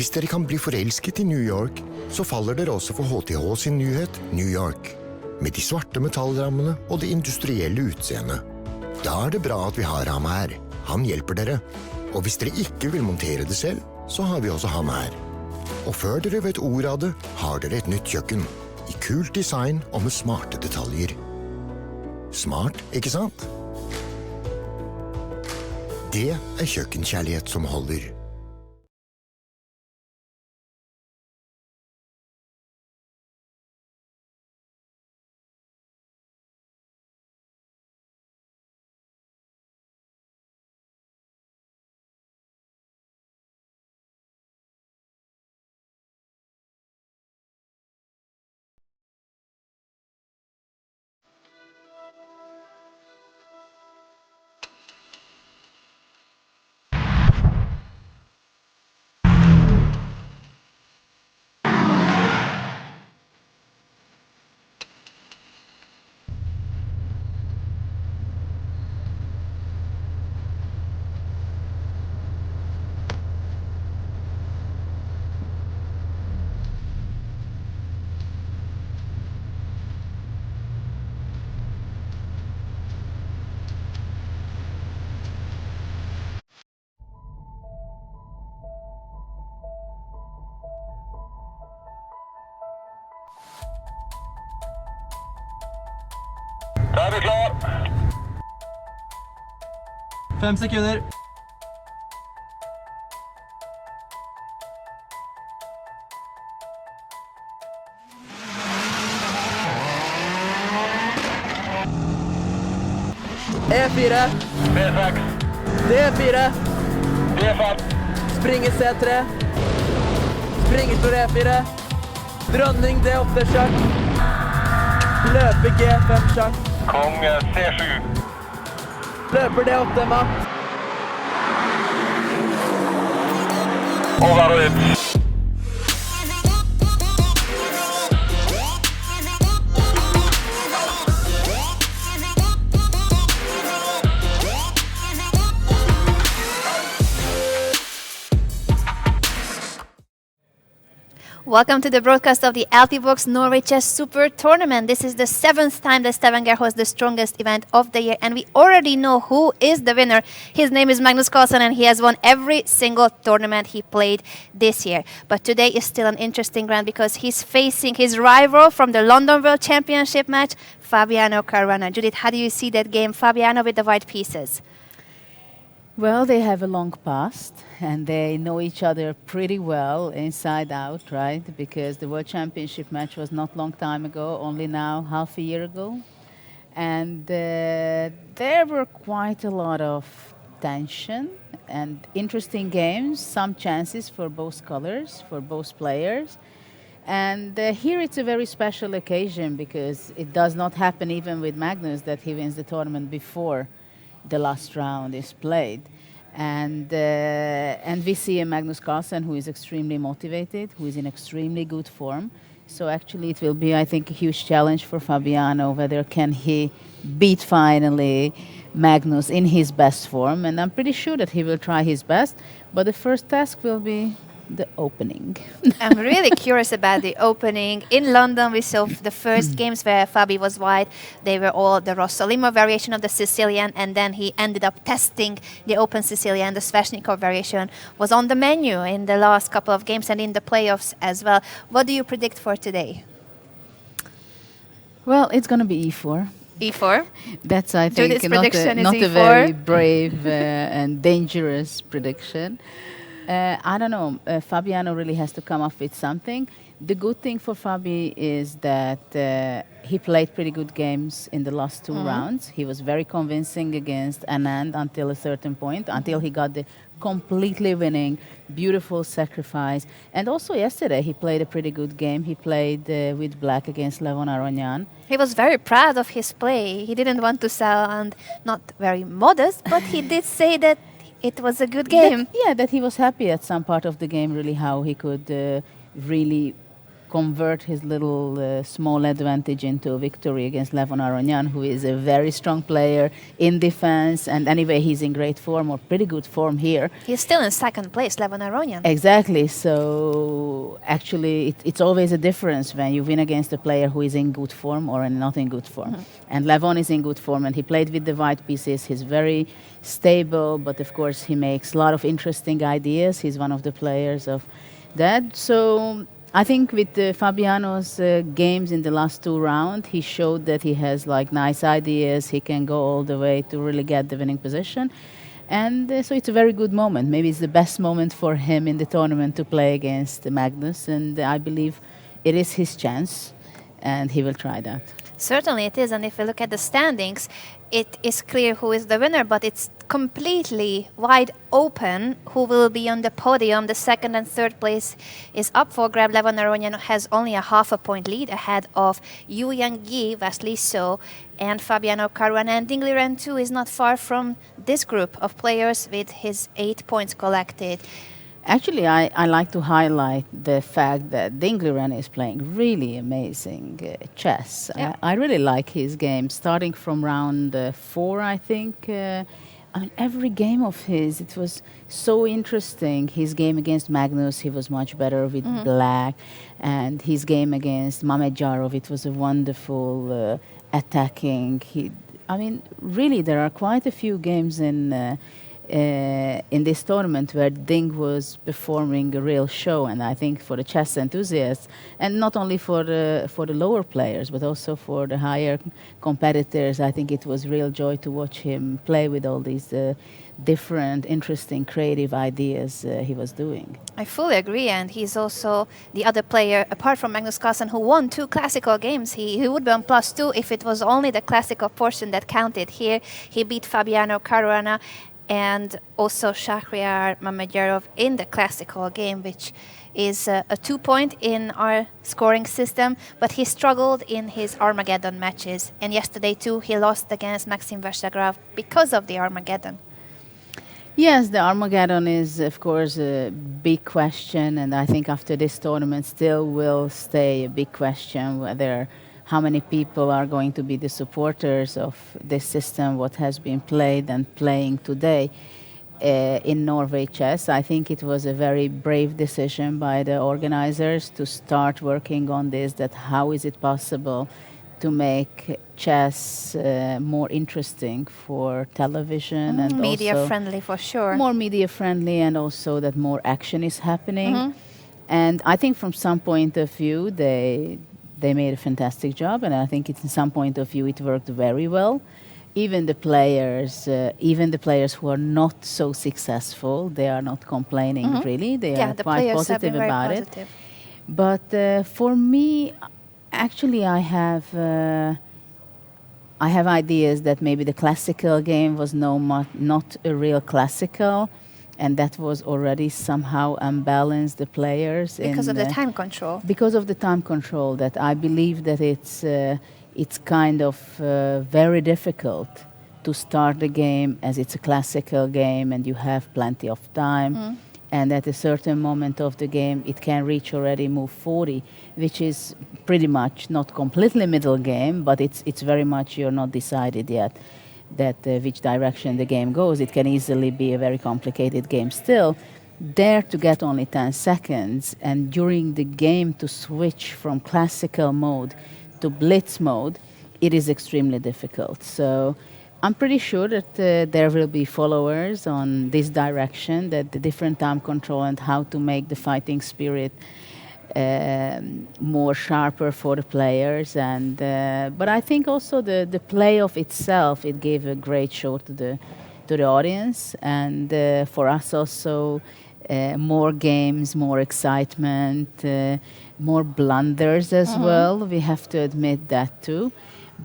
Hvis dere kan bli forelsket i New York, så faller dere også for HTH sin nyhet New York. Med de svarte metallrammene og det industrielle utseendet. Da er det bra at vi har ham her. Han hjelper dere. Og hvis dere ikke vil montere det selv, så har vi også ham her. Og før dere vet ordet av det, har dere et nytt kjøkken. I kult design og med smarte detaljer. Smart, ikke sant? Det er kjøkkenkjærlighet som holder. Da er vi klar. 5 sekunder. E4. B6. D4. D5. Springer C3. Springer for E4. Dronning D8 sjakk. Løper G5 sjakk. Konge C7. Løper D8 matt. Over og ut. Welcome to the broadcast of the Altibox Norway Chess Super Tournament. This is the 7th time that Stavanger hosts the strongest event of the year, and we already know who is the winner. His name is Magnus Carlsen, and he has won every single tournament he played this year. But today is still an interesting round because he's facing his rival from the London World Championship match, Fabiano Caruana. Judith, how do you see that game? Fabiano with the white pieces. Well, they have a long past, and they know each other pretty well inside out, right? Because the World Championship match was not long time ago, only now half a year ago. And there were quite a lot of tension and interesting games, some chances for both colors, for both players. And here it's a very special occasion because it does not happen even with Magnus that he wins the tournament before the last round is played. And we see a Magnus Carlsen who is extremely motivated, who is in extremely good form. So actually it will be, I think, a huge challenge for Fabiano, whether can he beat finally Magnus in his best form. And I'm pretty sure that he will try his best. But the first task will be the opening. I'm really curious about the opening. In London, we saw the first games where Fabi was white. They were all the Rossolimo variation of the Sicilian, and then he ended up testing the open Sicilian. The Sveshnikov variation was on the menu in the last couple of games and in the playoffs as well. What do you predict for today? Well, it's going to be E4. E4? That's, I think, not a very brave and dangerous prediction. I don't know. Fabiano really has to come up with something. The good thing for Fabi is that he played pretty good games in the last two rounds. He was very convincing against Anand until a certain point, until he got the completely winning, beautiful sacrifice. And also yesterday he played a pretty good game. He played with black against Levon Aronian. He was very proud of his play. He didn't want to sound not very modest, but he did say that it was a good game. That he was happy at some part of the game, really, how he could really convert his little small advantage into a victory against Levon Aronyan, who is a very strong player in defense. And anyway, he's in great form, or pretty good form here. He's still in second place, Levon Aronyan. Exactly. So actually, it's always a difference when you win against a player who is in good form or not in good form. And Levon is in good form, and he played with the white pieces. He's very stable, but of course, he makes a lot of interesting ideas. He's one of the players of that. So I think with Fabiano's games in the last 2 rounds, he showed that he has like nice ideas. He can go all the way to really get the winning position. And so it's a very good moment. Maybe it's the best moment for him in the tournament to play against Magnus. And I believe it is his chance, and he will try that. Certainly it is, and if we look at the standings, it is clear who is the winner, but it's completely wide open who will be on the podium. The second and third place is up for grab. Levon Aronyan has only a half a point lead ahead of Yu Yang-gi, Wesley So, and Fabiano Caruana. And Ding Liren too is not far from this group of players with his 8 points collected. Actually, I like to highlight the fact that Ding Liren is playing really amazing chess. Yeah. I really like his game, starting from round 4, I think. I mean, every game of his, it was so interesting. His game against Magnus, he was much better with black. And his game against Mamedjarov, it was a wonderful attacking. I mean, really, there are quite a few games in this tournament where Ding was performing a real show, and I think for the chess enthusiasts, and not only for the lower players, but also for the higher competitors, I think it was real joy to watch him play with all these different, interesting, creative ideas he was doing. I fully agree, and he's also the other player, apart from Magnus Carlsen, who won 2 classical games. He would be on +2 if it was only the classical portion that counted. Here, he beat Fabiano Caruana and also Shahriar Mamedjarov in the classical game, which is a 2-point in our scoring system, but he struggled in his Armageddon matches. And yesterday too, he lost against Maxim Veshagrov because of the Armageddon. Yes, the Armageddon is, of course, a big question, and I think after this tournament still will stay a big question whether how many people are going to be the supporters of this system, what has been played and playing today in Norway chess. I think it was a very brave decision by the organizers to start working on this, that how is it possible to make chess more interesting for television and media also friendly for sure. more media friendly, and also that more action is happening. And I think from some point of view they made a fantastic job, and I think in some point of view it worked very well. Even the players who are not so successful, they are not complaining really. They are the quite players have positive been very about positive. it. But for me, actually, I have ideas that maybe the classical game was not a real classical, and that was already somehow unbalanced the players Because of the time control. because of the time control. That I believe that it's kind of very difficult to start the game as it's a classical game and you have plenty of time. And at a certain moment of the game, it can reach already move 40, which is pretty much not completely middle game, but it's very much you're not decided yet that which direction the game goes. It can easily be a very complicated game still. There to get only 10 seconds, and during the game to switch from classical mode to blitz mode, it is extremely difficult. So I'm pretty sure that there will be followers on this direction, that the different time control and how to make the fighting spirit more sharper for the players. And but I think also the playoff itself, it gave a great show to the audience, and for us also more games, more excitement, more blunders as well. We have to admit that too.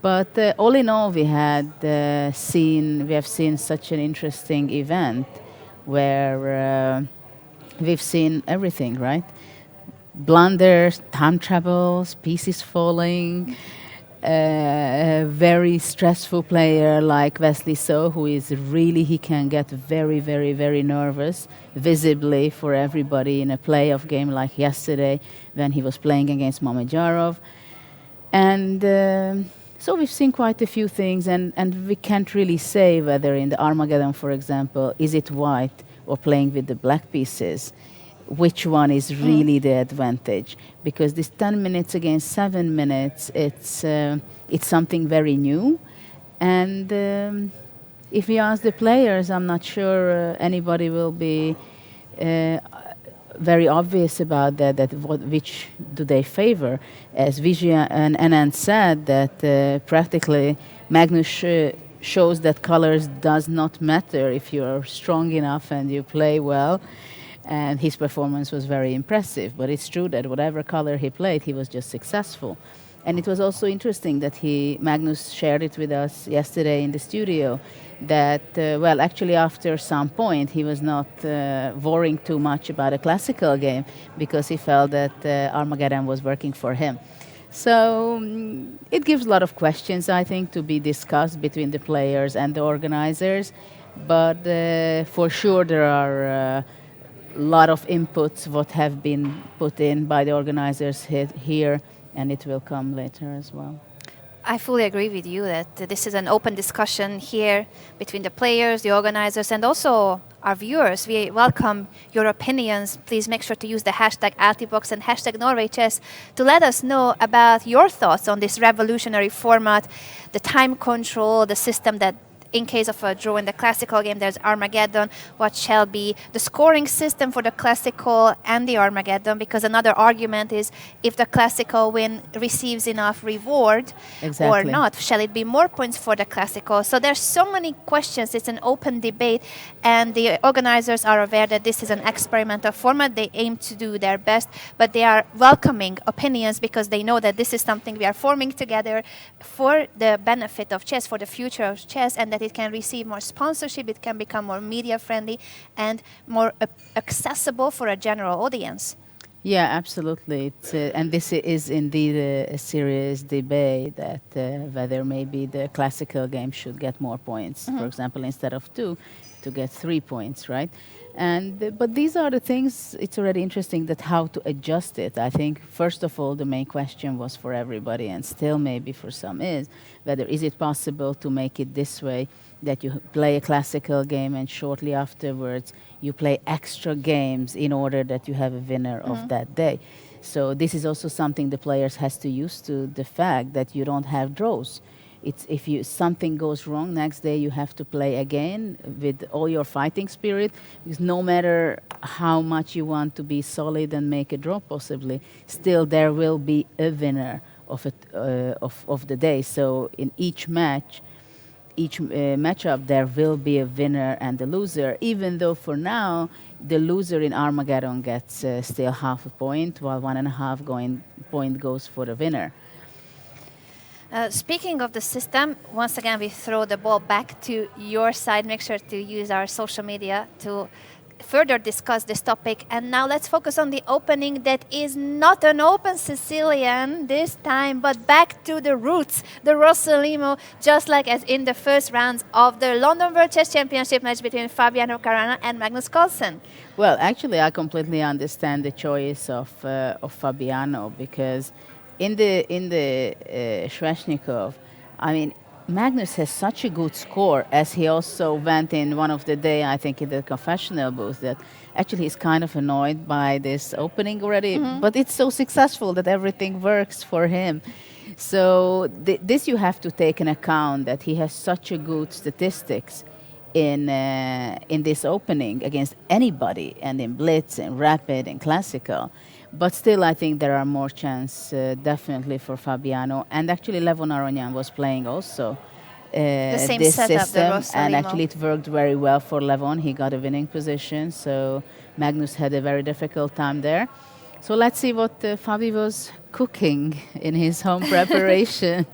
But all in all, we have seen such an interesting event where we've seen everything, right? Blunders, time travels, pieces falling, a very stressful player like Wesley So, who is really, he can get very, very, very nervous, visibly for everybody in a playoff game like yesterday when he was playing against Mamedyarov. And so we've seen quite a few things, and we can't really say whether in the Armageddon, for example, is it white or playing with the black pieces, which one is really the advantage. Because this 10 minutes against 7 minutes, it's something very new. And if we ask the players, I'm not sure anybody will be very obvious about that which do they favor. As Vijay and Anand said, that practically Magnus shows that colors does not matter if you're strong enough and you play well. And his performance was very impressive. But it's true that whatever color he played, he was just successful. And it was also interesting that Magnus shared it with us yesterday in the studio, that, well, actually after some point, he was not worrying too much about a classical game because he felt that Armageddon was working for him. So it gives a lot of questions, I think, to be discussed between the players and the organizers. But for sure, there are a lot of inputs what have been put in by the organizers here, and it will come later as well. I fully agree with you that this is an open discussion here between the players, the organizers, and also our viewers. We welcome your opinions. Please make sure to use the hashtag Altibox and hashtag Norway Chess to let us know about your thoughts on this revolutionary format, the time control, the system that in case of a draw in the classical game, there's Armageddon. What shall be the scoring system for the classical and the Armageddon? Because another argument is if the classical win receives enough reward or not. Shall it be more points for the classical? So there's so many questions. It's an open debate, and the organizers are aware that this is an experimental format. They aim to do their best, but they are welcoming opinions because they know that this is something we are forming together for the benefit of chess, for the future of chess, and that it can receive more sponsorship, it can become more media friendly and more accessible for a general audience. Yeah, absolutely. And this is indeed a serious debate that whether maybe the classical game should get more points, for example, instead of 2, to get 3 points, right? And but these are the things, it's already interesting that how to adjust it. I think, first of all, the main question was for everybody, and still maybe for some is, whether is it possible to make it this way, that you play a classical game and shortly afterwards you play extra games in order that you have a winner of that day. So this is also something the players has to use to the fact that you don't have draws. It's if something goes wrong, next day you have to play again with all your fighting spirit, because no matter how much you want to be solid and make a draw possibly, still there will be a winner of the day. So in each match, matchup, there will be a winner and a loser, even though for now the loser in Armageddon gets still half a point, while 1.5 point goes for the winner. Speaking of the system, once again we throw the ball back to your side. Make sure to use our social media to further discuss this topic. And now let's focus on the opening that is not an open Sicilian this time, but back to the roots, the Rossolimo, just like as in the first rounds of the London World Chess Championship match between Fabiano Caruana and Magnus Carlsen. Well, actually, I completely understand the choice of Fabiano, because in the Sveshnikov, I mean, Magnus has such a good score, as he also went in one of the day, I think, in the confessional booth, that actually he's kind of annoyed by this opening already, but it's so successful that everything works for him. So this you have to take in account, that he has such a good statistics in this opening against anybody, and in blitz and rapid and classical. But still, I think there are more chance definitely for Fabiano. And actually, Levon Aronian was playing also this system, and actually it worked very well for Levon. He got a winning position, so Magnus had a very difficult time there. So let's see what Fabi was cooking in his home preparation.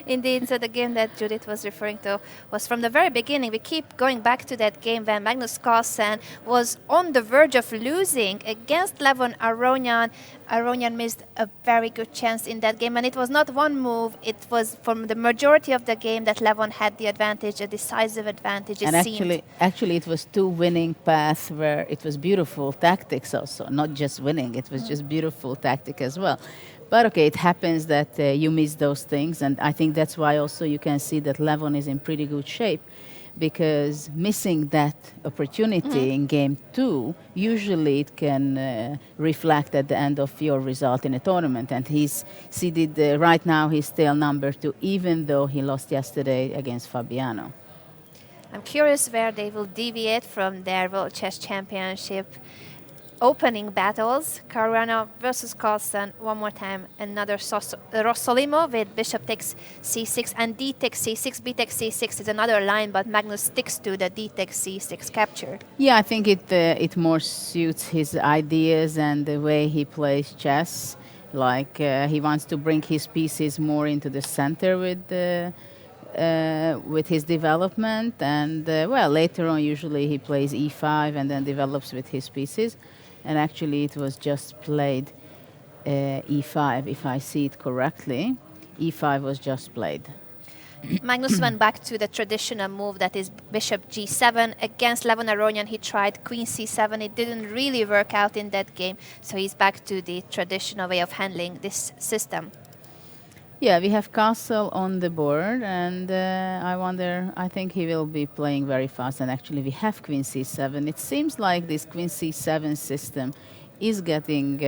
Indeed, so the game that Judith was referring to was from the very beginning. We keep going back to that game when Magnus Carlsen was on the verge of losing against Levon Aronian. Aronian missed a very good chance in that game, and it was not one move. It was from the majority of the game that Levon had the advantage, a decisive advantage. And actually, it was two winning paths where it was beautiful tactics also, not just winning. It was just beautiful tactic as well. But okay, it happens that you miss those things, and I think that's why also you can see that Levon is in pretty good shape, because missing that opportunity in game 2, usually it can reflect at the end of your result in a tournament. And he's seeded right now, he's still number 2, even though he lost yesterday against Fabiano. I'm curious where they will deviate from their World Chess Championship opening battles. Caruana versus Carlsen, one more time, another Rossolimo with bishop takes c6 and d takes c6, b takes c6 is another line, but Magnus sticks to the d takes c6 capture. Yeah, I think it more suits his ideas and the way he plays chess. Like he wants to bring his pieces more into the center with his development, and well, later on usually he plays e5 and then develops with his pieces. And actually it was just played e5, if I see it correctly. e5 was just played. Magnus went back to the traditional move, that is bishop g7. Against Levon Aronian, he tried queen c7. It didn't really work out in that game, so he's back to the traditional way of handling this system. Yeah, we have castle on the board, and I think he will be playing very fast. And actually we have queen c7. It seems like this queen c7 system is getting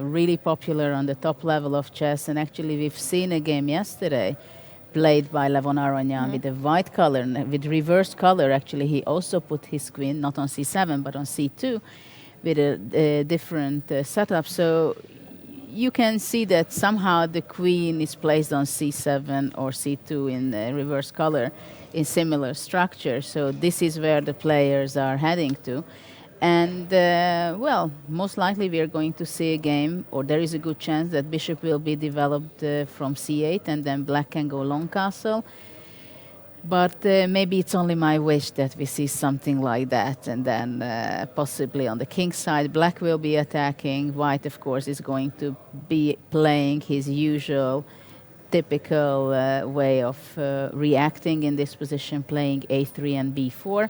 really popular on the top level of chess. And actually we've seen a game yesterday played by Levon Aronian with a white color, with reverse color. Actually he also put his queen not on c7 but on c2 with a different setup. So you can see that somehow the queen is placed on c7 or c2 in reverse color in similar structure. So this is where the players are heading to. And, well, most likely we are going to see a game, or there is a good chance that bishop will be developed from c8 and then black can go long castle. But maybe it's only my wish that we see something like that, and then possibly on the king's side, black will be attacking. White, of course, is going to be playing his usual, typical way of reacting in this position, playing a3 and b4.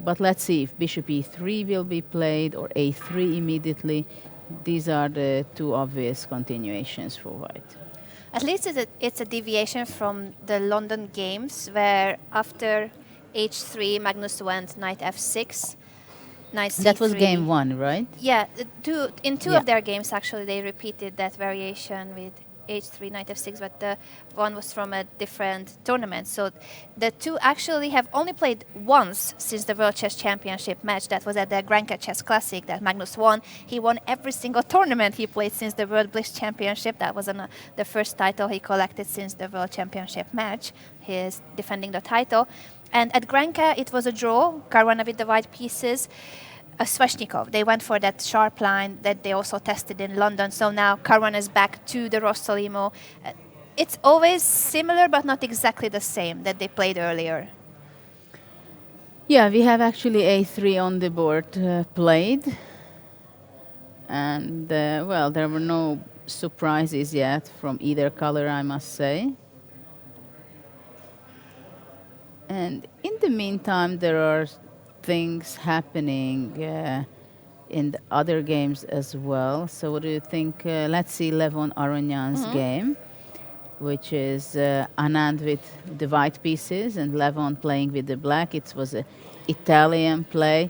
But let's see if bishop e3 will be played or a3 immediately. These are the two obvious continuations for white. At least it's a deviation from the London games, where after h3, Magnus went knight f6, knight c3. That was game 1, right? Yeah, in two of their games, actually, they repeated that variation with h3, knight f6, but the one was from a different tournament. So the two actually have only played once since the World Chess Championship match. That was at the Granca Chess Classic that Magnus won. He won every single tournament he played since the World Bliss Championship. That was the first title he collected since the World Championship match. He is defending the title. And at Granca, it was a draw, Caruana with the white pieces. Sveshnikov, they went for that sharp line that they also tested in London. So now Caruana is back to the Rossolimo. It's always similar, but not exactly the same that they played earlier. Yeah, we have actually a3 on the board played. And, well, there were no surprises yet from either color, I must say. And in the meantime, there are things happening in the other games as well. So what do you think? Let's see Levon Aronian's game, which is Anand with the white pieces and Levon playing with the black. It was an Italian play,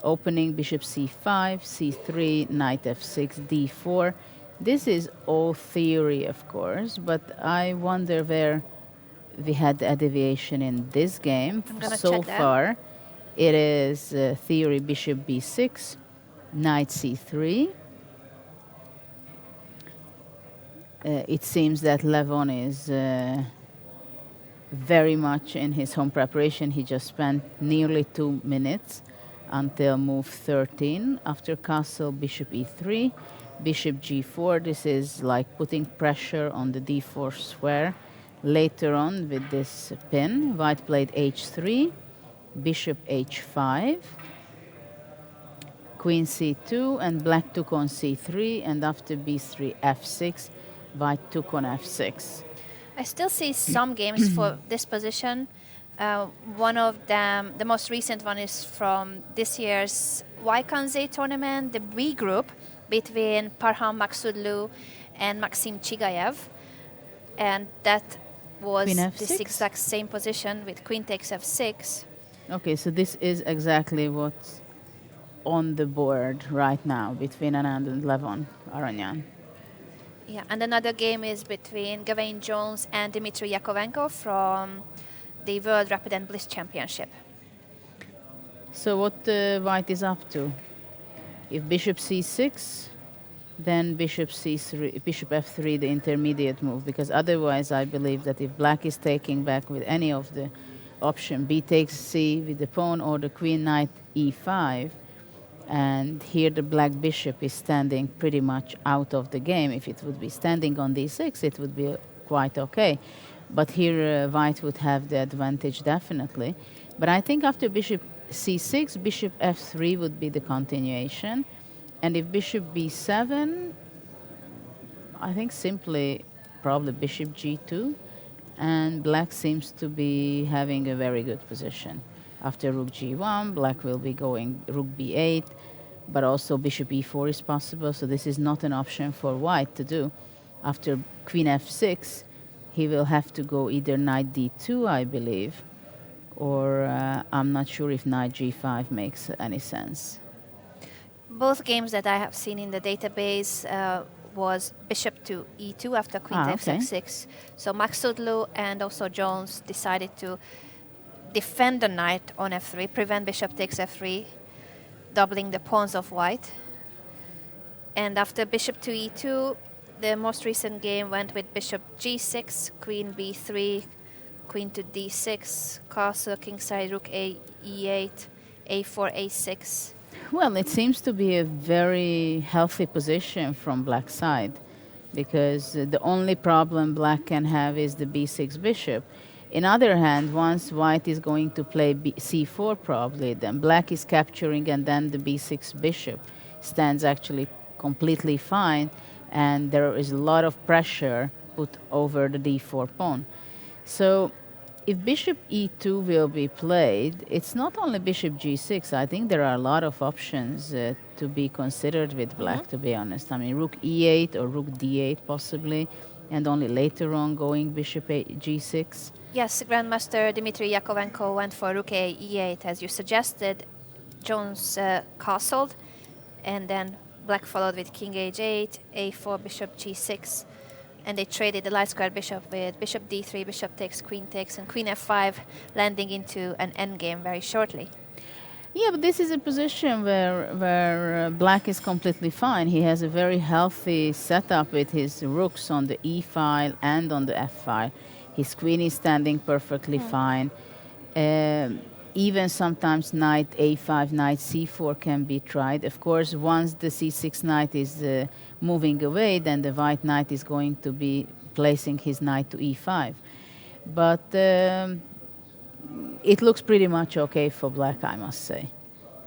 opening bishop c5, c3, knight f6, d4. This is all theory, of course, but I wonder where we had a deviation in this game so far. It is theory bishop b6, knight c3. It seems that Levon is very much in his home preparation. He just spent nearly 2 minutes until move 13. After castle, bishop e3, bishop g4. This is like putting pressure on the d4 square. later on with this pin. White played h3, bishop h5, queen c2, and black took on c3, and after b3 f6, white took on f6. I still see some games for this position. One of them, the most recent one, is from this year's Ykanze tournament, the B group between Parham Maksudlu and Maxim Chigayev. And that was Queen this f6? exact same position with queen takes f6. Okay, so this is exactly what's on the board right now between Anand and Levon Aranyan. Yeah, and another game is between Gawain Jones and Dmitry Yakovenko from the World Rapid and Bliss Championship. So what white is up to? If bishop c6, then bishop c3, bishop f3, the intermediate move, because otherwise I believe that if black is taking back with any of the option, b takes c with the pawn or the queen knight e5, and here the black bishop is standing pretty much out of the game. If it would be standing on d6, it would be quite okay. But here white would have the advantage definitely. But I think after bishop c6, bishop f3 would be the continuation. And if bishop b7, I think simply probably bishop g2. And black seems to be having a very good position. After rook g1, black will be going rook b8, but also bishop e4 is possible. So this is not an option for white to do. After queen f6, he will have to go either knight d2, I believe, or I'm not sure if knight g5 makes any sense. Both games that I have seen in the database was bishop to e2 after queen takes okay. f6. So Maksudlu and also Jones decided to defend the knight on f3, prevent bishop takes f3, doubling the pawns of white. And after bishop to e2, the most recent game went with bishop g6, queen b3, queen to d6, castle, kingside, rook a, e8, a4, a6. Well, it seems to be a very healthy position from black side, because the only problem black can have is the b6 bishop. In other hand, once white is going to play c4 probably, then black is capturing, and then the b6 bishop stands actually completely fine, and there is a lot of pressure put over the d4 pawn. So if bishop e2 will be played, it's not only bishop g6. I think there are a lot of options to be considered with black, to be honest. I mean, rook e8 or rook d8 possibly, and only later on going bishop g6. Yes, Grandmaster Dmitry Yakovenko went for rook a, e8, as you suggested. Jones castled, and then black followed with king h8, a4, bishop g6. And they traded the light squared bishop with bishop d3, bishop takes, and queen f5, landing into an endgame very shortly. Yeah, but this is a position where black is completely fine. He has a very healthy setup with his rooks on the e file and on the f file. His queen is standing perfectly fine. Even sometimes knight a5, knight c4 can be tried. Of course, once the c6 knight is moving away, then the white knight is going to be placing his knight to e5. But it looks pretty much okay for black, I must say.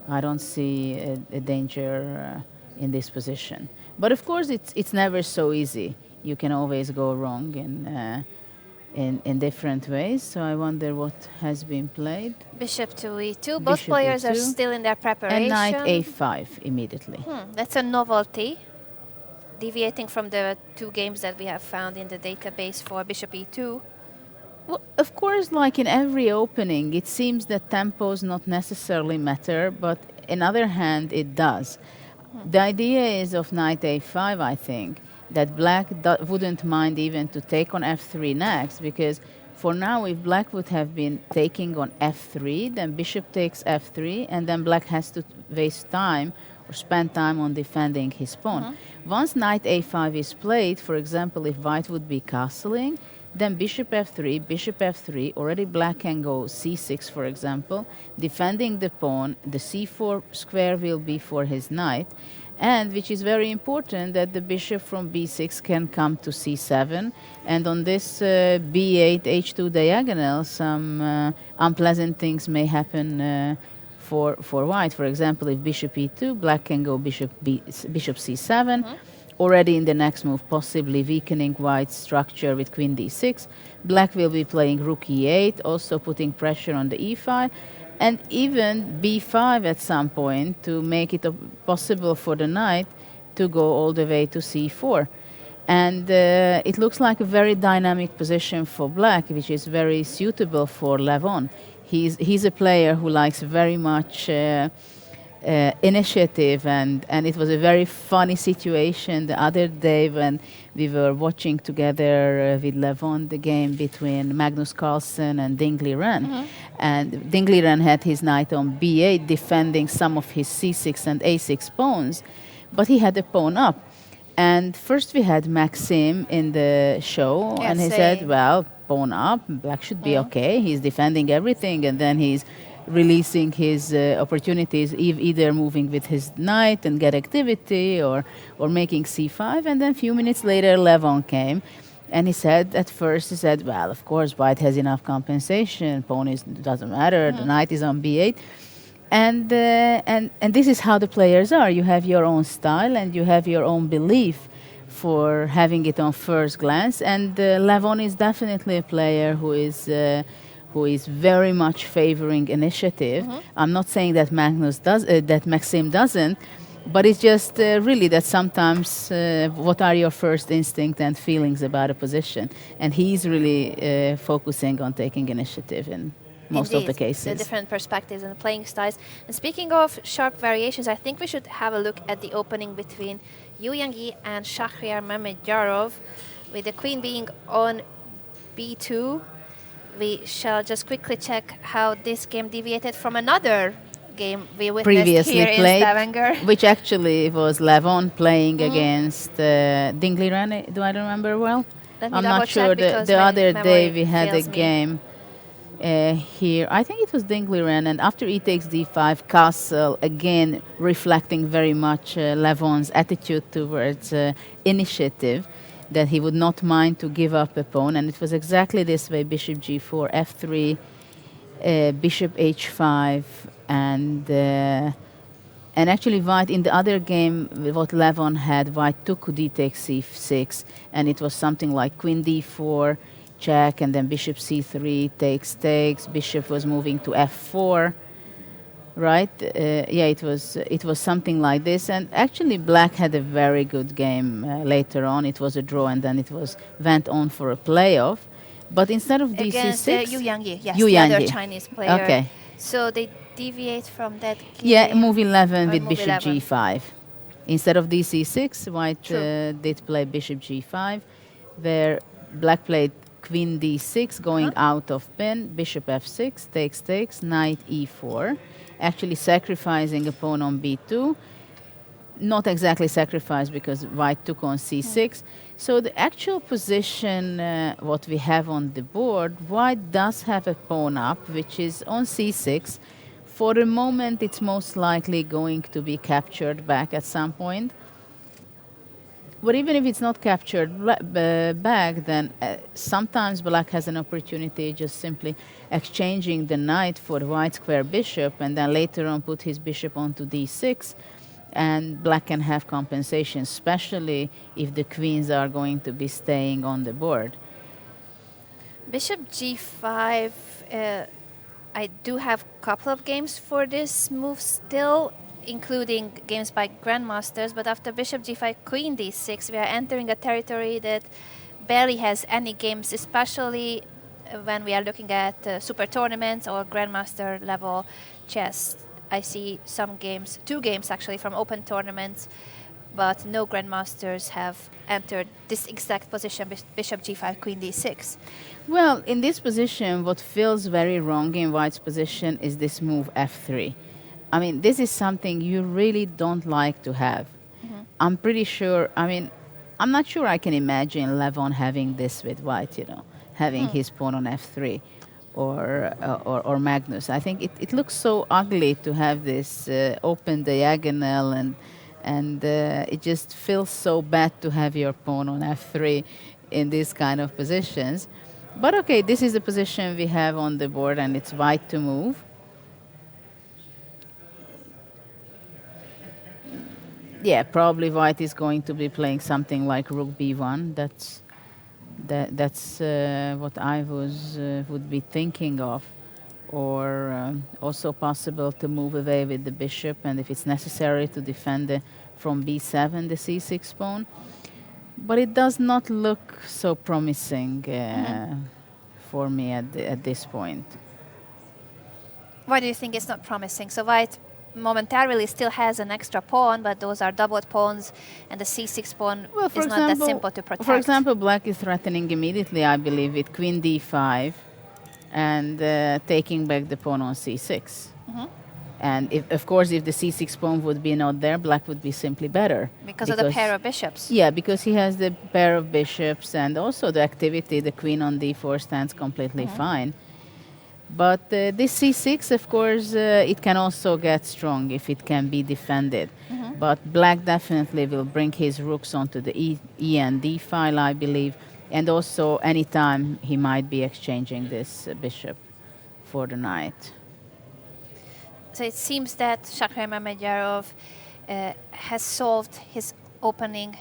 I don't see a danger in this position. But of course, it's never so easy. You can always go wrong in different ways. So I wonder what has been played. Bishop to e2. Both Bishop players are e2. still in their preparation. And knight a5 immediately. That's a novelty, deviating from the two games that we have found in the database for bishop e2. Well, of course, like in every opening, it seems that tempos not necessarily matter, but on the other hand, it does. The idea is of knight a5, I think, that black wouldn't mind even to take on f3 next, because for now, if black would have been taking on f3, then bishop takes f3, and then black has to waste time or spend time on defending his pawn. Once knight a5 is played, for example, if white would be castling, then bishop f3, already black can go c6, for example, defending the pawn. The c4 square will be for his knight, And which is very important, that the bishop from b6 can come to c7. And on this b8, h2 diagonal, some unpleasant things may happen for white. For example, if bishop e2, black can go bishop c7. Already in the next move, possibly weakening white's structure with queen d6. Black will be playing rook e8, also putting pressure on the e file. And even b5 at some point to make it possible for the knight to go all the way to c4. And it looks like a very dynamic position for black, which is very suitable for Levon. He's a player who likes very much initiative, and it was a very funny situation the other day when we were watching together with Levon the game between Magnus Carlsen and Dingley Ren. And Dingley Ren had his knight on b8 defending some of his c6 and a6 pawns, but he had a pawn up. And first we had Maxim in the show, and he said, well, pawn up, black should be okay, he's defending everything, and then he's releasing his opportunities, either moving with his knight and get activity, or making c5. And then a few minutes later, Levon came, and he said, at first, he said, well, of course, white has enough compensation, pawn doesn't matter, the knight is on b8. And this is how the players are. You have your own style, and you have your own belief for having it on first glance. And Levon is definitely a player who is very much favoring initiative. I'm not saying that that Maxim doesn't, but it's just really that sometimes what are your first instinct and feelings about a position? And he's really focusing on taking initiative in most of the cases. The different perspectives and playing styles. And speaking of sharp variations, I think we should have a look at the opening between Yu Yangyi and Shahriar Mamedjarov, with the queen being on b2. We shall just quickly check how this game deviated from another game we witnessed previously here played, in Stavanger. which actually was Levon playing against Dingley Ren. Do I remember well? I'm not sure. The other day we had a game here. I think it was Dingley Ren, and after e takes d5, castle, again reflecting very much Levon's attitude towards initiative, that he would not mind to give up a pawn. And it was exactly this way: bishop g4, f3, bishop h5, and actually white in the other game, what Levon had, white took d takes c6, and it was something like queen d4, check, and then bishop c3, takes, bishop was moving to f4. Right? Yeah, it was something like this. And actually, black had a very good game later on. It was a draw, and then it went on for a playoff. But instead of against dc6, Yu Yangyi, yes, Yu the Yangyi. other Chinese player. Okay. So they deviate from that game. Yeah, move 11 with move bishop 11. g5. Instead of dc6, white did play bishop g5, where black played queen d6, going out of pin, bishop f6, takes, knight e4. Actually sacrificing a pawn on b2. Not exactly sacrificed, because white took on c6. So the actual position, what we have on the board, white does have a pawn up, which is on c6. For the moment, it's most likely going to be captured back at some point. But even if it's not captured back, then sometimes black has an opportunity just simply exchanging the knight for the white square bishop, and then later on put his bishop onto d6, and black can have compensation, especially if the queens are going to be staying on the board. Bishop g5, I do have a couple of games for this move still, including games by grandmasters, but after bishop g5, queen d6, we are entering a territory that barely has any games, especially when we are looking at super tournaments or grandmaster level chess. I see some games, 2 games actually, from open tournaments, but no grandmasters have entered this exact position, bishop g5, queen d6. Well, in this position, what feels very wrong in white's position is this move f3. I mean, this is something you really don't like to have. I'm pretty sure, I'm not sure I can imagine Levon having this with white, having his pawn on f3 or Magnus. I think it looks so ugly to have this open diagonal, And it just feels so bad to have your pawn on f3 in these kind of positions. But okay, this is the position we have on the board, and it's white to move. Yeah, probably white is going to be playing something like rook b1. That's what I would be thinking of. Or also possible to move away with the bishop, and if it's necessary to defend from b7 the c6 pawn. But it does not look so promising for me at this point. Why do you think it's not promising? So white momentarily still has an extra pawn, but those are doubled pawns, and the c6 pawn is not that simple to protect. For example, black is threatening immediately, I believe, with queen d5 and taking back the pawn on c6. And of course, if the c6 pawn would be not there, black would be simply better. Because of the pair of bishops. Yeah, because he has the pair of bishops, and also the activity, the queen on d4 stands completely fine. But this c6, of course, it can also get strong if it can be defended. But black definitely will bring his rooks onto the e and d file, I believe. And also, anytime he might be exchanging this bishop for the knight. So it seems that Shakhtar Mamedyarov has solved his opening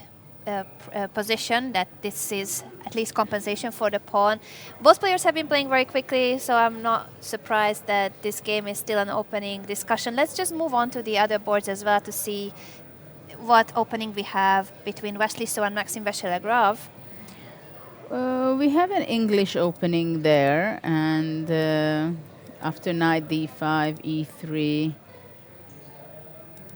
position, that this is at least compensation for the pawn. Both players have been playing very quickly, so I'm not surprised that this game is still an opening discussion. Let's just move on to the other boards as well to see what opening we have between Wesley So and Maxim Veshelegrov. We have an English opening there, and after knight d5, e3.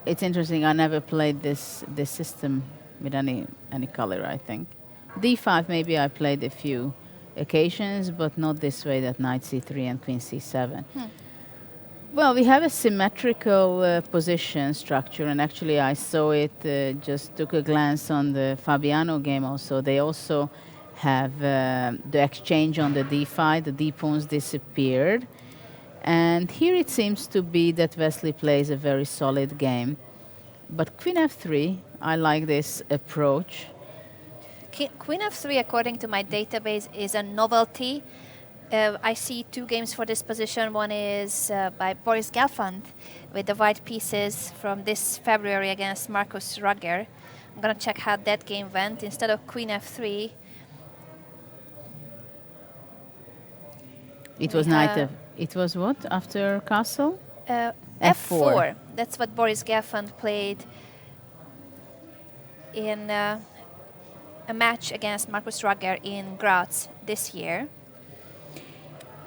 It's interesting. I never played this system with any color, I think. d5 maybe I played a few occasions, but not this way, that knight c3 and queen c7. Well, we have a symmetrical position structure, and actually I saw it, just took a glance on the Fabiano game also. They also have the exchange on the d5, the d-pawns disappeared. And here it seems to be that Wesley plays a very solid game. But queen f3, I like this approach. Queen f3, according to my database, is a novelty. I see two games for this position. One is by Boris Gelfand with the white pieces from this February against Markus Ragger. I'm going to check how that game went. Instead of queen f3, it was it was what after castle? f4. That's what Boris Gelfand played in a match against Markus Ragger in Graz this year.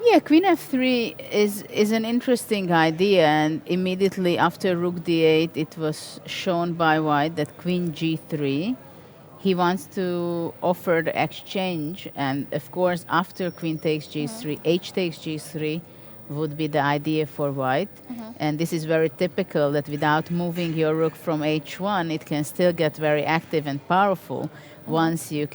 Yeah, queen f3 is an interesting idea, and immediately after rook d8, it was shown by white that queen g3. He wants to offer the exchange, and of course, after queen takes g3, h takes g3 would be the idea for white. And this is very typical, that without moving your rook from h1, it can still get very active and powerful once you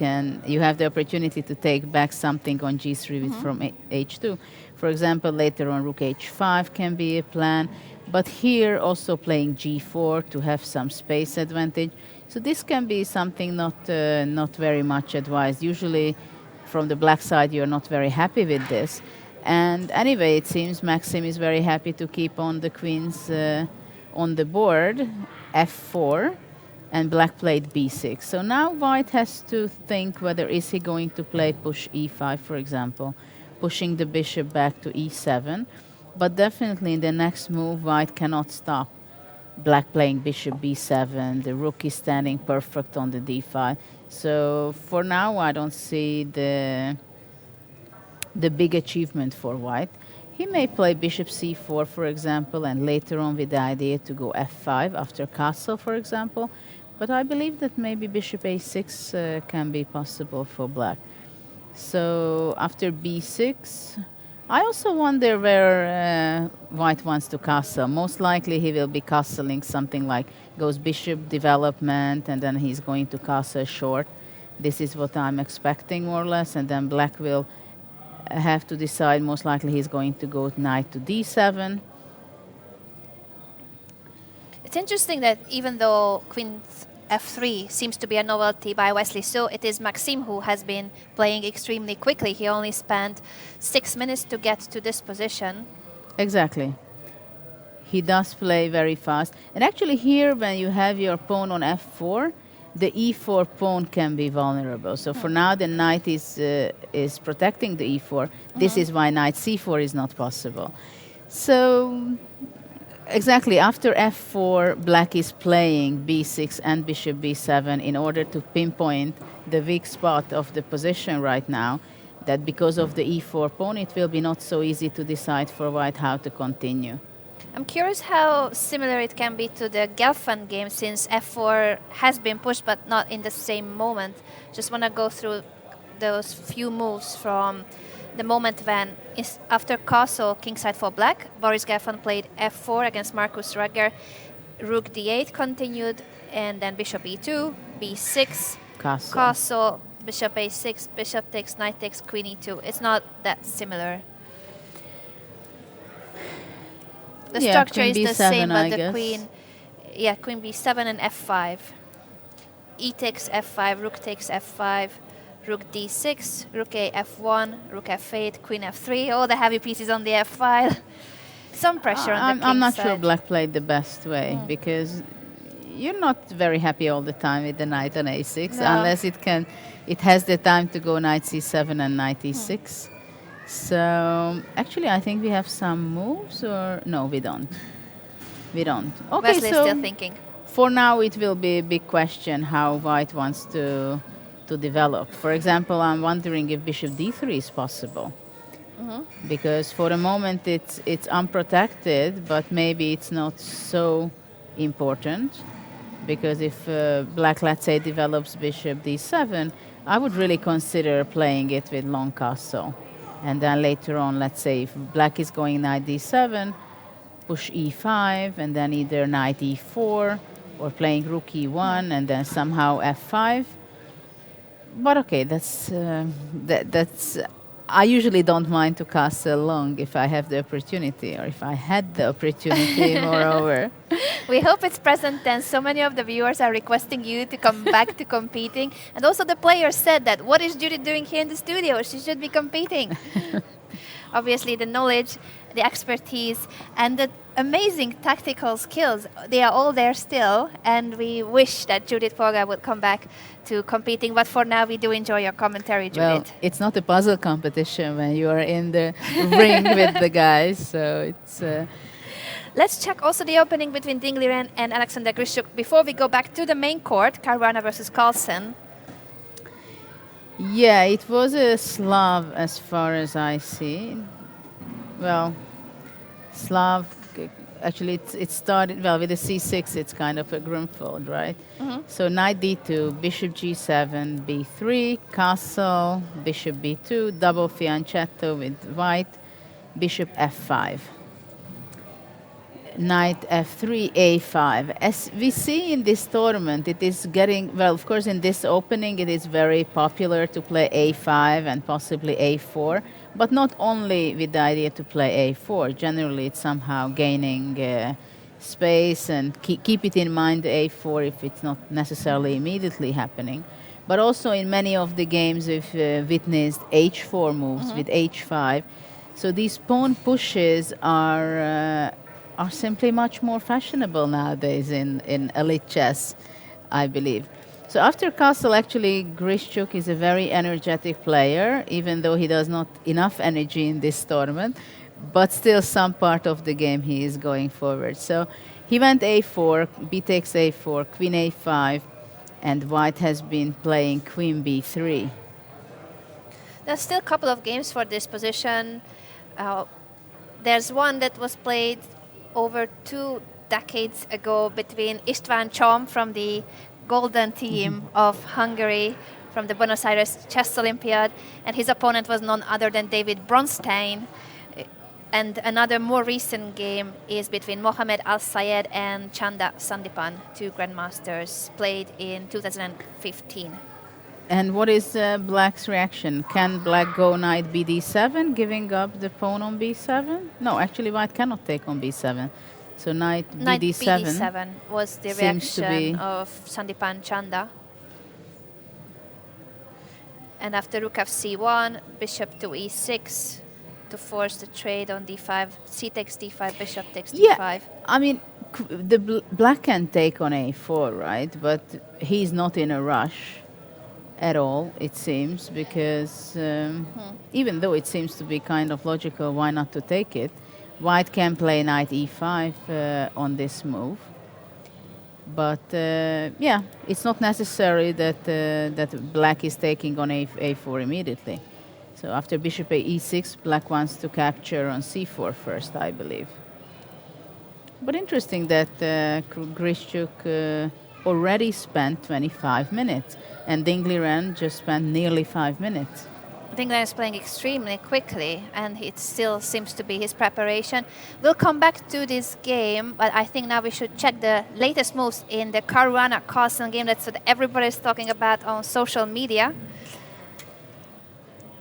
have the opportunity to take back something on g3 from h2. For example, later on rook h5 can be a plan, but here also playing g4 to have some space advantage. So this can be something not very much advised. Usually from the black side you're not very happy with this. And anyway, it seems Maxim is very happy to keep on the queens on the board, f4, and black played b6. So now white has to think whether is he going to play push e5, for example, pushing the bishop back to e7. But definitely in the next move, white cannot stop black playing bishop b7. The rook is standing perfect on the d5. So for now, I don't see the big achievement for white. He may play bishop c4, for example, and later on with the idea to go f5 after castle, for example. But I believe that maybe bishop a6 can be possible for black. So after b6, I also wonder where white wants to castle. Most likely he will be castling something like goes bishop development, and then he's going to castle short. This is what I'm expecting, more or less, and then black will have to decide. Most likely he's going to go knight to d7. It's It's interesting that even though Queen F3 seems to be a novelty by Wesley, so it is Maxime who has been playing extremely quickly. He only spent 6 minutes to get to this position. Exactly. He does play very fast. And actually here, when you have your pawn on f4, the e4 pawn can be vulnerable. So for now, the knight is protecting the e4. This is why knight c4 is not possible. So exactly, after f4, black is playing b6 and bishop b7 in order to pinpoint the weak spot of the position right now, that because of the e4 pawn, it will be not so easy to decide for white how to continue. I'm curious how similar it can be to the Gelfand game, since f4 has been pushed but not in the same moment. Just want to go through those few moves from the moment when, after castle kingside for black, Boris Gelfand played f4 against Markus Röger, rook d8 continued, and then bishop e2, b6, castle, bishop a6, bishop takes, knight takes, queen e2. It's not that similar. The structure is the same, but the queen, queen b7 and f5. E takes f5, rook takes f5, rook d6, rook a f1, rook f8, queen f3. All the heavy pieces on the f file. Some pressure on the king I'm not side. sure black played the best way, because you're not very happy all the time with the knight on a6, unless it has the time to go knight c7 and knight e6. So actually, I think we have some moves, or no, we don't. We don't. Okay, Wesley's so still thinking. for now, it will be a big question how white wants to develop. For example, I'm wondering if bishop d3 is possible, because for the moment it's unprotected, but maybe it's not so important. Because if black, let's say, develops bishop d7, I would really consider playing it with long castle. And then later on, let's say, if black is going knight d7, push e5, and then either knight e4, or playing rook e1, and then somehow f5. But okay, that's I usually don't mind to castle long if I have the opportunity, or if I had the opportunity, moreover. We hope it's present tense. So many of the viewers are requesting you to come back to competing. And also the players said that, what is Judith doing here in the studio? She should be competing. Obviously, the knowledge, the expertise, and the amazing tactical skills, they are all there still. And we wish that Judith Polgar would come back to competing. But for now, we do enjoy your commentary, Judith. Well, it's not a puzzle competition when you are in the ring with the guys. So it's... Let's check also the opening between Ding Liren and Alexander Grischuk before we go back to the main court, Caruana versus Carlsen. Yeah, it was a Slav as far as I see. Well, Slav, actually it started, well, with the c6, it's kind of a Grunfeld, right? So knight d2, bishop g7, b3, castle, bishop b2, double fianchetto with white, bishop f5. Knight f3, a5. As we see in this tournament, it is getting, well, of course, in this opening, it is very popular to play a5 and possibly a4, but not only with the idea to play a4. Generally, it's somehow gaining space, and keep it in mind, a4, if it's not necessarily immediately happening. But also in many of the games, we've witnessed h4 moves with h5. So these pawn pushes are simply much more fashionable nowadays in elite chess, I believe. So after castle, actually, Grischuk is a very energetic player, even though he does not enough energy in this tournament, but still some part of the game he is going forward. So he went a4, b takes a4, queen a5, and white has been playing queen b3. There's still a couple of games for this position. There's one that was played over 2 decades ago between István Chom from the golden team of Hungary from the Buenos Aires Chess Olympiad, and his opponent was none other than David Bronstein. And another more recent game is between Mohamed Al-Sayed and Chanda Sandipan, 2 grandmasters, played in 2015. And what is black's reaction? Can black go knight bd7, giving up the pawn on b7? No, actually white cannot take on b7. So knight Knight BD7 BD7 was the seems to reaction be- of Sandipan Chanda. And after rook f c1, bishop to e6 to force the trade on d5. C takes d5, bishop takes d5. Yeah, I mean, the black can take on a4, right? But he's not in a rush at all, it seems, because even though it seems to be kind of logical, why not to take it? White can play knight e5 on this move. But yeah, it's not necessary that that black is taking on a4 immediately. So after bishop e6, black wants to capture on c4 first, I believe. But interesting that Grishchuk already spent 25 minutes, and Dingliren just spent nearly 5 minutes. Dingler is playing extremely quickly, and it still seems to be his preparation. We'll come back to this game, but I think now we should check the latest moves in the Caruana-Carlsen game. That's what everybody's talking about on social media.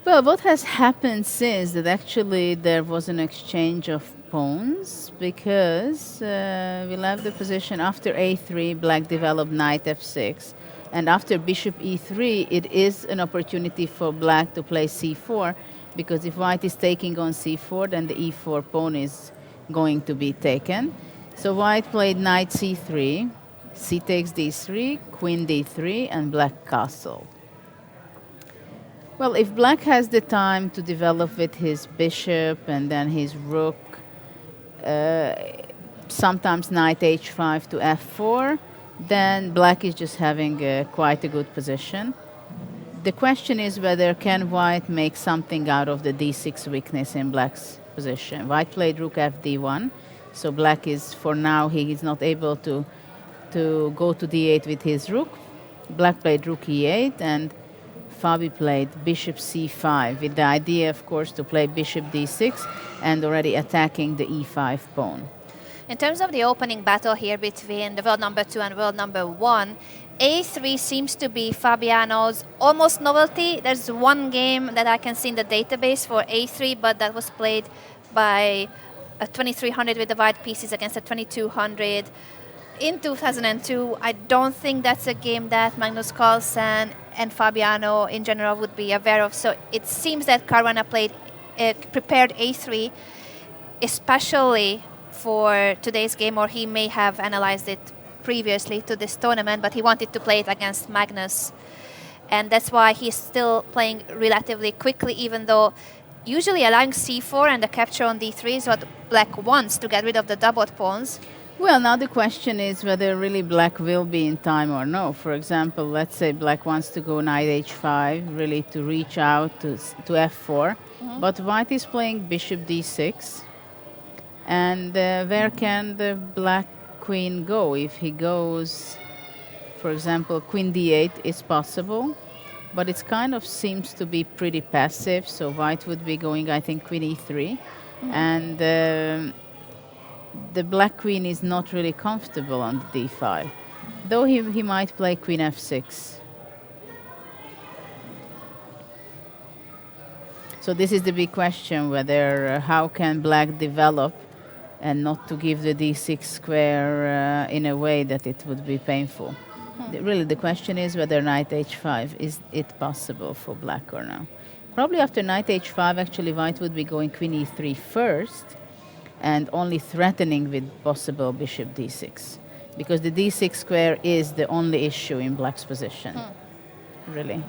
Well, what has happened since that actually there was an exchange of pawns, because we'll have the position after a3, black developed knight f6. And after bishop e3, it is an opportunity for black to play c4, because if white is taking on c4, then the e4 pawn is going to be taken. So white played knight c3, c takes d3, queen d3, and black castle. Well, if black has the time to develop with his bishop and then his rook, sometimes knight h5 to f4, then black is just having quite a good position. The question is whether can white make something out of the d6 weakness in black's position. White played rook fd1, so black is, for now, he is not able to go to d8 with his rook. Black played rook e8, and Fabi played bishop c5, with the idea, of course, to play bishop d6 and already attacking the e5 pawn. In terms of the opening battle here between the world number 2 and world number 1, A3 seems to be Fabiano's almost novelty. There's one game that I can see in the database for A3, but that was played by a 2300 with the white pieces against a 2200 in 2002. I don't think that's a game that Magnus Carlsen and Fabiano in general would be aware of. So it seems that Caruana prepared A3 especially for today's game, or he may have analyzed it previously to this tournament, but he wanted to play it against Magnus. And that's why he's still playing relatively quickly, even though usually allowing c4 and the capture on d3 is what black wants to get rid of the doubled pawns. Well, now the question is whether really black will be in time or no. For example, let's say black wants to go knight h5, really to reach out to f4, but white is playing bishop d6. And where can the black queen go? If he goes, for example, queen d8 is possible, but it kind of seems to be pretty passive. So white would be going, I think, queen e3. And the black queen is not really comfortable on the d file, though he might play queen f6. So this is the big question, whether how can black develop and not to give the d6 square in a way that it would be painful. Really, the question is whether knight h5, is it possible for black or no? Probably after knight h5, actually, white would be going queen e3 first and only threatening with possible bishop d6, because the d6 square is the only issue in black's position, really.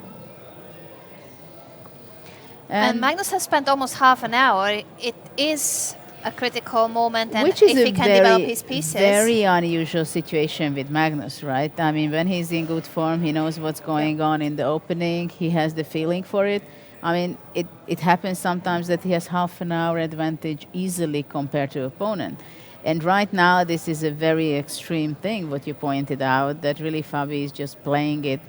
And Magnus has spent almost half an hour. It is a critical moment, and which is if he can develop his pieces. Very unusual situation with Magnus, right? I mean, when he's in good form, he knows what's going on in the opening. He has the feeling for it. I mean, it happens sometimes that he has half an hour advantage easily compared to opponent. And right now, this is a very extreme thing, what you pointed out, that really Fabi is just playing it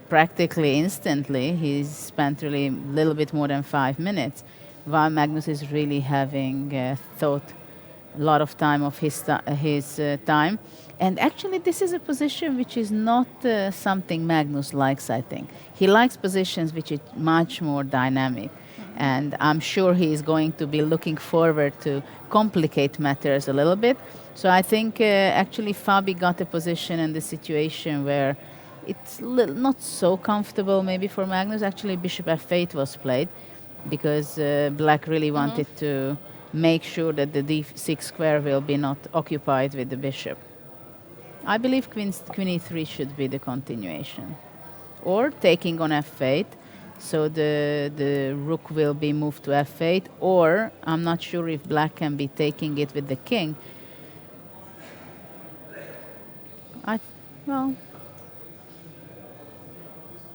practically instantly. He's spent really a little bit more than 5 minutes, while Magnus is really having thought a lot of time of his time. And actually, this is a position which is not something Magnus likes, I think. He likes positions which are much more dynamic. And I'm sure he is going to be looking forward to complicate matters a little bit. So I think actually Fabi got a position in the situation where it's not so comfortable maybe for Magnus. Actually, Bishop F8 was played because Black really wanted to make sure that the D6 square will be not occupied with the bishop. I believe Queen E3 should be the continuation. Or taking on F8, so the rook will be moved to F8, or I'm not sure if Black can be taking it with the king. Well,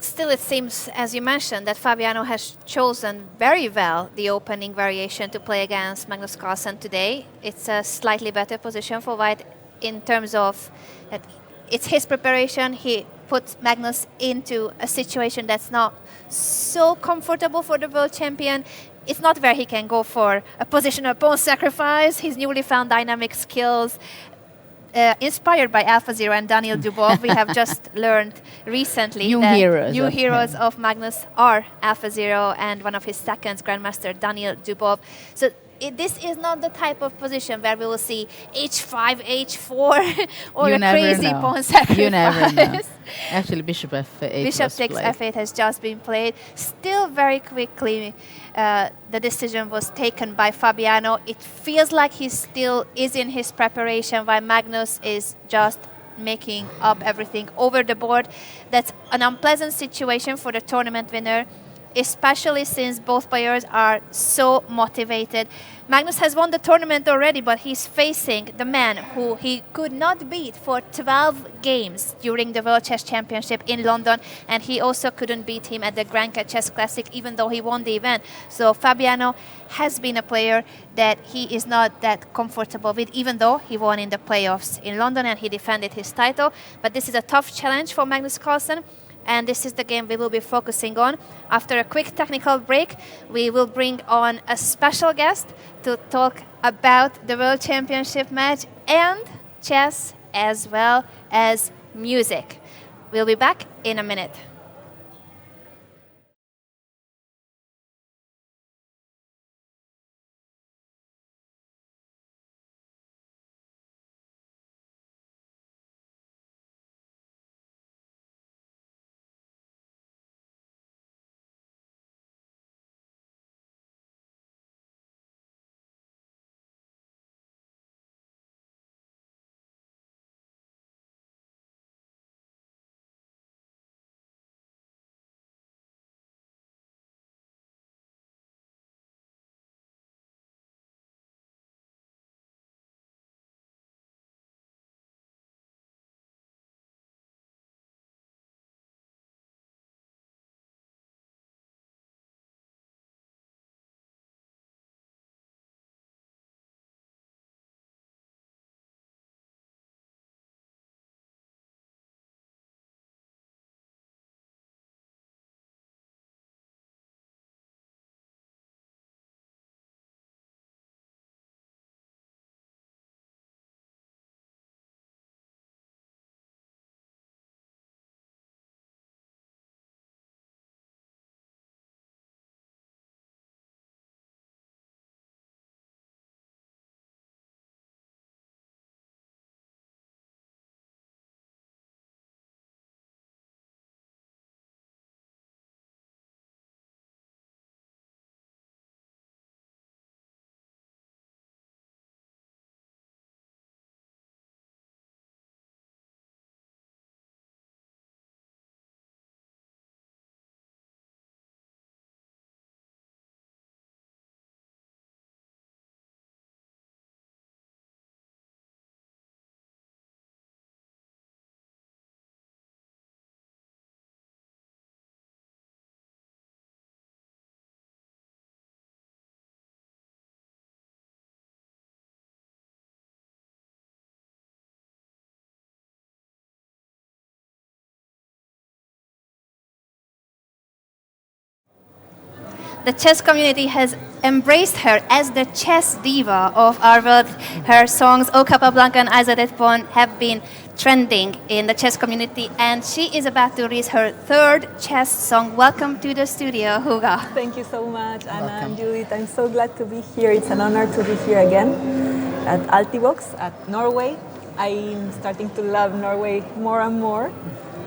Still, it seems, as you mentioned, that Fabiano has chosen very well the opening variation to play against Magnus Carlsen today. It's a slightly better position for White in terms of that it's his preparation. He puts Magnus into a situation that's not so comfortable for the world champion. It's not where he can go for a positional pawn sacrifice. His newly found dynamic skills, inspired by AlphaZero and Daniel Dubov, we have just learned recently New that heroes new of heroes him. of Magnus are AlphaZero and one of his seconds, Grandmaster Daniel Dubov. So this is not the type of position where we will see h5, h4 or You a never crazy know. pawn sacrifice. You never know. Actually, Bishop F8 Bishop was takes played. F8 has just been played. Still very quickly, the decision was taken by Fabiano. It feels like he still is in his preparation, while Magnus is just making up everything over the board. That's an unpleasant situation for the tournament winner, especially since both players are so motivated. Magnus has won the tournament already, but he's facing the man who he could not beat for 12 games during the World Chess Championship in London, and he also couldn't beat him at the Grand Cat Chess Classic, even though he won the event. So Fabiano has been a player that he is not that comfortable with, even though he won in the playoffs in London and he defended his title. But this is a tough challenge for Magnus Carlsen, and this is the game we will be focusing on. After a quick technical break, we will bring on a special guest to talk about the World Championship match and chess as well as music. We'll be back in a minute. the chess community has embraced her as the chess diva of our world. Her songs O Capablanca and Isolated Pawn have been trending in the chess community, and she is about to release her third chess song. Welcome to the studio, Huga. Thank you so much, Anna and Judith. I'm so glad to be here. It's an honor to be here again at Altivox, at Norway. I'm starting to love Norway more and more.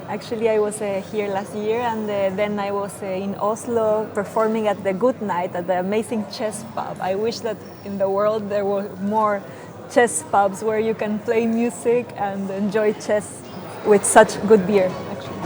Actually, I was here last year, and then I was in Oslo performing at the Good Night at the amazing chess pub. I wish that in the world there were more chess pubs where you can play music and enjoy chess with such good beer, actually.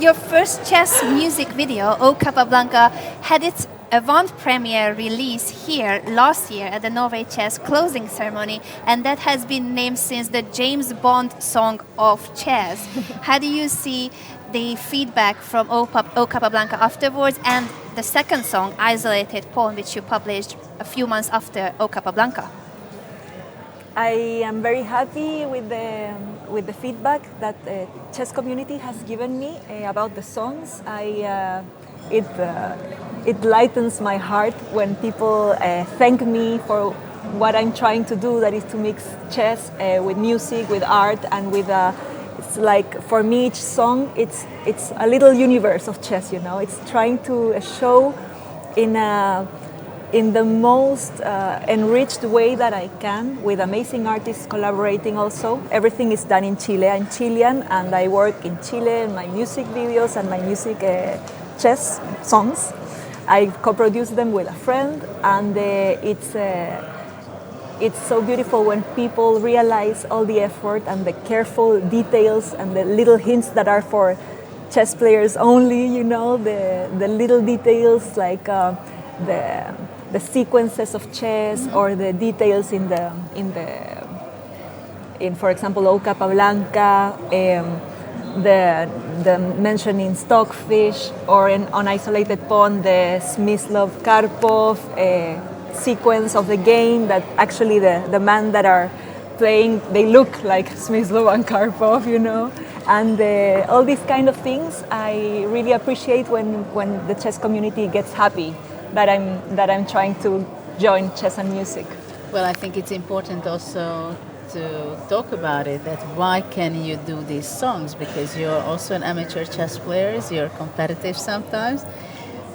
Your first chess music video, O Capablanca, had its avant-premiere release here last year at the Norway Chess closing ceremony, and that has been named since the James Bond song of chess. How do you see the feedback from O Capablanca afterwards, and the second song, Isolated Pawn, which you published a few months after O Capablanca? I am very happy with the feedback that the chess community has given me about the songs. It lightens my heart when people thank me for what I'm trying to do, that is to mix chess with music, with art, and with it's like, for me, each song, it's a little universe of chess, you know. It's trying to show in the most enriched way that I can, with amazing artists collaborating also. Everything is done in Chile. I'm Chilean, and I work in Chile in my music videos and my music chess songs. I co-produce them with a friend, and it's so beautiful when people realize all the effort and the careful details and the little hints that are for chess players only, you know, the little details like the sequences of chess, or the details in for example, O Capablanca, the mentioning Stockfish, or on Isolated Pawn, the Smyslov-Karpov sequence of the game, that actually the men that are playing, they look like Smyslov and Karpov, you know. And all these kind of things I really appreciate when the chess community gets happy that I'm trying to join chess and music. Well, I think it's important also to talk about it, that why can you do these songs, because you're also an amateur chess player, you're competitive sometimes,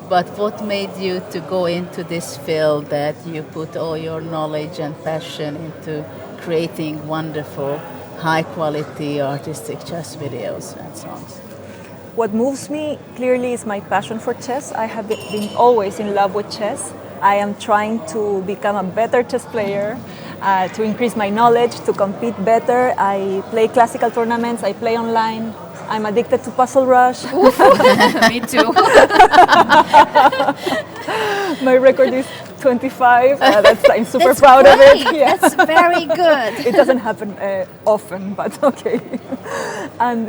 but what made you to go into this field, that you put all your knowledge and passion into creating wonderful, high quality artistic chess videos and songs? What moves me clearly is my passion for chess. I have been always in love with chess. I am trying to become a better chess player, to increase my knowledge, to compete better. I play classical tournaments, I play online. I'm addicted to Puzzle Rush. Me too. My record is 25. I'm super That's proud of great. it. Yeah. That's very good. It doesn't happen often, but okay. And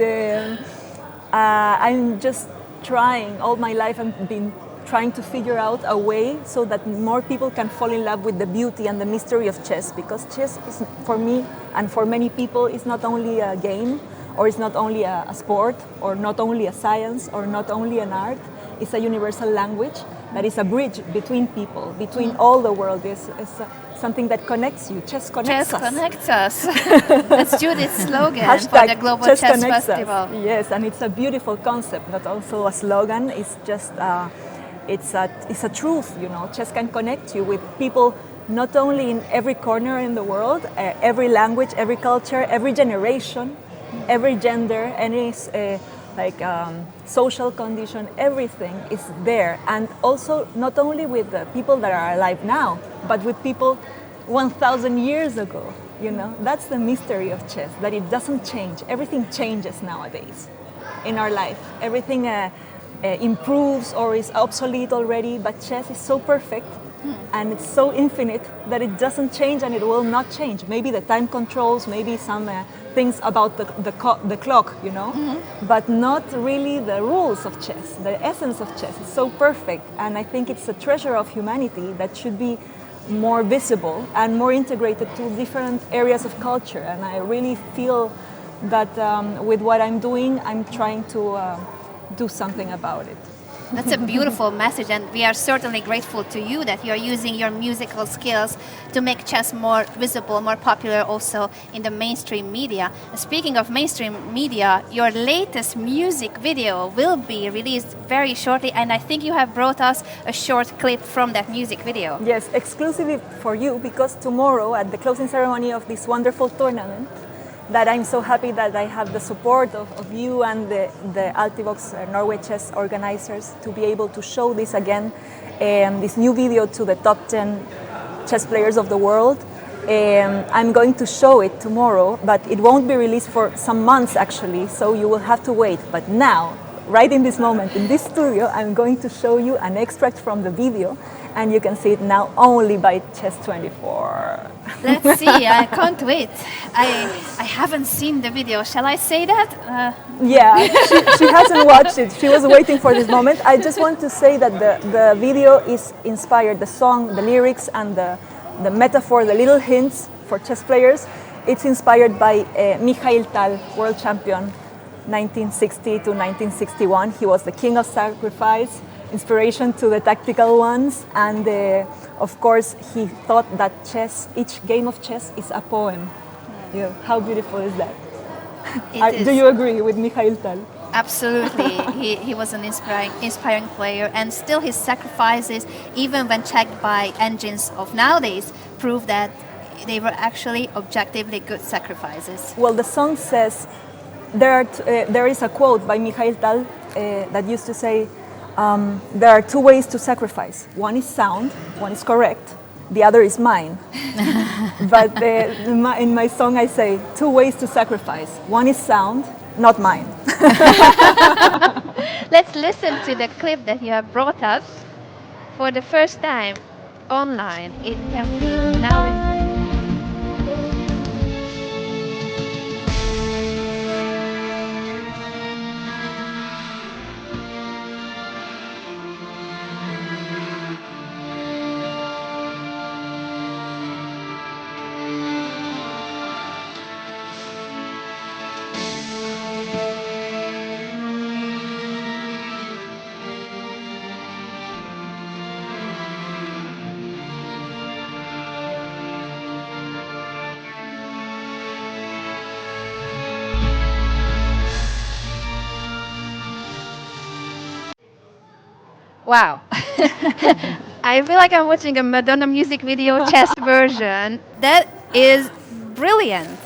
I'm just trying. All my life I've been trying to figure out a way so that more people can fall in love with the beauty and the mystery of chess, because chess is, for me and for many people, is not only a game, or it's not only a sport, or not only a science, or not only an art. It's a universal language that is a bridge between people, between all the world. It's something that connects you. Chess connects us. Chess connects us. That's Judith's slogan for Hashtag the Global Chess Chess Connects Festival. Us. Yes, and it's a beautiful concept, not also a slogan. It's just it's a truth, you know. Chess can connect you with people not only in every corner in the world, every language, every culture, every generation, every gender, any social condition. Everything is there, and also not only with the people that are alive now, but with people 1,000 years ago. You know, that's the mystery of chess, that it doesn't change. Everything changes nowadays in our life. Everything improves or is obsolete already, but chess is so perfect and it's so infinite that it doesn't change, and it will not change. Maybe the time controls, maybe some things about the clock, you know, but not really the rules of chess. The essence of chess is so perfect, and I think it's a treasure of humanity that should be more visible and more integrated to different areas of culture. And I really feel that with what I'm doing, I'm trying to do something about it. That's a beautiful message, and we are certainly grateful to you that you are using your musical skills to make chess more visible, more popular also in the mainstream media. Speaking of mainstream media, your latest music video will be released very shortly, and I think you have brought us a short clip from that music video. Yes, exclusively for you, because tomorrow at the closing ceremony of this wonderful tournament, that I'm so happy that I have the support of you and the Altivox Norway chess organizers to be able to show this again, this new video to the top 10 chess players of the world. I'm going to show it tomorrow, but it won't be released for some months actually, so you will have to wait. But now, right in this moment, in this studio, I'm going to show you an extract from the video, and you can see it now only by Chess24. Let's see, I can't wait. I haven't seen the video. Shall I say that? Yeah, she hasn't watched it. She was waiting for this moment. I just want to say that the video is inspired, the song, the lyrics, and the metaphor, the little hints for chess players. It's inspired by Mikhail Tal, world champion, 1960 to 1961. He was the king of sacrifice, inspiration to the tactical ones, and of course he thought that chess, each game of chess is a poem. Yeah, how beautiful is that? Do you agree with Mikhail Tal? Absolutely. He was an inspiring player, and still his sacrifices, even when checked by engines of nowadays, prove that they were actually objectively good sacrifices. Well, the song says, there is a quote by Mikhail Tal that used to say, there are two ways to sacrifice. One is sound, one is correct, the other is mine. But in my song I say, two ways to sacrifice. One is sound, not mine. Let's listen to the clip that you have brought us for the first time online. It can be now. Wow. I feel like I'm watching a Madonna music video chess version. That is brilliant.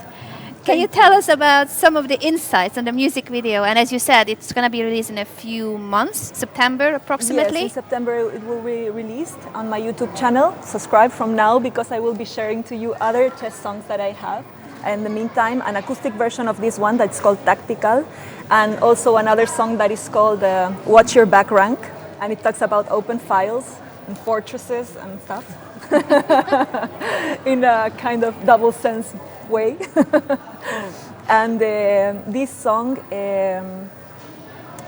Can you tell us about some of the insights on the music video? And as you said, it's going to be released in a few months, September approximately? Yes, in September it will be released on my YouTube channel. Subscribe from now, because I will be sharing to you other chess songs that I have. In the meantime, an acoustic version of this one that's called Tactical, and also another song that is called Watch Your Back Rank. And it talks about open files and fortresses and stuff in a kind of double sense way. And this song,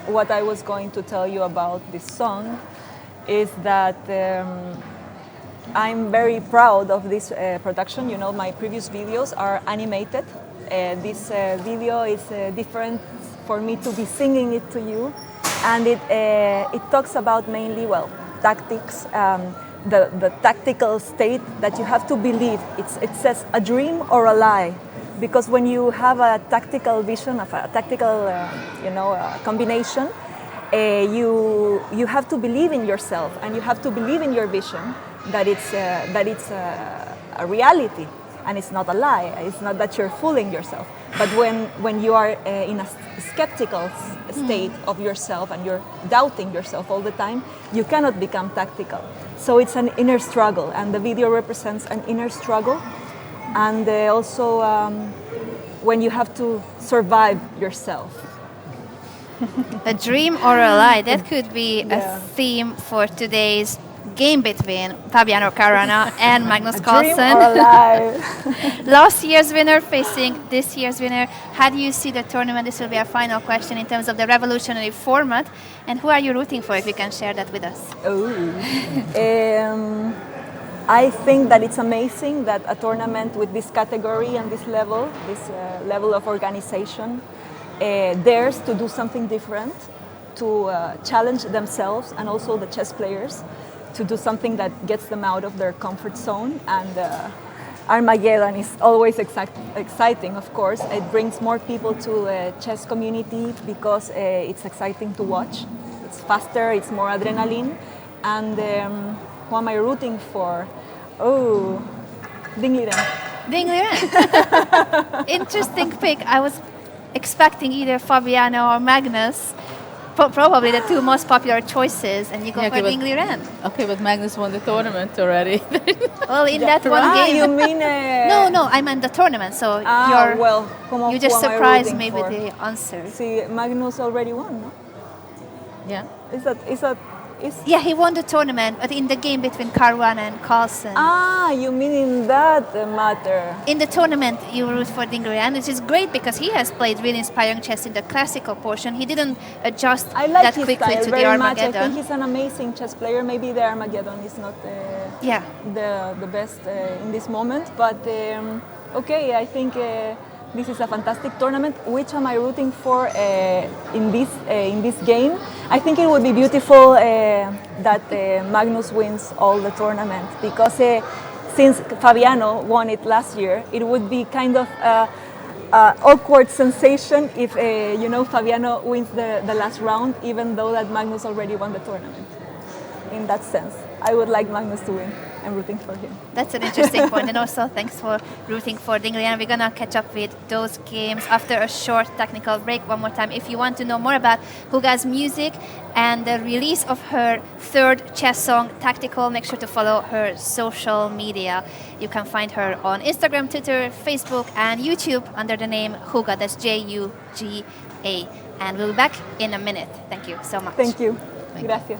what I was going to tell you about this song is that I'm very proud of this production. You know, my previous videos are animated. This video is different for me to be singing it to you. And it talks about mainly, well, tactics, the tactical state that you have to believe. It says a dream or a lie, because when you have a tactical vision of a tactical, combination, you have to believe in yourself, and you have to believe in your vision that it's a reality. And it's not a lie. It's not that you're fooling yourself. But when you are in a skeptical state of yourself and you're doubting yourself all the time, you cannot become tactical. So it's an inner struggle, and the video represents an inner struggle. And also when you have to survive yourself. A dream or a lie, that could be a theme for today's game between Fabiano Caruana and Magnus Carlsen. Dream or a lie. Last year's winner facing this year's winner. How do you see the tournament? This will be our final question in terms of the revolutionary format. And who are you rooting for, if you can share that with us? I think that it's amazing that a tournament with this category and this level of organization dares to do something different. to challenge themselves and also the chess players to do something that gets them out of their comfort zone. And Armageddon is always exciting, of course. It brings more people to a chess community because it's exciting to watch. It's faster, it's more adrenaline. And who am I rooting for? Oh, Ding Liren. Ding Liren. Interesting pick. I was expecting either Fabiano or Magnus. Probably the two most popular choices, and you go for Ding Liren. Okay, but Magnus won the tournament already. Well, in that one game. You mean? No, I meant the tournament. So you just surprised me with the answer. See, Magnus already won, no? Yeah. Yeah, he won the tournament, but in the game between Caruana and Carlsen. You mean in that matter? In the tournament, you root for Ding Liren, which is great because he has played really inspiring chess in the classical portion. He didn't adjust I like that his quickly style to very the much. I Armageddon. think he's an amazing chess player. Maybe the Armageddon is not the best in this moment, but okay, I think this is a fantastic tournament. Which am I rooting for in this game? I think it would be beautiful that Magnus wins all the tournament because since Fabiano won it last year, it would be kind of awkward sensation if Fabiano wins the last round, even though that Magnus already won the tournament. In that sense, I would like Magnus to win. I'm rooting for him. That's an interesting point. And also, thanks for rooting for Ding Liren. We're going to catch up with those games after a short technical break one more time. If you want to know more about Huga's music and the release of her third chess song, Tactical, make sure to follow her social media. You can find her on Instagram, Twitter, Facebook, and YouTube under the name Huga. That's Juga. And we'll be back in a minute. Thank you so much. Thank you. Gracias.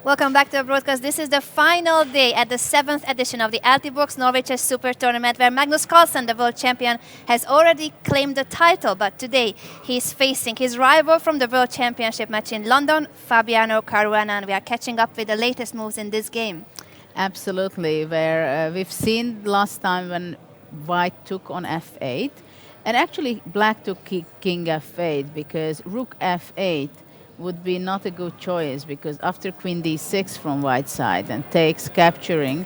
Welcome back to the broadcast. This is the final day at the 7th edition of the Altibox Norway Chess Super Tournament, where Magnus Carlsen, the world champion, has already claimed the title. But today he's facing his rival from the World Championship match in London, Fabiano Caruana, and we are catching up with the latest moves in this game. Absolutely, where we've seen last time when White took on f8, and actually Black took King f8 because Rook f8 would be not a good choice, because after Queen d6 from White's side and takes capturing,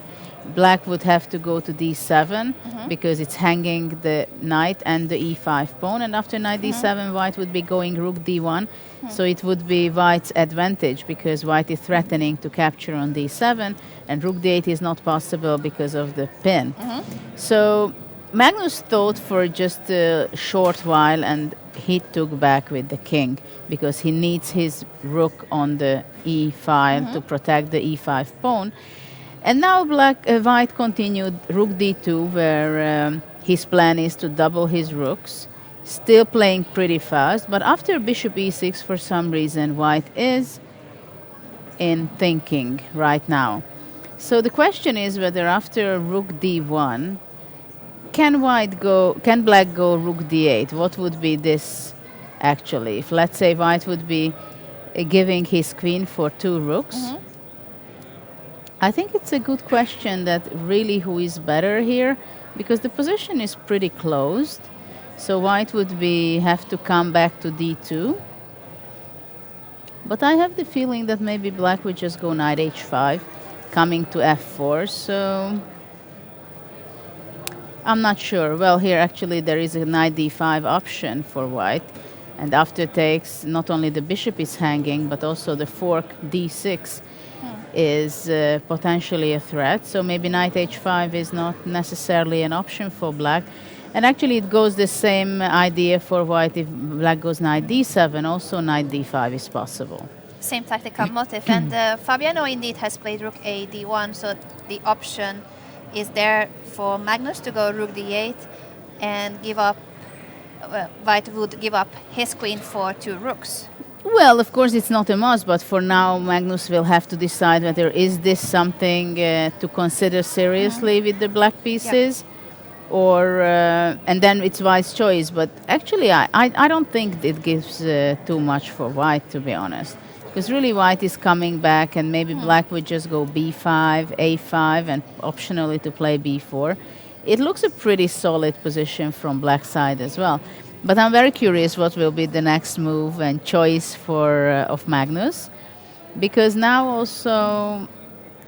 Black would have to go to d7 because it's hanging the knight and the e5 pawn, and after knight d7 White would be going Rook d1, so it would be White's advantage because White is threatening to capture on d7 and Rook d8 is not possible because of the pin. So Magnus thought for just a short while and he took back with the king because he needs his rook on the e file to protect the e5 pawn. And now White continued Rook d2, where his plan is to double his rooks, still playing pretty fast. But after Bishop e6, for some reason, White is in thinking right now. So the question is whether after rook d1, can black go rook d8? What would be this actually? If let's say white would be giving his queen for 2 rooks. I think it's a good question that really who is better here, because the position is pretty closed. So white would have to come back to d2. But I have the feeling that maybe black would just go knight h5, coming to f4. So I'm not sure. Well, here actually there is a knight d5 option for white. And after takes, not only the bishop is hanging, but also the fork d6 is potentially a threat. So maybe knight h5 is not necessarily an option for black. And actually it goes the same idea for white. If black goes knight d7, also knight d5 is possible. Same tactical motive. And Fabiano indeed has played rook a d1, so the option is there for Magnus to go rook d8 and give up. White would give up his queen for 2 rooks. Well, of course, it's not a must, but for now, Magnus will have to decide whether is this something to consider seriously with the black pieces, or and then it's white's choice. But actually, I don't think it gives too much for white, to be honest, because really white is coming back, and maybe black would just go b5, a5, and optionally to play b4. It looks a pretty solid position from black side as well. But I'm very curious what will be the next move and choice for of Magnus. Because now also,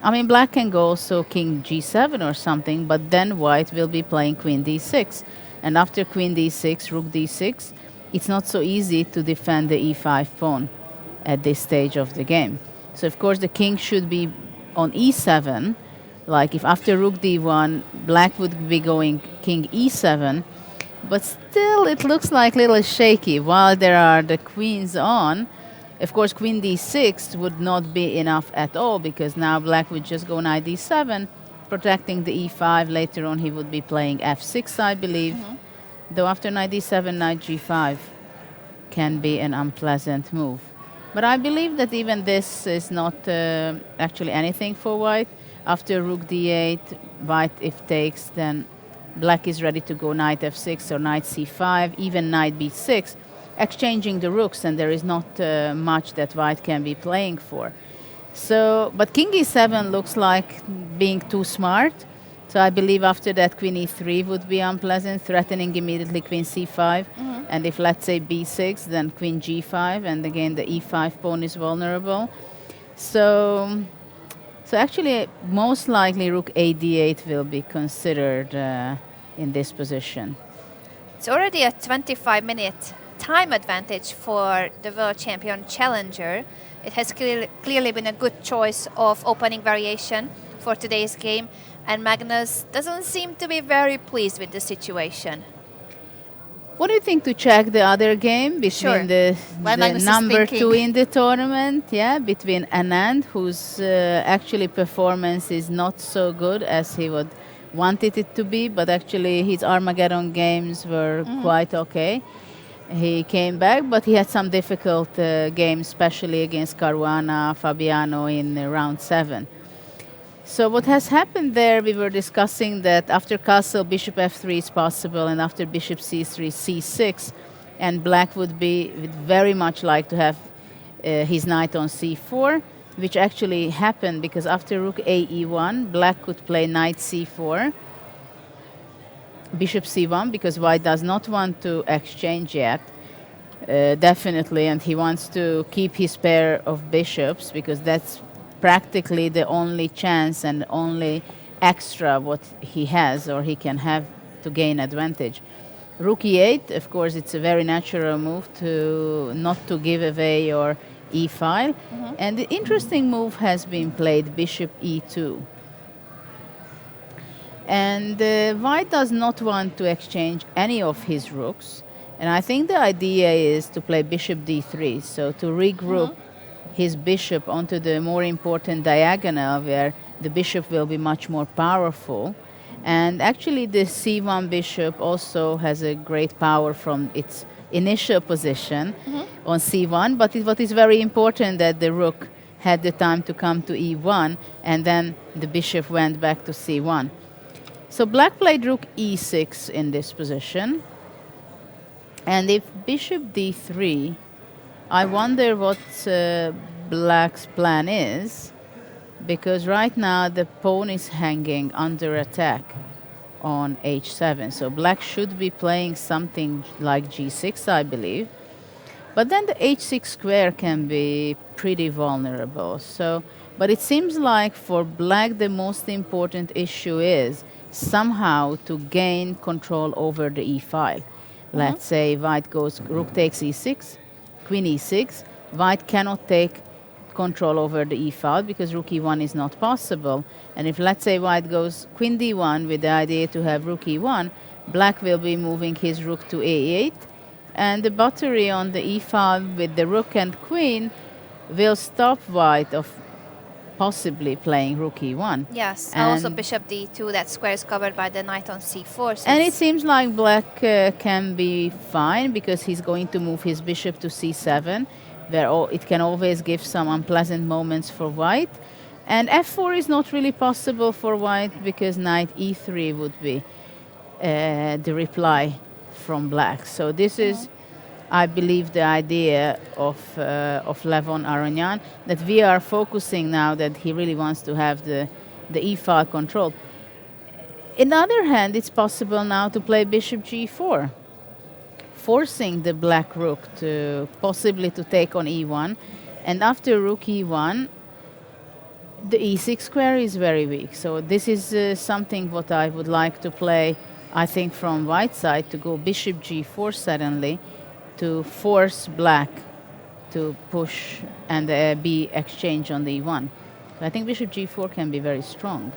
I mean, black can go also king g7 or something, but then white will be playing queen d6. And after queen d6, rook d6, it's not so easy to defend the e5 pawn at this stage of the game. So, of course, the king should be on e7. Like if after rook d1, black would be going king e7, but still it looks like a little shaky while there are the queens on. Of course, queen d6 would not be enough at all, because now black would just go knight d7, protecting the e5. Later on he would be playing f6, I believe. Though after knight d7, knight g5 can be an unpleasant move. But I believe that even this is not actually anything for white. After rook d8, white if takes, then black is ready to go knight f6 or knight c5, even knight b6, exchanging the rooks, and there is not much that white can be playing for. So, but king e7 looks like being too smart. So I believe after that queen e3 would be unpleasant, threatening immediately queen c5. And if let's say b6, then queen g5, and again the e5 pawn is vulnerable. So actually, most likely rook a d8 will be considered in this position. It's already a 25-minute time advantage for the world champion challenger. It has clearly been a good choice of opening variation for today's game, and Magnus doesn't seem to be very pleased with the situation. What do you think to check the other game between the number 2 in the tournament? Yeah, between Anand, whose actually performance is not so good as he would wanted it to be, but actually his Armageddon games were quite okay. He came back, but he had some difficult games, especially against Caruana, Fabiano in round 7. So what has happened there, we were discussing that after castle, bishop f3 is possible, and after bishop c3, c6, and black would very much like to have his knight on c4, which actually happened because after rook a e1, black could play knight c4, bishop c1, because white does not want to exchange yet, definitely, and he wants to keep his pair of bishops, because that's practically the only chance and only extra what he has or he can have to gain advantage. Rook e8, of course, it's a very natural move to not to give away your e-file. And the interesting move has been played, bishop e2. And white does not want to exchange any of his rooks. And I think the idea is to play bishop d3, so to regroup his bishop onto the more important diagonal where the bishop will be much more powerful. And actually the c1 bishop also has a great power from its initial position on c1, but what is very important that the rook had the time to come to e1, and then the bishop went back to c1. So black played rook e6 in this position. And if bishop d3, I wonder what black's plan is, because right now the pawn is hanging under attack on h7. So black should be playing something like g6, I believe. But then the h6 square can be pretty vulnerable. So, but it seems like for black the most important issue is somehow to gain control over the e file. Let's say white goes rook takes e6, queen e6. White cannot take control over the e file because rook e1 is not possible. And if, let's say, white goes queen d1 with the idea to have rook e1, black will be moving his rook to a8, and the battery on the e file with the rook and queen will stop white of possibly playing rook e1. Yes, and also bishop d2, that square is covered by the knight on c4. And it seems like black can be fine because he's going to move his bishop to c7, where it can always give some unpleasant moments for white. And f4 is not really possible for white because knight e3 would be the reply from black. So this is, I believe, the idea of Levon Aronian, that we are focusing now that he really wants to have the e file controlled. On the other hand, it's possible now to play bishop g4, forcing the black rook to possibly to take on e1. And after rook e1, the e6 square is very weak. So this is something what I would like to play, I think, from white side, to go bishop g4 suddenly, to force black to push and be exchange on the e1. So I think bishop g4 can be very strong.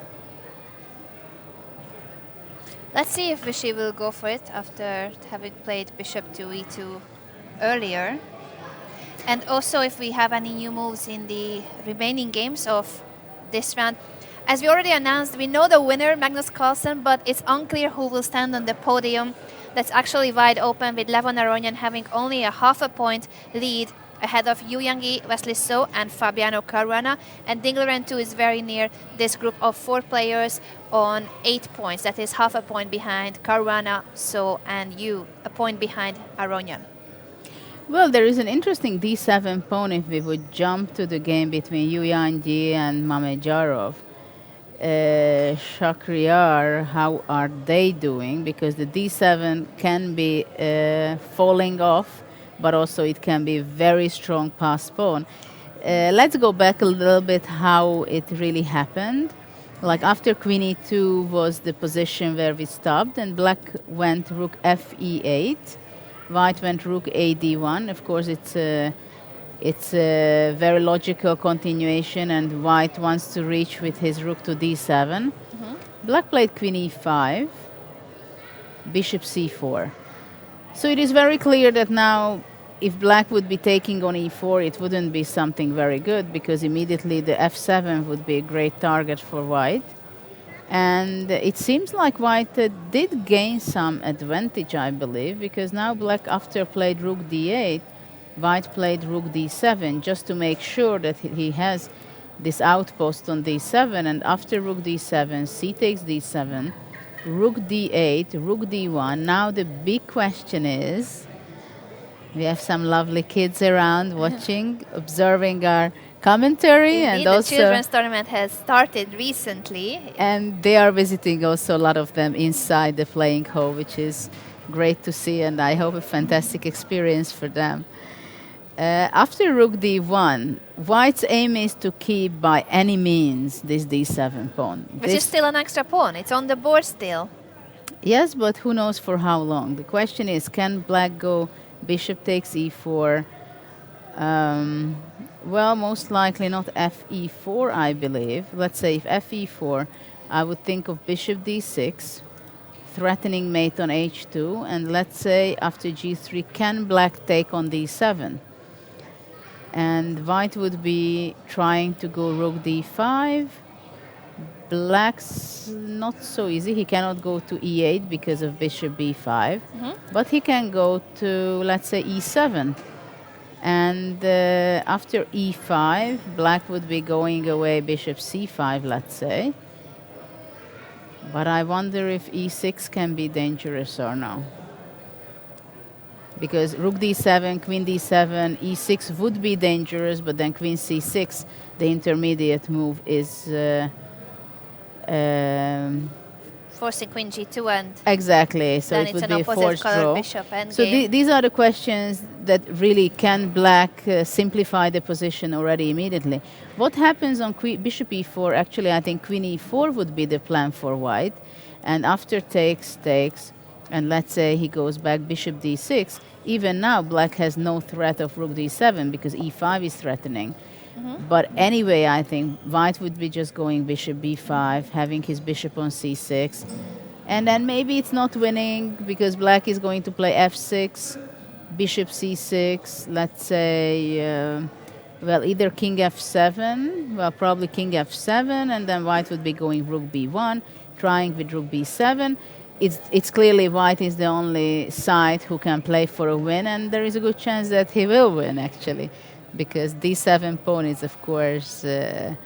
Let's see if Vishy will go for it after having played bishop to e2 earlier. And also if we have any new moves in the remaining games of this round. As we already announced, we know the winner, Magnus Carlsen, but it's unclear who will stand on the podium. That's actually wide open, with Levon Aronian having only a half a point lead ahead of Yu Yangyi, Wesley So, and Fabiano Caruana. And Dingler 2 is very near this group of 4 players on 8 points. That is half a point behind Caruana, So, and Yu, a point behind Aronian. Well, there is an interesting d7 pawn if we would jump to the game between Yu Yangyi and Mamedyarov. Shakhriyar, how are they doing? Because the d7 can be falling off, but also it can be very strong pass pawn. Let's go back a little bit how it really happened. Like after queen e2 was the position where we stopped, and black went rook f e8, white went rook a d1. Of course, it's a very logical continuation, and white wants to reach with his rook to d7. Black played queen e5, bishop c4. So it is very clear that now if black would be taking on e4, it wouldn't be something very good, because immediately the f7 would be a great target for white. And it seems like white did gain some advantage, I believe, because now black, after played rook d8, white played rook d7 just to make sure that he has this outpost on d7. And after rook d7, c takes d7, rook d8, rook d1. Now the big question is, we have some lovely kids around watching, observing our commentary. Indeed, and the also children's tournament has started recently. And they are visiting also, a lot of them, inside the playing hall, which is great to see, and I hope a fantastic experience for them. After rook d1, white's aim is to keep by any means this d7 pawn. Which is still an extra pawn. It's on the board still. Yes, but who knows for how long? The question is, can black go bishop takes e4? Well, most likely not f e4, I believe. Let's say if f e4, I would think of bishop d6, threatening mate on h2, and let's say after g3, can black take on d7? And white would be trying to go rook d5. Black's not so easy. He cannot go to e8 because of bishop b5. But he can go to, let's say, e7. And after e5, black would be going away bishop c5, let's say. But I wonder if e6 can be dangerous or no. Because rook d7, queen d7, e6 would be dangerous, but then queen c6, the intermediate move, is Forcing queen g2 and exactly. So then it it's would an be a opposite forced colored draw. bishop endgame. So these are the questions that really can black simplify the position already immediately. What happens on bishop e4? Actually, I think queen e4 would be the plan for white. And after takes, and let's say he goes back bishop d6, even now black has no threat of rook d7 because e5 is threatening. But anyway, I think white would be just going bishop b5, having his bishop on c6. And then maybe it's not winning because black is going to play f6, bishop c6, let's say, well, either king f7, well, probably king f7, and then white would be going rook b1, trying with rook b7. It's clearly white is the only side who can play for a win, and there is a good chance that he will win, actually. Because d7 pawn is, of course, it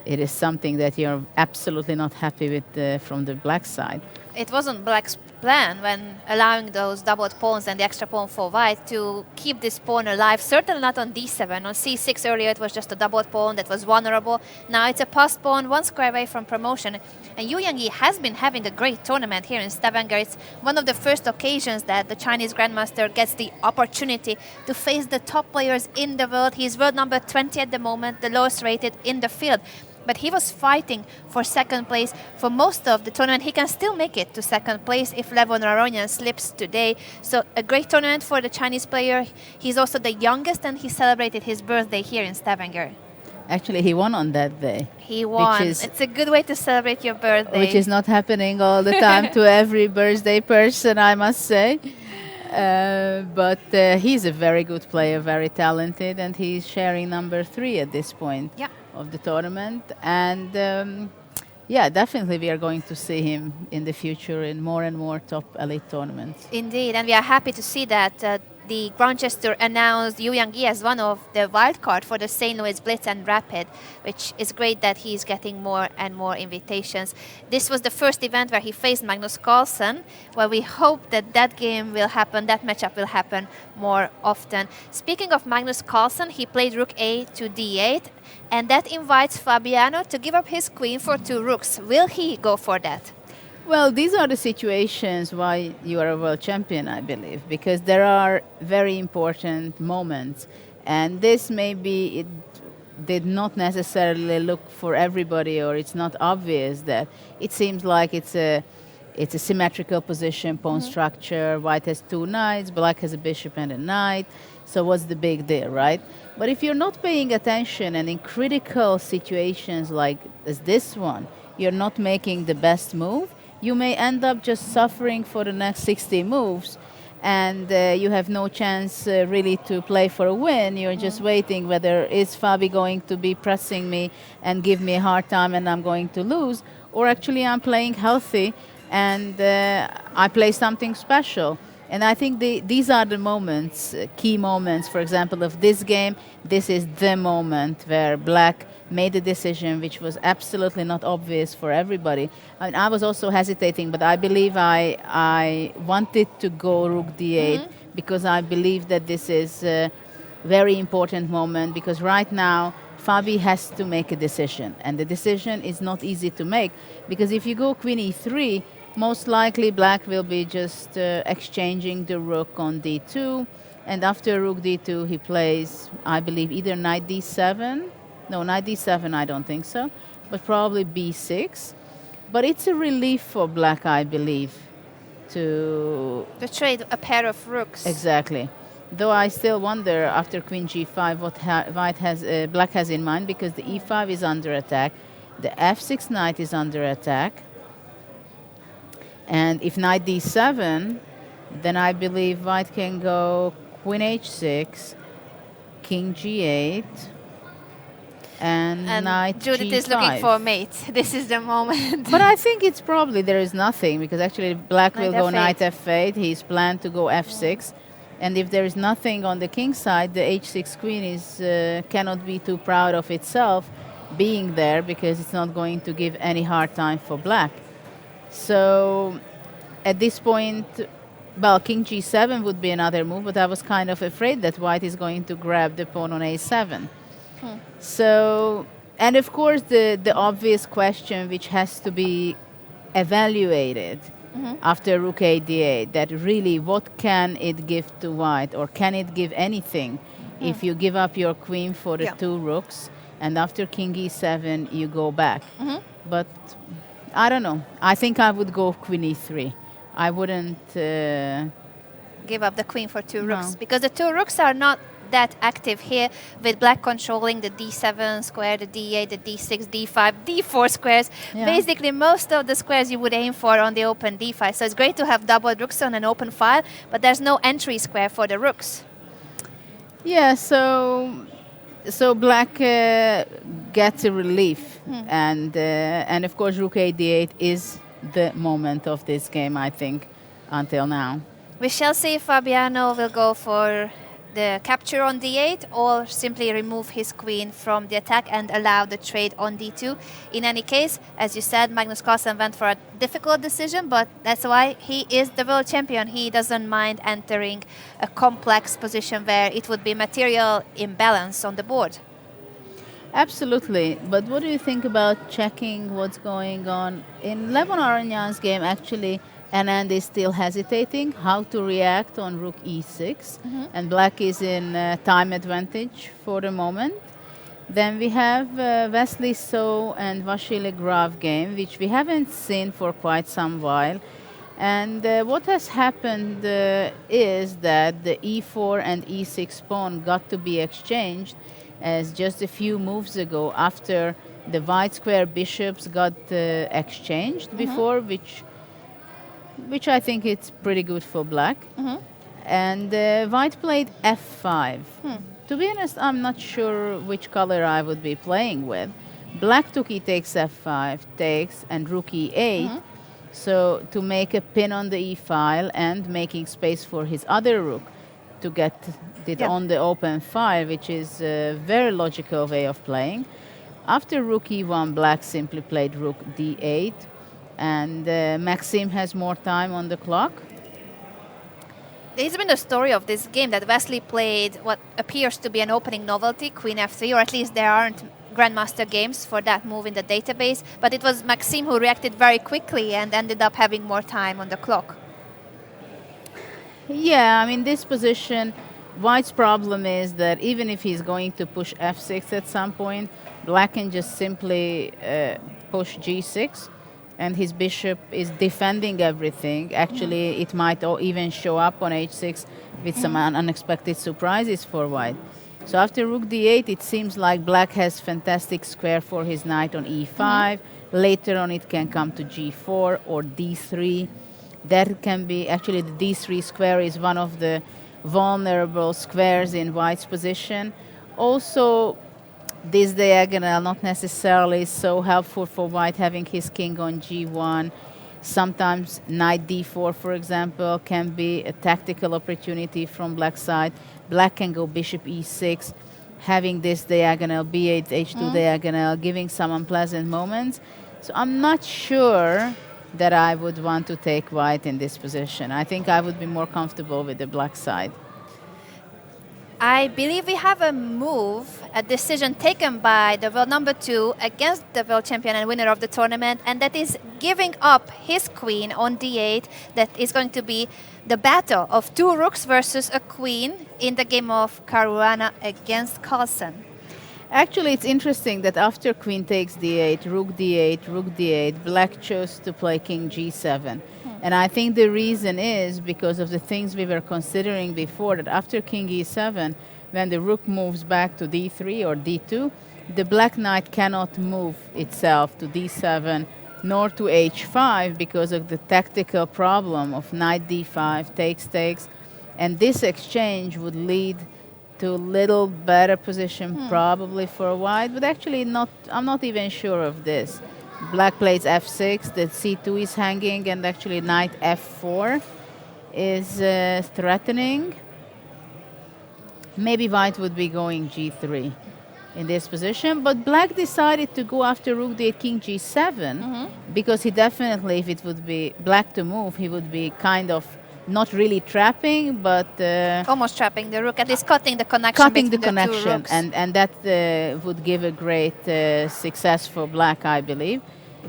is something that you're absolutely not happy with from the black side. It wasn't black's plan when allowing those doubled pawns and the extra pawn for white to keep this pawn alive. Certainly not on d7. On c6 earlier it was just a doubled pawn that was vulnerable. Now it's a passed pawn, one square away from promotion. And Yu Yangyi has been having a great tournament here in Stavanger. It's one of the first occasions that the Chinese Grandmaster gets the opportunity to face the top players in the world. He's world number 20 at the moment, the lowest rated in the field. But he was fighting for second place for most of the tournament. He can still make it to second place if Levon Aronian slips today. So a great tournament for the Chinese player. He's also the youngest, and he celebrated his birthday here in Stavanger. Actually, he won on that day. He won. It's a good way to celebrate your birthday. Which is not happening all the time to every birthday person, I must say. But he's a very good player, very talented, and he's sharing number 3 at this point. Yeah. Of the tournament, and yeah, definitely we are going to see him in the future in more and more top elite tournaments. Indeed, and we are happy to see that the Grandmaster announced Yu Yangyi as one of the wildcard for the St. Louis Blitz and Rapid, which is great that he's getting more and more invitations. This was the first event where he faced Magnus Carlsen, where we hope that that game will happen, that matchup will happen more often. Speaking of Magnus Carlsen, he played rook a to d8, and that invites Fabiano to give up his queen for 2 rooks. Will he go for that? Well, these are the situations why you are a world champion, I believe, because there are very important moments. And this maybe it did not necessarily look for everybody, or it's not obvious that it seems like it's a symmetrical position, pawn structure. White has 2 knights, black has a bishop and a knight. So what's the big deal, right? But if you're not paying attention and in critical situations like this one, you're not making the best move, you may end up just suffering for the next 60 moves, and you have no chance really to play for a win. You're just waiting whether is Fabi going to be pressing me and give me a hard time and I'm going to lose, or actually I'm playing healthy and I play something special. And I think these are the moments, key moments, for example, of this game. This is the moment where black made a decision which was absolutely not obvious for everybody. I mean, I was also hesitating, but I believe I wanted to go rook d8 because I believe that this is a very important moment, because right now Fabi has to make a decision, and the decision is not easy to make, because if you go queen e3, most likely black will be just exchanging the rook on d2, and after rook d2 he plays, I believe, either knight d7. No, knight d7 I don't think so, but probably b6. But it's a relief for black, I believe, to trade a pair of rooks. Exactly. Though I still wonder after queen g5 what black has in mind, because the e5 is under attack, the f6 knight is under attack. And if knight d7, then I believe white can go queen h6, king g8, and knight Judith g5. is looking for a mate. This is the moment. But I think it's probably there is nothing, because actually black will go F8. knight f8. He's planned to go f6. And if there is nothing on the king side, the h6 queen is cannot be too proud of itself being there, because it's not going to give any hard time for black. So at this point, well, king g7 would be another move, but I was kind of afraid that white is going to grab the pawn on a7. So, and of course the obvious question which has to be evaluated after rook a d8, that really what can it give to white, or can it give anything if you give up your queen for the two rooks, and after king e7 you go back. But I don't know. I think I would go queen e3. I wouldn't give up the queen for two rooks, because the two rooks are not that active here, with black controlling the d7 square, the d8, the d6, d5, d4 squares. Basically most of the squares you would aim for on the open d5. So it's great to have doubled rooks on an open file, but there's no entry square for the rooks. Yeah, so black gets a relief, and of course rook a d8 is the moment of this game, I think, until now. We shall see if Fabiano will go for the capture on d8 or simply remove his queen from the attack and allow the trade on d2. In any case, as you said, Magnus Carlsen went for a difficult decision, but that's why he is the world champion. He doesn't mind entering a complex position where it would be material imbalance on the board. Absolutely. But what do you think about checking what's going on? In Levon Aronian's game, actually, Anand is still hesitating how to react on rook e6, and black is in time advantage for the moment. Then we have Wesley So and Vasily Graf game, which we haven't seen for quite some while. And what has happened is that the e4 and e6 pawn got to be exchanged as just a few moves ago, after the white square bishops got exchanged before, which I think it's pretty good for black. And white played f5. To be honest, I'm not sure which color I would be playing with. Black took e takes f5, takes, and rook e8. So to make a pin on the e file and making space for his other rook to get it on the open file, which is a very logical way of playing. After rook e1, black simply played rook d8, and Maxime has more time on the clock. There's been a story of this game that Wesley played what appears to be an opening novelty, queen f3, or at least there aren't grandmaster games for that move in the database, but it was Maxime who reacted very quickly and ended up having more time on the clock. Yeah, I mean, this position, white's problem is that even if he's going to push f6 at some point, black can just simply push g6, and his bishop is defending everything. Actually, it might even show up on h6 with some unexpected surprises for white. So after rook d8, it seems like black has fantastic square for his knight on e5. Later on, it can come to g4 or d3. That can be, actually the d3 square is one of the vulnerable squares in white's position. Also, this diagonal not necessarily so helpful for white, having his king on g1. Sometimes knight d4, for example, can be a tactical opportunity from black side. Black can go bishop e6, having this diagonal, b8, h2 diagonal, giving some unpleasant moments. So I'm not sure that I would want to take white in this position. I think I would be more comfortable with the black side. I believe we have a move, a decision taken by the world number 2 against the world champion and winner of the tournament, and that is giving up his queen on d8. That is going to be the battle of two rooks versus a queen in the game of Caruana against Carlsen. Actually, it's interesting that after queen takes d8, rook d8, black chose to play king g7. And I think the reason is because of the things we were considering before, that after king e7, when the rook moves back to d3 or d2, the black knight cannot move itself to d7 nor to h5 because of the tactical problem of knight d5, takes, and this exchange would lead to a little better position probably for white, but actually I'm not even sure of this. Black plays f6, the c2 is hanging, and actually knight f4 is threatening. maybe white would be going g3 in this position, but black decided to go after rook d8, king g7, because he definitely, if it would be black to move, he would be kind of not really trapping, but Almost trapping the rook, at least cutting the connection cutting the between the two connection, rooks. and that would give a great success for black, I believe.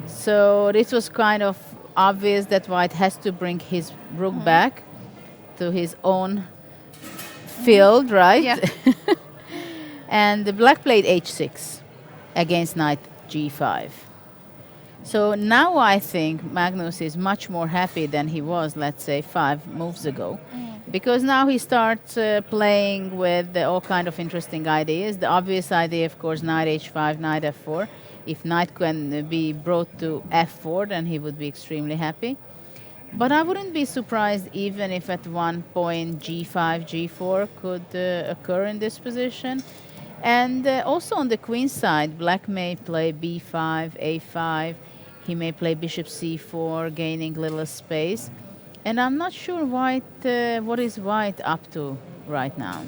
So this was kind of obvious that white has to bring his rook back to his own field, right? Yeah. And the black played h6 against knight g5. So now I think Magnus is much more happy than he was, let's say, 5 moves ago, because now he starts playing with all kind of interesting ideas. The obvious idea, of course, knight h5, knight f4. If knight can be brought to f4, then he would be extremely happy. But I wouldn't be surprised even if at one point g5, g4 could occur in this position. And also on the queen side, black may play b5, a5. He may play bishop c4, gaining little space. And I'm not sure white, what is white up to right now.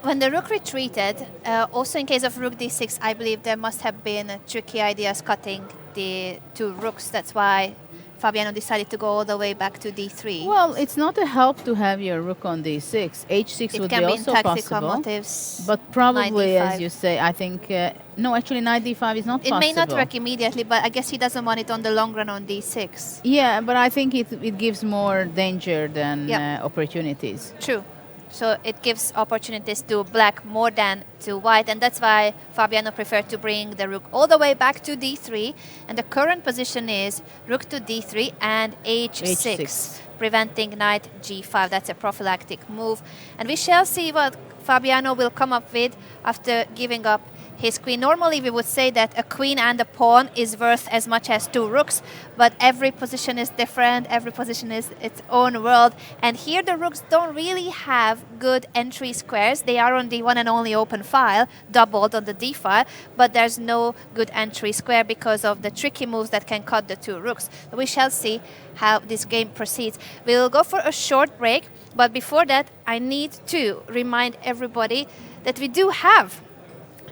When the rook retreated, also in case of rook d6, I believe there must have been tricky ideas cutting the two rooks. That's why Fabiano decided to go all the way back to d3. Well, it's not a help to have your rook on d6. h6 it would can be be also in tactical possible. motives. But probably, knight as d5. you say, I think... no, actually, knight d5 is not It possible. may not work immediately, but I guess he doesn't want it on the long run on d6. Yeah, but I think it gives more danger than Yep. opportunities. True. So it gives opportunities to black more than to white, and that's why Fabiano preferred to bring the rook all the way back to d3. And the current position is rook to d3 and h6, h6. preventing knight g5. That's a prophylactic move. And we shall see what Fabiano will come up with after giving up his queen. Normally we would say that a queen and a pawn is worth as much as two rooks, but every position is different, every position is its own world, and here the rooks don't really have good entry squares. They are on the one and only open file, doubled on the d file, but there's no good entry square because of the tricky moves that can cut the two rooks. We shall see how this game proceeds. We'll go for a short break, but before that I need to remind everybody that we do have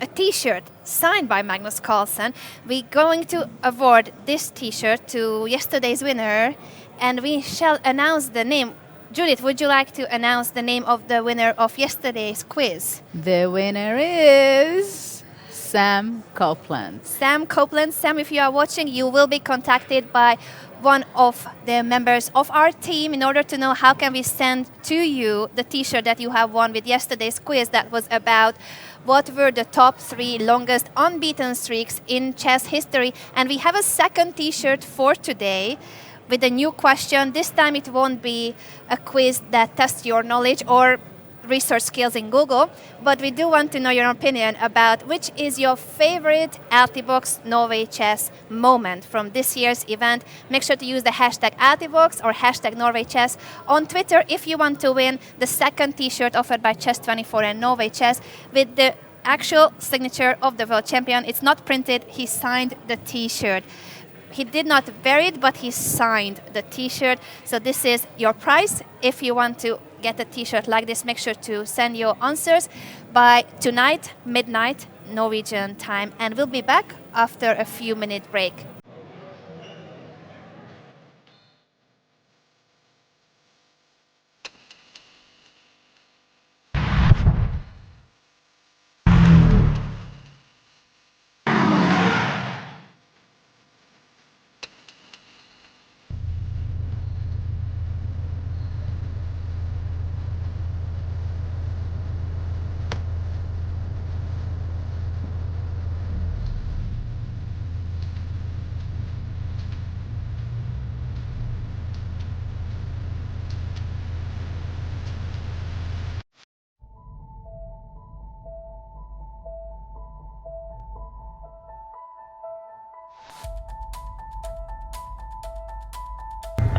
a t-shirt signed by Magnus Carlsen. We're going to award this t-shirt to yesterday's winner, and we shall announce the name. Judith, would you like to announce the name of the winner of yesterday's quiz? The winner is Sam Copeland. Sam Copeland. Sam, if you are watching, you will be contacted by one of the members of our team in order to know how can we send to you the t-shirt that you have won with yesterday's quiz that was about what were the top 3 longest unbeaten streaks in chess history. And we have a second t-shirt for today with a new question. This time it won't be a quiz that tests your knowledge or research skills in Google, but we do want to know your opinion about which is your favorite Altibox Norway chess moment from this year's event. Make sure to use the hashtag Altibox or hashtag Norway Chess on Twitter if you want to win the second t-shirt offered by Chess24 and Norway Chess with the actual signature of the world champion. It's not printed, he signed the t-shirt. He did not wear it, but he signed the t-shirt. So this is your prize. If you want to get a t-shirt like this, make sure to send your answers by tonight, midnight, Norwegian time. And we'll be back after a few minute break.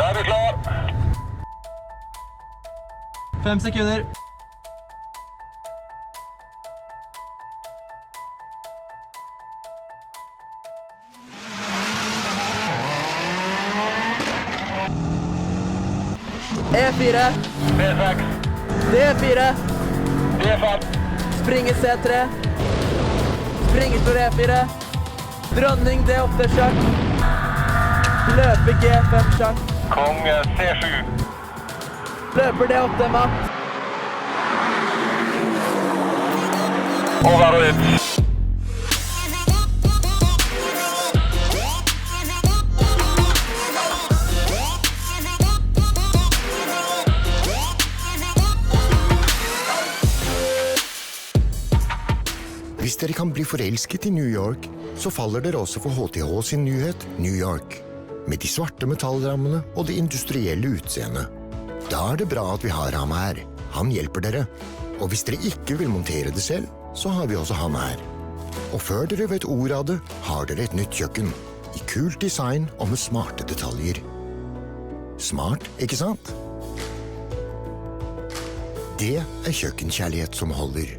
Da er vi klar. 5 sekunder. E4. B6. D4. D5. Springer C3. Springer på E4. Dronning D8 sjakk. Løper G5 sjakk. Konge C7. Løper D8 matt. Over og ut. Hvis dere kan bli forelsket i New York, så faller dere også for HTH sin nyhet New York. Med de svarte metallrammene og det industrielle utseendet. Da er det bra at vi har ham her. Han hjelper dere. Og hvis dere ikke vil montere det selv, så har vi også ham her. Og før dere vet ordet av det, har dere et nytt kjøkken. I kult design og med smarte detaljer. Smart, ikke sant? Det er kjøkkenkjærlighet som holder.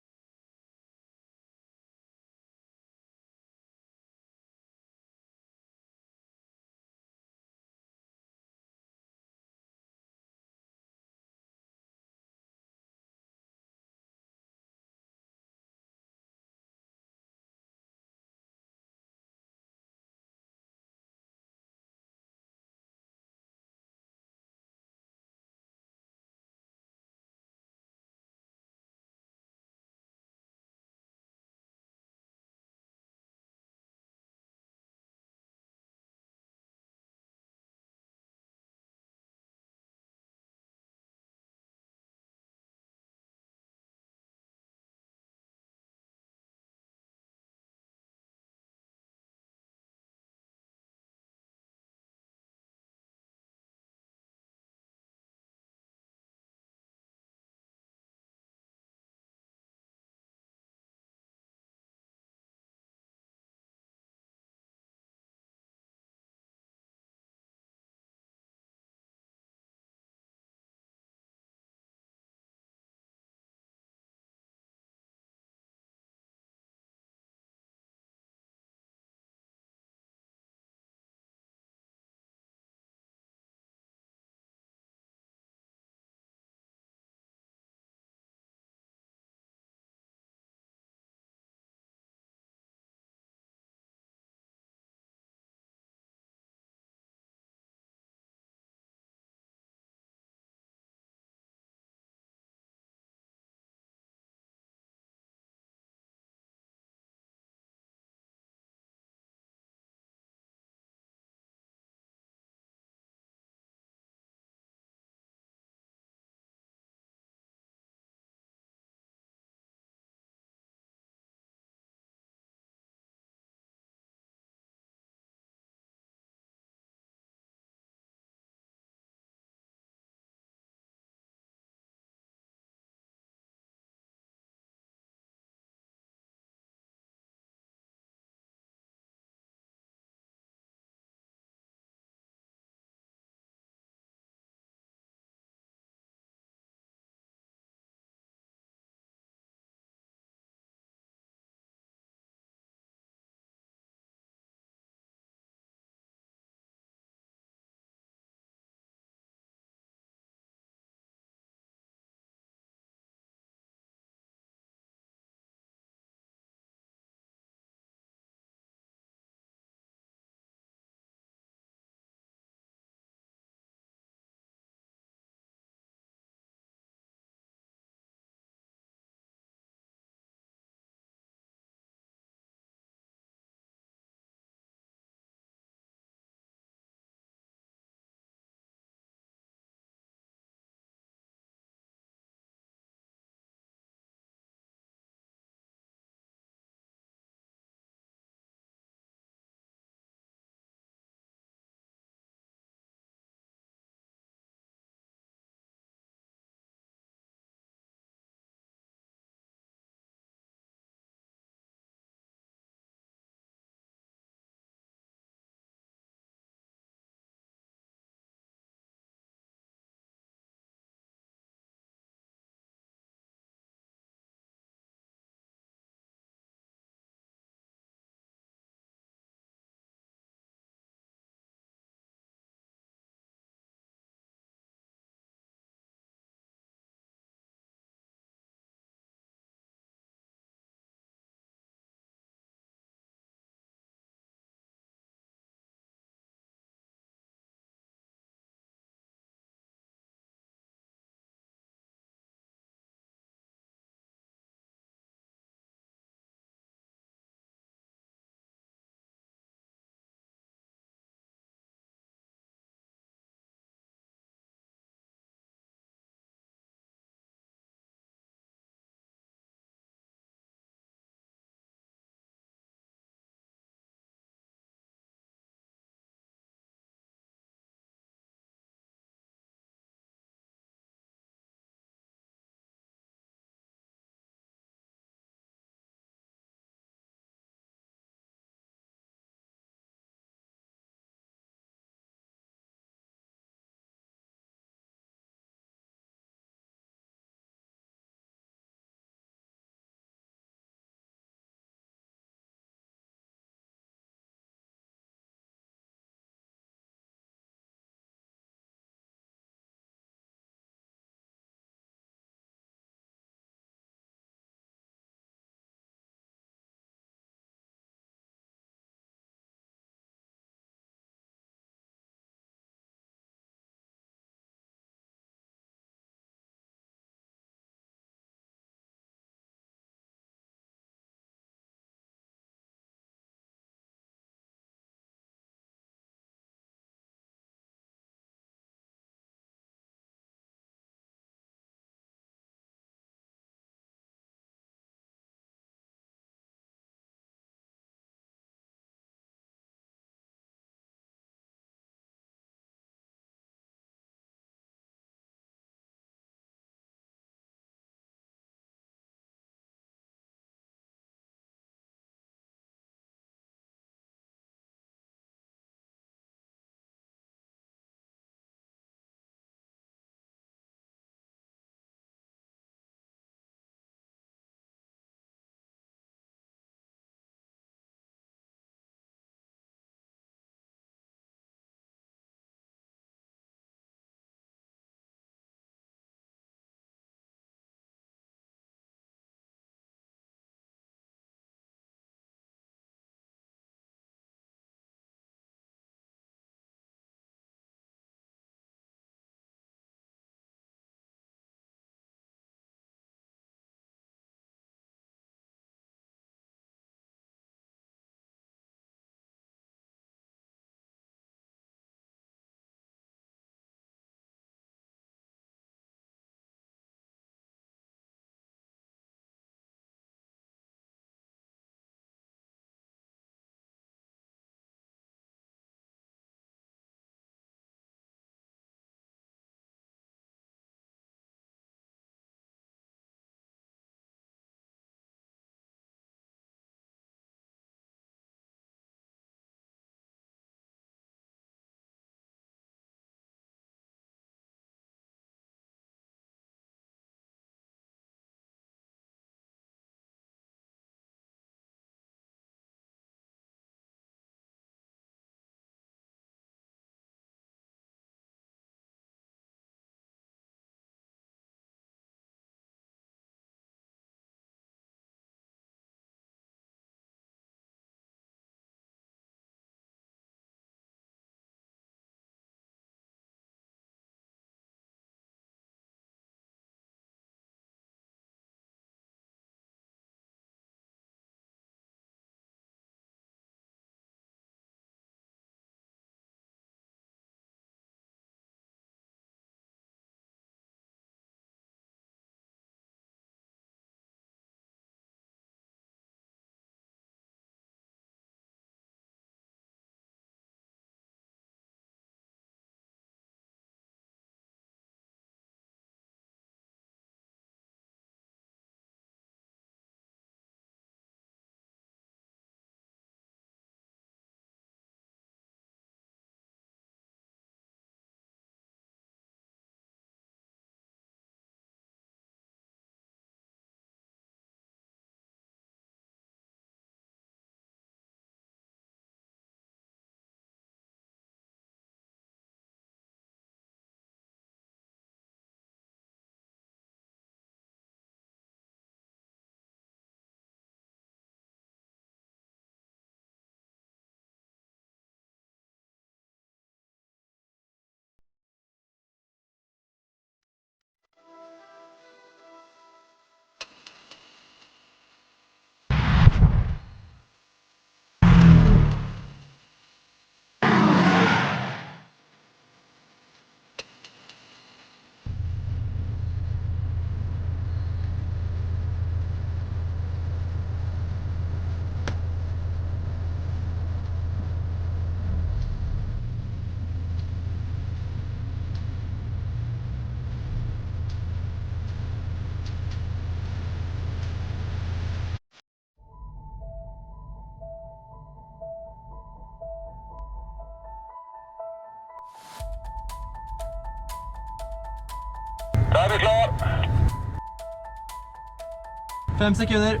5 sekunder.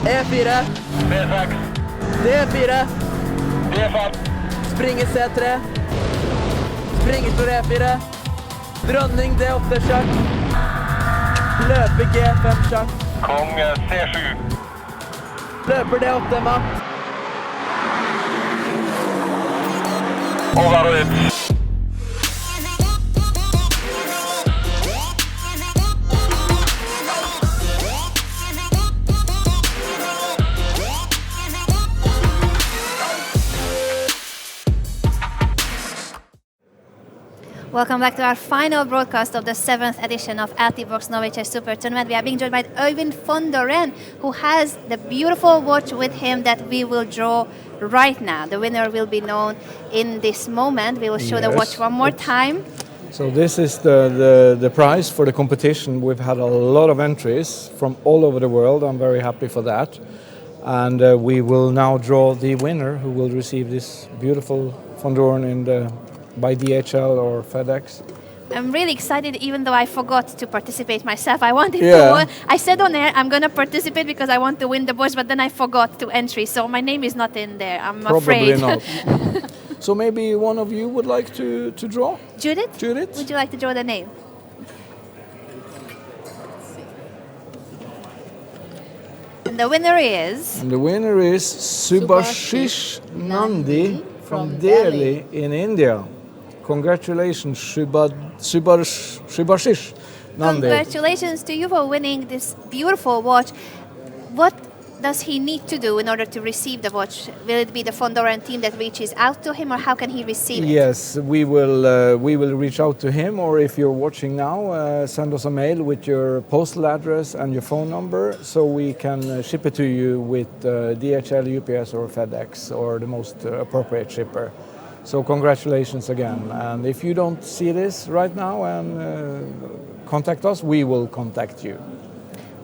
E4, D6, D4, D5, springer C3, springer slår E4, dronning D8 sjakk, løper G5 sjakk, konge C7, løper D8 matt, over og ut. Welcome back to our final broadcast of the 7th edition of Altibox Norway Chess Super Tournament. We are being joined by Øyvind von Doren, who has the beautiful watch with him that we will draw right now. The winner will be known in this moment. We will show the watch one more time. So this is the prize for the competition. We've had a lot of entries from all over the world. I'm very happy for that. And we will now draw the winner who will receive this beautiful von Doren by DHL or FedEx. I'm really excited, even though I forgot to participate myself. I wanted Yeah. to. I said on air, I'm going to participate because I want to win the watch, but then I forgot to entry, so my name is not in there. I'm Probably afraid. not. So maybe one of you would like to draw? Judith? Judith? Would you like to draw the name? And the winner is... And the winner is Subhashish Nandi from Delhi in India. Congratulations, Subhashish Nandi. Congratulations to you for winning this beautiful watch. What does he need to do in order to receive the watch? Will it be the von Doren team that reaches out to him, or how can he receive it? Yes, we will reach out to him, or if you're watching now, send us a mail with your postal address and your phone number, so we can ship it to you with DHL, UPS, or FedEx, or the most appropriate shipper. So congratulations again. And if you don't see this right now and contact us, we will contact you.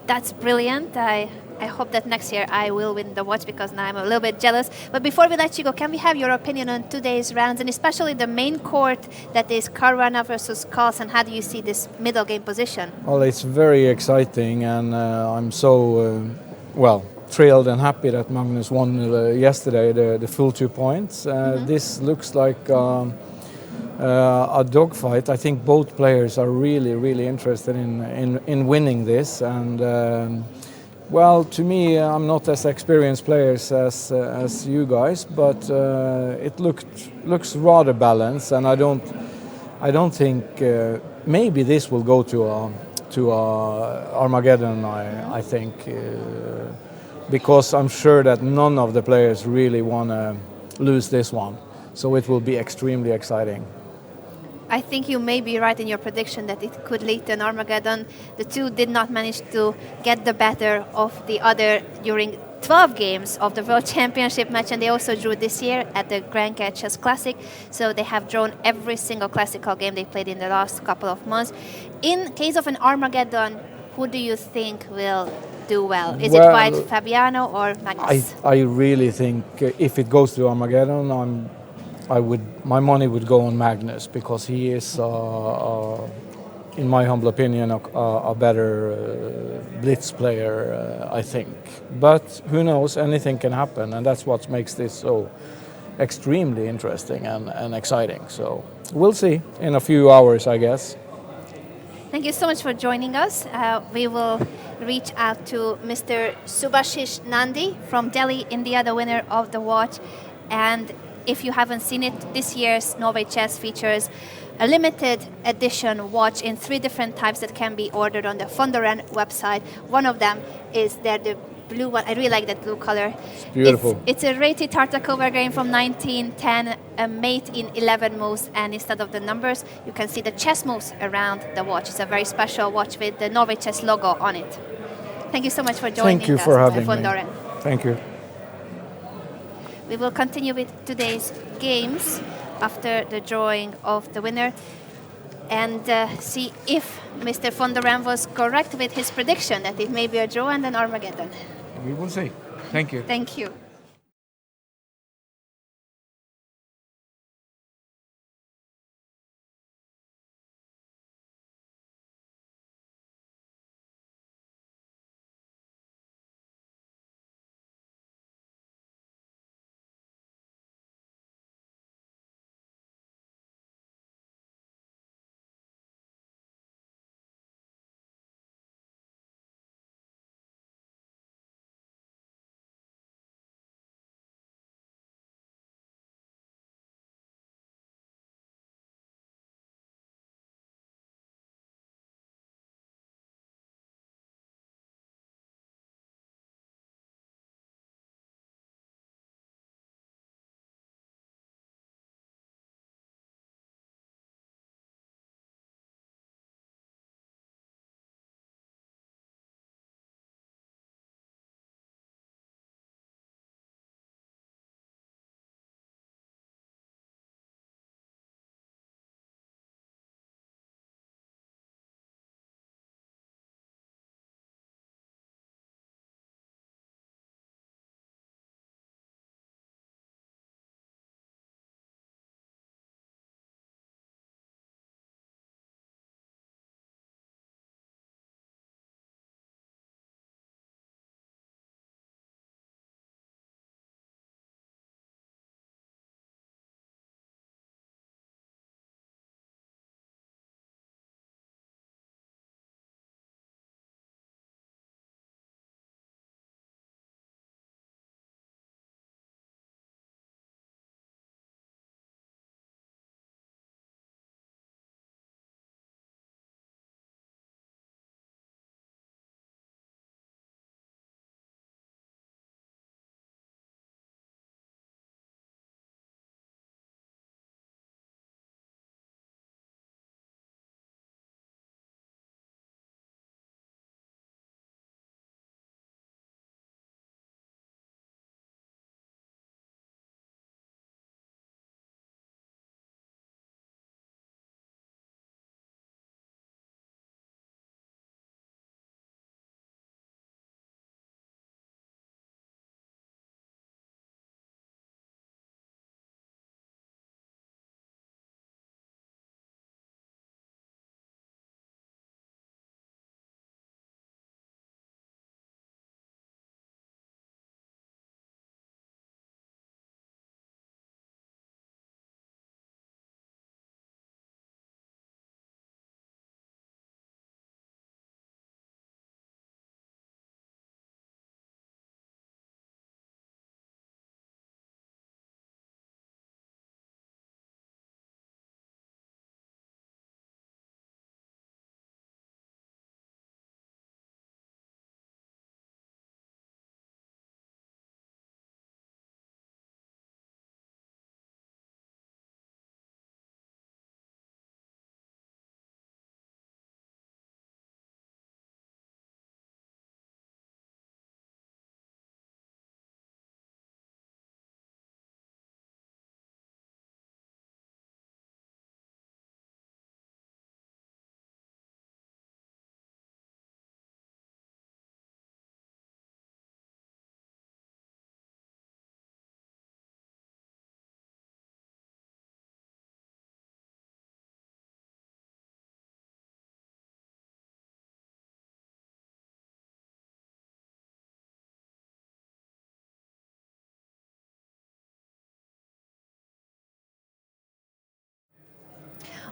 That's brilliant. I hope that next year I will win the watch, because now I'm a little bit jealous. But before we let you go, can we have your opinion on today's rounds, and especially the main court that is Caruana versus Carlsen? How do you see this middle game position? Well, it's very exciting, and I'm so, thrilled and happy that Magnus won yesterday the full 2 points. This looks like a dogfight. I think both players are really, really interested in winning this, and to me, I'm not as experienced players as you guys, but it looks rather balanced, and I don't think maybe this will go to Armageddon. I think because I'm sure that none of the players really want to lose this one, so it will be extremely exciting. I think you may be right in your prediction that it could lead to an Armageddon. The two did not manage to get the better of the other during 12 games of the World Championship match, and they also drew this year at the Grand Cat Chess Classic. So they have drawn every single classical game they played in the last couple of months. In case of an Armageddon, who do you think will do well? Is it White, Fabiano, or Magnus? I really think if it goes to Armageddon, my money would go on Magnus, because he is, in my humble opinion, a better blitz player, I think. But who knows? Anything can happen, and that's what makes this so extremely interesting and exciting. So we'll see in a few hours, I guess. Thank you so much for joining us. We will reach out to Mr. Subhashish Nandi from Delhi, India, the winner of the watch. And if you haven't seen it, this year's Norway Chess features a limited edition watch in 3 different types that can be ordered on the von Doren website. One of them is the blue one. I really like that blue color. It's beautiful. It's a rated Tartakova game from 1910, a mate in 11 moves, and instead of the numbers, you can see the chess moves around the watch. It's a very special watch with the Norway Chess logo on it. Thank you so much for joining us. Thank you for having von me. Doren. Thank you. We will continue with today's games after the drawing of the winner, and see if Mr. von Doren was correct with his prediction that it may be a draw and an Armageddon. We will see. Thank you. Thank you.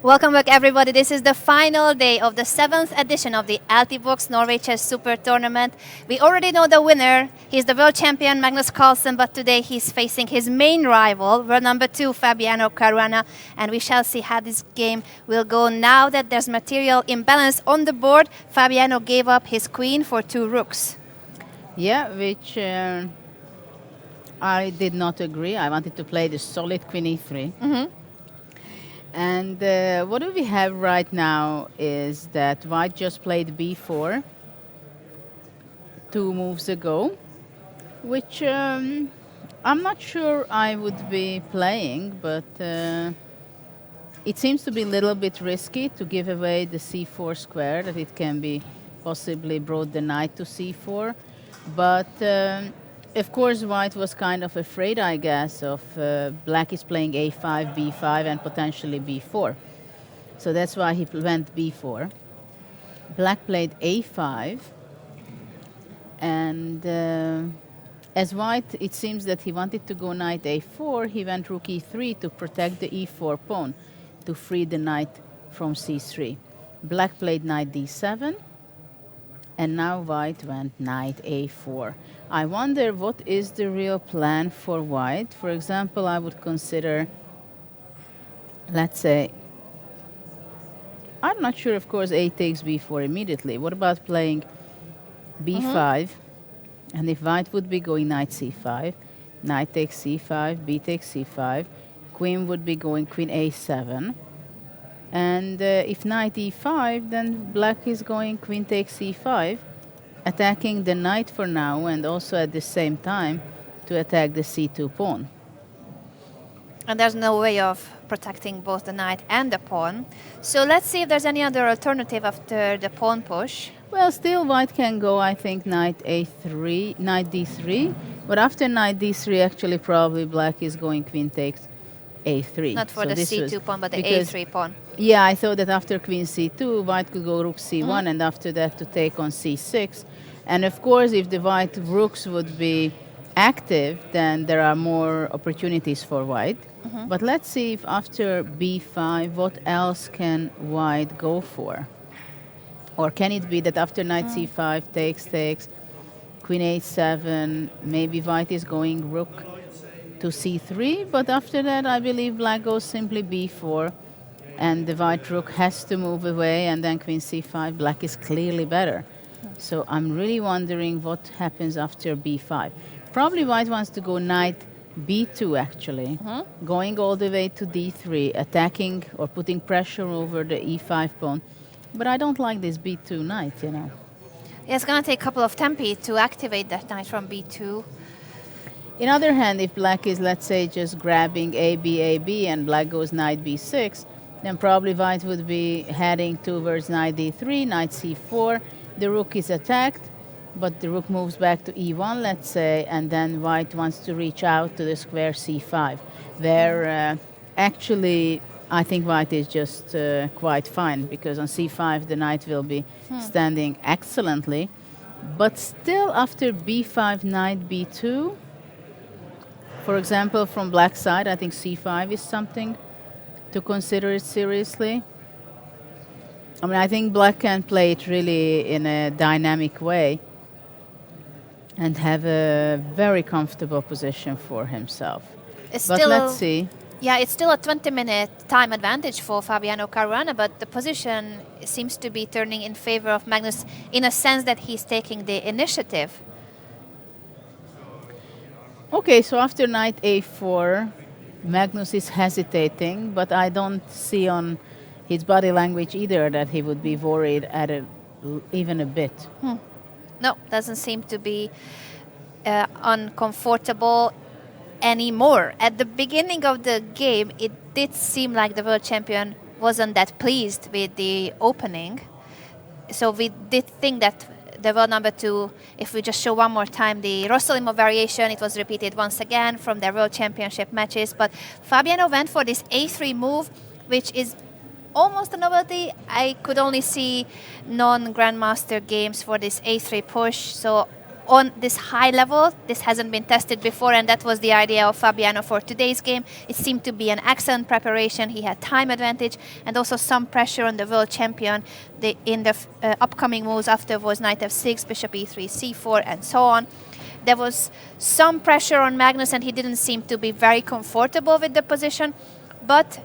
Welcome back, everybody. This is the final day of the 7th edition of the Altibox Norway Chess Super Tournament. We already know the winner. He's the world champion, Magnus Carlsen, but today he's facing his main rival, world number 2, Fabiano Caruana, and we shall see how this game will go now that there's material imbalance on the board. Fabiano gave up his queen for 2 rooks. Yeah, which I did not agree. I wanted to play the solid queen e3. And what do we have right now is that white just played b4 2 moves ago, which I'm not sure I would be playing, but it seems to be a little bit risky to give away the c4 square, that it can be possibly brought the knight to c4. But of course, white was kind of afraid, I guess, of black is playing a5, b5, and potentially b4. So that's why he went b4. Black played a5. And as white, it seems that he wanted to go knight a4. He went rook e3 to protect the e4 pawn, to free the knight from c3. Black played knight d7. And now white went knight a4. I wonder what is the real plan for white. For example, I would consider, let's say, I'm not sure, of course, a takes b4 immediately. What about playing b5? And if white would be going knight c5, knight takes c5, b takes c5, queen would be going queen a7. And if knight e5, then black is going queen takes c5, attacking the knight for now, and also at the same time to attack the c2 pawn. And there's no way of protecting both the knight and the pawn. So let's see if there's any other alternative after the pawn push. Well, still white can go, I think, knight a3, knight d3. But after knight d3, actually probably black is going queen takes a3. Not for the c2 pawn, but the a3 pawn. Yeah, I thought that after queen c2, white could go rook c1, and after that to take on c6. And of course, if the white rooks would be active, then there are more opportunities for white. But let's see if after b5, what else can white go for? Or can it be that after knight c5, takes, queen a7, maybe white is going rook to c3, but after that I believe black goes simply b4, and the white rook has to move away, and then queen c5, black is clearly better. So I'm really wondering what happens after b5. Probably white wants to go knight b2 actually, going all the way to d3, attacking or putting pressure over the e5 pawn. But I don't like this b2 knight, you know. Yeah, it's going to take a couple of tempi to activate that knight from b2. In other hand, if black is, let's say, just grabbing a, b, and black goes knight b6, then probably white would be heading towards knight d3, knight c4. The rook is attacked, but the rook moves back to e1, let's say, and then white wants to reach out to the square c5, where actually I think white is just quite fine, because on c5 the knight will be standing excellently. But still after b5, knight b2, for example, from black side, I think c5 is something to consider it seriously. I mean, I think black can play it really in a dynamic way and have a very comfortable position for himself. It's but still let's see. Yeah, it's still a 20-minute time advantage for Fabiano Caruana, but the position seems to be turning in favor of Magnus in a sense that he's taking the initiative. Okay, so after knight a4, Magnus is hesitating, but I don't see on his body language either that he would be worried at even a bit. No, doesn't seem to be uncomfortable anymore. At the beginning of the game, it did seem like the world champion wasn't that pleased with the opening. So we did think that the world number 2, if we just show one more time the Rossolimo variation, it was repeated once again from their world championship matches. But Fabiano went for this a3 move, which is almost a novelty. I could only see non-grandmaster games for this a3 push. So on this high level. This hasn't been tested before, and that was the idea of Fabiano for today's game. It seemed to be an excellent preparation. He had time advantage and also some pressure on the world champion. In the upcoming moves after was knight f6, bishop e3, c4, and so on. There was some pressure on Magnus, and he didn't seem to be very comfortable with the position. But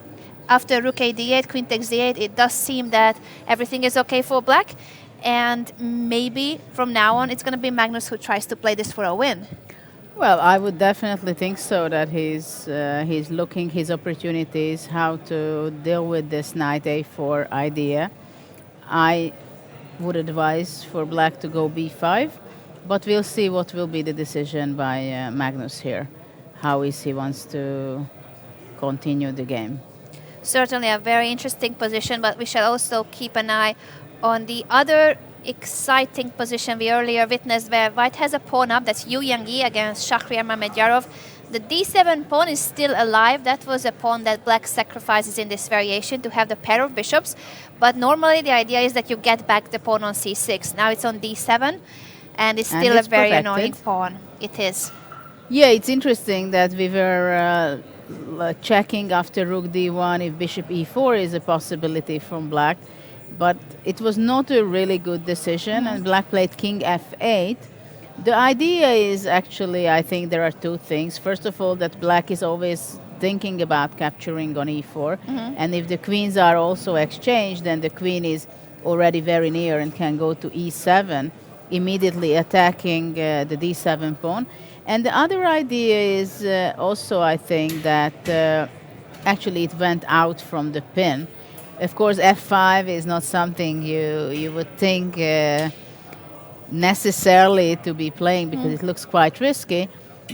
after rook a d8, queen takes d8, it does seem that everything is okay for black. And maybe from now on, it's going to be Magnus who tries to play this for a win. Well, I would definitely think so, that he's looking his opportunities, how to deal with this knight a4 idea. I would advise for black to go b5, but we'll see what will be the decision by Magnus here, how he wants to continue the game. Certainly a very interesting position, but we shall also keep an eye on the other exciting position we earlier witnessed, where white has a pawn up. That's Yu Yang-yi against Shahriar Mamedyarov. The d7 pawn is still alive. That was a pawn that black sacrifices in this variation to have the pair of bishops. But normally the idea is that you get back the pawn on c6. Now it's on d7, and it's still a very annoying pawn. It is. Yeah, it's interesting that we were checking after rook d1 if bishop e4 is a possibility from black. But it was not a really good decision, and black played king f8. The idea is actually, I think there are two things. First of all, that black is always thinking about capturing on e4. And if the queens are also exchanged, then the queen is already very near and can go to e7, immediately attacking the d7 pawn. And the other idea is also, I think, that actually it went out from the pin. Of course, f5 is not something you would think necessarily to be playing, because it looks quite risky,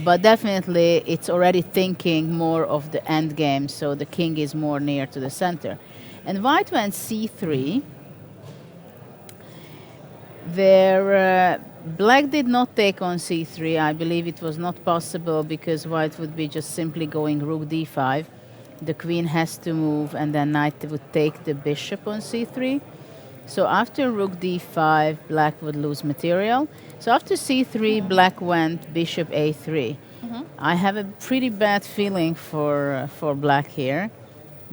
but definitely it's already thinking more of the end game, so the king is more near to the center. And white went c3. There, black did not take on c3. I believe it was not possible, because white would be just simply going rook d5. The queen has to move, and then knight would take the bishop on c3. So after rook d5, black would lose material. So after c3, black went bishop a3. I have a pretty bad feeling for black here,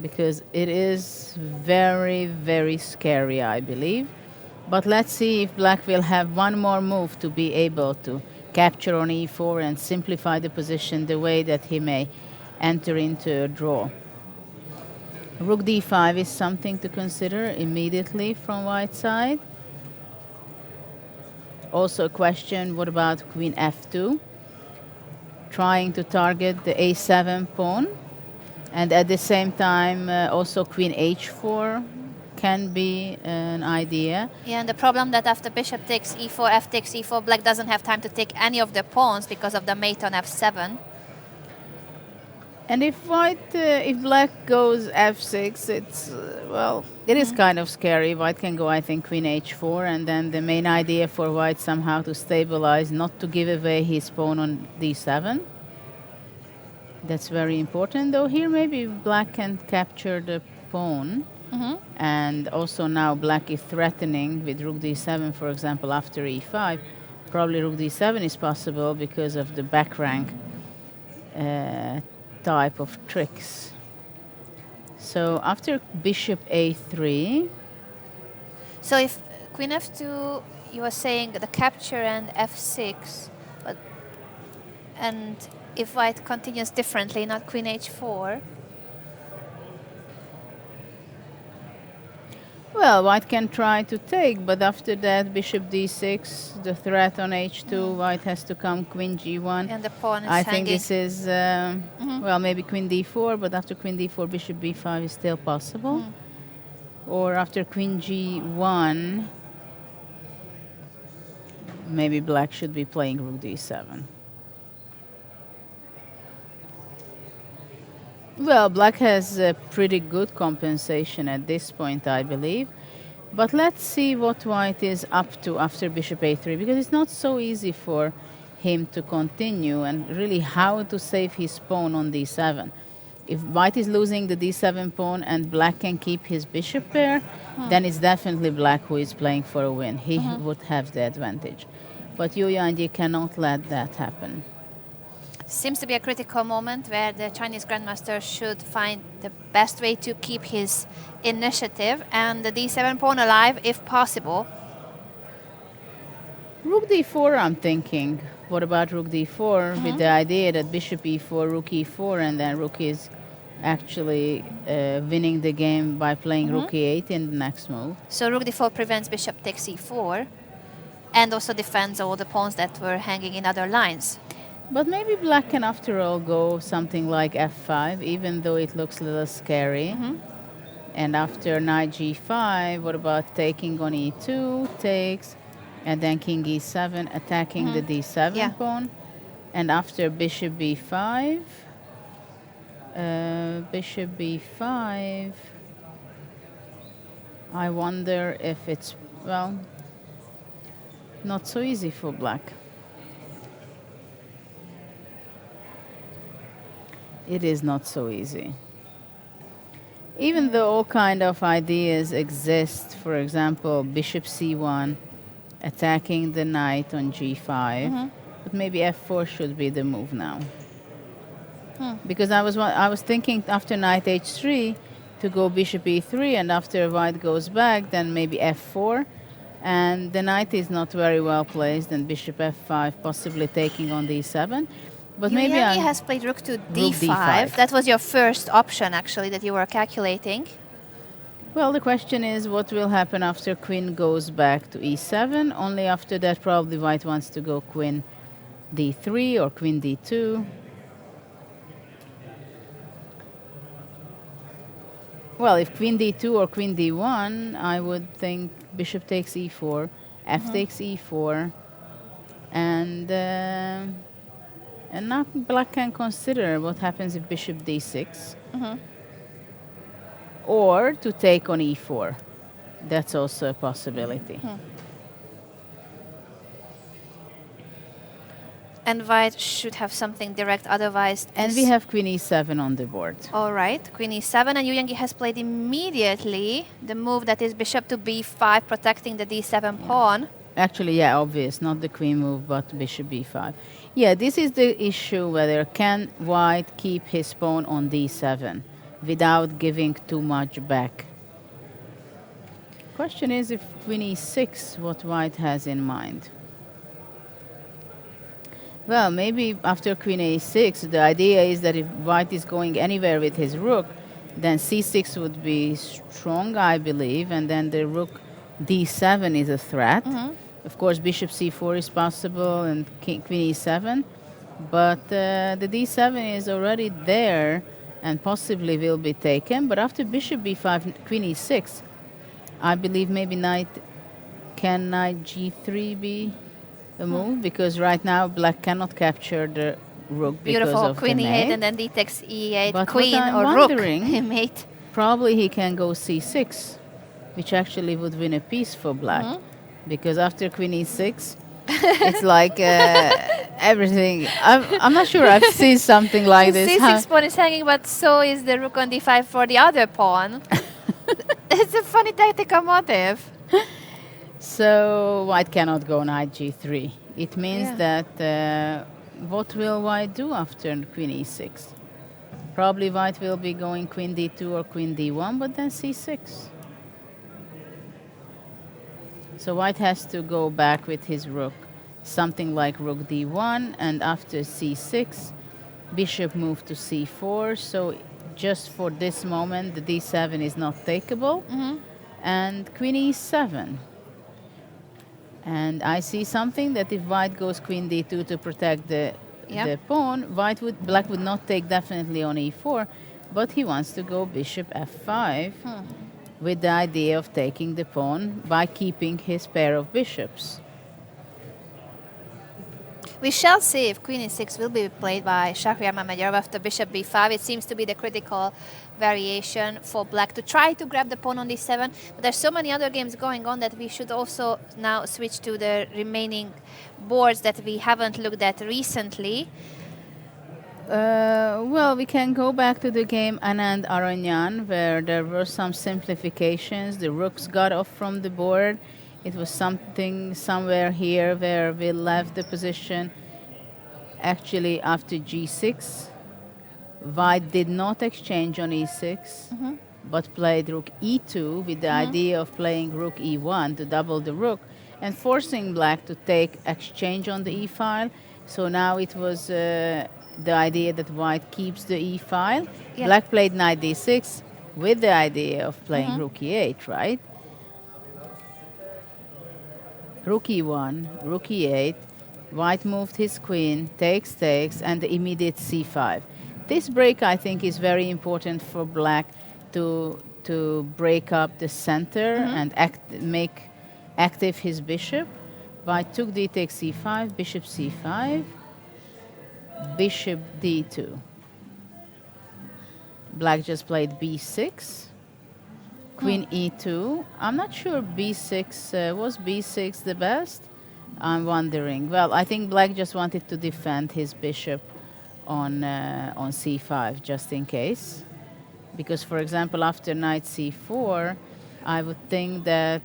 because it is very, very scary, I believe. But let's see if black will have one more move to be able to capture on e4 and simplify the position the way that he may enter into a draw. Rook d5 is something to consider immediately from white side. Also a question, what about queen f2? Trying to target the a7 pawn. And at the same time, also queen h4 can be an idea. Yeah, and the problem that after bishop takes e4, f takes e4, black doesn't have time to take any of the pawns because of the mate on f7. And if black goes f6, it's, well, it is kind of scary. White can go, I think, queen h4, and then the main idea for white somehow to stabilize, not to give away his pawn on d7. That's very important, though here maybe black can capture the pawn. And also now black is threatening with rook d7, for example, after e5. Probably rook d7 is possible because of the back rank type of tricks. So after bishop a3. So if queen f2, you were saying the capture and f6, but and if white continues differently, not queen h4. Well, white can try to take, but after that, bishop d6, the threat on h2, white has to come queen g1. And the pawn is I hanging. think this is, well, maybe queen d4, but after queen d4, bishop b5 is still possible. Or after queen g1, maybe black should be playing rook d7. Well, black has a pretty good compensation at this point, I believe. But let's see what white is up to after bishop a3, because it's not so easy for him to continue, and really how to save his pawn on d7. If white is losing the d7 pawn and black can keep his bishop pair, then it's definitely black who is playing for a win. He would have the advantage. But Yu Yanji cannot let that happen. Seems to be a critical moment where the Chinese Grandmaster should find the best way to keep his initiative and the d7 pawn alive if possible. Rook d4, I'm thinking. What about rook d4 with the idea that bishop e4, rook e4, and then rook is actually winning the game by playing rook e8 in the next move. So rook d4 prevents bishop takes e4 and also defends all the pawns that were hanging in other lines. But maybe black can after all go something like f5, even though it looks a little scary. And after knight g5, what about taking on e2, takes, and then king e7, attacking the d7 pawn. And after bishop b5, bishop b5, I wonder if it's, well, not so easy for black. It is not so easy. Even though all kind of ideas exist, for example, bishop c1, attacking the knight on g5, but maybe f4 should be the move now. Because I was thinking after knight h3 to go bishop e3, and after white goes back, then maybe f4, and the knight is not very well placed, and bishop f5, possibly taking on d7. But maybe He has played rook to d5. That was your first option, actually, that you were calculating. Well, the question is what will happen after queen goes back to e7. Only after that, probably white wants to go queen d3 or queen d2. Well, if queen d2 or queen d1, I would think bishop takes e4, f takes e4, and now black can consider what happens if bishop d6, or to take on e4. That's also a possibility. And white should have something direct, otherwise... And we have queen e7 on the board. All right, queen e7, and Yu Yangi has played immediately the move that is bishop to b5, protecting the d7 pawn. Actually, yeah, obvious, not the queen move, but bishop b5. Yeah, this is the issue, whether can white keep his pawn on d7 without giving too much back. Question is if queen e6, what white has in mind. Well, maybe after queen a6, the idea is that if white is going anywhere with his rook, then c6 would be strong, I believe, and then the rook d7 is a threat. Of course, bishop c4 is possible and queen e7, but the d7 is already there and possibly will be taken. But after bishop b5, queen e6, I believe maybe knight g3 be the move, because right now black cannot capture the rook because of queen the e8 mate. and then d takes e8, But queen what I'm or wondering, rook, mate. Probably he can go c6, which actually would win a piece for black, because after queen e6, it's like everything. I'm not sure I've seen something like this. c6 pawn is hanging, but so is the rook on d5 for the other pawn. It's a funny tactical motive. So white cannot go knight g3. It means that what will white do after queen e6? Probably white will be going queen d2 or queen d1, but then c6. So white has to go back with his rook, something like rook d1, and after c6, bishop move to c4. So just for this moment, the d7 is not takeable, and queen e7. And I see something that if white goes queen d2 to protect the pawn, black would not take definitely on e4, but he wants to go bishop f5 with the idea of taking the pawn by keeping his pair of bishops. We shall see if queen e6 will be played by Shahryar Mamedov after bishop b5. It seems to be the critical variation for black to try to grab the pawn on d7. But there's so many other games going on that we should also now switch to the remaining boards that we haven't looked at recently. Well, we can go back to the game Anand Aranyan, where there were some simplifications. The rooks got off from the board. It was something somewhere here where we left the position actually after g6. White did not exchange on e6, but played rook e2 with the idea of playing rook e1 to double the rook and forcing black to take exchange on the e-file. So now it was the idea that white keeps the e-file. Yeah. Black played knight d6 with the idea of playing rook e8, right? Rook e1, rook e8, white moved his queen, takes, and the immediate c5. This break, I think, is very important for black to break up the center and make active his bishop. White took d takes c5, bishop c5, bishop d2. Black just played b6, queen e2. I'm not sure b6, was b6 the best? I'm wondering. Well, I think black just wanted to defend his bishop on c5 just in case. Because, for example, after knight c4, I would think that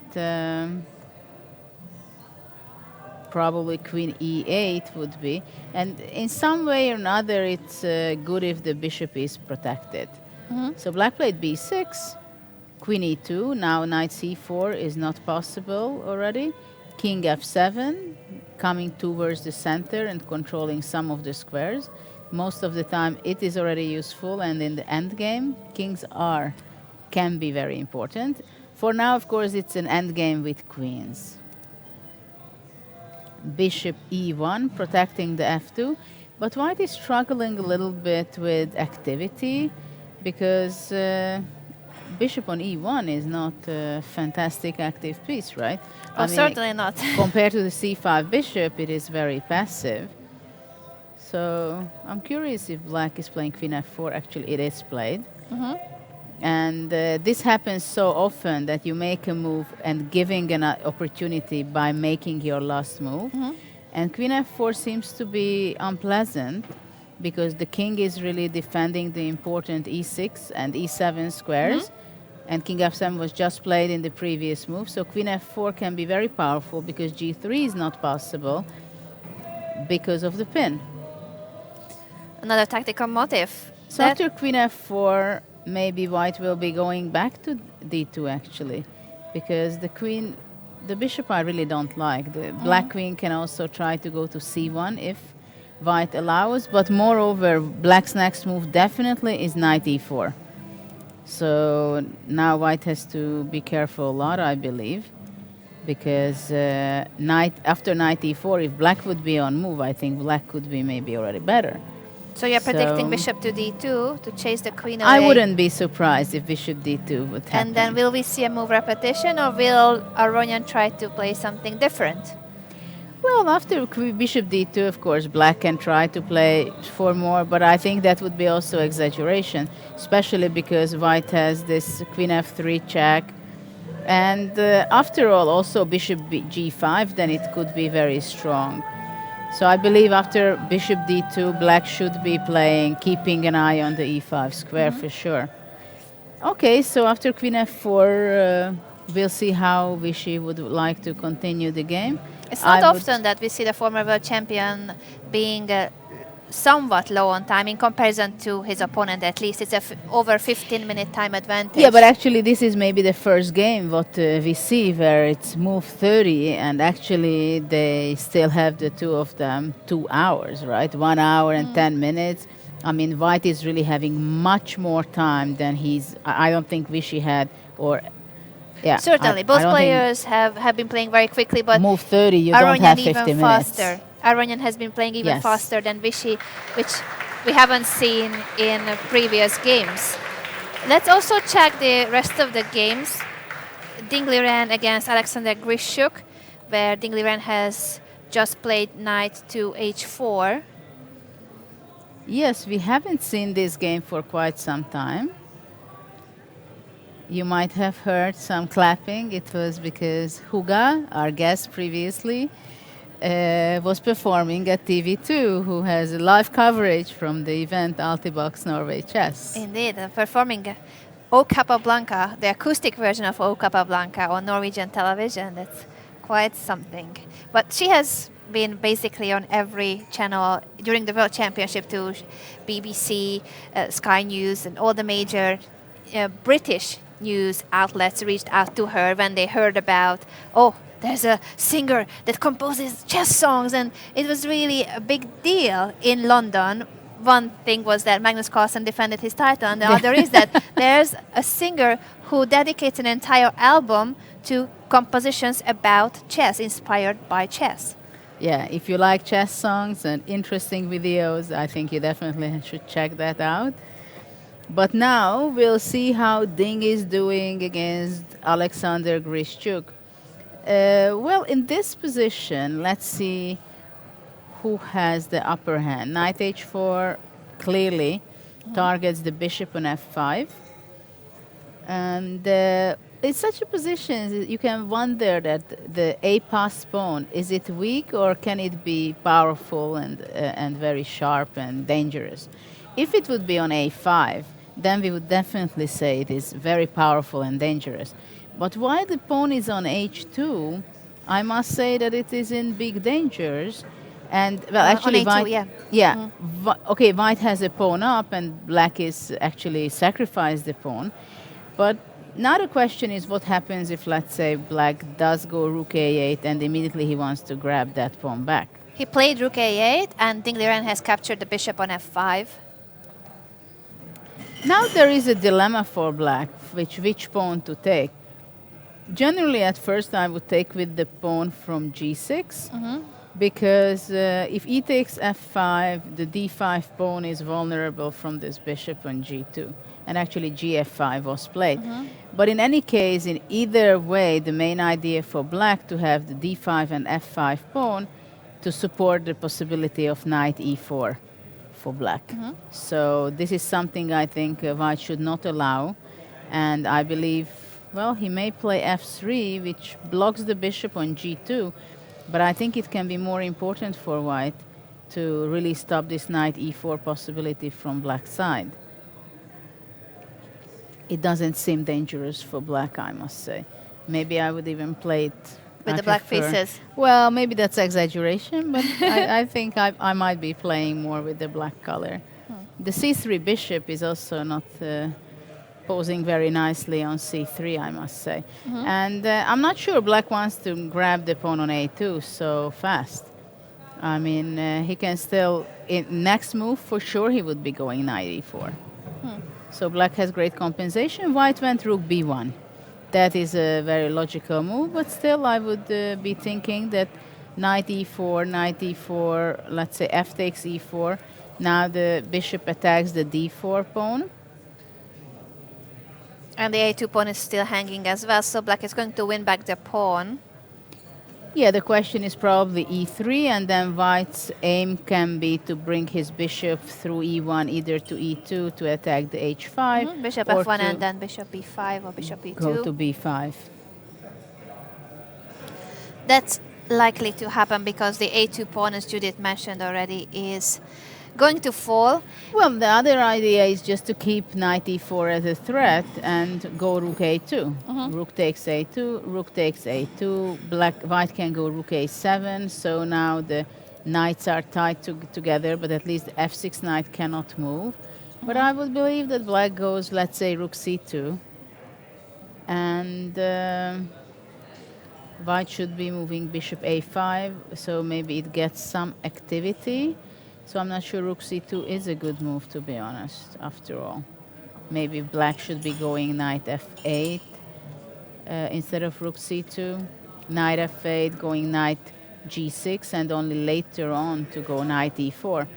probably queen e8 would be. And in some way or another, it's good if the bishop is protected. So black played b6, queen e2. Now knight c4 is not possible already. King f7, coming towards the center and controlling some of the squares. Most of the time it is already useful, and in the endgame, kings can be very important. For now, of course, it's an endgame with queens. Bishop e1, protecting the f2, but white is struggling a little bit with activity because bishop on e1 is not a fantastic active piece, right? Oh, certainly not. Compared to the c5 bishop, it is very passive. So I'm curious if black is playing queen f4. Actually, it is played. And this happens so often that you make a move and giving an opportunity by making your last move. And queen f4 seems to be unpleasant because the king is really defending the important e6 and e7 squares. And king f7 was just played in the previous move. So queen f4 can be very powerful because g3 is not possible because of the pin. Another tactical motive. So after queen f4, maybe white will be going back to d2 actually, because the bishop I really don't like. The black queen can also try to go to c1 if white allows, but moreover, black's next move definitely is knight e4. So now white has to be careful a lot, I believe, because after knight e4, if black would be on move, I think black could be maybe already better. So you're predicting bishop to d2 to chase the queen away. I wouldn't be surprised if bishop d2 would happen. And then will we see a move repetition, or will Aronian try to play something different? Well, after bishop d2, of course, black can try to play 4 more, but I think that would be also exaggeration, especially because white has this queen f3 check. And after all, also bishop g5, then it could be very strong. So I believe after bishop d2, black should be playing, keeping an eye on the e5 square for sure. Okay, so after queen f4, we'll see how Vichy would like to continue the game. It's not often that we see the former world champion being somewhat low on time in comparison to his opponent. At least it's over 15-minute time advantage. Yeah, but actually this is maybe the first game what we see where it's move 30 and actually they still have the two of them 2 hours, right? 1 hour and 10 minutes. I mean, white is really having much more time than I don't think Vichy had, or yeah. Certainly, both players have been playing very quickly, but move 30, you don't have 50 even minutes. Faster. Aronian has been playing even faster than Vichy, which we haven't seen in previous games. Let's also check the rest of the games. Dingley ran against Alexander Grishuk, where Dingley ran has just played knight to h4. Yes, we haven't seen this game for quite some time. You might have heard some clapping. It was because Huga, our guest previously, was performing at TV2, who has live coverage from the event Altibox Norway Chess. Indeed, performing O Capablanca, the acoustic version of O Capablanca on Norwegian television. That's quite something. But she has been basically on every channel during the World Championship too. BBC, Sky News, and all the major British news outlets reached out to her when they heard about, oh, there's a singer that composes chess songs, and it was really a big deal in London. One thing was that Magnus Carlsen defended his title, and the other is that there's a singer who dedicates an entire album to compositions about chess, inspired by chess. Yeah, if you like chess songs and interesting videos, I think you definitely should check that out. But now we'll see how Ding is doing against Alexander Grischuk. Well, in this position, let's see who has the upper hand. Knight h4 clearly targets the bishop on f5. And it's such a position, you can wonder that the a-pass pawn, is it weak or can it be powerful and very sharp and dangerous? If it would be on a5, then we would definitely say it is very powerful and dangerous. But while the pawn is on h2, I must say that it is in big dangers. And well, actually, on white, a2, yeah. Okay, white has a pawn up, and black is actually sacrificed the pawn. But now the question is, what happens if, let's say, black does go rook a8, and immediately he wants to grab that pawn back? He played rook a8, and Ding Liren has captured the bishop on f5. Now there is a dilemma for black, which pawn to take. Generally, at first, I would take with the pawn from g6, because if e takes f5, the d5 pawn is vulnerable from this bishop on g2. And actually, gf5 was played. But in any case, in either way, the main idea for black to have the d5 and f5 pawn to support the possibility of knight e4 for black. So this is something I think white should not allow. And I believe, well, he may play f3, which blocks the bishop on g2. But I think it can be more important for white to really stop this knight e4 possibility from black side. It doesn't seem dangerous for black, I must say. Maybe I would even play it with the black pieces. Well, maybe that's exaggeration, but I think I might be playing more with the black color. The c3 bishop is also not posing very nicely on c3, I must say. And I'm not sure black wants to grab the pawn on a2 so fast. I mean, he can still, next move for sure he would be going knight e4. So black has great compensation. White went rook b1. That is a very logical move, but still I would be thinking that knight e4, let's say f takes e4. Now the bishop attacks the d4 pawn. And the a2 pawn is still hanging as well, so black is going to win back the pawn. Yeah, the question is probably e3, and then white's aim can be to bring his bishop through e1 either to e2 to attack the h5. Bishop f1 and then bishop b5 or bishop e2. Go to b5. That's likely to happen because the a2 pawn, as Judith mentioned already, is going to fall. Well, the other idea is just to keep knight e4 as a threat and go rook a2. Rook takes a2, rook takes a2. White can go rook a7. So now the knights are tied together, but at least the f6 knight cannot move. But I would believe that black goes, let's say, rook c2. And white should be moving bishop a5, so maybe it gets some activity. So I'm not sure rook c2 is a good move, to be honest, after all. Maybe black should be going knight f8 instead of rook c2. Knight f8, going knight g6, and only later on to go knight e4.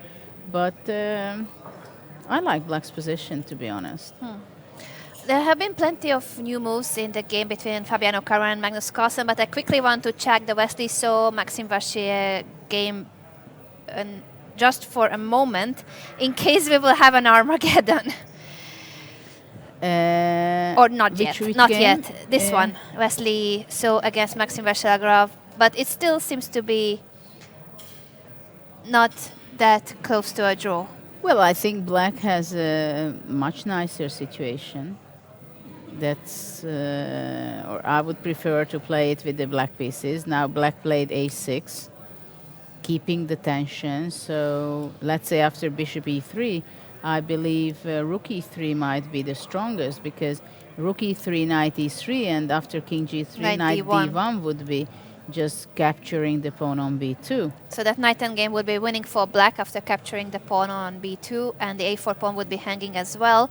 But I like black's position, to be honest. There have been plenty of new moves in the game between Fabiano Caruana and Magnus Carlsen, but I quickly want to check the Wesley So Maxime Vachier game just for a moment, in case we will have an Armageddon. Or not yet. Not game? yet. This one, Wesley So against Maxime Vachier, but it still seems to be not that close to a draw. Well, I think black has a much nicer situation. That's, or I would prefer to play it with the black pieces. Now black played a6, keeping the tension. So let's say after bishop e3, I believe rook e3 might be the strongest, because rook e3, knight e3, and after king g3, knight d1 would be just capturing the pawn on b2. So that knight endgame would be winning for black after capturing the pawn on b2, and the a4 pawn would be hanging as well.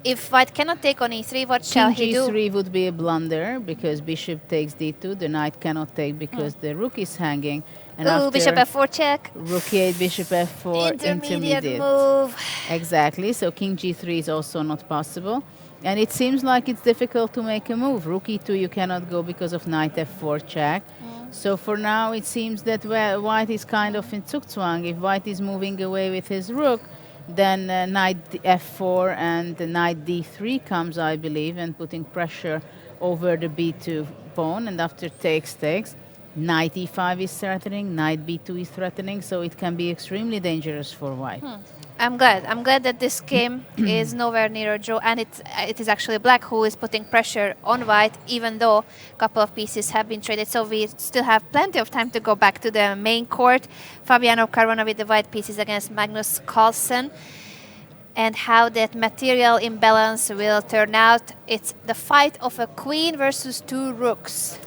If white cannot take on e3, what shall he do? King g3 would be a blunder, because bishop takes d2. The knight cannot take because the rook is hanging. And Ooh, bishop f4 check. Rook e8, bishop f4, Intermediate move. Exactly, so king g3 is also not possible. And it seems like it's difficult to make a move. Rook e2 you cannot go because of knight f4 check. So for now it seems that white is kind of in Zugzwang. If white is moving away with his rook, then knight f4 and the knight d3 comes, I believe, and putting pressure over the b2 pawn. And after takes, knight e5 is threatening, knight b2 is threatening, so it can be extremely dangerous for white. I'm glad that this game is nowhere near a draw, and it is actually black who is putting pressure on white, even though a couple of pieces have been traded. So we still have plenty of time to go back to the main court. Fabiano Caruana with the white pieces against Magnus Carlsen. And how that material imbalance will turn out. It's the fight of a queen versus two rooks.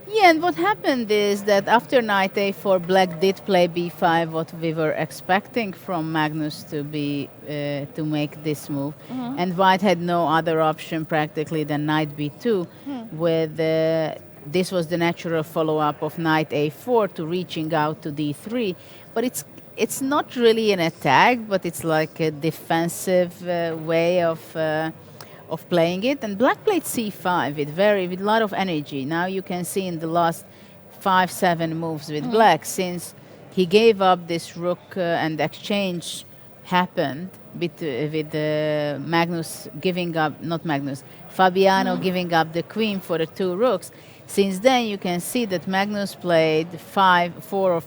Yeah, and what happened is that after knight a4, black did play b5, what we were expecting from Magnus to be to make this move, and white had no other option practically than knight b2. With this was the natural follow-up of knight a4 to reaching out to d3, but it's not really an attack, but it's like a defensive way of playing it. And black played c5 with a lot of energy. Now you can see in the last 5-7 moves with black, since he gave up this rook and exchange happened with Magnus giving up, not Magnus, Fabiano giving up the queen for the two rooks. Since then you can see that Magnus played 4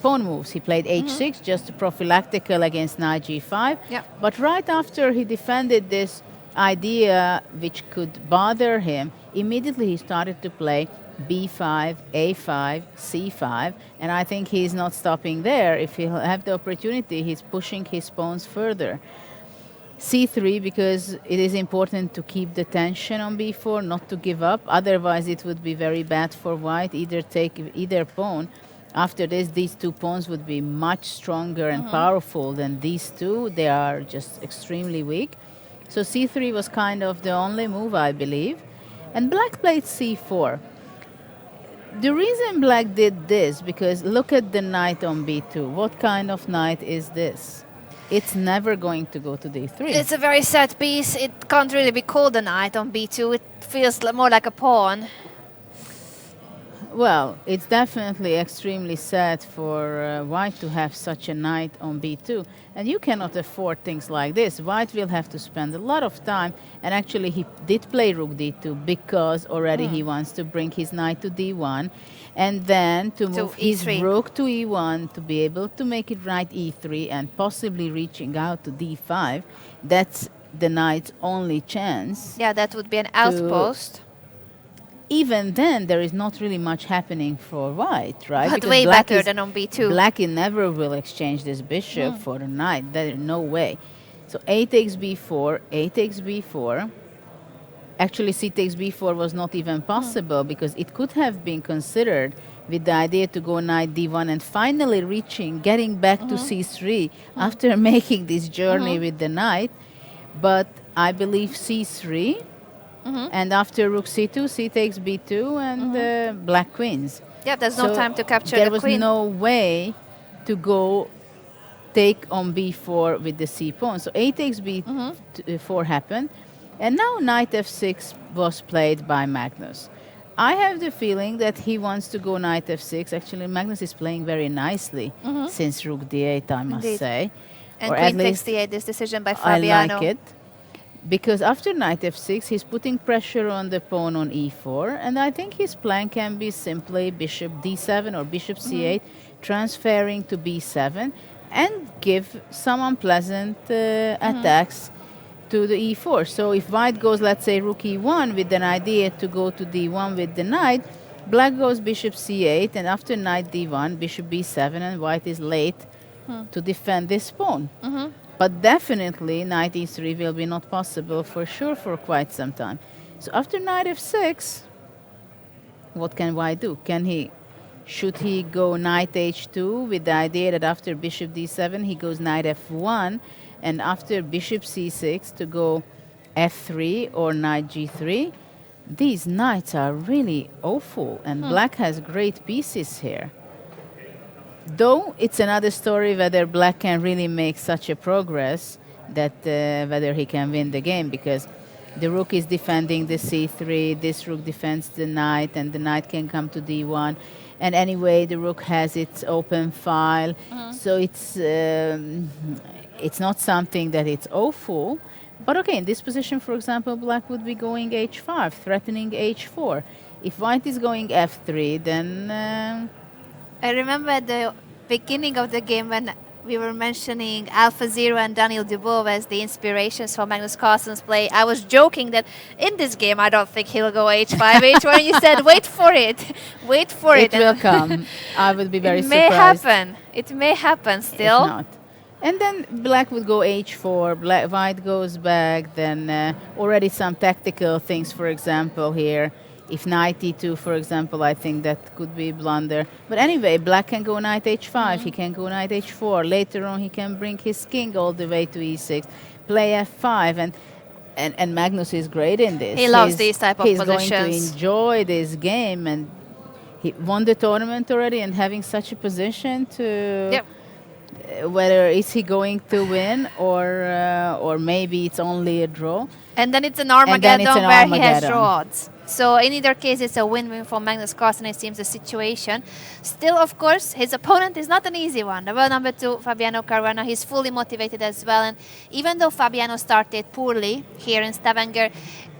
pawn moves. He played h6, just prophylactical against knight g5. Yeah. But right after he defended this idea which could bother him, immediately he started to play b5, a5, c5, and I think he's not stopping there. If he'll have the opportunity, he's pushing his pawns further. c3, because it is important to keep the tension on b4, not to give up. Otherwise it would be very bad for white, either take either pawn. After this, these two pawns would be much stronger and powerful than these two. They are just extremely weak. So c3 was kind of the only move, I believe. And black played c4. The reason black did this, because look at the knight on b2. What kind of knight is this? It's never going to go to d3. It's a very sad piece. It can't really be called a knight on b2. It feels more like a pawn. Well, it's definitely extremely sad for white to have such a knight on b2. And you cannot afford things like this. White will have to spend a lot of time. And actually, he did play rook d2 because already he wants to bring his knight to d1. And then to move his rook to e1 to be able to make it knight e3 and possibly reaching out to d5. That's the knight's only chance. Yeah, that would be an outpost. Even then, there is not really much happening for white, right? But because way better than on b2. Black never will exchange this bishop for a knight. There is no way. So a takes b4, a takes b4. Actually, c takes b4 was not even possible because it could have been considered with the idea to go knight d1 and finally getting back to c3 after making this journey with the knight. But I believe c3. And after rook c2, c takes b2, and black queens. Yeah, there's no time to capture the queen. There was no way to go take on b4 with the c pawn. So a takes b4 happened. And now knight f6 was played by Magnus. I have the feeling that he wants to go knight f6. Actually, Magnus is playing very nicely since rook d8, I must say. And queen takes d8, this decision by Fabiano. I like it. Because after knight f6, he's putting pressure on the pawn on e4. And I think his plan can be simply bishop d7 or bishop c8, transferring to b7, and give some unpleasant attacks to the e4. So if white goes, let's say, rook e1 with an idea to go to d1 with the knight, black goes bishop c8, and after knight d1, bishop b7, and white is late to defend this pawn. But definitely knight e3 will be not possible for sure for quite some time. So after knight f6, what can white do? Should he go knight h2 with the idea that after bishop d7 he goes knight f1, and after bishop c6 to go f3 or knight g3? These knights are really awful, and black has great pieces here. Though it's another story whether black can really make such a progress that whether he can win the game, because the rook is defending the c3, this rook defends the knight, and the knight can come to d1. And anyway, the rook has its open file, so it's not something that it's awful. But okay, in this position, for example, black would be going h5, threatening h4. If white is going f3, then... I remember at the beginning of the game when we were mentioning AlphaZero and Daniel Dubov as the inspirations for Magnus Carlsen's play. I was joking that in this game I don't think he'll go h5, h1, and you said, wait for it, wait for it. It will come. I would be very surprised. It may happen. It may happen still. If not. And then black would go h4, white goes back, then already some tactical things, for example, here. If knight e2, for example, I think that could be blunder. But anyway, black can go knight h5, he can go knight h4. Later on, he can bring his king all the way to e6, play f5, and Magnus is great in this. He loves these type of positions. He's going to enjoy this game, and he won the tournament already, and having such a position to... Yep. Whether is he going to win or maybe it's only a draw. And then it's an Armageddon where he has draws. So in either case, it's a win-win for Magnus Carlsen, it seems, the situation. Still, of course, his opponent is not an easy one. The world number 2, Fabiano Caruana, he's fully motivated as well. And even though Fabiano started poorly here in Stavanger,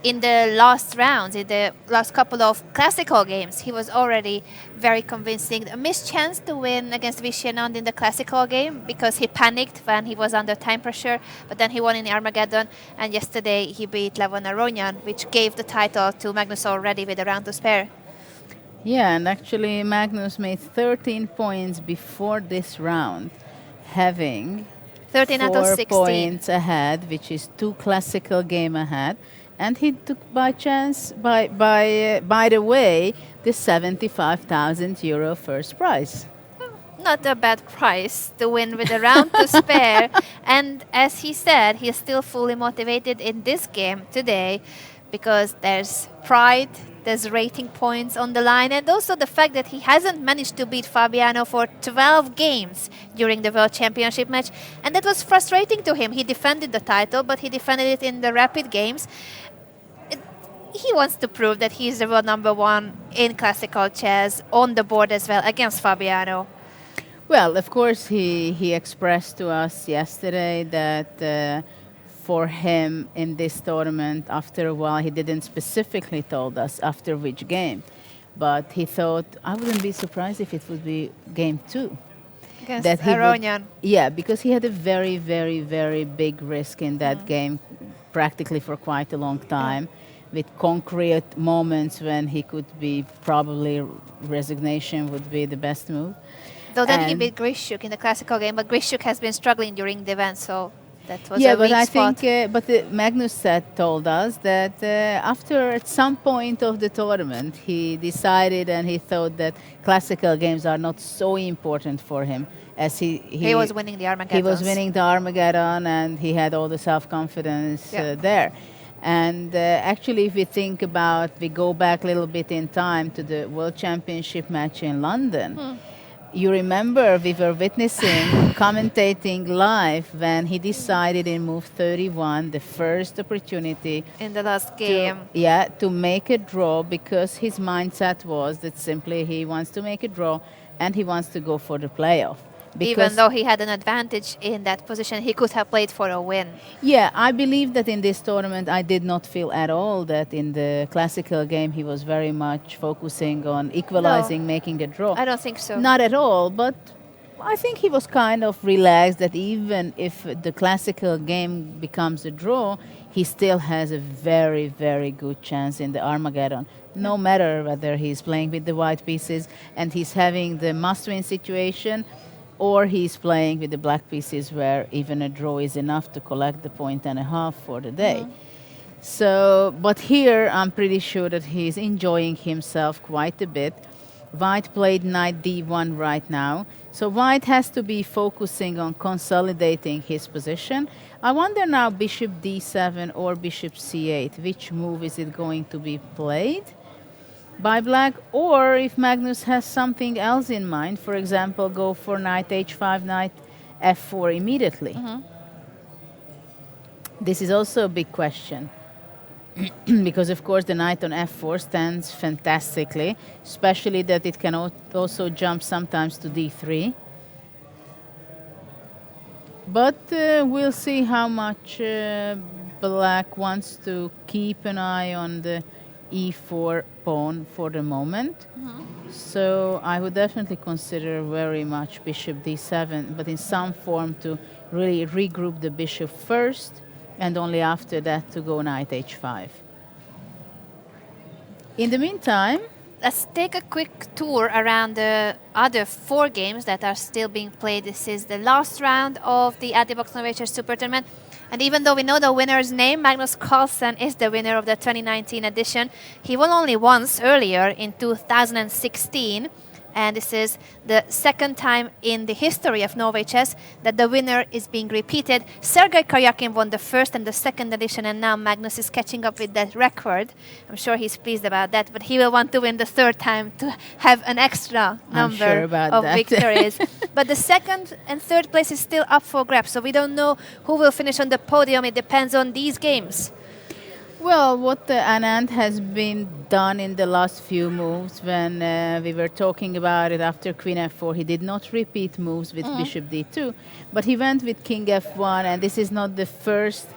in the last rounds, in the last couple of classical games, he was already very convincing. A missed chance to win against Vishy Anand in the classical game because he panicked when he was under time pressure, but then he won in the Armageddon, and yesterday he beat Levon Aronian, which gave the title to Magnus already with a round to spare. Yeah, and actually Magnus made 13 points before this round, having 13 out of 16 points ahead, which is 2 classical game ahead. And he took by chance, by the way, the €75,000 first prize. Not a bad price to win with a round to spare. And as he said, he's still fully motivated in this game today because there's pride, there's rating points on the line, and also the fact that he hasn't managed to beat Fabiano for 12 games during the World Championship match. And that was frustrating to him. He defended the title, but he defended it in the rapid games. He wants to prove that he's the world number 1 in classical chess on the board as well against Fabiano. Well, of course, he expressed to us yesterday that for him in this tournament, after a while, he didn't specifically told us after which game, but he thought, I wouldn't be surprised if it would be game 2. Against Aronian. Yeah, because he had a very, very, very big risk in that game, practically for quite a long time. With concrete moments when he could be probably resignation would be the best move. Though then he beat Grishuk in the classical game, but Grishuk has been struggling during the event, so that was a weak spot. But Magnus told us that after at some point of the tournament, he decided and he thought that classical games are not so important for him as he was winning the Armageddon. He was winning the Armageddon and he had all the self-confidence there. And actually, if we think about, we go back a little bit in time to the World Championship match in London. You remember we were witnessing, commentating live when he decided in move 31, the first opportunity. In the last game. To make a draw, because his mindset was that simply he wants to make a draw and he wants to go for the playoff. Even though he had an advantage in that position, he could have played for a win. Yeah, I believe that in this tournament, I did not feel at all that in the classical game he was very much focusing on equalizing, making the draw. I don't think so. Not at all, but I think he was kind of relaxed that even if the classical game becomes a draw, he still has a very, very good chance in the Armageddon. No matter whether he's playing with the white pieces and he's having the must-win situation, or he's playing with the black pieces where even a draw is enough to collect the point and a half for the day. So, but here I'm pretty sure that he's enjoying himself quite a bit. White played knight d1 right now. So white has to be focusing on consolidating his position. I wonder now bishop d7 or bishop c8. Which move is it going to be played by black? Or if Magnus has something else in mind, for example, go for knight h5, knight f4 immediately. This is also a big question. Because, of course, the knight on f4 stands fantastically, especially that it can also jump sometimes to d3. But we'll see how much black wants to keep an eye on the e4 pawn for the moment. So I would definitely consider very much bishop d7, but in some form to really regroup the bishop first, and only after that to go knight h5. In the meantime, let's take a quick tour around the other 4 games that are still being played. This is the last round of the Adibox Norway Chess Super Tournament. And even though we know the winner's name, Magnus Carlsen is the winner of the 2019 edition. He won only once earlier in 2016. And this is the second time in the history of Norway chess that the winner is being repeated. Sergei Karyakin won the first and the second edition, and now Magnus is catching up with that record. I'm sure he's pleased about that, but he will want to win the third time to have an extra number of victories. But the second and third place is still up for grabs, so we don't know who will finish on the podium. It depends on these games. Well, what Anand has been done in the last few moves, when we were talking about it after queen f4, he did not repeat moves with bishop d2, but he went with king f1, and this is not the first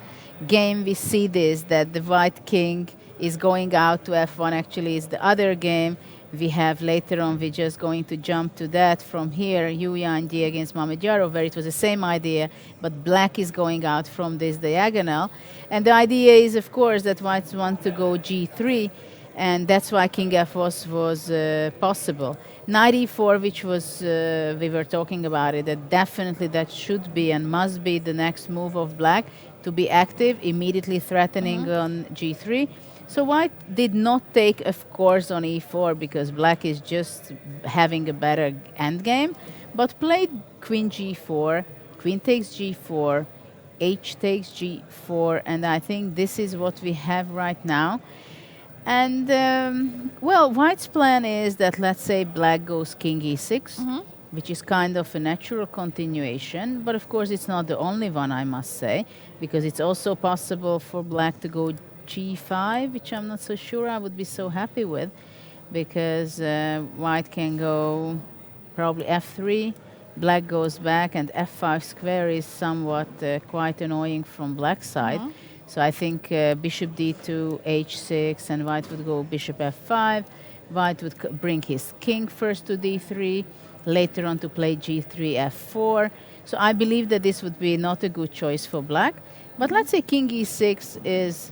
game we see this, that the white king is going out to f1. Actually, it's the other game we have later on. We're just going to jump to that from here, Yu Yanji against Mamedyarov, where it was the same idea, but black is going out from this diagonal. And the idea is, of course, that whites want to go g3, and that's why king f1 was possible. Knight e4, which was, we were talking about it, that definitely that should be and must be the next move of black, to be active, immediately threatening on g3. So white did not take, of course, on e4 because black is just having a better endgame, but played queen g4, queen takes g4, h takes g4, and I think this is what we have right now. And, well, white's plan is that, let's say, black goes king e6, which is kind of a natural continuation, but of course it's not the only one, I must say, because it's also possible for black to go g5, which I'm not so sure I would be so happy with, because white can go probably f3, black goes back, and f5 square is somewhat quite annoying from black side. So I think bishop d2, h6, and white would go bishop f5. White would bring his king first to d3, later on to play g3, f4. So I believe that this would be not a good choice for black. But let's say king e6 is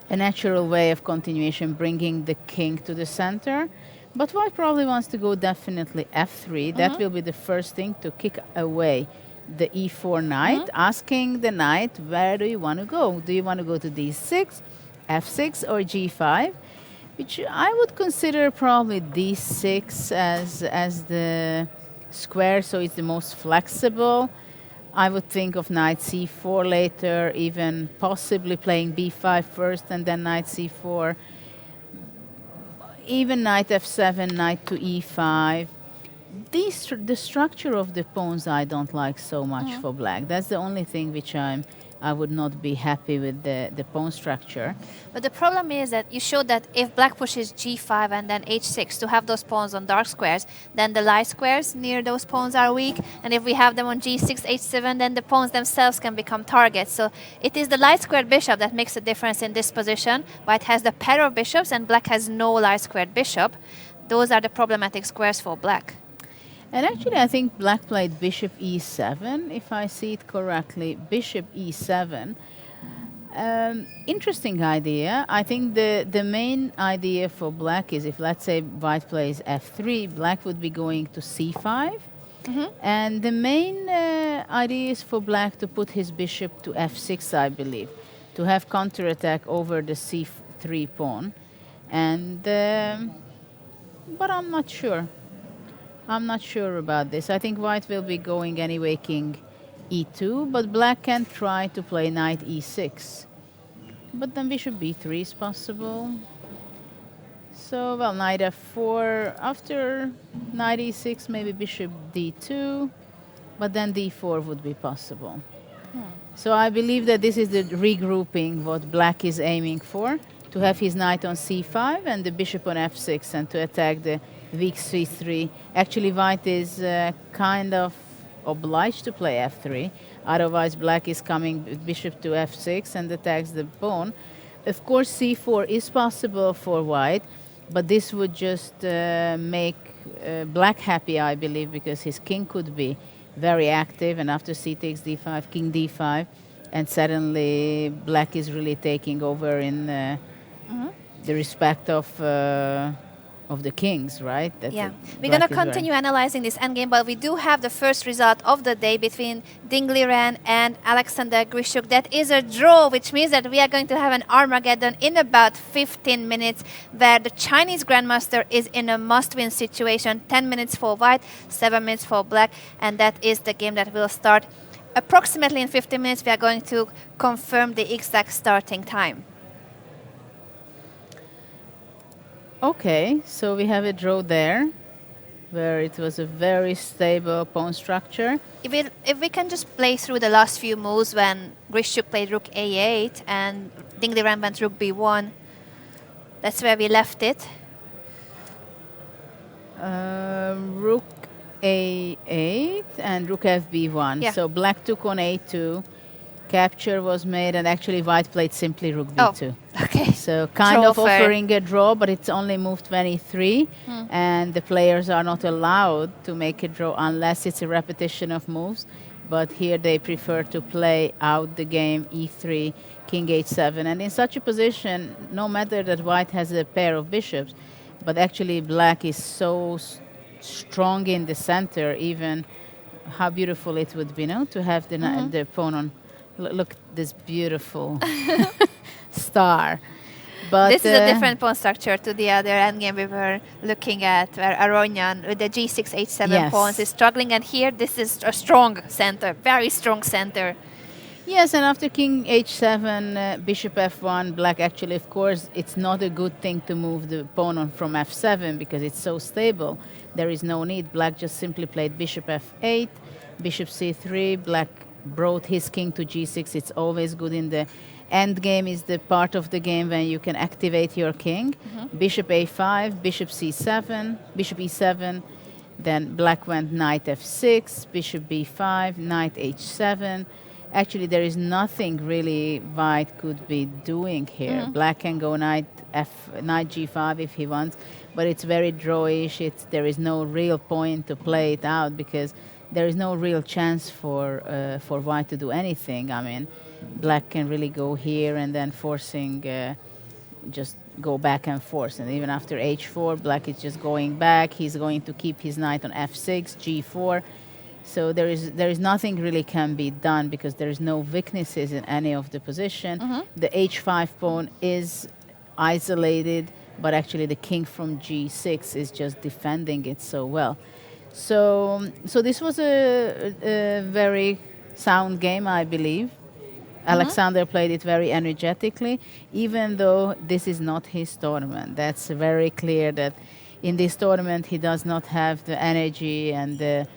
a natural way of continuation, bringing the king to the center. But white probably wants to go definitely f3. That will be the first thing to kick away the e4 knight, asking the knight, where do you want to go? Do you want to go to d6, f6, or g5? Which I would consider probably d6 as the square, so it's the most flexible. I would think of knight c4 later, even possibly playing b5 first and then knight c4. Even knight f7, knight to e5. The structure of the pawns I don't like so much for black. That's the only thing which I would not be happy with the pawn structure. But the problem is that you showed that if black pushes g5 and then h6 to have those pawns on dark squares, then the light squares near those pawns are weak. And if we have them on g6, h7, then the pawns themselves can become targets. So it is the light squared bishop that makes a difference in this position. White has the pair of bishops and black has no light squared bishop. Those are the problematic squares for black. And actually, I think black played bishop e7, if I see it correctly. Bishop e7. Interesting idea. I think the main idea for black is if, let's say, white plays f3, black would be going to c5. And the main idea is for black to put his bishop to f6, I believe, to have counterattack over the c3 pawn. And but I'm not sure. I'm not sure about this. I think white will be going anyway king e2, but black can try to play knight e6. But then bishop b3 is possible. So, well, knight f4. After knight e6, maybe bishop d2, but then d4 would be possible. So I believe that this is the regrouping what black is aiming for, to have his knight on c5 and the bishop on f6 and to attack the weak c3. Actually, white is kind of obliged to play f3. Otherwise, black is coming with bishop to f6 and attacks the pawn. Of course, c4 is possible for white, but this would just make black happy, I believe, because his king could be very active. And after c takes d5, king d5, and suddenly black is really taking over in the respect of the kings, right? Yeah, we're going to continue analyzing this endgame, but we do have the first result of the day between Ding Liren and Alexander Grishuk. That is a draw, which means that we are going to have an Armageddon in about 15 minutes, where the Chinese Grandmaster is in a must-win situation. 10 minutes for white, 7 minutes for black, and that is the game that will start approximately in 15 minutes. We are going to confirm the exact starting time. Okay, so we have a draw there, where it was a very stable pawn structure. If we can just play through the last few moves when Grishuk played rook a8 and Ding Liren went rook b1, that's where we left it. Rook a8 and rook fb1. Yeah. So black took on a2, capture was made, and actually white played simply rook b2. Oh, okay. So kind Draw of fair. offering a draw, but it's only move 23, and the players are not allowed to make a draw unless it's a repetition of moves. But here they prefer to play out the game e3, king h7. And in such a position, no matter that white has a pair of bishops, but actually black is so strong in the center, even how beautiful it would be, no, to have the pawn on. Look at this beautiful star. But this is a different pawn structure to the other endgame we were looking at, where Aronyan with the g6, h7 Yes. pawns is struggling, and here this is a strong center, very strong center. Yes, and after king h7, bishop f1, black actually, of course, it's not a good thing to move the pawn on from f7 because it's so stable. There is no need. Black just simply played bishop f8, bishop c3, black brought his king to g6. It's always good in the end game, is the part of the game when you can activate your king. Bishop a5, bishop c7, bishop e7, then black went knight f6, bishop b5, knight h7. Actually, there is nothing really white could be doing here. Black can go knight g5 if he wants, but it's very drawish. There is no real point to play it out because there is no real chance for white to do anything. I mean, black can really go here and then forcing just go back and forth. And even after h4, black is just going back. He's going to keep his knight on f6, g4. So there is nothing really can be done because there is no weaknesses in any of the position. The h5 pawn is isolated, but actually the king from g6 is just defending it so well. So this was a very sound game, I believe. Alexander played it very energetically, even though this is not his tournament. That's very clear that in this tournament he does not have the energy and the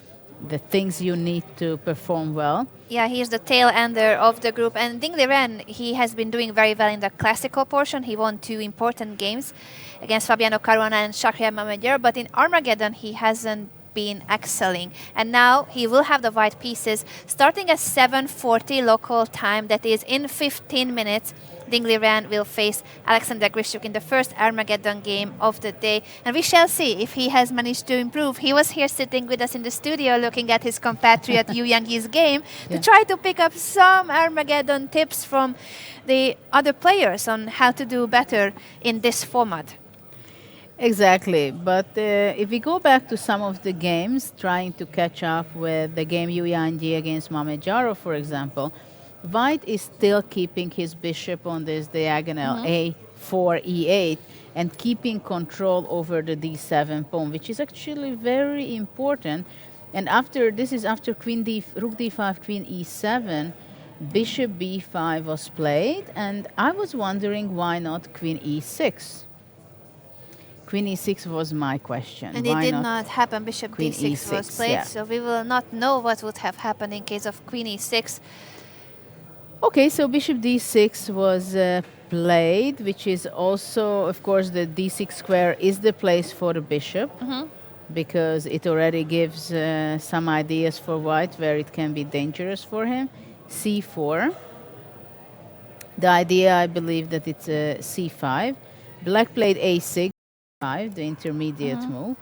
things you need to perform well. Yeah, he is the tail ender of the group. And Ding Liren, he has been doing very well in the classical portion. He won 2 important games against Fabiano Caruana and Shahriar Mamedouer. But in Armageddon, he hasn't been excelling. And now he will have the white pieces starting at 7:40 local time, that is in 15 minutes. Ding Liren will face Alexander Grishuk in the first Armageddon game of the day. And we shall see if he has managed to improve. He was here sitting with us in the studio looking at his compatriot Yu Yangyi's game to try to pick up some Armageddon tips from the other players on how to do better in this format. Exactly, but if we go back to some of the games, trying to catch up with the game Yu Yangyi against Mamedjarov, for example, White is still keeping his bishop on this diagonal A4, E8, and keeping control over the D7 pawn, which is actually very important. And after this is after Rook D5, Queen E7, Bishop B5 was played, and I was wondering why not Queen E6. Queen E6 was my question. And why it did not happen. Bishop Queen D6 was E6, played, so we will not know what would have happened in case of Queen E6. Okay, so Bishop D6 was played, which is also, of course, the D6 square is the place for the bishop, because it already gives some ideas for White where it can be dangerous for him. C4. The idea, I believe, that it's C5. Black played A6, the intermediate move.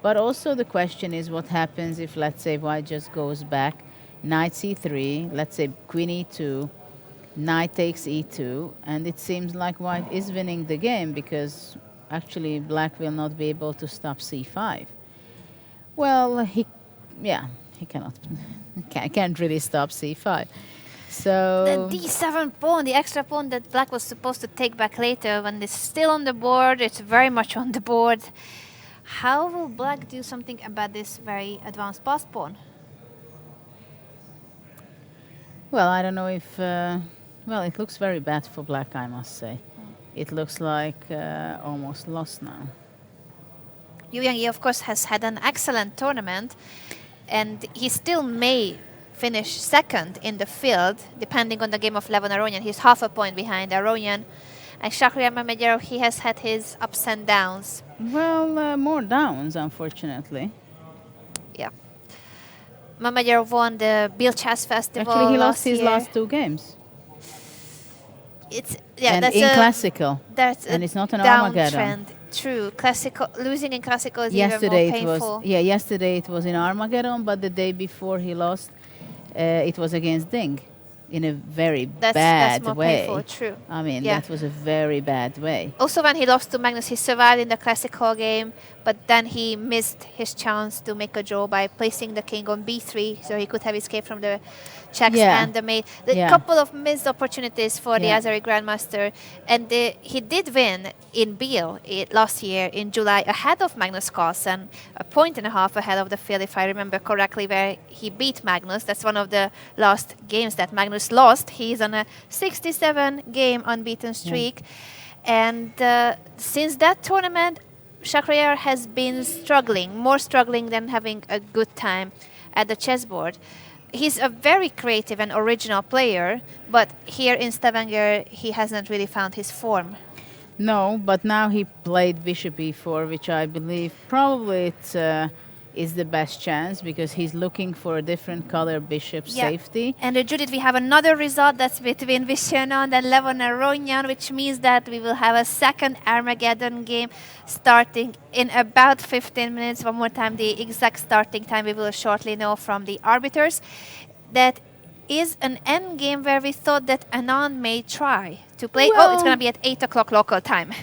But also the question is what happens if, let's say, White just goes back, Knight C3, let's say Queen E2, Knight takes E2, and it seems like White is winning the game because actually Black will not be able to stop C5. Well, he cannot, can't really stop C5. So The D7 pawn, the extra pawn that Black was supposed to take back later, when it's still on the board, it's very much on the board. How will Black do something about this very advanced passed pawn? well, I don't know if, well, it looks very bad for Black, I must say. It looks like almost lost now. Yu Yangyi, of course, has had an excellent tournament, and he still may finish second in the field, depending on the game of Levon Aronian. He's half a point behind Aronian. And Shahriar Mamedjarov, he has had his ups and downs. Well, more downs, unfortunately. Yeah. Mamedjarov won the Bill Chess Festival Actually, he lost his year. last two games. It's and that's in a classical. That's and it's not an downtrend. Armageddon. True, classical losing in classical is Yesterday even more it painful. was yesterday it was in Armageddon, but the day before he lost, it was against Ding, in a very That's bad more way. painful. True. I mean, Yeah. that was a very bad way. Also, when he lost to Magnus, he survived in the classical game, but then he missed his chance to make a draw by placing the king on b3, so he could have escaped from the checks and the mate. A couple of missed opportunities for the Azeri Grandmaster, and he did win in Biel last year in July ahead of Magnus Carlsen, a point and a half ahead of the field, if I remember correctly, where he beat Magnus. That's one of the last games that Magnus lost. He's on a 67-game unbeaten streak. And since that tournament, Shahriar has been struggling, more struggling than having a good time at the chessboard. He's a very creative and original player, but here in Stavanger, he hasn't really found his form. No, but now he played Bishop E4, which I believe probably is the best chance because he's looking for a different color bishop safety. And Judith, we have another result that's between Vishenand and Levon Aronian, which means that we will have a second Armageddon game starting in about 15 minutes. One more time, the exact starting time we will shortly know from the arbiters. That is an end game where we thought that Anand may try to play. Well, it's going to be at 8 o'clock local time.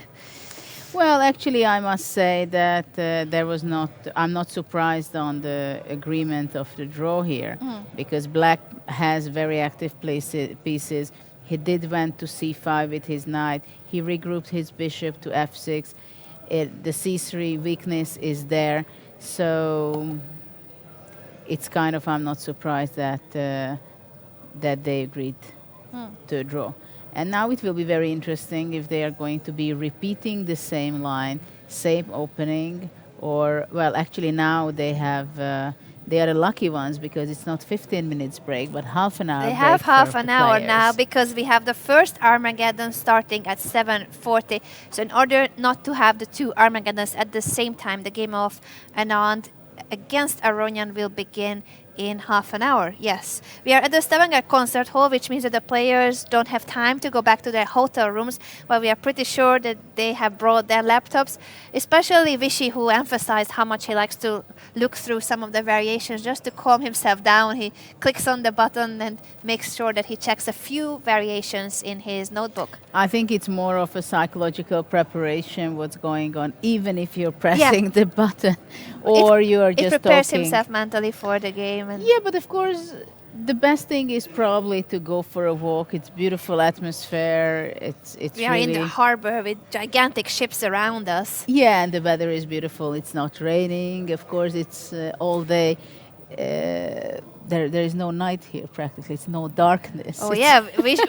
Well, actually, I must say that there was not. I'm not surprised on the agreement of the draw here, because Black has very active pieces. He did went to c5 with his knight. He regrouped his bishop to f6. The c3 weakness is there, so it's kind of. I'm not surprised that that they agreed to a draw. And now it will be very interesting if they are going to be repeating the same line, same opening, or, well, actually now they have, they are the lucky ones because it's not 15 minutes break, but half an hour They break have half for an the hour players. now because we have the first Armageddon starting at 7:40. So in order not to have the two Armageddons at the same time, the game of Anand against Aronian will begin in half an hour. Yes, we are at the Stavanger concert hall, which means that the players don't have time to go back to their hotel rooms, but we are pretty sure that they have brought their laptops, especially Vichy, who emphasized how much he likes to look through some of the variations just to calm himself down. He clicks on the button and makes sure that he checks a few variations in his notebook. I think it's more of a psychological preparation what's going on, even if you're pressing the button or you're just It prepares talking. himself mentally for the game. And Yeah, but of course, the best thing is probably to go for a walk. It's beautiful atmosphere. It's we are in really the harbor with gigantic ships around us. yeah, and the weather is beautiful. It's not raining. Of course, it's all day. There is no night here practically. It's no darkness. Oh It's- yeah,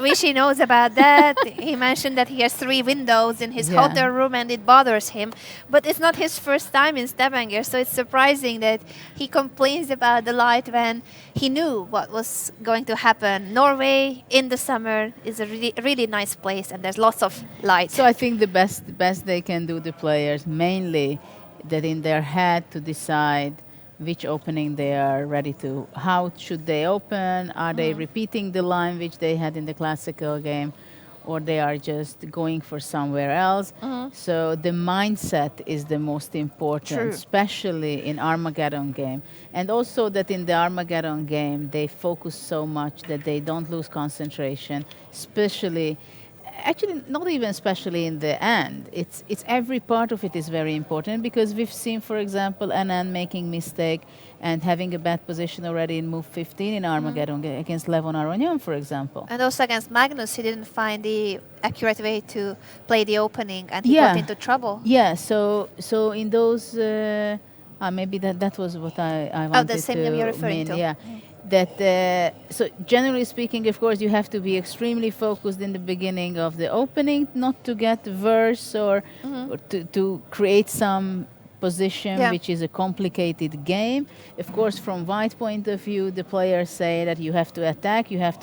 Vichy knows about that. He mentioned that he has 3 windows in his Yeah. hotel room and it bothers him. But it's not his first time in Stavanger, so it's surprising that he complains about the light when he knew what was going to happen. Norway in the summer is a really nice place and there's lots of light. So I think the best they can do, the players, mainly that in their head to decide which opening they are ready to. How should they open? Are they repeating the line which they had in the classical game, or they are just going for somewhere else? So the mindset is the most important, True. especially in Armageddon game. And also that in the Armageddon game, they focus so much that they don't lose concentration, especially actually not even especially in the end. It's every part of it is very important, because we've seen, for example, Anand making mistake and having a bad position already in move 15 in Armageddon against Levon Aronian, for example. And also against Magnus, he didn't find the accurate way to play the opening and he Yeah. got into trouble. Yeah, so in those maybe that was what I wanted the same to game you're referring mean, to. yeah. That so generally speaking, of course, you have to be extremely focused in the beginning of the opening, not to get verse or to create some position Yeah. which is a complicated game. Of course, from white point of view, the players say that you have to attack, you have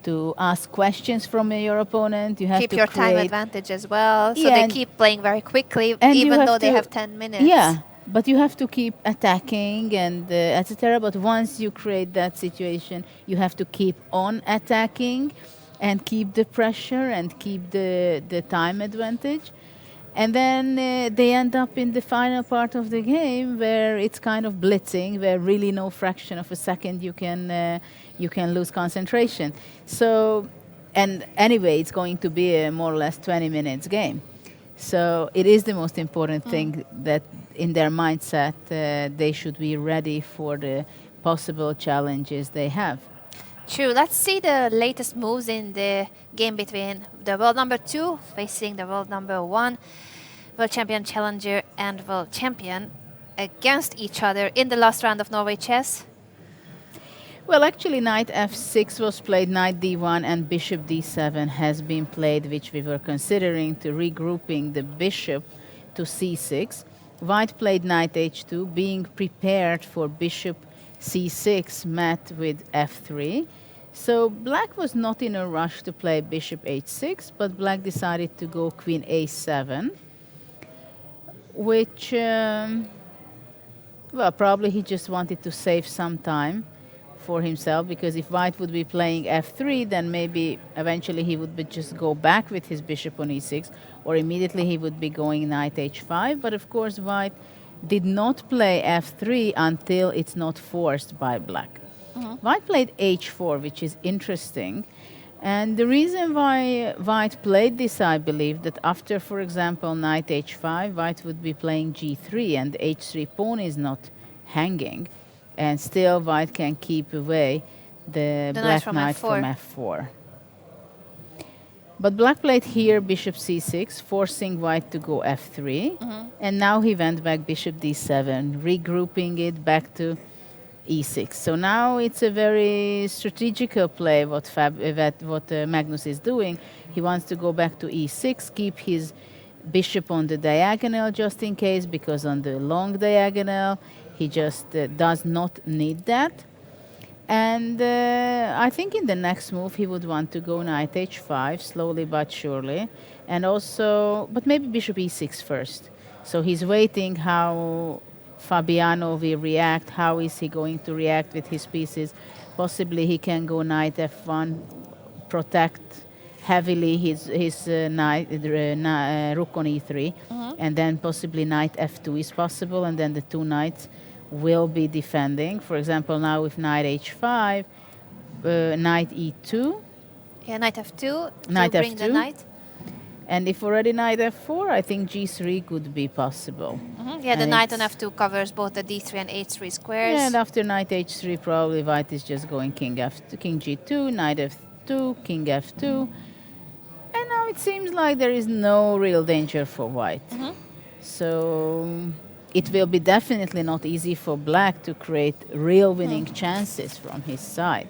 to ask questions from your opponent, you have Keep to your time create advantage as well. So Yeah, they and- keep playing very quickly, and you even have though they to- have 10 minutes. Yeah, but you have to keep attacking and etc. But once you create that situation, you have to keep on attacking and keep the pressure and keep the time advantage. And then they end up in the final part of the game where it's kind of blitzing, where really no fraction of a second you can lose concentration. So, and anyway, it's going to be a more or less 20 minutes game. So it is the most important thing that in their mindset they should be ready for the possible challenges they have. True. Let's see the latest moves in the game between the world number 2 facing the world number 1, world champion challenger and world champion against each other in the last round of Norway chess. Well, actually, knight f6 was played, knight d1, and bishop d7 has been played, which we were considering to regrouping the bishop to c6. White played knight h2, being prepared for bishop c6, met with f3. So black was not in a rush to play bishop h6, but black decided to go queen a7, which, well, probably he just wanted to save some time for himself, because if white would be playing f3, then maybe eventually he would just go back with his bishop on e6, or immediately he would be going knight h5. But of course, white did not play f3 until it's not forced by black. White played h4, which is interesting. And the reason why white played this, I believe, that after, for example, knight h5, white would be playing g3, and the h3 pawn is not hanging. And still white can keep away the black knight from f4. But black played here bishop c6, forcing white to go f3. And now he went back bishop d7, regrouping it back to e6. So now it's a very strategical play what Magnus is doing. He wants to go back to e6, keep his bishop on the diagonal just in case, because on the long diagonal he just does not need that. And I think in the next move he would want to go knight h5, slowly but surely. And also, but maybe bishop e6 first. So he's waiting how Fabiano will react. How is he going to react with his pieces? Possibly he can go knight f1, protect heavily his rook on e3, and then possibly knight f2 is possible, and then the two knights will be defending. For example, now with knight h5, knight e2. Yeah, knight f2 Knight to bring the f2. knight. And if already knight f4, I think g3 could be possible. Yeah, the And knight on it's- f2 covers both the d3 and h3 squares. Yeah, and after knight h3, probably white is just going king f2, king g2, knight f2, king f2. And now it seems like there is no real danger for white. So it will be definitely not easy for black to create real winning chances from his side.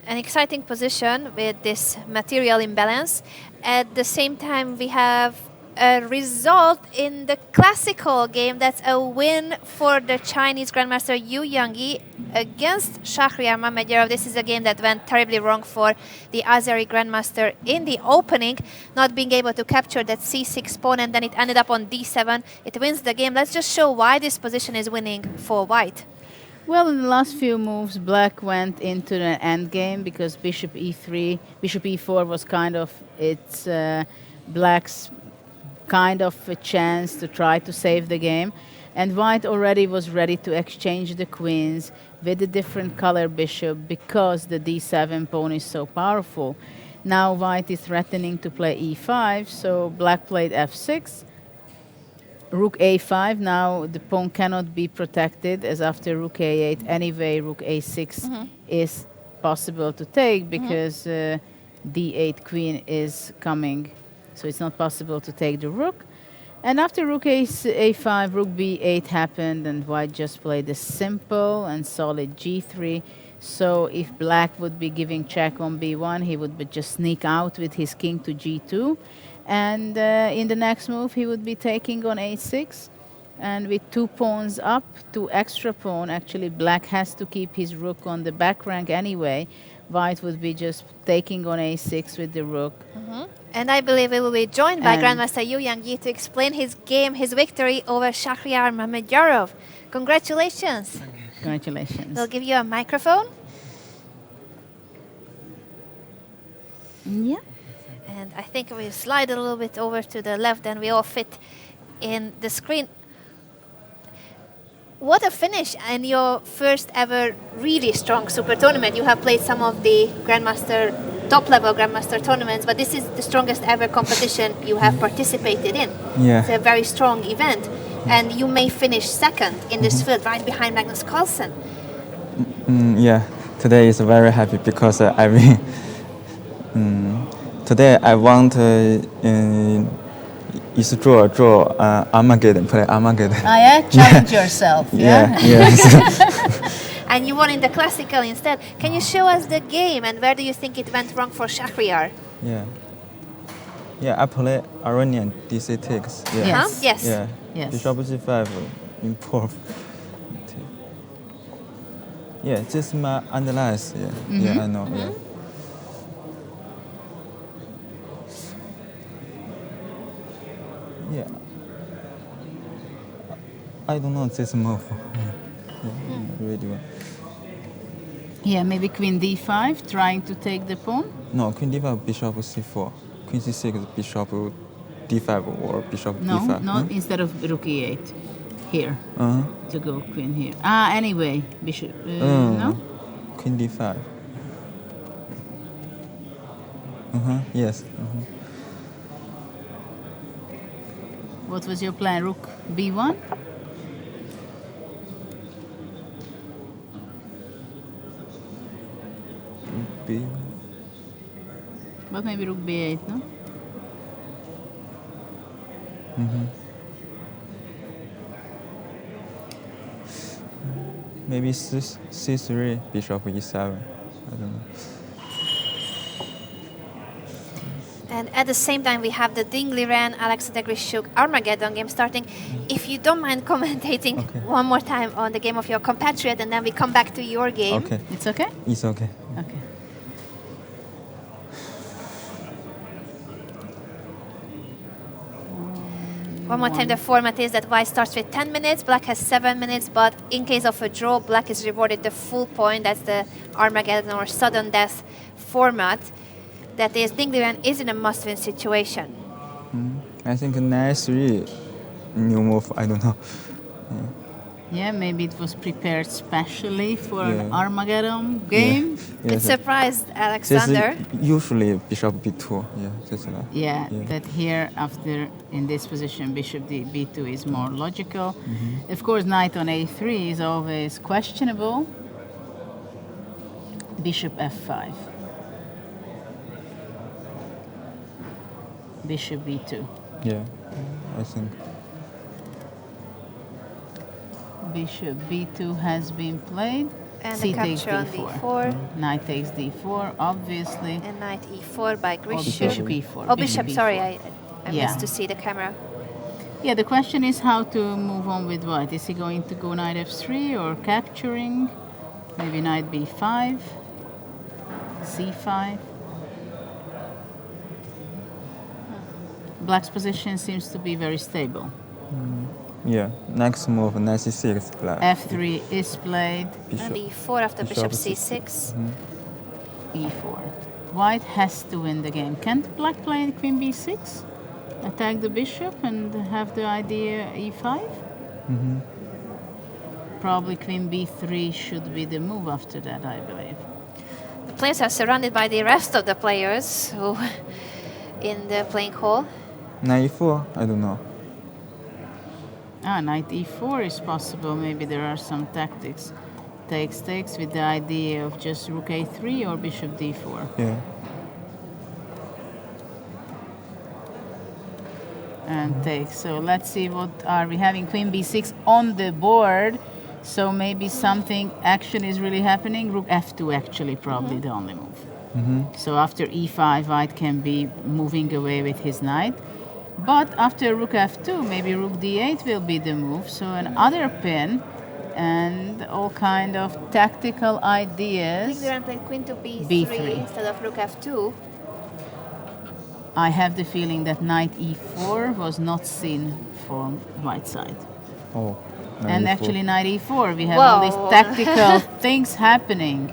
An exciting position with this material imbalance. At the same time, we have a result in the classical game. That's a win for the Chinese Grandmaster Yu Yangyi against Shahryar Mamedyanov. This is a game that went terribly wrong for the Azeri Grandmaster in the opening, not being able to capture that c6 pawn, and then it ended up on d7. It wins the game. Let's just show why this position is winning for white. Well, in the last few moves, black went into the endgame because bishop e3, bishop e4 was kind of its black's kind of a chance to try to save the game. And white already was ready to exchange the queens with a different color bishop because the d7 pawn is so powerful. Now white is threatening to play e5, so black played f6. Rook a5, now the pawn cannot be protected, as after rook a8 anyway rook a6 is possible to take because d8 queen is coming, so it's not possible to take the rook. And after rook a5, rook b8 happened, and white just played a simple and solid g3. So if black would be giving check on b1, he would just sneak out with his king to g2. And in the next move, he would be taking on a6. And with two pawns up, two extra pawn, actually black has to keep his rook on the back rank anyway. White would be just taking on a6 with the rook. And I believe we will be joined by And- Grandmaster Yu Yangyi to explain his game, his victory over Shahryar Mamedyanov. Congratulations. Congratulations. We'll give you a microphone. Yeah. And I think we slide a little bit over to the left, and we all fit in the screen. What a finish in your first ever really strong super tournament. You have played some of the top-level Grandmaster tournaments, but this is the strongest ever competition you have participated in. Yeah. It's a very strong event. And you may finish second in this field, right behind Magnus Carlsen. Yeah, today is very happy because I win. Today I want is draw Armageddon, play Armageddon. Yeah, challenge yourself. Yes. And you won in the classical instead. Can you show us the game, and where do you think it went wrong for Shahryar? Yeah, I play Iranian DC takes. Yeah. Yes. Huh? Yes. Yeah. Yes. Bishop c5 import. Yeah, just my analyze. Yeah. Yeah, I know. Yeah. Yeah. I don't know this move. Really well. Yeah, maybe queen d5, trying to take the pawn. No, queen d5, bishop c4. Queen c6, bishop d5 or bishop No, d5. not instead of rook e8. Here, to go queen here. Anyway, bishop, no? Queen d5. Yes. What was your plan? Rook b1? B. But maybe rook b8, no? Maybe c3, bishop e7. I don't know. And at the same time, we have the Dingliran Alexander Grishuk Armageddon game starting. If you don't mind commentating one more time on the game of your compatriot, and then we come back to your game. Okay. It's okay? It's okay. Okay. One more time, the format is that white starts with 10 minutes, black has 7 minutes, but in case of a draw, black is rewarded the full point. That's the Armageddon or sudden death format. That is, Dingliran is in a must-win situation. I think knight 3 new move, I don't know. Yeah, maybe it was prepared specially for an Yeah. Armageddon game. Yeah, It surprised Alexander. usually bishop b2. Yeah, that's right. Yeah, that here after in this position bishop b2 is more logical. Of course, knight on a3 is always questionable. Bishop f5. Bishop b2. Yeah, I think. Bishop b2 has been played. And C the takes capture on d4. d4. Knight takes d4, obviously. And knight e4 by Or Grishuk. bishop e4. Oh, bishop, sorry, e4. I Yeah. missed to see the camera. Yeah, the question is how to move on with what? Is he going to go knight f3 or capturing? Maybe knight b5, c5. Black's position seems to be very stable. Yeah, next move, knight c6, black. f3 is played, And e4 after bishop Bishop c6. e4. White has to win the game. Can't black play queen b6? Attack the bishop and have the idea e5? Probably queen b3 should be the move after that, I believe. The players are surrounded by the rest of the players who in the playing hall. Knight e4, I don't know. Knight e4 is possible. Maybe there are some tactics. Takes with the idea of just rook a3 or bishop d4. Yeah. And takes. So let's see, what are we having? Queen b6 on the board. So maybe something, action is really happening. Rook f2 actually probably the only move. So after e5, white can be moving away with his knight. But after rook f2, maybe rook d8 will be the move. So another pin and all kind of tactical ideas. Dingliran played queen to b3, b3. instead of rook f2. I have the feeling that knight e4 was not seen from white side. Oh. knight And e4. actually knight e4, we have all these Whoa. tactical things happening.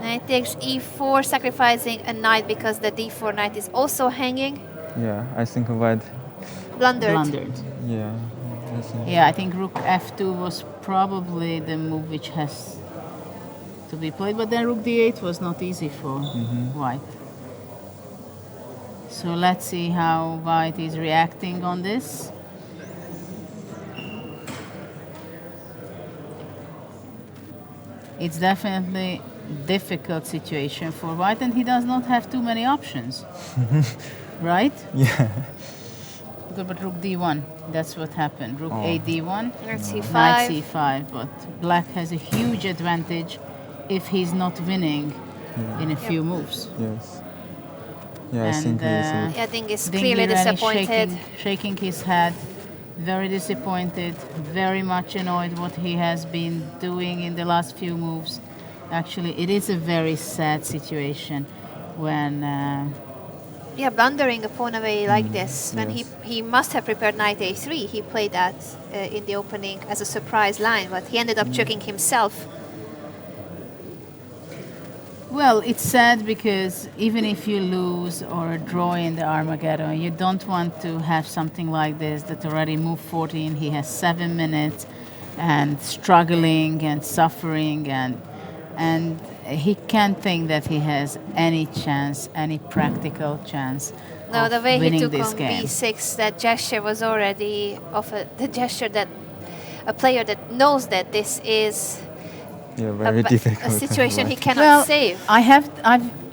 Knight takes e4, sacrificing a knight because the d4 knight is also hanging. Yeah, I think white. Blundered. Yeah. I think. Yeah, I think rook f2 was probably the move which has to be played, but then rook d8 was not easy for white. So let's see how white is reacting on this. It's definitely difficult situation for white, and he does not have too many options. Right? Yeah. Good, but rook d1, that's what happened. Rook a d1, Knight c5. knight c5, but black has a huge advantage if he's not winning in a few moves. Yes. Yeah, I And, think he's. I think is clearly Dingliran is disappointed. shaking his head, very disappointed, very much annoyed what he has been doing in the last few moves. Actually, it is a very sad situation when Yeah, blundering a pawn away like this, when yes. he must have prepared knight a3. He played that in the opening as a surprise line, but he ended up checking himself. well, it's sad because even if you lose or draw in the Armageddon, you don't want to have something like this that already moved 14. He has 7 minutes and struggling and suffering and he can't think that he has any chance, any practical chance No, of the way he winning took this on game. b6, that gesture was already the gesture that a player that knows that this is Yeah, very difficult. a situation he cannot Well, save.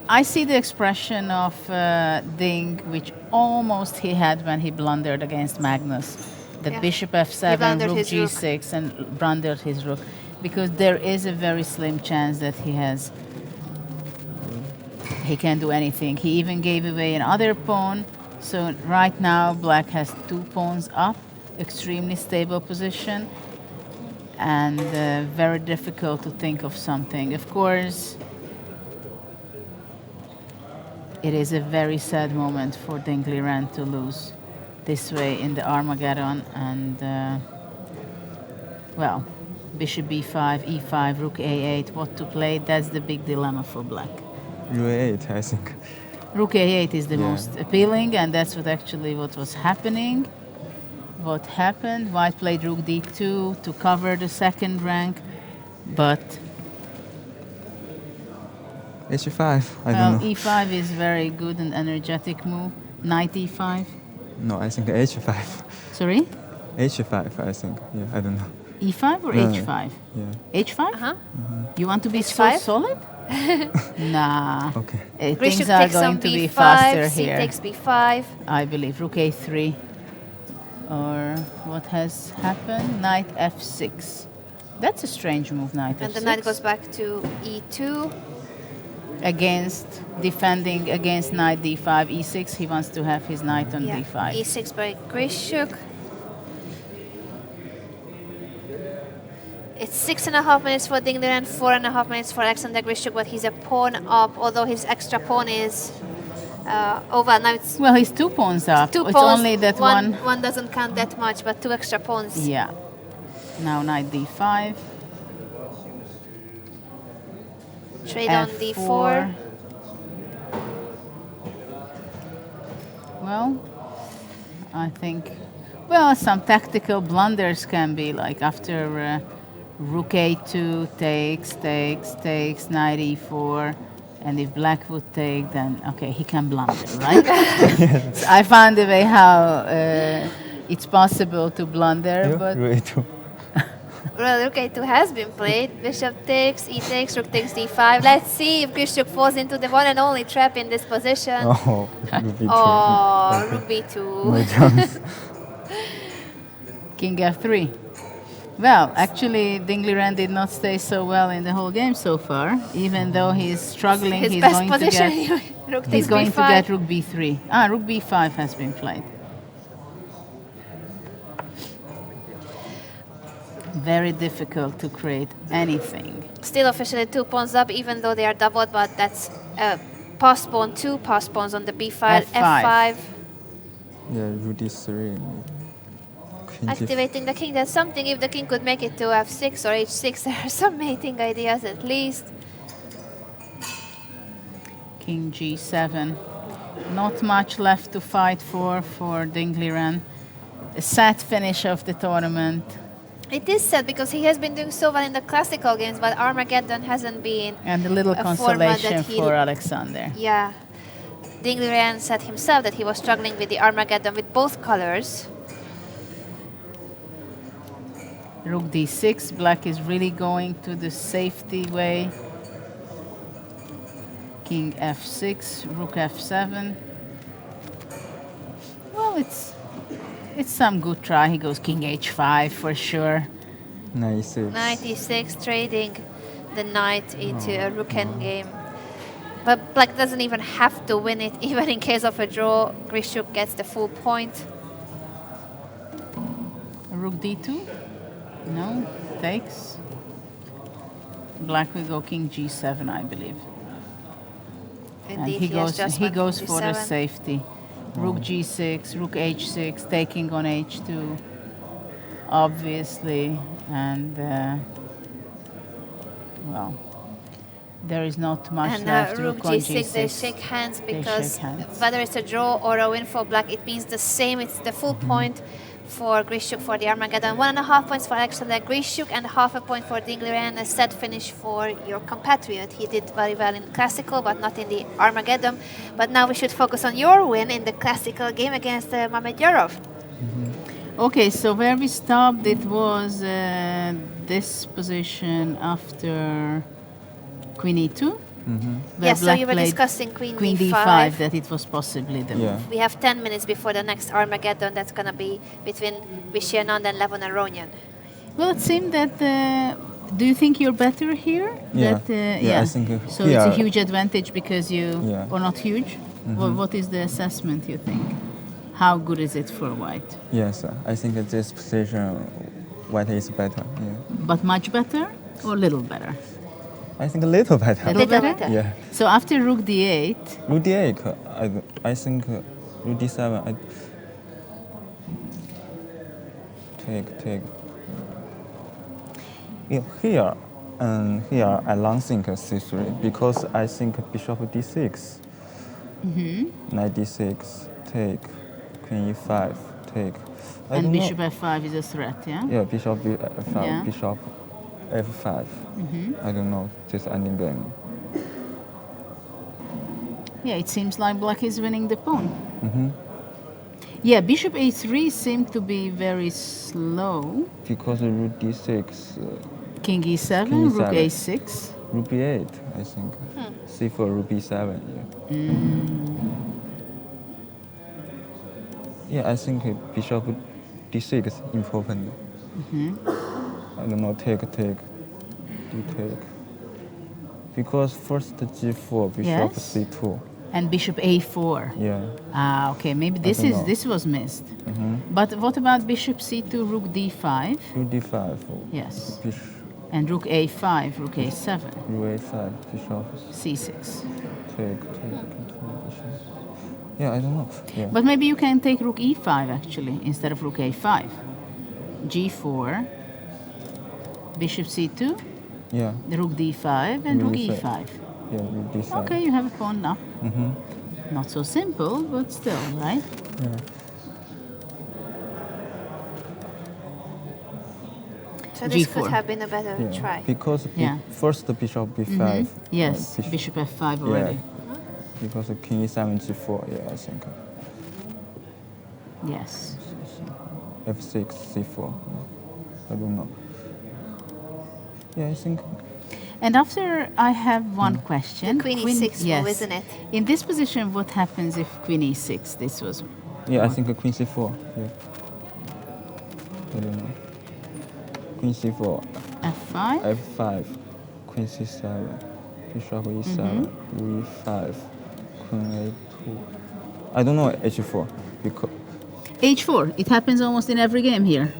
I see the expression of Ding, which almost he had when he blundered against Magnus. The Yeah. bishop He f7, blundered rook his rook. g6, and blundered his rook. Because there is a very slim chance that he can do anything. He even gave away another pawn. So right now, black has 2 pawns up, extremely stable position, and very difficult to think of something. Of course, it is a very sad moment for Dingliran to lose this way in the Armageddon, and well, bishop b5, e5, rook a8, what to play, that's the big dilemma for black. Rook 8, I think. Rook a8 is the Yeah. most appealing, and that's what was happening. What happened, white played rook d2 to cover the second rank, but H5, I well, don't know. e5 is very good and energetic move. Knight e5. No, I think H5. Sorry? H5, I think. Yeah, I don't know. e5 or No, h5? Yeah. h5? Uh-huh. You want to be so H5? solid? Nah. Okay. Grishuk Things are takes going on to be b5, faster c here. takes b5. I believe rook a3. Or what has happened? Knight f6. That's a strange move, knight And f6. the knight goes back to e2. Defending against knight d5, e6. He wants to have his knight on Yeah, d5. e6 by Grishuk. It's 6.5 minutes for Ding Liren, 4.5 minutes for Alexander Grishuk, but he's a pawn up, although his extra pawn is over. Now it's Well, he's 2 pawns up. two It's pawns. only that one. One doesn't count that much, but 2 extra pawns. Yeah. Now knight d5. Trade on d4. Well, I think, well, some tactical blunders can be like after rook a2 takes, knight e4, and if black would take, then okay, he can blunder, right? So I found a way how it's possible to blunder, but Rook 8. Well, rook a2 has been played. Bishop takes, e takes, rook takes d5. Let's see if Grishuk falls into the one and only trap in this position. Oh, Rook B2. Oh, rook b2. No chance. king f3. Well, actually, Ding Liren did not stay so well in the whole game so far, even though he's struggling. His he's best going position. to get. Rook takes He's going b5. to get rook b3. Ah, rook b5 has been played. Very difficult to create anything. Still officially 2 pawns up, even though they are doubled, but that's pass pawn, 2 pass pawns on the b file, F5. f5. Yeah, Rook D3. Queen G5. Activating the king. That's something if the king could make it to f6 or h6. There are some mating ideas at least. King g7. Not much left to fight for Ding Liren. A sad finish of the tournament. It is sad because he has been doing so well in the classical games, but Armageddon hasn't been. And a little A format consolation that he- for Alexander. Yeah. Ding Liren said himself that he was struggling with the Armageddon with both colors. Rook d6. Black is really going to the safety way. King f6. Rook f7. Well, it's some good try. He goes king h5 for sure. Knight E6. Knight e6, trading the knight into a rook endgame. But black doesn't even have to win it, even in case of a draw. Grishuk gets the full point. Rook d2. No, takes. Black will go king g7, I believe. And Indeed, he has goes just he won goes for the g7. safety. Rook g6, rook h6, taking on h2, obviously, and well, there is not much And left. rook on g6, they g6. shake hands They because shake hands. whether it's a draw or a win for black, it means the same. It's the full point for Grishuk for the Armageddon. 1.5 points for Alexander Grishuk and half a point for Ding Liren. A set finish for your compatriot. He did very well in classical, but not in the Armageddon. But now we should focus on your win in the classical game against Mamedyarov. Okay, so where we stopped, it was this position after queen e2. where Yes, so black you were played discussing queen d5, that it was possibly the Yeah. move. We have 10 minutes before the next Armageddon. That's going to be between Vishy Anand and Levon Aronian. Well, it seemed that. Do you think you're better here? Yeah. That, Yeah, I think, so. It's a yeah. huge advantage because you, Yeah. or not huge. What is the assessment you think? How good is it for white? Yes, I think at this position, white is better. Yeah. But much better or little better? I think a little better. Little Little better? better. Yeah. So after rook d8, Rook D8, I think Rook D7. take. Yeah, here I don't think c3 because I think bishop d6. Knight d6, take, queen e5, take. I And don't know. bishop f5 is a threat, yeah? Yeah, bishop f5, Yeah. bishop f5. I don't know this ending game. Yeah, it seems like black is winning the pawn. Yeah, bishop a3 seemed to be very slow. Because rook d6, King e7, King rook e7. a6. rook b8, I think. c4, rook b7. Yeah. Yeah, I think bishop d6 is important. I don't know, take, do take. Because first g4, bishop Yes. c2. And bishop a4. Yeah. Ah, okay, maybe don't know. this was missed. But what about bishop c2, rook d5? Rook d5. Yes. Bishop, And rook a5, rook a7, rook a5, bishop c6. take, bishop. Yeah, I don't know. Yeah. But maybe you can take rook e5 actually instead of rook a5. g4, bishop c2, Yeah. rook d5, and rook Rook e5. Yeah, rook d7. Okay, you have a pawn now. Not so simple, but still, right? Yeah. So this G4. could have been a better Yeah. try. Because Yeah. first the bishop b5. Yes, bishop f5 already. Yeah. Because the king e7, g4. Yeah, I think. Yes. f6, c4. I don't know. Yeah, I think. And after I have one question. The queen e6 yes. move, isn't it? In this position, what happens if queen e6? This was. Yeah, I think queen c4. Yeah. I don't know. Queen c4, f5. f5, queen c7, bishop e7, rook e5, queen a2. I don't know h4 because h4. It happens almost in every game here.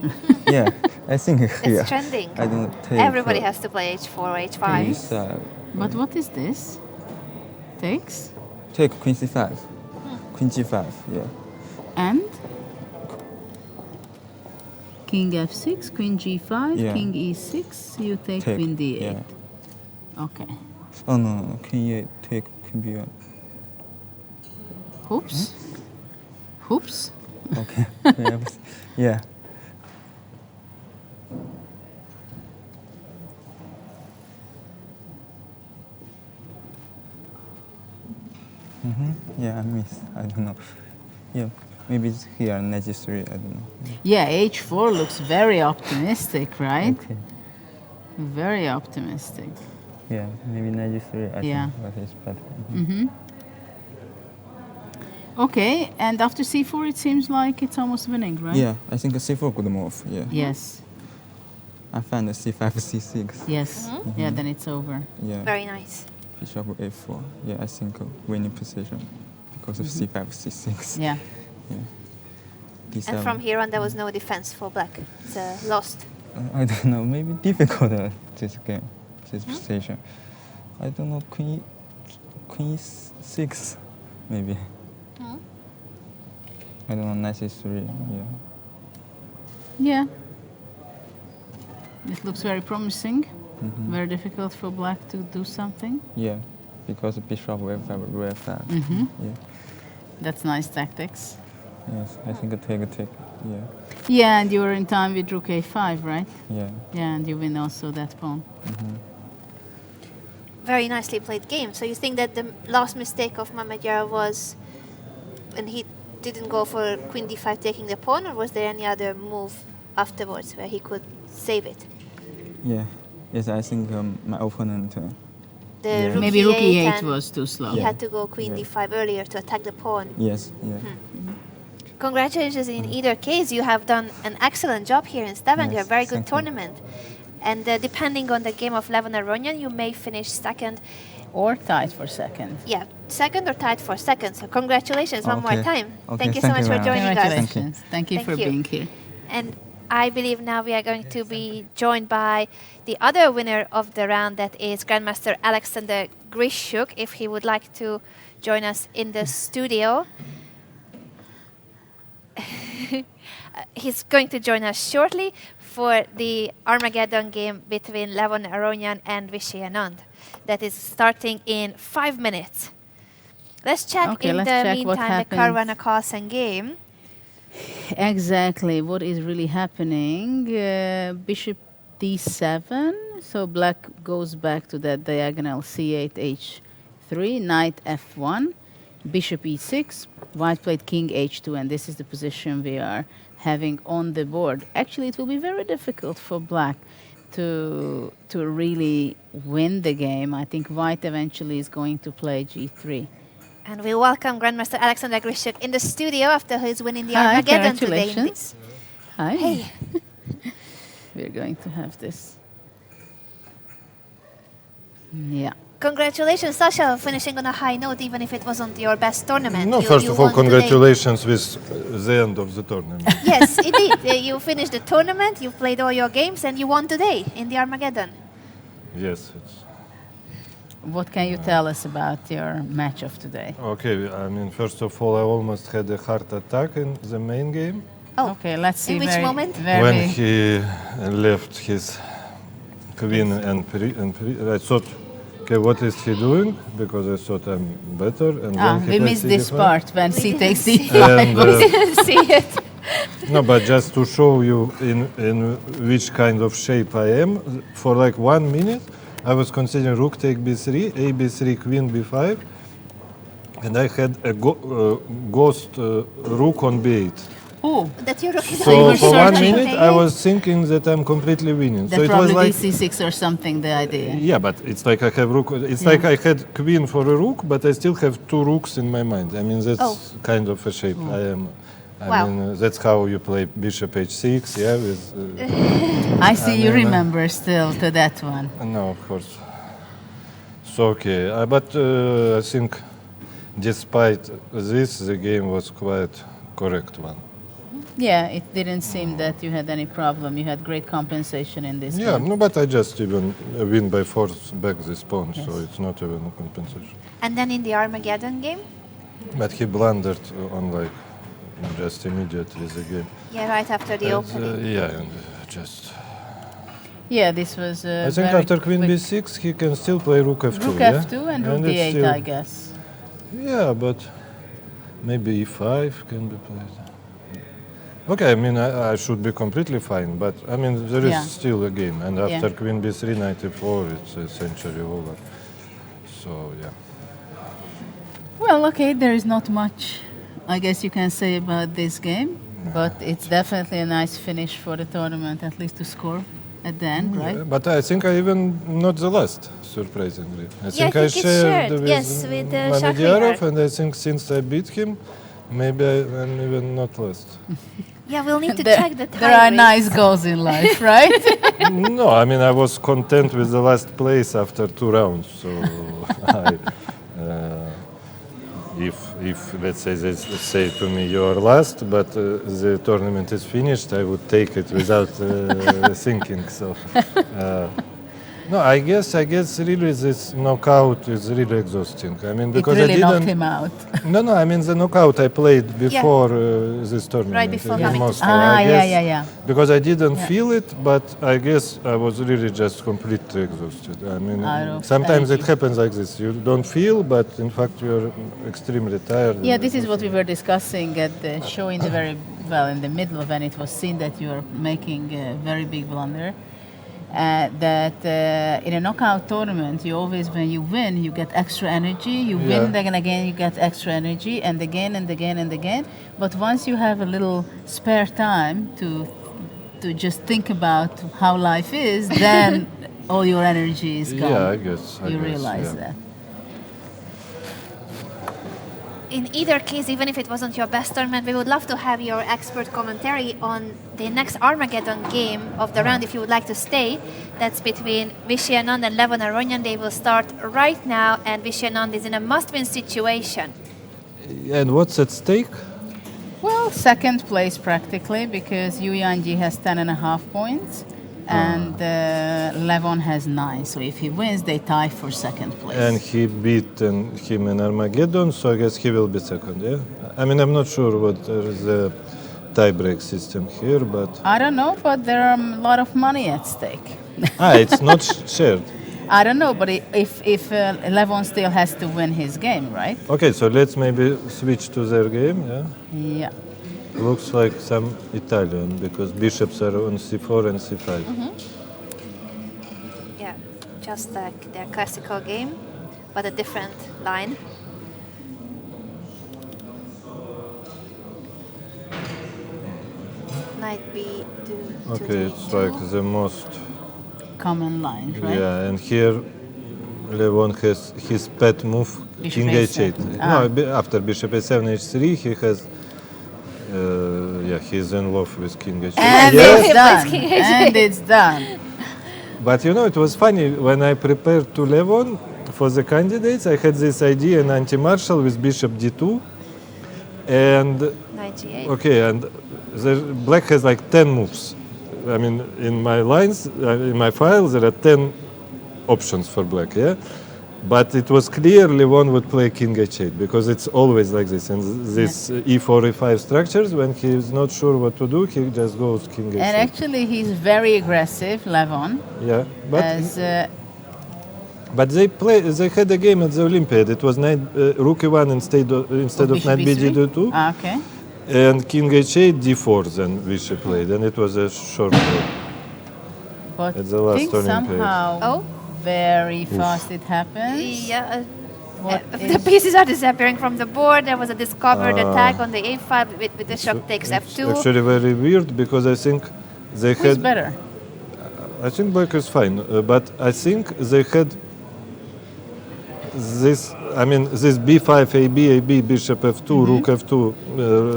yeah, I think here. It's trending. I don't take. Everybody has to play h4 or queen h5. e7. But what is this? Takes. Take queen c5, queen g5. Yeah. And king f6, queen g5, Yeah. king e6, you take Take. queen d8. Yeah. Okay. Oh no, queen e8, take queen b1. Hoops. Hoops. Okay. Yeah. Yeah, I miss. I don't know. Yeah, maybe it's here, knight g3. I don't know. Yeah, h4 looks very optimistic, right? Okay. Very optimistic. Yeah, maybe knight g3. I Yeah. think that is better. Okay, and after c4, it seems like it's almost winning, right? Yeah, I think c4 good move. Yeah. Yes. I find the c5, c6. Yes. Yeah, then it's over. Yeah. Very nice. Bishop a4. Yeah, I think winning position because of c5, c6. Yeah. D7. And from here on, there was no defense for black. It's lost. I don't know. Maybe difficult this game, this position. I don't know. Queen e6, maybe. I don't know. Knight c3. Yeah. Yeah. It looks very promising. Very difficult for black to do something. Yeah, because bishop f5, rook f5. Yeah. That's nice tactics. Yes, I think take. Yeah. Yeah, and you were in time with rook a5, right? Yeah. Yeah, and you win also that pawn. Very nicely played game. So you think that the last mistake of Mamadjara was when he didn't go for queen d5 taking the pawn, or was there any other move afterwards where he could save it? Yeah. Yes, I think my opponent. The Yeah. rook Maybe rook e8 e8 and was too slow. he had to go queen d5 earlier to attack the pawn. Yes. Yeah. Congratulations in either case. You have done an excellent job here in Stavanger. Yes, Very good thank you. tournament. And depending on the game of Levon Aronian, you may finish second. Or tied for second. Yeah, second or tied for second. So congratulations one more Okay. time. Okay, Thank you so thank much you for very much. joining us. Congratulations. Thank you Thank for you. being here. And I believe now we are going to be joined by the other winner of the round, that is Grandmaster Alexander Grishuk, if he would like to join us in the studio. He's going to join us shortly for the Armageddon game between Levon Aronyan and Vishy Anand. That is starting in 5 minutes. Let's check Okay, in let's the check what meantime the happens. Caruana Carlsen game. Exactly what is really happening. Bishop d7, so black goes back to that diagonal c8 h3, knight f1, bishop e6, white played king h2, and this is the position we are having on the board. Actually, it will be very difficult for black to really win the game. I think white eventually is going to play g3. And we welcome Grandmaster Alexander Grishuk in the studio after he's winning the Hi, Armageddon today. congratulations. Hi. Hey. We're going to have this. Yeah. Congratulations, Sasha, finishing on a high note, even if it wasn't your best tournament. No, You- first you of all, won today. congratulations with the end of the tournament. Yes, indeed. You finished the tournament, you played all your games, and you won today in the Armageddon. Yes, it's What can you tell us about your match of today? okay. I mean, first of all, I almost had a heart attack in the main game Oh. Okay, let's see. In which moment? when he left his queen and I thought, okay, what is he doing? Because I thought I'm better, and then he we played missed this CD5. part when We c didn't takes see c5. And, We didn't see it. No, but just to show you in which kind of shape I am, for like 1 minute, I was considering rook take b3, a b3, queen b5, and I had a ghost rook on b8. Oh, That you're looking So were for 1 searching. minute, I was thinking that I'm completely winning. that So it was probably like, c6 or something, the idea. yeah, but it's like I have rook. It's like I had queen for a rook, but I still have 2 rooks in my mind. I mean, that's Oh. kind of a shape I am. I Wow. mean, that's how you play bishop h6, yeah, with. I see you mean, remember still to that one. No, of course. So okay, but I think despite this, the game was quite correct one. Yeah, it didn't seem that you had any problem. You had great compensation in this Yeah, game. no, but I just even win by force back this pawn, so Yes. it's not even a compensation. And then in the Armageddon game? But he blundered on like just immediately the game. Yeah, right after the opening. Yeah, and just. Yeah, this was I think after queen quick. b6, he can still play rook f2. Rook yeah? f2 and rook it's d8, still- I guess. Yeah, but maybe e5 can be played. Okay, I mean, I should be completely fine, but I mean, there is Yeah. still a game, and after Yeah. queen b3, knight e4, it's essentially over. So, yeah. Well, okay, there is not much, I guess you can say about this game, but it's definitely a nice finish for the tournament, at least to score at the end, right? Yeah, but I think I even not the last, surprisingly. I think I I think it's shared shared, with yes, with Mamediyarov, Shahriar. and I think since I beat him, maybe I'm even not last. Yeah, we'll need to There- check the time. There are nice goals in life, right? No, I mean, I was content with the last place after 2 rounds. So, if let's say they say to me you are last, but the tournament is finished, I would take it without thinking. So, no, I guess really this knockout is really exhausting. I mean, It because really I knocked didn't. him out. No, I mean the knockout I played before this tournament. Right before in coming to Moscow. Ah, I yeah, guess yeah. because I didn't Yeah. feel it, but I guess I was really just completely exhausted. I mean, Out of sometimes it energy. happens like this. You don't feel, but in fact you're extremely tired. Yeah, this is what we were discussing at the show in the in the middle of when it was seen that you are making a very big blunder. That in a knockout tournament, you always, when you win, you get extra energy. You win Yeah. again, again, you get extra energy, and again and again and again. But once you have a little spare time to just think about how life is, then all your energy is gone. Yeah, I guess. You realize that. In either case, even if it wasn't your best tournament, we would love to have your expert commentary on the next Armageddon game of the round if you would like to stay. That's between Vishy Anand and Levon Aronyan. They will start right now, and Vishy Anand is in a must-win situation. And what's at stake? Well, second place practically, because Yu Yanji has 10.5 points and Levon has 9. So if he wins, they tie for second place. And he beat him in Armageddon, so I guess he will be second. Yeah. I mean, I'm not sure what are the tie-break system here, but I don't know, but there are a lot of money at stake. it's not shared. I don't know, but if Levon still has to win his game, right? Okay, so let's maybe switch to their game. Yeah, Yeah. looks like some Italian because bishops are on c4 and c5. Yeah, just like their classical game, but a different line. Knight b2. Okay, it's like the most. Common line, right? Yeah, and here Levon has his pet move, Bishop king a7. h8. Ah. No, after bishop a7, h3, he has. Yeah, he's in love with king h8. And Yes, it's done. King h8. And it's done. but you know, it was funny when I prepared to Levon for the candidates. I had this idea in anti-martial with bishop d2, and Knight g8. okay, and the black has like 10 moves. I mean, in my lines, in my file, there are 10 options for black, yeah? But it was clear Levon would play king h8 because it's always like this. And this e4, e5 structures, when he is not sure what to do, he just goes king h8. And actually, he's very aggressive, Levon. Yeah, but As but they had a game at the Olympiad. It was knight, rook e1 instead of knight bd2. Ah, okay. And king h8, d4 then Vishy played, and it was a short game. But At the last think Olympiad. somehow Oh. very fast it happens. Yeah, What the is- pieces are disappearing from the board. There was a discovered attack on the a5 with bishop takes It's f2. actually very weird because I think they Who's had. better? I think black is fine, but I think they had this. I mean, this b5, ab, bishop f2, rook f2,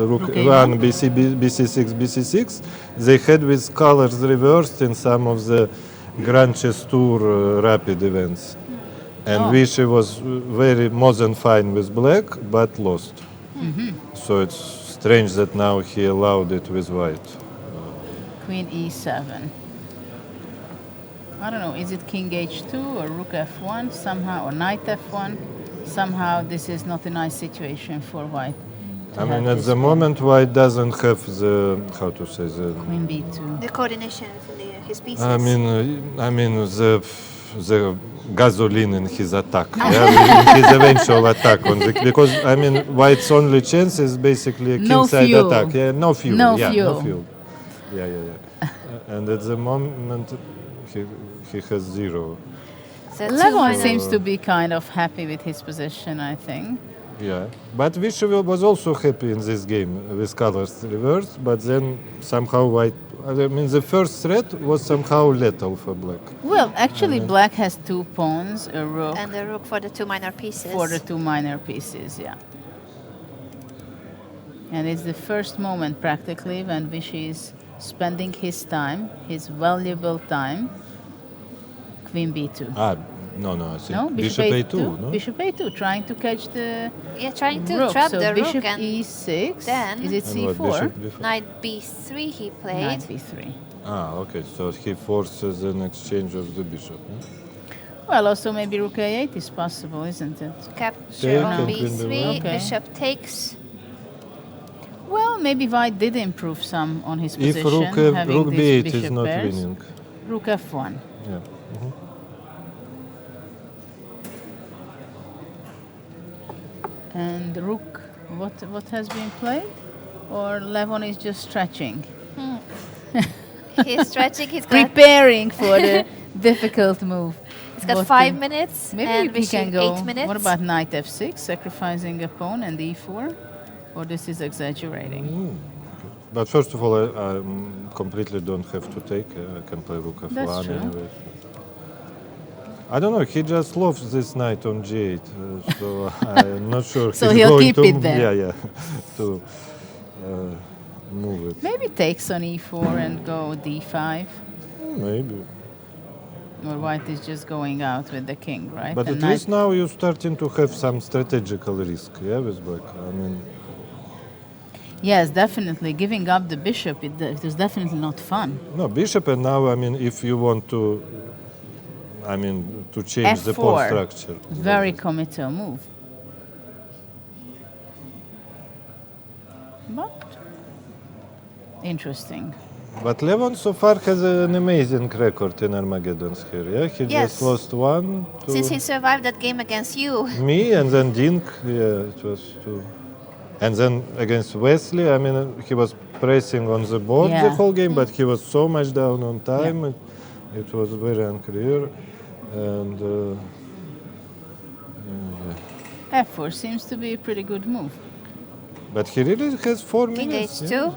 rook Rook a1, a1. bc6, bc6. They had with colors reversed in some of the Grand Chess Tour rapid events. And Oh. Vishy was very more than fine with black, but lost. So it's strange that now he allowed it with white. Queen e7. I don't know, is it king h2 or rook f1 somehow, or knight f1? Somehow this is not a nice situation for white. to I mean, have at this the pawn. moment, white doesn't have the, how to say, the, Queen b2. The coordination in his pieces. I mean, the gasoline in his attack, yeah, in his eventual attack on the, because I mean, white's only chance is basically a No kingside fuel. attack. Yeah, no fuel. No yeah, fuel. no fuel. Yeah. And at the moment, he has zero. So two Levon minor- seems to be kind of happy with his position, I think. Yeah, but Vishy was also happy in this game with colors reversed, but then somehow white. I mean, the first threat was somehow lethal for black. Well, actually, black has two pawns, a rook and the rook for the two minor pieces. for the two minor pieces, yeah. And it's the first moment, practically, when Vishy is spending his time, his valuable time, queen b2. No, I think No, bishop a2, no? Bishop a2, trying to catch the Yeah, trying to rook. trap So the bishop rook and e6. then- Is it And what, c4? bishop? knight b3 he played. Knight b3. Okay, so he forces an exchange of the bishop. No? Well, also maybe rook a8 is possible, isn't it? Capture Take on and b3, queen b1. Okay. bishop takes. Well, maybe white did improve some on his If position, rook, having rook these b8 bishop is not pairs. winning. Rook f1. Yeah. And rook, what has been played? Or Levon is just stretching? He's stretching, he's got, Preparing for the difficult move. he's got What 5 the- minutes Maybe and he can Vishy go. 8 minutes. What about knight f6, sacrificing a pawn, and e4? Or this is exaggerating? But first of all, I completely don't have to take. I can play rook f1 That's true. anyway. I don't know. He just loves this knight on g8, so I'm not sure. So he's he'll going keep to, it there. Yeah, to move it. Maybe takes on e4 and go d5. Maybe. Or white is just going out with the king, right? But And at knight- least now you're starting to have some strategical risk, yeah, with black. I mean, Yes, definitely. Giving up the bishop, it is definitely not fun. no, bishop, and now, I mean, if you want to, I mean, to change the pawn F4. structure. Very committal move. But Interesting. But Levon so far has an amazing record in Armageddons here. Yeah, he Yes. just lost one to Since he survived that game against you. me, and then Dink. Yeah, it was two. And then against Wesley, I mean, he was pressing on the board the Yeah. whole game, but he was so much down on time. It was very unclear. And F4 seems to be a pretty good move. but he really has 4 King minutes. H2. yeah.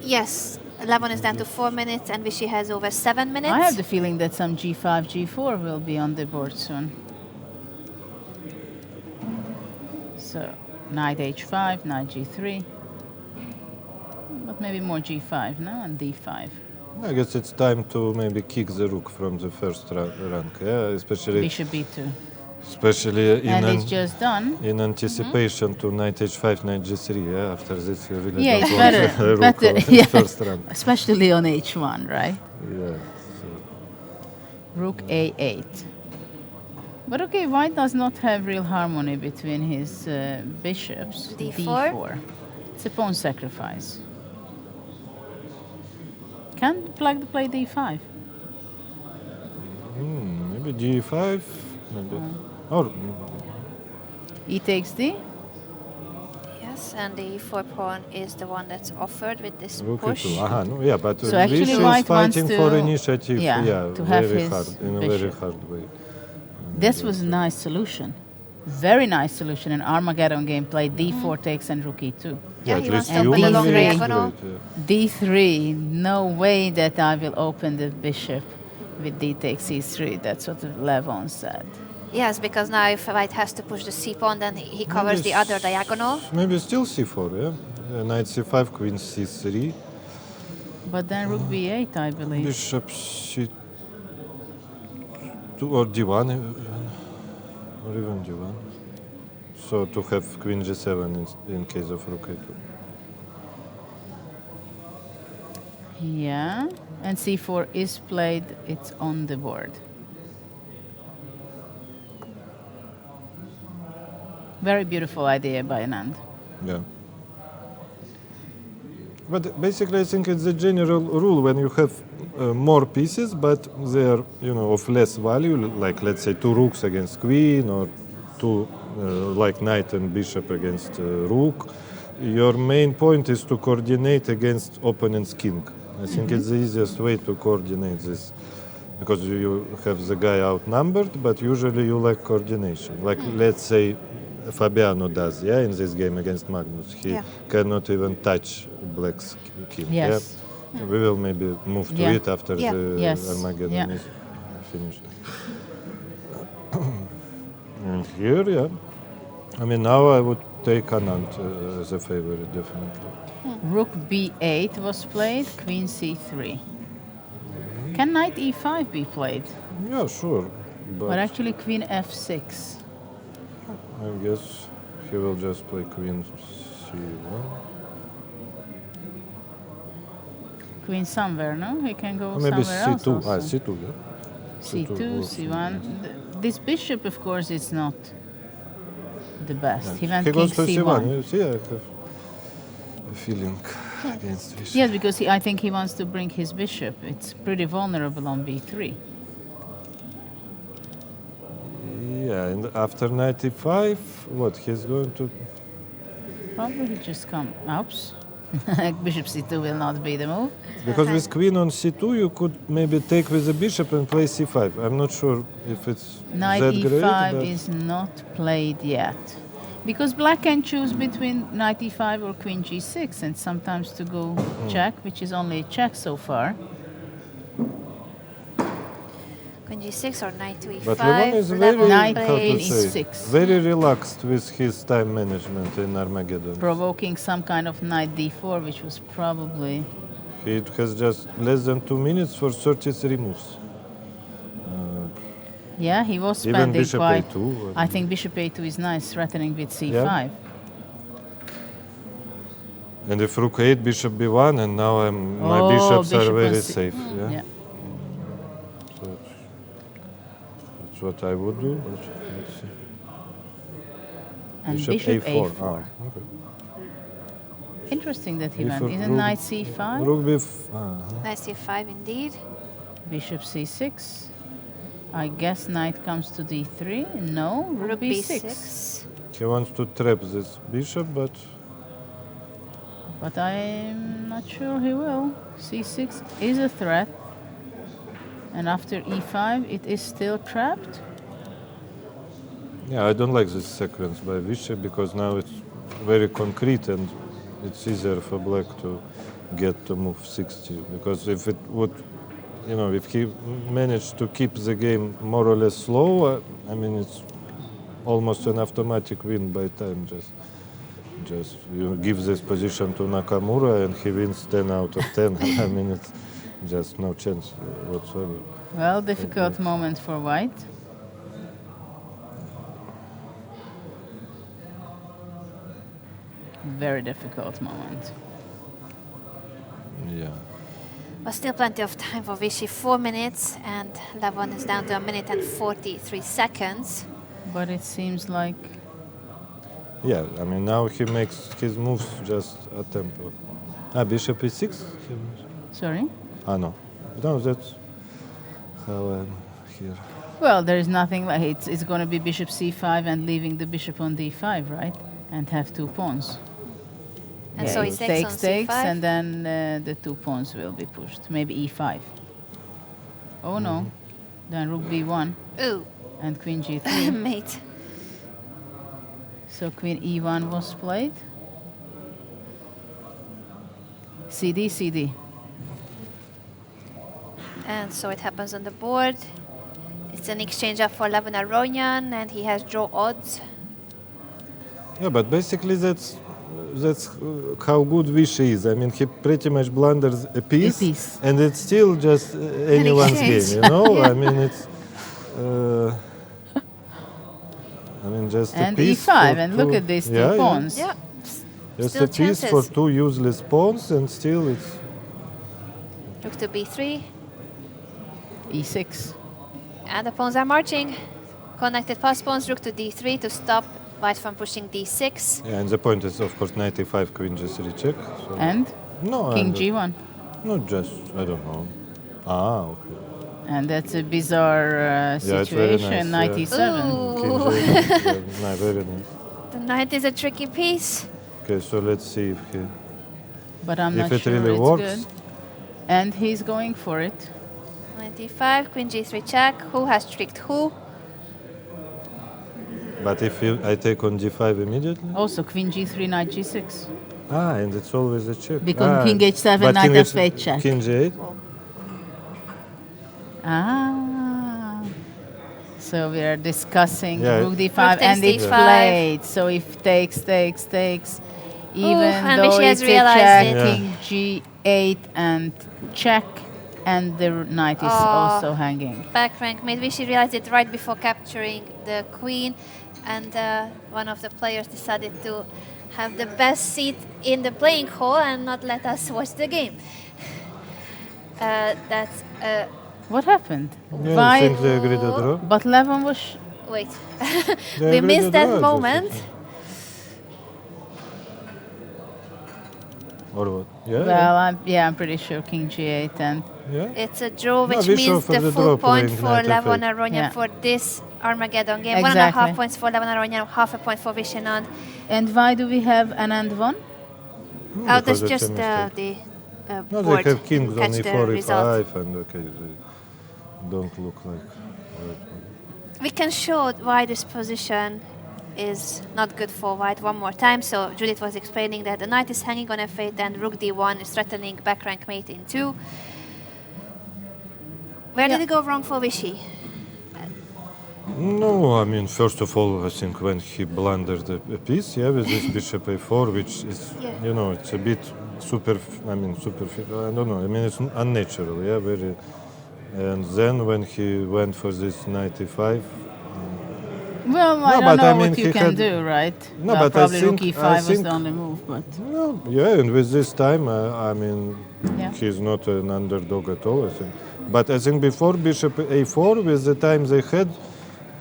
Yes, Levon is down to 4 minutes and Vichy has over 7 minutes. I have the feeling that some G5, G4 will be on the board soon. So, knight H5, knight G3. But maybe more G5 now and D5. I guess it's time to maybe kick the rook from the first rank, yeah, especially Bishop B2. in And it's just done. in anticipation to knight H5, knight G3. Yeah, after this you really Yeah, don't it's want better. a rook better on yeah. first rank. Especially on H1, right? Yeah. Rook A8. But okay, white does not have real harmony between his bishops. D4. It's a pawn sacrifice. Can play D5. Maybe G5, maybe. Or E takes D. Yes, and the E4 pawn is the one that's offered with this rook push. E2. Aha, no, yeah, but So actually Vichy is white wants fighting for to- initiative. yeah, to have very his hard, in a very bishop. hard way. This was a nice solution. Very nice solution. An Armageddon game played D4 takes and rook E2. Yeah, at he least wants to open the humanly long it's diagonal. great, D3, no way that I will open the bishop with D takes E3. That's what Levon said. Yes, because now if white has to push the C pawn, then he covers the other diagonal. Maybe still C4, yeah? Knight C5, Queen C3, But then rook B8, I believe. Bishop C2 or D1, or even D1. So to have Queen G7 in case of Rook A2. Yeah, and C4 is played, it's on the board. Very beautiful idea by Anand. Yeah. But basically, I think it's a general rule when you have more pieces, but they are, of less value, like let's say 2 rooks against queen, or 2 like knight and bishop against rook. Your main point is to coordinate against opponent's king. I think it's the easiest way to coordinate this, because you have the guy outnumbered, but usually you lack coordination. Like let's say Fabiano does, yeah, in this game against Magnus. He cannot even touch black's king. Yes. Yeah? We will maybe move to Yeah. it after Yeah. the Yes. Armageddon Yeah. is finished. And here, yeah. I mean, now I would take Anand as a favorite, definitely. Rook B8 was played, queen C3. Can knight E5 be played? Yeah, sure. But But actually queen F6. I guess he will just play Queen C1. Queen somewhere, no? He can go Or maybe somewhere else C2. also. C2, yeah. C2, works. C1. This bishop, of course, is not the best. He went He king goes to C1. C1. You see, I have a feeling against this. Yes, because I think he wants to bring his bishop. It's pretty vulnerable on B3. Yeah, and after 95, what, he's going to... Probably just come. Oops. Bishop C2 will not be the move. Because with queen on C2, you could maybe take with the bishop and play C5. I'm not sure if it's Knight that E5 great, but is not played yet. Because black can choose between knight E5 or queen G6 and sometimes to go check, which is only a check so far. Queen G6 or knight to E5. But Levon is very, Knight how to in say, E6. very relaxed with his time management in Armageddon. Provoking some kind of knight D4, which was probably... He has just less than 2 minutes for 33 moves. Yeah, he was Even spending bishop quite... A2. I think bishop A2 is nice, threatening with C5. Yeah. And if rook 8, bishop b1, and now my Oh, bishops bishop are on very C- safe. Yeah? Yeah. So that's what I would do. But let's see. And bishop A4. Okay. Interesting that he If went. a Isn't rook- knight c5? Rook b. Knight c5 indeed. Bishop c6. I guess knight comes to d3. No, rook b6. He wants to trap this bishop, but But I'm not sure he will. c6 is a threat. And after e5, it is still trapped. yeah, I don't like this sequence by Vishy because now it's very concrete and it's easier for black to get to move 60. Because if it would, if he managed to keep the game more or less slow, I mean, it's almost an automatic win by time. Just you give this position to Nakamura and he wins 10 out of 10. I mean, it's just no chance whatsoever. Well, difficult moment for white. Very difficult moment. Yeah. But still plenty of time for Vishy. 4 minutes, and Levon is down to 1 minute and 43 seconds. But it seems like Yeah, I mean, now he makes his moves just a tempo. Bishop e6? sorry. No. No, that's how I'm here. Well, there is nothing like it's going to be bishop c5 and leaving the bishop on d5, right? And have 2 pawns. And so he takes on takes, c5. and then the 2 pawns will be pushed. Maybe e5. Oh no, then rook b1 Ooh, and queen g3. mate. So queen e1 was played. cd, cd. And so it happens on the board. It's an exchange up for Levon Aronian, and he has draw odds. Yeah, but basically that's how good Vishy is. I mean, he pretty much blunders a piece. And it's still just anyone's game, Yeah. I mean, it's... just And a piece e5, for and two- look at these 2 yeah, pawns. Yeah, Just still a piece chances. for 2 useless pawns, and still it's... Rook to b3, e6. and the pawns are marching. Connected pass pawns, rook to d3 to stop white from pushing d6. Yeah, and the point is, of course, 95 queen g3 check. So And no, king and g1. not just, I don't know. Okay. And that's a bizarre Yeah, it's very situation, nice, 97. Ooh. King g8, yeah, very nice. The knight is a tricky piece. Okay, so let's see if he... But I'm If not it sure really it's works. good. And he's going for it. 95, queen g3 check. Who has tricked who? But if I take on g5 immediately? Also, queen g3, knight g6. And it's always a check. Because king h7, but knight king f8 check. King g8? So we are discussing Yeah. rook d5, Rook and takes it's d5. played. So if takes, even and though she has it's a realized check, it. king g8 and check, and the knight is also hanging. Back rank mate. Vishy realized it right before capturing the queen, and one of the players decided to have the best seat in the playing hall and not let us watch the game. That's What happened? Yeah, I Why? think they agreed to draw. But Levon was... wait. They We agreed missed to that draw, moment. Or what? Yeah. Well, I'm pretty sure king g8 and... yeah. It's a draw, No, which we means show for the the full draw point playing for knight Levon f8. Aronian Yeah. for this Armageddon game. Exactly. 1.5 points for Levon Aronian, half a point for Vishenand. And why do we have an and one? Oh, Because that's it's a just mistake. the No, board. they have kings on Catch the e4, result. e5, and okay, they don't look like... We can show why this position is not good for white one more time. So Judith was explaining that the knight is hanging on f8 and rook d1 is threatening back rank mate in 2. Where did it go wrong for Vishy? No, I mean, first of all, I think when he blundered a piece, with this bishop a4, which is, Yeah. it's a bit I don't know, I mean, it's unnatural, very... And then when he went for this knight e5... Well, I No, don't but know I mean, what you he can had- do, right? No, Well, but I probably rook think- e5 I was think- the only move, but... No, and with this time, I mean, Yeah. he's not an underdog at all, I think. But I think before bishop a4, with the time they had,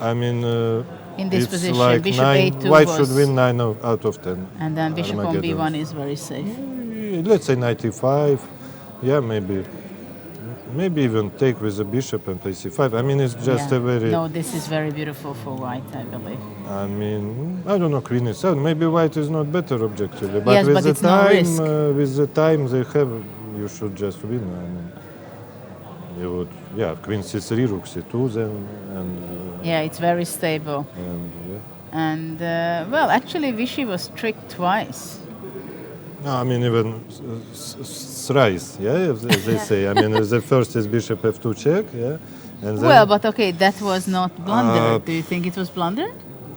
I mean, in this it's position. like Bishop 9, A2 white was, should win 9 out of 10. and then bishop on Armageddon. B1 is very safe. Let's say 95. Yeah, maybe even take with the bishop and play c5. I mean, it's just a very. No, this is very beautiful for white, I believe. I mean, I don't know, queen e7. Maybe white is not better objectively, but Yes, with but the it's no time, risk. with the time they have, you should just win. I mean, you would, queen c3, rook c2, then, and Yeah, it's very stable. yeah. And, well, actually, Vichy was tricked twice. No, I mean even thrice, as they say. I mean, the first is bishop f2 check, and then Well, but okay, that was not blundered. Do you think it was blundered?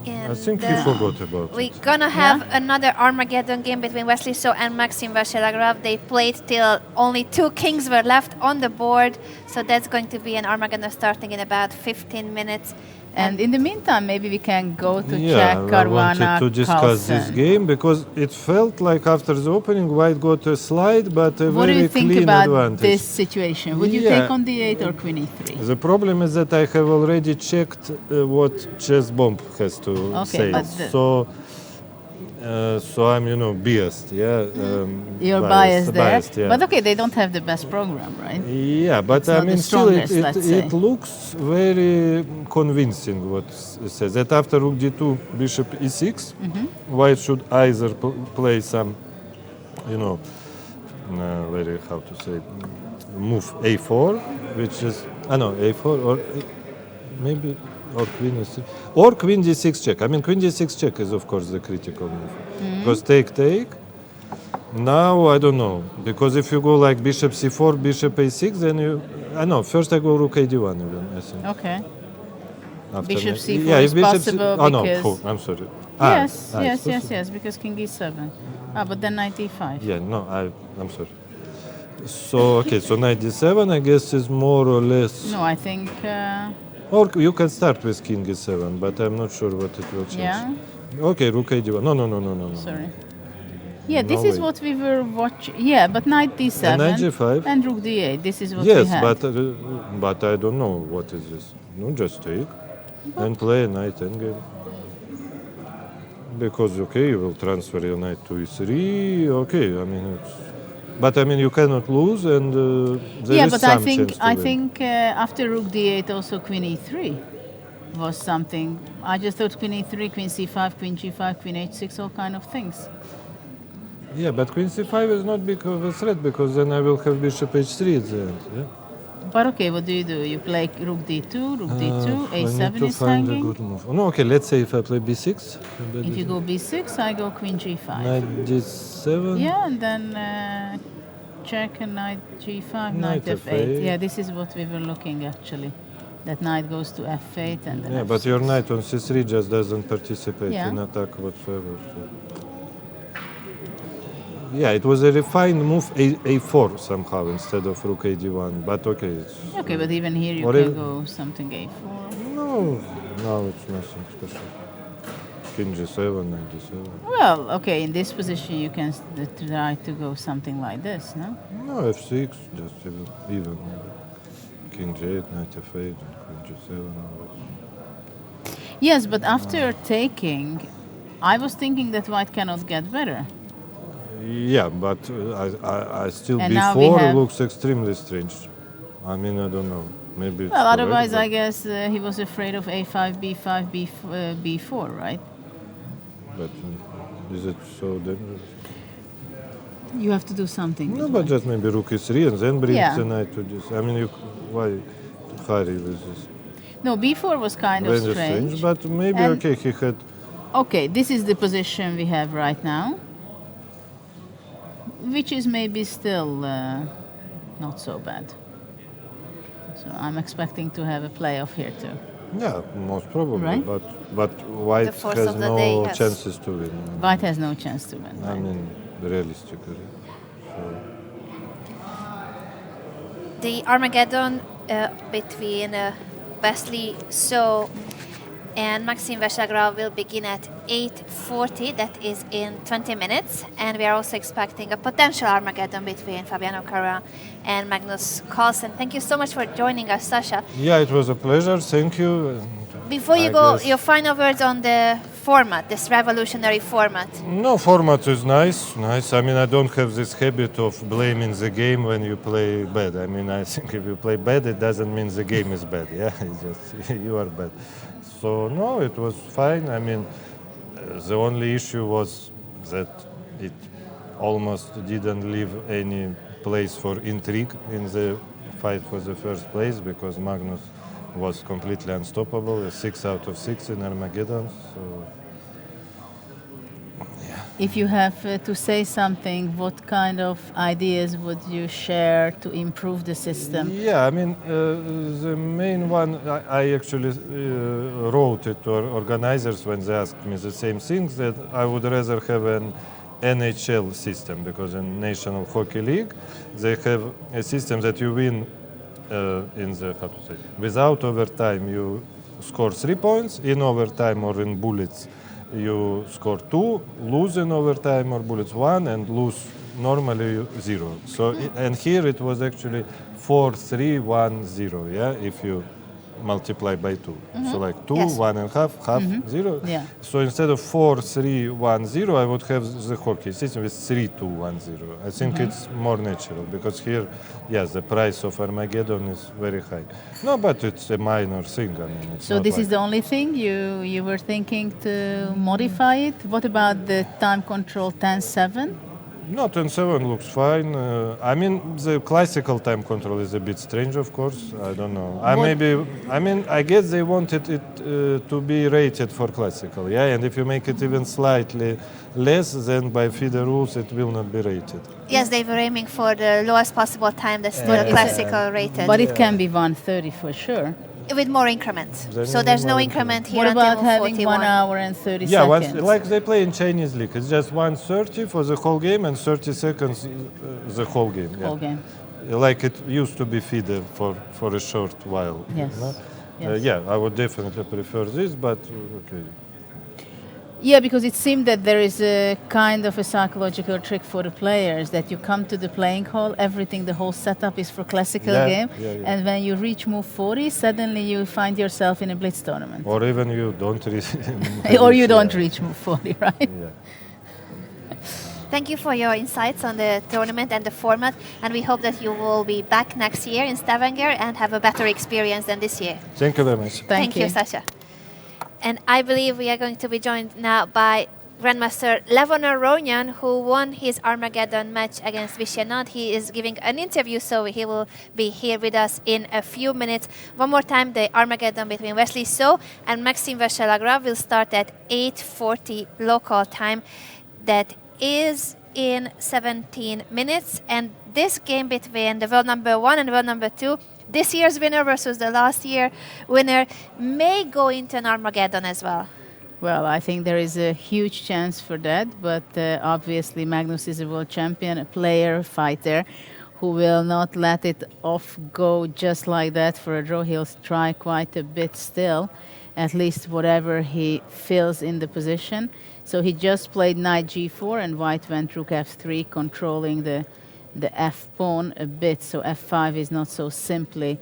I think he forgot about We're it. gonna have another Armageddon game between Wesley So and Maxim Vachier-Lagrave. They played till only 2 kings were left on the board, so that's going to be an Armageddon starting in about 15 minutes. And in the meantime, maybe we can go to Yeah, check I Caruana wanted to discuss this Carlsen. game because it felt like after the opening, white got a slide, but a What do very you think clean about advantage. this situation? Would you Yeah. take on d8 or queen e3? The problem is that I have already checked what chess bomb has to Okay, say. but So I'm, biased. You're biased there. Biased, yeah. But okay, they don't have the best program, right? Yeah, but It's I not mean, the still, strongest, let's say. it looks very convincing. What it says that after rook d2, bishop e6, white should either play some, very how to say, move a4, which is a4 or maybe or queen e6 or queen d6 check. I mean, queen d6 check is of course the critical move because take. Now I don't know because if you go like bishop c4, bishop a6, then first I go rook ad1 even, I think. Okay. After Bishop that. c4 yeah, is if bishop possible no, I'm sorry. Yes, because king e7. But then knight e5. Yeah, no, I'm sorry. So okay, so knight d7 I guess is more or less. No, I think. Or you can start with king e7, but I'm not sure what it will change. Yeah. Okay, rook ad1. No. Sorry. Yeah, this No is way. what we were watching. Yeah, but knight d7 And knight g5. and rook d8. This is what we Yes, had. but I don't know what is this. No, just take and play a knight endgame. Because you will transfer your knight to e3. Okay, I mean you cannot lose, and there is but some I think chance to win. after rook d8 also queen e3 was something. I just thought queen e3, queen c5, queen g5, queen h6, all kind of things. Yeah, but queen c5 is not big of a threat because then I will have bishop h3 at the end. Yeah. But okay, what do? You play rook d2, rook d2, I need a7 to is find a hanging. good move. No, okay, let's say if I play b6. If you go b6, I go queen g5. Knight d7. Yeah, and then check and knight g5, knight f8. f8. Yeah, this is what we were looking actually. That knight goes to f8 and then Yeah, f6. but your knight on c3 just doesn't participate Yeah. in attack whatsoever. So. Yeah, it was a refined move a4 somehow instead of rook ad1. But okay, Okay, but even here you Or can if- go something a4. no, it's nothing special. King g7, knight d7. Well, okay, in this position you can try to go something like this, no? No, f6, just even. King g8, knight f8, queen g7. Yes, but after taking, I was thinking that white cannot get better. Yeah, but I still And now we before have- looks extremely strange. I mean, I don't know. Maybe it's Well, correct, otherwise but- I guess he was afraid of a5, b5, b4, right? But is it so dangerous? You have to do something. No, with but white. just maybe rook e3 and then bring Yeah. the knight to this. I mean, why hurry with this? No, b4 was kind of Very strange. but maybe And- okay, he had. Okay, this is the position we have right now, which is maybe still not so bad. So I'm expecting to have a playoff here too. Yeah, most probably, Right? but White The force has of the no day, yes. chances to win. White has no chance to win. I Right? mean, realistically. So, The Armageddon between Wesley So and Maxim Vachier-Lagrave will begin at 8:40. That is in 20 minutes. And we are also expecting a potential Armageddon between Fabiano Caruana and Magnus Carlsen. Thank you so much for joining us, Sasha. yeah, it was a pleasure. Thank you. And Before you I go, guess- your final words on the format, this revolutionary format. No, format is nice. I mean, I don't have this habit of blaming the game when you play bad. I mean, I think if you play bad, it doesn't mean the game is bad. Yeah, it's just you are bad. So no, it was fine. I mean, the only issue was that it almost didn't leave any place for intrigue in the fight for the first place because Magnus was completely unstoppable, a 6 out of 6 in Armageddon. So If you have to say something, what kind of ideas would you share to improve the system? yeah, I mean, the main one, I actually wrote it to organizers when they asked me the same things, that I would rather have an NHL system, because in National Hockey League, they have a system that you win in the, how to say, without overtime, you score 3 points, in overtime or in bullets, you score 2, lose in overtime or bullets 1, and lose normally 0. So, and here it was actually 4, 3, 1, 0, yeah, if you multiply by 2. So like 2, Yes. 1 and half, 0. Yeah. So instead of 4, 3, 1, 0, I would have the hockey system with 3, 2, 1, 0. I think it's more natural, because here, yes, the price of Armageddon is very high. No, but it's a minor thing. I mean, it's So not this like is the only thing you were thinking to modify it? What about the time control 10-7? No, 10-7 looks fine. I mean, the classical time control is a bit strange, of course. I don't know. I guess they wanted it to be rated for classical, yeah? And if you make it even slightly less, then by FIDE rules, it will not be rated. Yes, they were aiming for the lowest possible time that's still classical rated. But it can be 1:30 for sure. With more increments. There So is there's no more increment here What about until having 41. 1 hour and 30 Yeah, seconds? like they play in Chinese league. It's just 1:30 for the whole game and 30 seconds the whole game. Yeah. Whole game. Like it used to be FIDE for a short while. Yes. Yes. Yeah, I would definitely prefer this, but okay. Yeah, because it seemed that there is a kind of a psychological trick for the players, that you come to the playing hall, everything, the whole setup is for classical Yeah, game, yeah. and when you reach move 40, suddenly you find yourself in a blitz tournament. Or even you don't reach. Or you don't reach move 40, right? Yeah. Thank you for your insights on the tournament and the format, and we hope that you will be back next year in Stavanger and have a better experience than this year. Thank you very much. Thank you. Sasha. And I believe we are going to be joined now by Grandmaster Levon Aronyan, who won his Armageddon match against Vishenant. He is giving an interview, so he will be here with us in a few minutes. One more time, the Armageddon between Wesley So and Maxime Vachier-Lagrave will start at 8:40 local time. That is in 17 minutes. And this game between the world number 1 and world number 2, this year's winner versus the last year winner, may go into an Armageddon as well. Well, I think there is a huge chance for that, but obviously Magnus is a world champion, a player, fighter, who will not let it off go just like that for a draw. He'll try quite a bit still, at least whatever he feels in the position. So he just played knight g4 and white went rook f3, controlling the f pawn a bit. So f5 is not so simply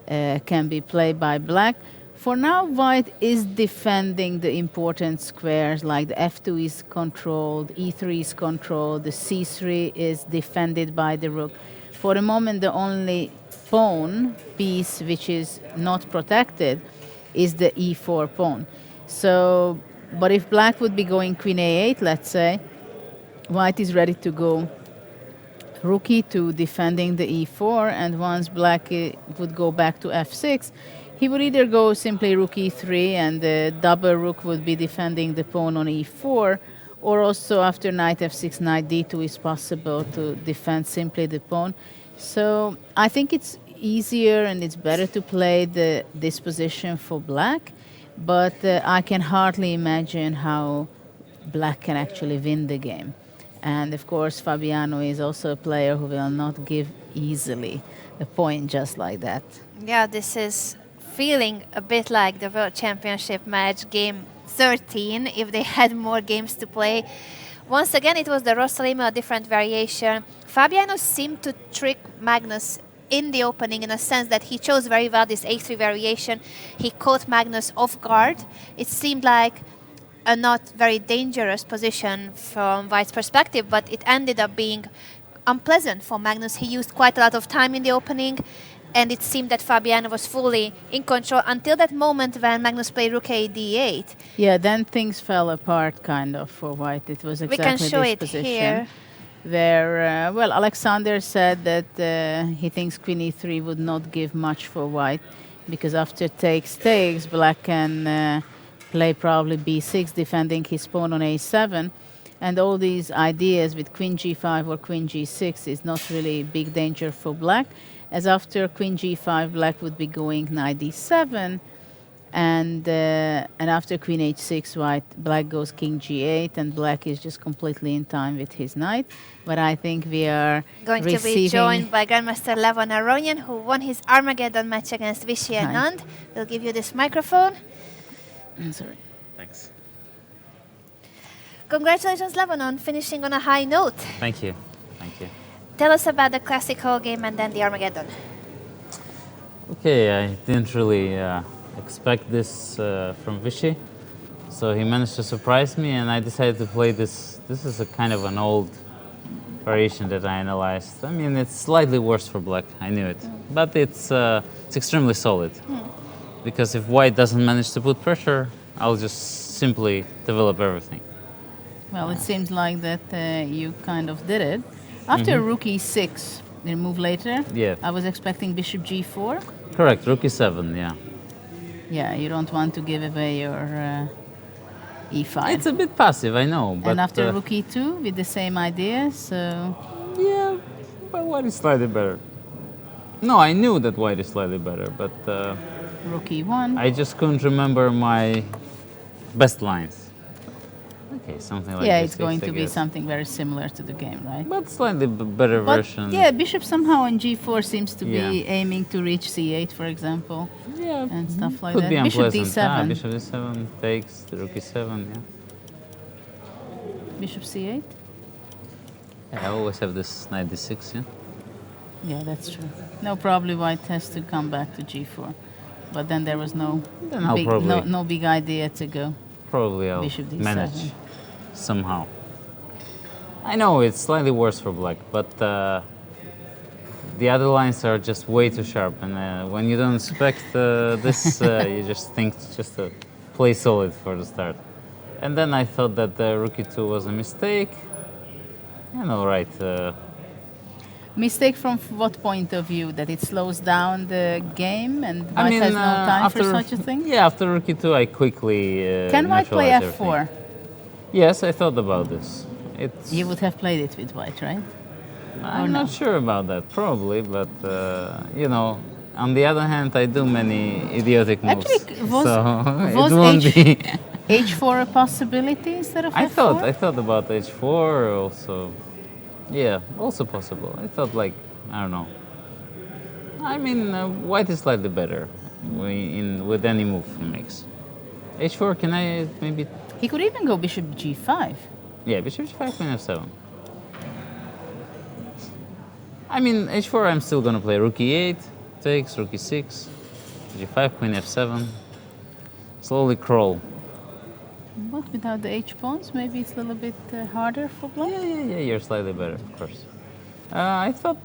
can be played by black. For now, white is defending the important squares, like the f2 is controlled, e3 is controlled, the c3 is defended by the rook. For the moment, the only pawn piece which is not protected is the e4 pawn. So, but if black would be going queen a8, let's say, white is ready to go rook e2, defending the e4, and once black would go back to f6, he would either go simply rook e3 and the double rook would be defending the pawn on e4, or also after knight f6, knight d2 is possible to defend simply the pawn. So I think it's easier and it's better to play this position for black, but I can hardly imagine how black can actually win the game. And of course, Fabiano is also a player who will not give easily a point just like that. Yeah, this is feeling a bit like the World Championship match game 13 if they had more games to play. Once again, it was the Rossalimo, a different variation. Fabiano seemed to trick Magnus in the opening, in a sense that he chose very well this a3 variation. He caught Magnus off guard. It seemed like a not very dangerous position from White's perspective, but it ended up being unpleasant for Magnus. He used quite a lot of time in the opening, and it seemed that Fabiano was fully in control until that moment when Magnus played rook a d8. Yeah, then things fell apart kind of for White. It was We exactly can show this it position. here. Where, well, Alexander said that he thinks queen e3 would not give much for White, because after takes, Black can play probably b6, defending his pawn on a7. And all these ideas with queen g5 or queen g6 is not really big danger for Black, as after queen g5, Black would be going knight d7. And after queen h6, Black goes king g8, and Black is just completely in time with his knight. But I think we are Going to be joined by Grandmaster Levon Aronian, who won his Armageddon match against Vishy Anand. We'll give you this microphone. Sorry. Thanks. Congratulations, Levon, on finishing on a high note. Thank you. Thank you. Tell us about the classical game and then the Armageddon. Okay, I didn't really expect this from Vishy, so he managed to surprise me, and I decided to play this. This is a kind of an old variation that I analyzed. I mean, it's slightly worse for Black, I knew it, but it's extremely solid, because if White doesn't manage to put pressure, I'll just simply develop everything. Well, it seems like that you kind of did it. After rook e6, you move later. Yeah. I was expecting bishop g4. Correct, rook e7, yeah. Yeah, you don't want to give away your e5. It's a bit passive, I know, but... And after rook e2 with the same idea, so... Yeah, but White is slightly better. No, I knew that White is slightly better, but... rook e1. I just couldn't remember my best lines. Okay, something like yeah, this. it's going to be something very similar to the game, right? But slightly better But version. yeah, bishop somehow on g4 seems to Yeah. be aiming to reach c8, for example. Yeah, and stuff like could that. be Bishop unpleasant. d7. Bishop d7 takes, the rook e7, yeah. Bishop c8? Yeah, I always have this knight d6, yeah. Yeah, that's true. No, probably White has to come back to g4. But then there was no big idea to go. Probably I'll Bishop d7. manage somehow. I know it's slightly worse for Black, but the other lines are just way too sharp, and when you don't expect this, you just think just to play solid for the start. And then I thought that rook e2 was a mistake. You know, right? Mistake from what point of view? That it slows down the game and White has no time for such a thing? Yeah, after rook e2, I quickly Can White play neutralized f4? everything. Yes, I thought about this. You would have played it with White, right? I'm not sure about that, probably, but you know, on the other hand, I do many idiotic moves. Actually, was it won't be. h4 a possibility instead of f4? I thought about h4 also. Yeah, also possible. I thought like, I don't know. I mean, White is slightly better with any move he makes. h4, can I maybe... He could even go bishop g5. Yeah, bishop g5, queen f7. I mean, h4, I'm still gonna play rook e8, takes, rook e6, g5, queen f7. Slowly crawl. But without the h-pawns, maybe it's a little bit harder for Black? Yeah, you're slightly better, of course. I thought,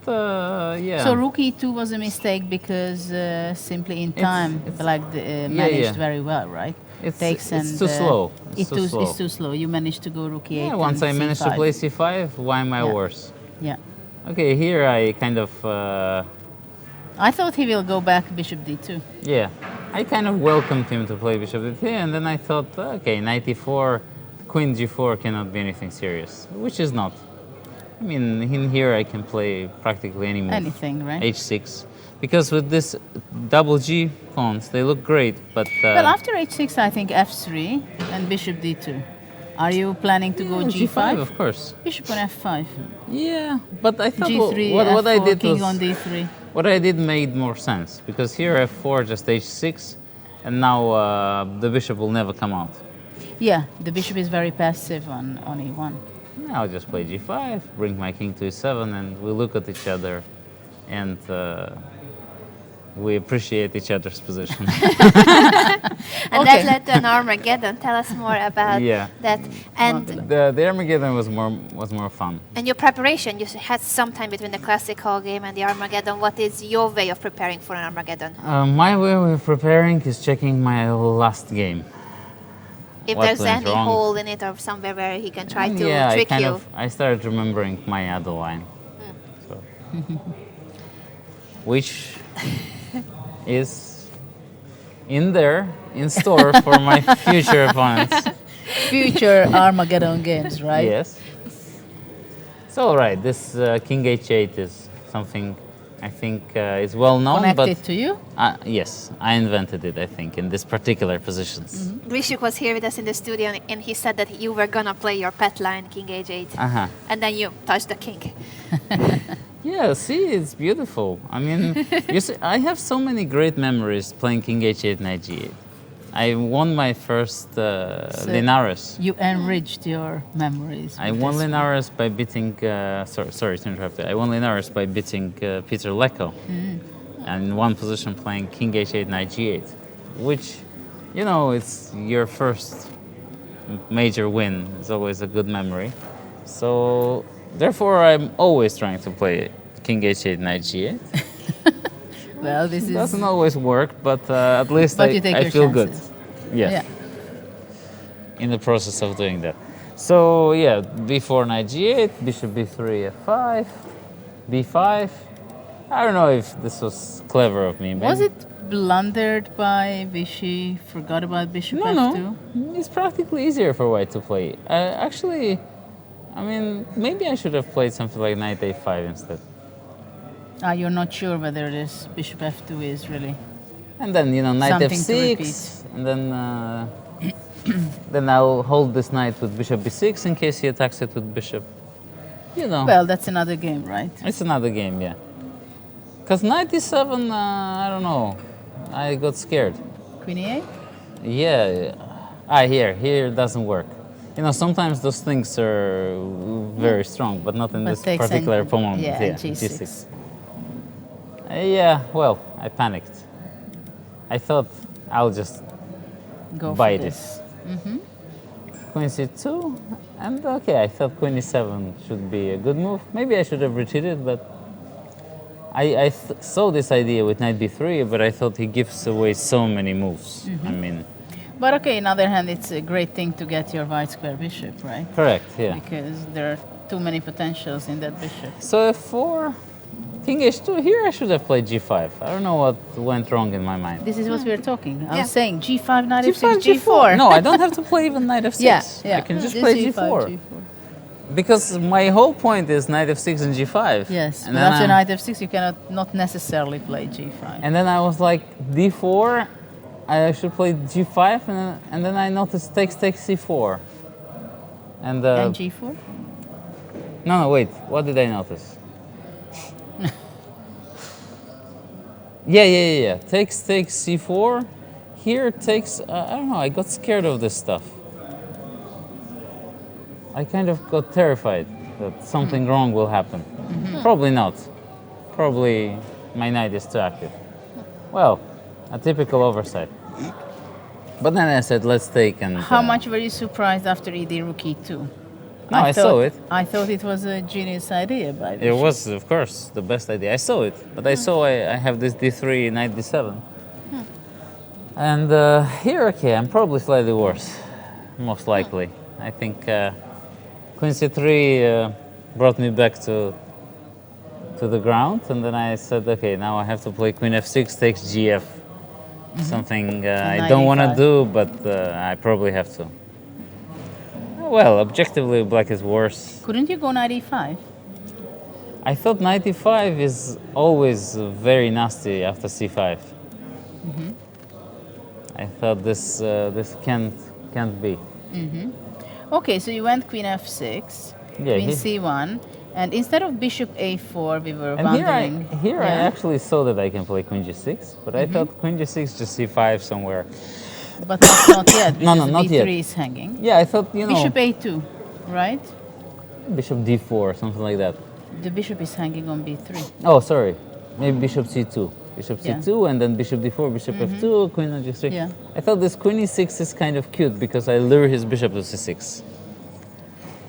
yeah. So rook e2 was a mistake because simply in time, Black managed very well, right? It's too slow. It's too slow. You managed to go rook e8. Yeah, once I managed to play c5, why am I worse? Yeah. Okay, here I kind of... I thought he will go back bishop d2. Yeah, I kind of welcomed him to play bishop d2, and then I thought, okay, knight e4, queen g4 cannot be anything serious, which is not. I mean, in here I can play practically any move. Anything, right? h6. Because with this double g pawns, they look great, but... well, after h6, I think f3 and bishop d2. Are you planning to go g5? Of course. Bishop on f5. Yeah, but I thought g3, what I did king was... on d3. What I did made more sense, because here f4 just h6, and now the bishop will never come out. Yeah, the bishop is very passive on e1. Now I'll just play g5, bring my king to e7, and we look at each other and we appreciate each other's position. And that led to an Armageddon. Tell us more about Yeah. that. And The Armageddon was more fun. and your preparation, you had some time between the classic hall game and the Armageddon. What is your way of preparing for an Armageddon? My way of preparing is checking my last game. If What there's went any wrong? hole in it or somewhere where he can try to Yeah, trick you. I started remembering my other line, so, which is in there, in store for my future opponents. Future Armageddon games, right? Yes. So, all right, this King H8 is something I think is well known, Connected but to you? yes, I invented it. I think in this particular positions. Rishik was here with us in the studio and he said that you were gonna play your pet line, King H8. Uh-huh. And then you touched the king. Yeah, see, it's beautiful. I mean, you see, I have so many great memories playing King H8 and G8. I won my first Linares. You enriched your memories. I with won this one. Linares by beating. Sorry to interrupt you. I won Linares by beating Peter Lecko, and in one position playing King H8 Knight G8, which, you know, it's your first major win. It's always a good memory. So therefore, I'm always trying to play King H8 Knight G8. Well, this is. Doesn't always work, but at least But you take I your feel good. chances. Yes. Yeah. In the process of doing that. So yeah, before knight g8, bishop b3, f5, b5. I don't know if this was clever of me. Was maybe. it blundered by Vichy? Forgot about bishop No, f2? no. It's practically easier for white to play. Actually, I mean, maybe I should have played something like knight a5 instead. You're not sure whether this bishop f2 is really. And then, you know, knight Something to f6, repeat. and then then I'll hold this knight with bishop b6 in case he attacks it with bishop. You know, Well, that's another game, right? it's another game, yeah. Because knight e7, I don't know, I got scared. Queen e8? Yeah, here it doesn't work. You know, sometimes those things are very strong, but not in But this takes particular an- moment. yeah, G6. Yeah, well, I panicked. I thought I'll just Go bite for it. this. Queen c2, and okay, I thought queen e7 should be a good move. Maybe I should have retreated, but I saw this idea with knight b3, but I thought he gives away so many moves. I mean, But okay, on the other hand, it's a great thing to get your white square bishop, right? correct, yeah. Because there are too many potentials in that bishop. So f4, king h2, here I should have played g5. I don't know what went wrong in my mind. This is what we are talking. I Yeah. was saying g5, knight g5, f6, g4. No, I don't have to play even knight f6. Yeah. I can just play g4. Because my whole point is knight f6 and g5. Yes, and but then after I'm- knight f6, you cannot not necessarily play g5. And then I was like, d4, I should play g5, and then I noticed takes c4. And, And g4? no, wait, what did I notice? Yeah. Takes c4. Here takes, I don't know, I got scared of this stuff. I kind of got terrified that something wrong will happen. Probably not. Probably my knight is too active. Well, a typical oversight. But then I said, let's take and... How much were you surprised after ed rook e2? No, I saw it. I thought it was a genius idea by the It was, of course, the best idea. I saw it, but I saw I have this d3, knight d7. And here, okay, I'm probably slightly worse, most likely. I think queen c3 brought me back to the ground, and then I said, okay, now I have to play queen f6 takes gf. Something I don't want to 95. do, but I probably have to. Well, objectively, black is worse. Couldn't you go knight e5? I thought knight e5 is always very nasty after c5. I thought this can't be. Okay, so you went queen f6, Yeah, queen he- c1, and instead of bishop a4, we were And here I wondering. actually saw that I can play queen g6, but I thought queen g6 just c5 somewhere. But not yet. No, because not b3 yet. is hanging. Yeah, I thought, you know, Bishop a2, right? bishop d4, something like that. The bishop is hanging on b3. Oh, sorry. maybe bishop c2. Bishop Yeah. c2 and then bishop d4, bishop f2, queen on g3. Yeah. I thought this queen e6 is kind of cute because I lure his bishop to c6.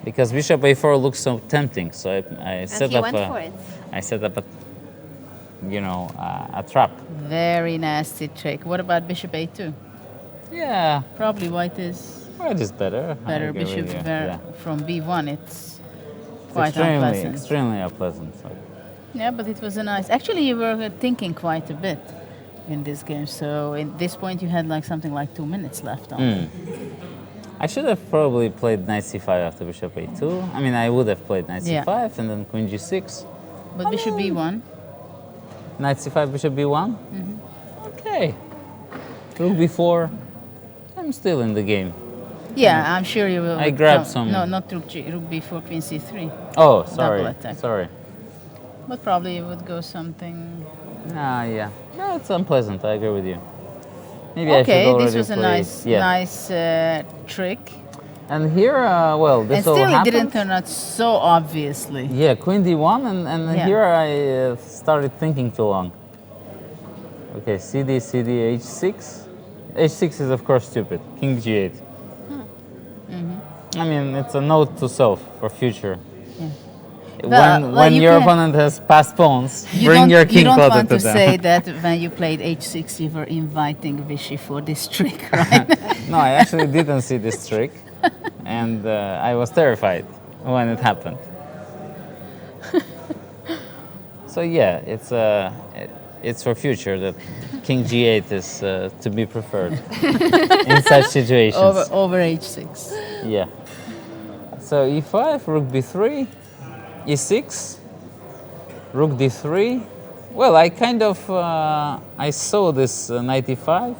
Because bishop a4 looks so tempting, so I And set he up went for it. I set up a trap. Very nasty trick. What about bishop a2? Yeah, Probably white is white is better. I better. agree with Bishop you. ver- from b1, it's It's quite unpleasant. extremely unpleasant. So. Yeah, but it was a nice. Actually, you were thinking quite a bit in this game. So at this point, you had like something like 2 minutes left on. I should have probably played knight c5 after bishop a2. I mean, I would have played knight Yeah. c5 and then queen g6. But bishop b1. Knight c5, bishop b1? Okay. Rook b4. I'm still in the game. Yeah, I'm sure you will. I grabbed some- No, not rook b4, queen c3. Oh, sorry. Double attack. Sorry. But probably you would go something. Yeah. No, it's unpleasant. I agree with you. Maybe I should Okay, already this was a play- nice, yeah. nice trick. And here, well, this And all still, it happened. didn't turn out so obviously. Yeah, queen d1, and Yeah. here I started thinking too long. Okay, cd, h6. h6 is of course stupid. King g8. I mean, it's a note to self for future. Well, When you your can- opponent has passed pawns, You bring your king you don't closer want to to them. say that when you played h6, you were inviting Vichy for this trick, right? No, I actually didn't see this trick, and I was terrified when it happened. So yeah, it's for future that King G8 is to be preferred in such situations. over h6. Yeah. So E5, Rook B3, E6, Rook D3. Well, I kind of I saw this Knight E5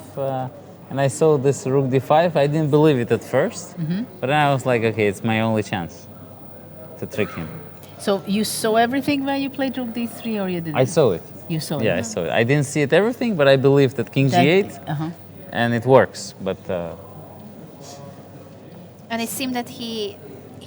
and I saw this Rook D5. I didn't believe it at first, but then I was like, okay, it's my only chance to trick him. So you saw everything when you played rook d3, or you didn't? I saw it. You saw Yeah, I it. saw it. I didn't see it everything, but I believe that King G8, and it works. But And it seemed that he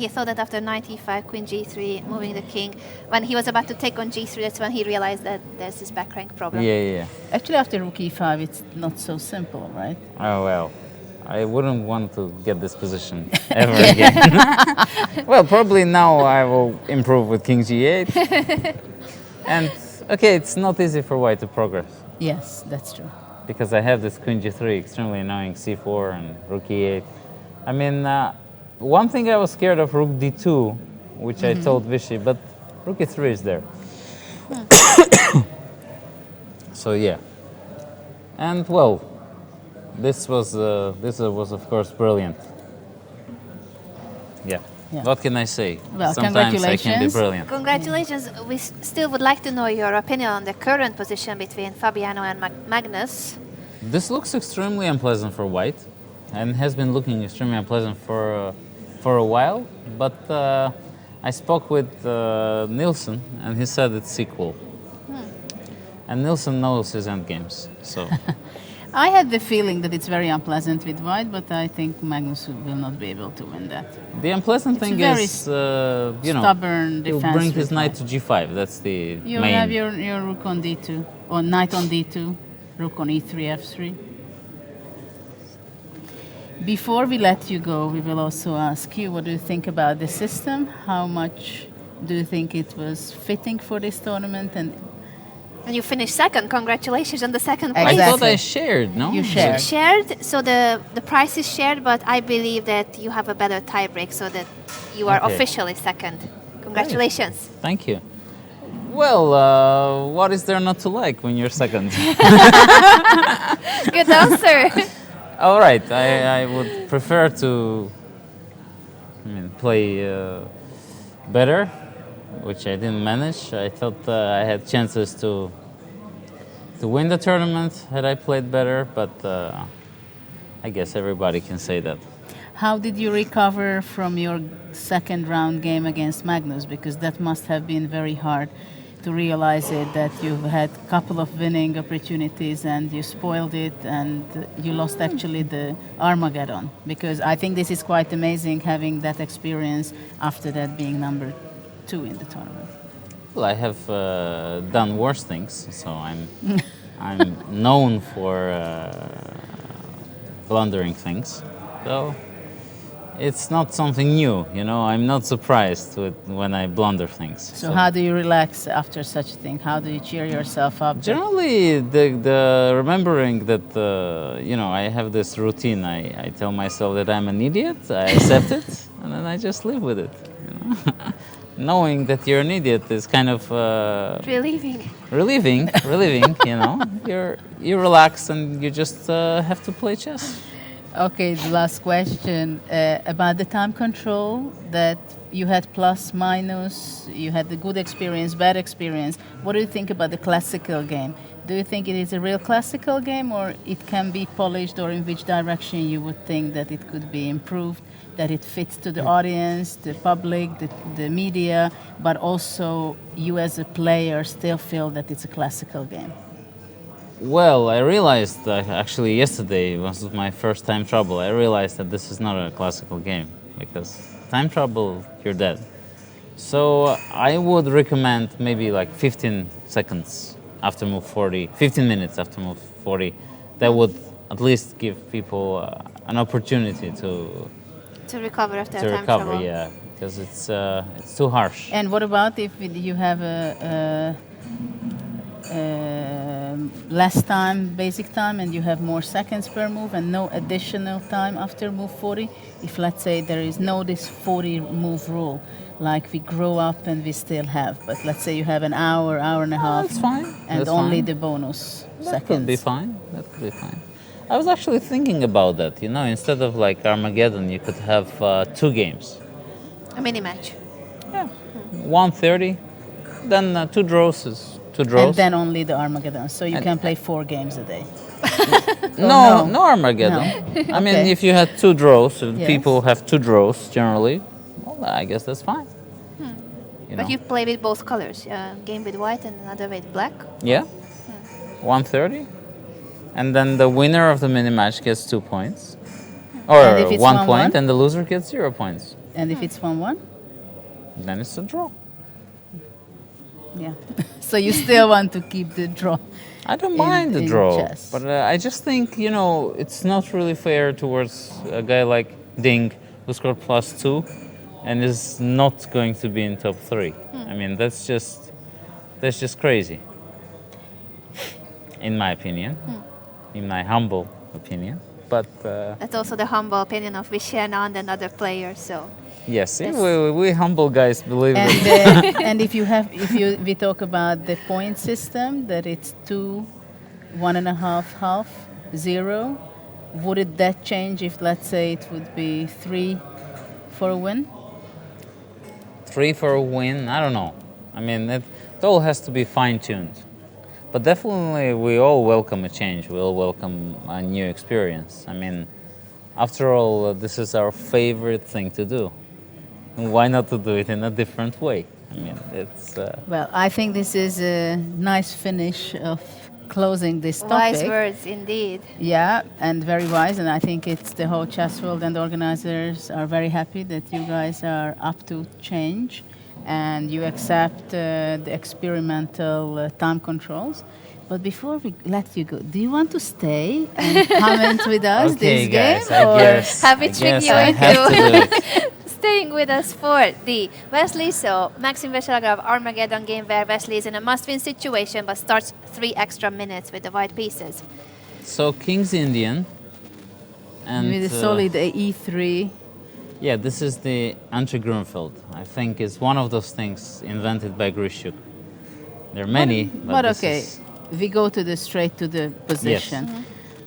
thought that after knight e5, queen g3, moving the king, when he was about to take on g3, that's when he realized that there's this back rank problem. yeah. Actually, after rook e5, it's not so simple, right? Oh well, I wouldn't want to get this position ever again. Well, probably now I will improve with King G8. And okay, it's not easy for white to progress Yes, that's true. because I have this Queen G3, extremely annoying C4 and Rook E8. I mean, one thing I was scared of Rook D2, which I told Vichy, but Rook E3 is there. So yeah, and well, this was of course brilliant. Yeah. Yeah. What can I say? Well, Sometimes I can be congratulations. brilliant. Congratulations. We still would like to know your opinion on the current position between Fabiano and Magnus. This looks extremely unpleasant for white, and has been looking extremely unpleasant for a while. But I spoke with Nielsen, and he said it's equal. And Nielsen knows his endgames, so I had the feeling that it's very unpleasant with white, but I think Magnus will not be able to win that. the unpleasant It's thing very is, you know, stubborn he'll defense bring his with knight white. to g5. That's the You main. have your rook on d2, or knight on d2, rook on e3, f3. Before we let you go, we will also ask you, what do you think about the system? How much do you think it was fitting for this tournament? And you finished second. Congratulations on the second I place. thought Exactly. I shared, no? You shared. Shared, so the prize is shared, but I believe that you have a better tiebreak, so that you are Okay. officially second. Congratulations. Thank you. Well, what is there not to like when you're second? Good answer. All right, I would prefer to play better, which I didn't manage. I thought I had chances to win the tournament had I played better, but I guess everybody can say that. How did you recover from your second round game against Magnus? Because that must have been very hard to realize it, that you've had a couple of winning opportunities and you spoiled it and you lost actually the Armageddon. Because I think this is quite amazing having that experience after that being number 2 in the tournament. Well, I have done worse things, so I'm known for blundering things. So it's not something new, you know. I'm not surprised when I blunder things. So how do you relax after such a thing? How do you cheer yourself up? Generally, the remembering that you know, I have this routine. I tell myself that I'm an idiot. I accept it, and then I just live with it. You know? Knowing that you're an idiot is kind of Relieving. relieving. You know, you relax and you just have to play chess. Okay, the last question about the time control, that you had plus, minus, you had the good experience, bad experience. What do you think about the classical game? Do you think it is a real classical game, or it can be polished, or in which direction you would think that it could be improved, that it fits to the audience, the public, the media, but also you as a player still feel that it's a classical game? Well, I realized actually yesterday was my first time trouble. I realized that this is not a classical game, because time trouble, you're dead. So I would recommend maybe like 15 seconds after move 40, 15 minutes after move 40. That would at least give people an opportunity to recover after time trouble. Yeah, because it's too harsh. And what about if you have a less time, basic time, and you have more seconds per move and no additional time after move 40? If, let's say, there is no this 40 move rule, like we grow up and we still have, but let's say you have an hour, hour and a half, That's fine. and That's only fine. the bonus That seconds. could be fine. That could be fine. I was actually thinking about that. You know, instead of like Armageddon, you could have 2 games. A mini match. 1:30, then 2 draws is 2 draws. And then only the Armageddon, so you can play 4 games a day. no Armageddon. I mean, Okay. if you had 2 draws, if Yes. people have 2 draws generally, well, I guess that's fine. You But know? you play with both colors. Game with white and another with black. Yeah. 1:30, and then the winner of the mini match gets 2 points, or And if it's 1 1-1? point, and the loser gets 0 points. And if it's 1-1? Then it's a draw. Yeah. So you still want to keep the draw? I don't in- mind the in draw, chess. but I just think, you know, it's not really fair towards a guy like Ding, who scored +2 and is not going to be in top 3. I mean, that's just crazy, in my opinion, in my humble opinion. But That's also the humble opinion of Vishy Anand and other players. So yes, Yes. we humble guys believe And it. and we talk about the point system, that it's 2, 1.5, half, 0. Would that change if, let's say, it would be 3 for a win? 3 for a win, I don't know. I mean, it all has to be fine-tuned. But definitely, we all welcome a change. We all welcome a new experience. I mean, after all, this is our favorite thing to do. Why not to do it in a different way? I mean, it's... Well, I think this is a nice finish of closing this topic. wise words indeed. Yeah, and very wise. And I think it's the whole chess world and the organizers are very happy that you guys are up to change and you accept the experimental time controls. But before we let you go, do you want to stay and comment with us okay, this guys, game? I guess. Have we I tricked guess you I have to do into it. staying with us for the Wesley? So Maxim Veselagrov Armageddon game where Wesley is in a must-win situation but starts 3 extra minutes with the white pieces. So, King's Indian. And, With a solid E3. yeah, this is the anti-Grunfeld. I think it's one of those things invented by Grishuk. There are many, But this okay, is- we go to the straight to the position.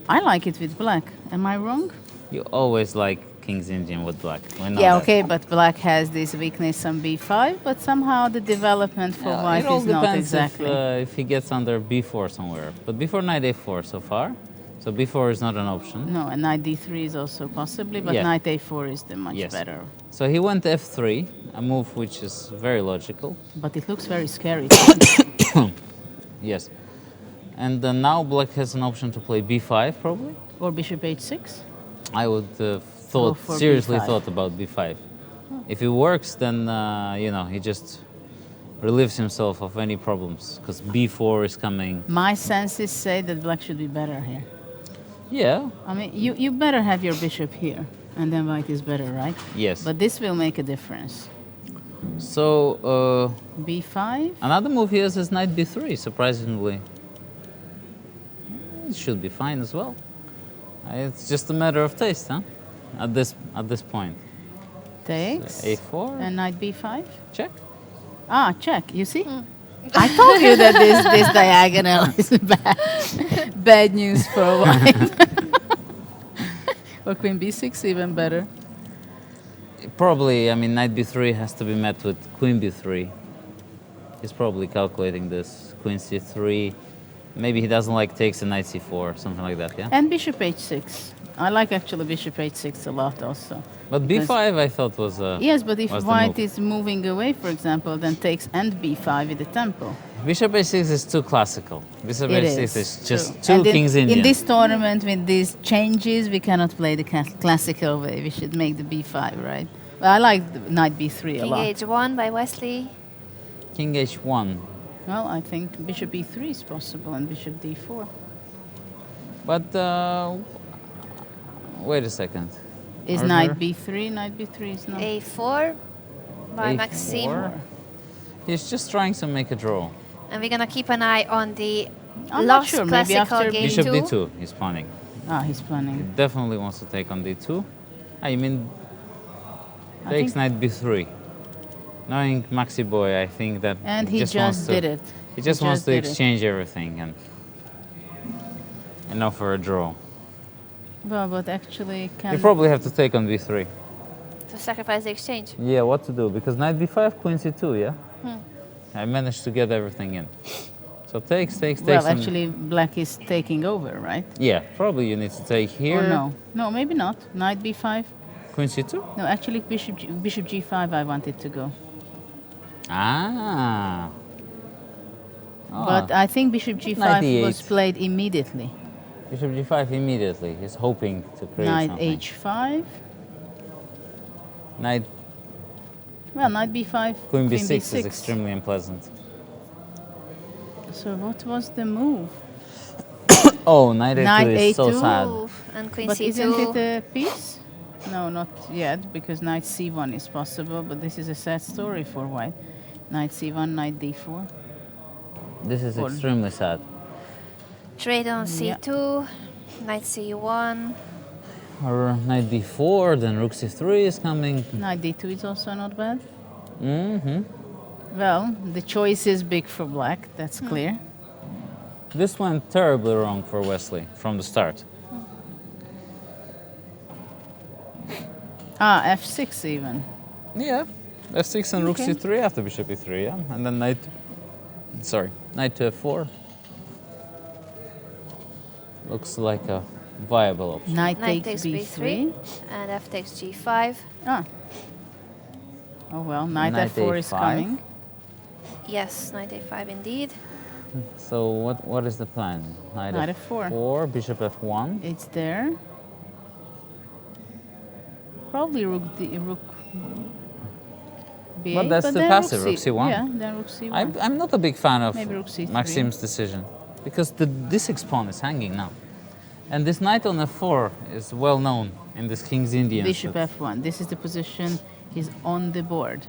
I like it with black. Am I wrong? You always like King's Indian with black. We know Yeah, that. okay, but black has this weakness on b5, but somehow the development for Yeah, white it all is not depends exactly. if he gets under b4 somewhere. But before knight a4 so far, so b4 is not an option. No, and knight d3 is also possibly, but Yeah. knight a4 is the much Yes. better. So he went f3, a move which is very logical. But it looks very scary. Yes. And now black has an option to play b5 probably. Or bishop h6. I would Go for seriously b5. thought about b5. If it works, then you know, he just relieves himself of any problems because b4 is coming. My senses say that black should be better here. Yeah. I mean, you better have your bishop here, and then white is better, right? Yes. But this will make a difference. So b5? another move here is knight b3. Surprisingly, it should be fine as well. It's just a matter of taste, huh? At this point. Takes. So a4 And knight b5? check. Ah, check. You see? I told you that this diagonal is bad news for white. Or queen b6 even better. Probably, I mean, knight b3 has to be met with queen b3. He's probably calculating this. Queen c3. Maybe he doesn't like takes and knight c4, something like that, yeah? And bishop h6. I like actually bishop h6 a lot also. But because- b5 I thought was Yes, but if was the white move. is moving away, for example, then takes and b5 with the tempo. Bishop h6 is too classical. Bishop It h6 is is just true. two And kings Indian. In this tournament, with these changes, we cannot play the classical way. We should make the b5, right? Well, I like the knight b3 a King lot. H1 by Wesley. King h1. Well, I think bishop e3 is possible and bishop d4. But wait a second. Is Are knight there- b3? Knight b3 is not. A4 by A4. Maxime. He's just trying to make a draw. And we're gonna keep an eye on the I'm not lost sure, maybe classical after game Bishop 2. d2, he's planning. Ah, he's He planning. definitely wants to take on d2. I mean, I takes think- knight b3. Knowing Maxi Boy, I think that And he wants just to- did it. He just wants to did it. exchange everything and offer a draw. Well, but actually, can You probably have to take on b3. To sacrifice the exchange. Yeah, what to do? Because knight b5, queen c2, yeah? I managed to get everything in. So takes. well, and- actually, black is taking over, right? Yeah, probably you need to take here. Or no? No, maybe not. Knight b5. Queen c2? No, actually, bishop g5. I wanted to go, Ah. but I think bishop g5 Knight e8. was played immediately. Bishop g5 immediately. He's hoping to create Knight something. h5. Knight Well, knight b5. queen b6 is extremely unpleasant. So what was the move? Oh, knight a2 Knight is so a2. sad. Oof, and Queen But C2. isn't it a piece? No, not yet, because knight c1 is possible, but this is a sad story for white. Knight c1, knight d4. This is Or- extremely sad. Trade on Yeah. C2. Knight C1. Or knight d4, then rook c3 is coming. Knight d2 is also not bad. Mm-hmm. Well, the choice is big for black, that's clear. This went terribly wrong for Wesley from the start. Ah, f6 even. Yeah. f6 and rook Okay. c3 after bishop e3, yeah? And then knight to f4. Looks like a viable option. Knight Knight takes takes b3. And F takes G5. Ah. Oh well, knight, Knight f4 is a5. coming. Yes, knight A5 indeed. So what is the plan? Knight f4. f4, bishop f1. It's there. Probably rook b8. But that's too then passive, rook C- c1. Yeah, then rook c1. I'm not a big fan of Maybe rook c3. Maxime's decision because the d6 pawn is hanging now. And this knight on f4 is well known in this King's Indian. Bishop f1. This is the position he's on the board.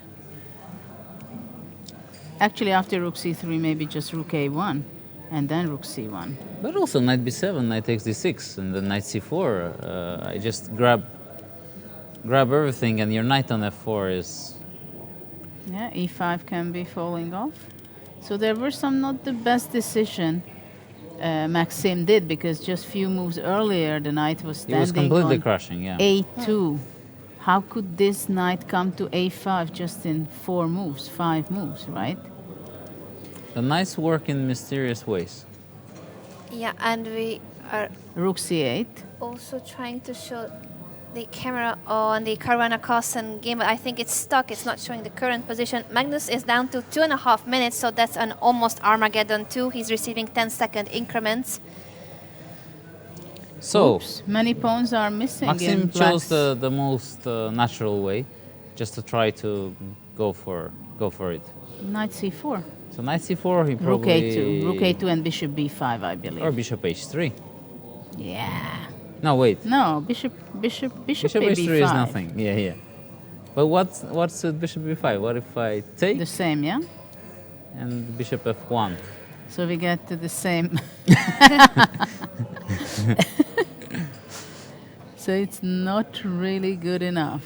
Actually, after rook c3, maybe just rook a1 and then rook c1. But also knight b7, knight takes d6, and then knight c4. I just grab everything, and your knight on f4 is. Yeah, e5 can be falling off. So there were some not the best decision Maxime did, because just few moves earlier the knight was He standing was completely on crushing, yeah. a2. How could this knight come to a5 just in 4 moves, 5 moves, right? The knights work in mysterious ways. Yeah, and we are Rook c8. also trying to show the camera on the Caruana Carlsen game, but I think it's stuck. It's not showing the current position. Magnus is down to 2.5 minutes, so that's an almost Armageddon 2. He's receiving 10-second increments. So, Oops, many pawns are missing. Maxime in chose black's- the most natural way, just to try to go for Go for it. Knight c4. So knight c4, he Rook probably... a2. Rook a2 and bishop b5, I believe. Or bishop h3. Yeah. No, wait. No, bishop Bishop b5. h3 is nothing. Yeah, yeah. But what's with bishop b5? What if I take The same, yeah? and bishop f1? So we get to the same. So it's not really good enough.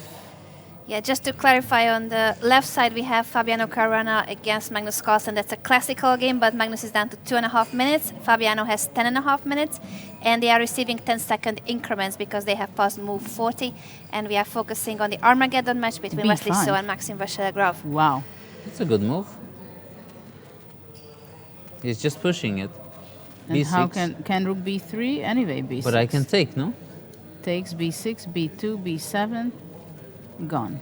Yeah, just to clarify, on the left side we have Fabiano Caruana against Magnus Carlsen. That's a classical game, but Magnus is down to 2.5 minutes. Fabiano has 10.5 minutes, and they are receiving 10-second increments because they have passed move 40. And we are focusing on the Armageddon match between B5. Wesley So and Maxim Vachier-Lagrave. Wow. That's a good move. He's just pushing it. And b6. how can rook b3? Anyway, b6. But I can take, no? Takes b6, b2, b7. Gone.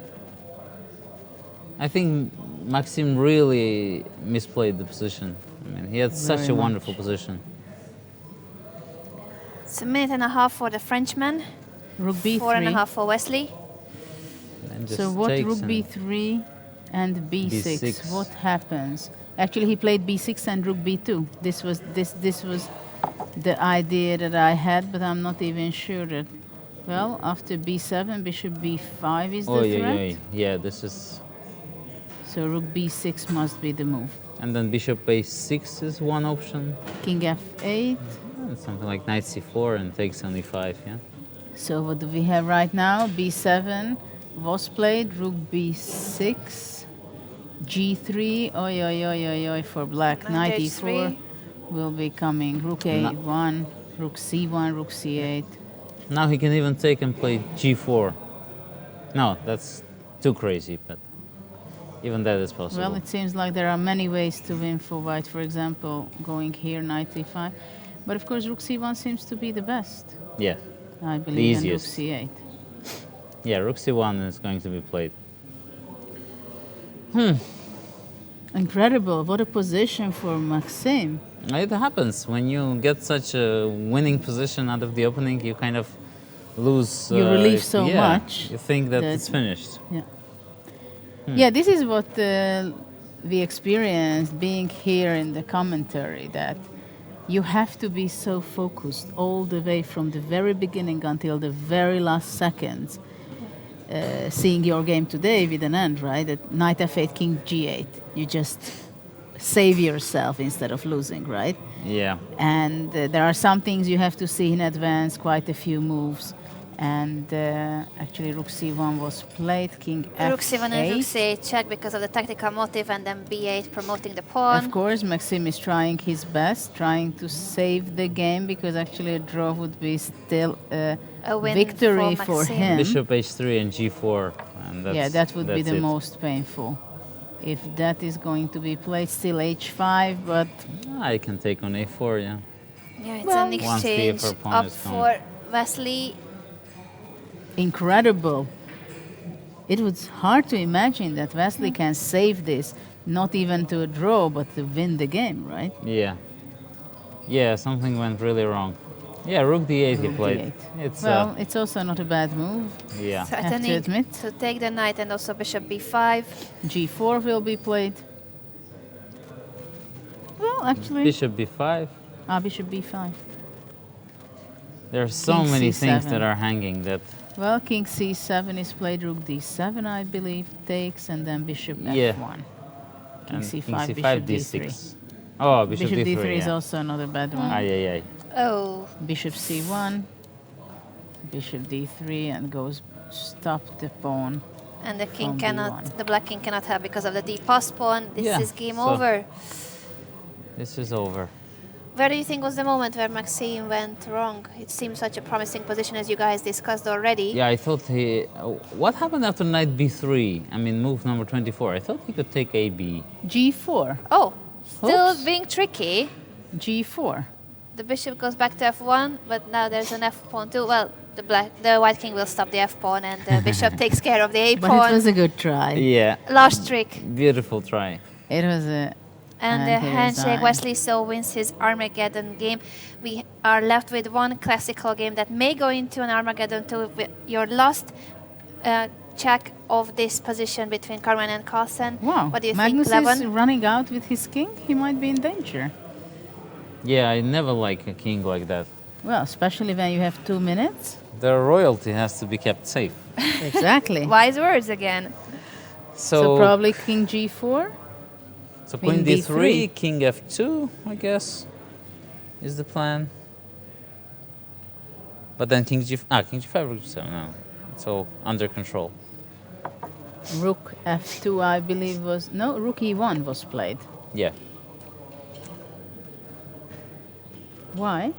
I think Maxim really misplayed the position. I mean, he had such Very a much. wonderful position. It's a minute and a half for the Frenchman, Rook b3. 4.5 for Wesley. And So just what takes rook and- b3 and b6? B6. What happens? Actually, he played b6 and rook b2. This was the idea that I had, but I'm not even sure that. Well, after b7, bishop b5 is the Oh, threat. yeah, this is... So rook b6 must be the move. And then bishop a6 is one option. King f8. And something like knight c4 and takes on e5, yeah? So what do we have right now? b7 was played, rook b6, g3, oi, oi, oi, oi, oi, for black. Knight e4 will be coming. Rook a1, rook c1, rook c8. Now he can even take and play g4. No, that's too crazy, but even that is possible. Well, it seems like there are many ways to win for white. For example, going here, knight e5. But of course, rook c1 seems to be the best, yeah, I believe, and rook easiest. c8. yeah, rook c1 is going to be played. Incredible. What a position for Maxim. It happens when you get such a winning position out of the opening. You kind of lose. You relieve so yeah, much You think that that- it's finished. Yeah. Yeah, this is what we experienced being here in the commentary, that you have to be so focused all the way from the very beginning until the very last seconds. Seeing your game today with an end, right? At knight f8, king g8. You just save yourself instead of losing, right? Yeah. And there are some things you have to see in advance, quite a few moves. And actually rook c1 was played, king f8. Rook c1 and rook c8 check because of the tactical motive, and then b8 promoting the pawn. Of course, Maxim is trying his best, trying to save the game, because actually a draw would be still a win victory for for Maxim. him. Bishop h3 and g4. And that's, Yeah, that would be that's the it. most painful. If that is going to be played, still h5, but I can take on a4, yeah. Yeah, it's Well- an Once the exchange upper pawn up is gone. for Wesley. incredible. It was hard to imagine that Wesley can save this, not even to a draw, but to win the game, right? Yeah. Yeah, something went really wrong. Yeah, rook d8 he Rook played. d8. It's Well, it's also not a bad move. yeah. Have to Threatening admit. to take the knight, and also bishop b5. G4 will be played. Well, actually, Bishop b5. bishop b5. There are so King many things C7. that are hanging that Well, king c7 is played, rook d7, I believe, takes, and then bishop Yeah. f1. King and c5, king bishop c5 d3. d6. Oh, bishop, Bishop d3 is yeah. also not a bad one. Ay, ay, ay. Oh, Bishop c1, bishop d3, and goes stop the pawn. and the king From cannot, B1. the black king cannot have because of the d passed pawn. This Yeah, is game so- over. This is over. Where do you think was the moment where Maxim went wrong? It seemed such a promising position, as you guys discussed already. Yeah, I thought he... what happened after knight b3? I mean, move number 24. I thought he could take ab. g4, Oh, still Oops. being tricky. g4. The bishop goes back to f1, but now there's an f pawn too. Well, the white king will stop the f pawn, and the bishop takes care of the a But pawn. it was a good try. Yeah. Last trick. Beautiful try. It was a... And the And here's handshake, I. Wesley So wins his Armageddon game. We are left with one classical game that may go into an Armageddon 2. Your last check of this position between Carmen and Carlsen. Wow. What do you Magnus think, is Levon? running out with his king. He might be in danger. Yeah, I never like a king like that. Well, especially when you have 2 minutes. The royalty has to be kept safe. Exactly. Wise words again. So probably king g4. So Queen queen d3. d3, king f2, I guess, is the plan. But then king g5, rook g7, no. It's all under control. Rook f2, I believe was... No, rook e1 was played. Yeah. Why?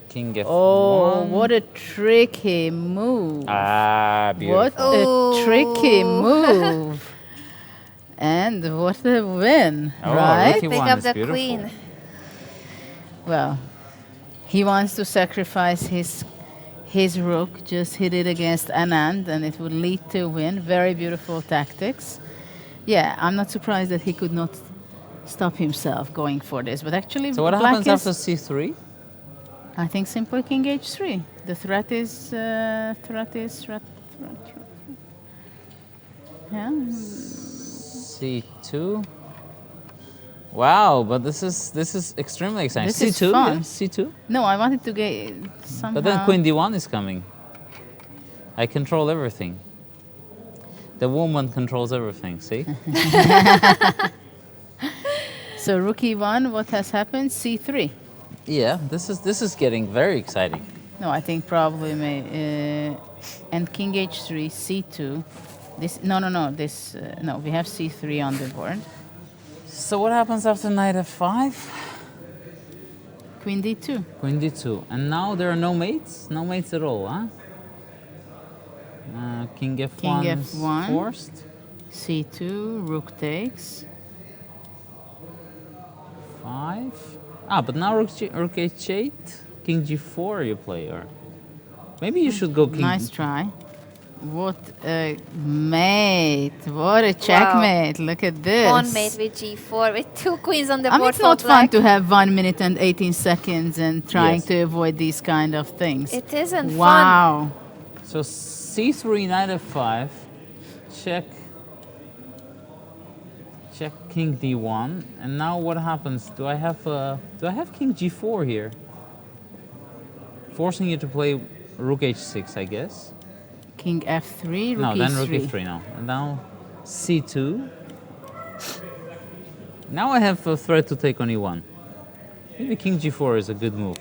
King f1. Oh, what a tricky move. Ah, beautiful. What a tricky move. And what a win, Oh, right? rook Pick e1 up is the beautiful. queen. Well, he wants to sacrifice his rook, just hit it against Anand, and it would lead to a win. Very beautiful tactics. Yeah, I'm not surprised that he could not stop himself going for this. But actually, So what black happens is, after c3? I think simple king h3. The threat is yeah. c2. Wow, but this is extremely exciting. This is c2, fun. yeah, c2. No, I wanted to get somehow. But then queen d1 is coming. I control everything. The woman controls everything, see? So rook e1, what has happened? c3. Yeah, this is getting very exciting. No, I think probably and king h3, c2. This no. This no. We have c3 on the board. So what happens after knight f5? Queen d2. Queen d2. And now there are no mates? No mates at all, huh? King f1 King is f1. forced. c2. Rook takes. 5. Ah, but now rook h8. King g4 you play, or maybe you should go king. Nice try. What a mate! What a checkmate! Look at this. Pawn mate with g4 with 2 queens on the I mean, board. it's not for fun black. to have 1 minute and 18 seconds and trying Yes. to avoid these kind of things. It isn't fun. Wow. So c3, knight f5. Check king d1. And now what happens? Do I have king g4 here? Forcing you to play rook h6, I guess. King f3, rook No, e3. then rook e3 now. And now c2. Now I have a threat to take on e1. Maybe king g4 is a good move.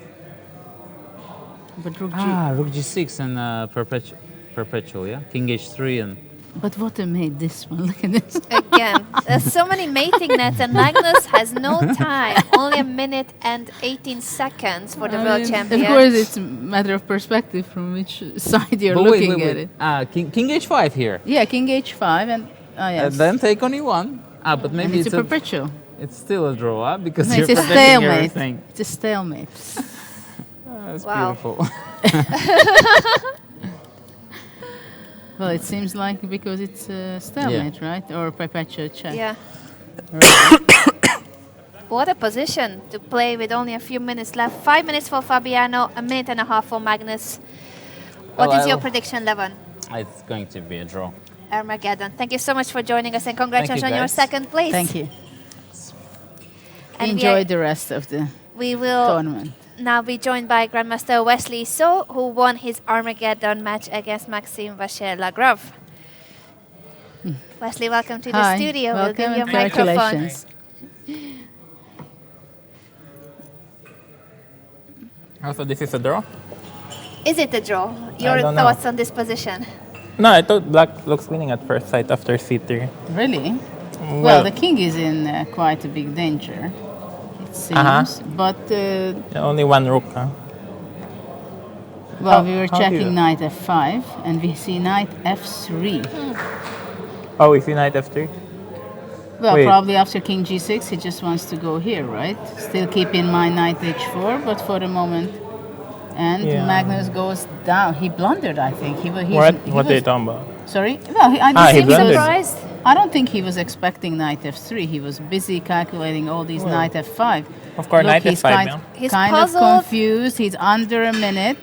But rook Rook g6 and perpetual, yeah? King h3 and... But what a mate this one. Look at this. Again, there's so many mating nets, and Magnus has no time. Only 1 minute and 18 seconds for the world champion. Of course, it's a matter of perspective from which side you're looking at it. King h5 here. Yeah, king h5 and yes. And then take on e1. But maybe and it's a perpetual. It's still a draw, huh? Because No, you're it's a protecting stalemate. everything. It's a stalemate. That's Wow. beautiful. Well, it seems like because it's a stalemate, right? Or perpetual check. Yeah. What a position to play with only a few minutes left. 5 minutes for Fabiano, 1.5 minutes for Magnus. What is your prediction, Levon? It's going to be a draw. Armageddon. Thank you so much for joining us, and congratulations on your guys. second place. Thank you. And Enjoy the rest of the we will tournament. now be joined by Grandmaster Wesley So, who won his Armageddon match against Maxime Vacher-Lagrave. Wesley, welcome to the Hi, studio. We'll give welcome you a and microphone. congratulations. Also, this is a draw? Is it a draw? Your don't know. thoughts on this position? No, I thought black looks winning at first sight after c3. Really? Well, the king is in quite a big danger, it seems. But, Only one rook, huh? well, we were how do checking you- knight f5, and we see knight f3. Oh, we see knight f3? Well, Wait. probably after king g6, he just wants to go here, right? Still keep in mind knight h4, but for the moment. And Yeah. Magnus goes down. He blundered, I think. He What was, are you talking about? Sorry? Well, I he don't think blundered. Surprised? I don't think he was expecting knight f3. He was busy calculating all these knight f5. Of course, Look, knight he's f5, kind, yeah. He's kind of puzzled. confused. He's under a minute.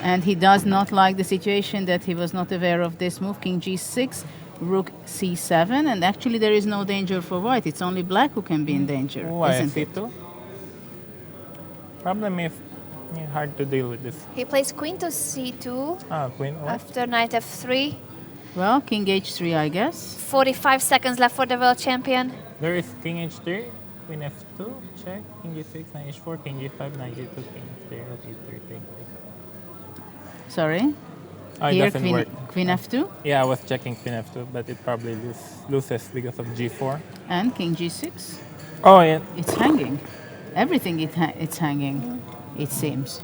And he does not like the situation that he was not aware of this move. King G6, Rook C7, and actually there is no danger for white. It's only black who can be in danger, Why isn't it? C2? Problem is hard to deal with this. He plays queen to c2 Queen. What? after knight f3. Well, King H3, I guess. 45 seconds left for the world champion. There is King H3, Queen F2, check, King G6, Knight H4, King G5, Knight G2, King F3, Rook E3, take. Sorry. Oh, it Here, doesn't Queen, work. Queen F2 Yeah, I was checking Queen F2, but it probably loses because of G4. and King G6. Oh, yeah. It's hanging. Everything it's hanging, it seems.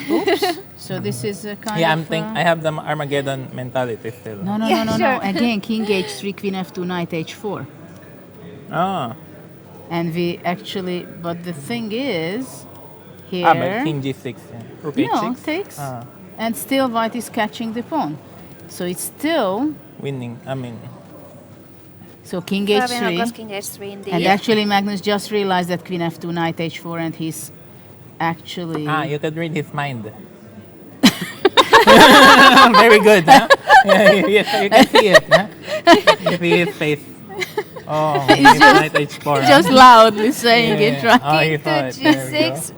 Oops. So this is a kind Yeah, of... I have the Armageddon mentality still. No, no, Yeah, no, no, sure. no. Again, King H3, Queen F2, Knight H4. Ah, And we actually... But the thing is, here... but King G6, yeah. Rook no, H6. takes. Ah, And still white is catching the pawn. So it's still... winning, So King Fabiano goes H3. king h3 indeed. And actually Magnus just realized that Queen F2, Knight H4, and he's actually... you could read his mind. Very good, huh? Yes, you can see it, huh? You see his face. Oh, Knight H4. just loudly saying it, right? Oh, King he to saw it. There we go. g6.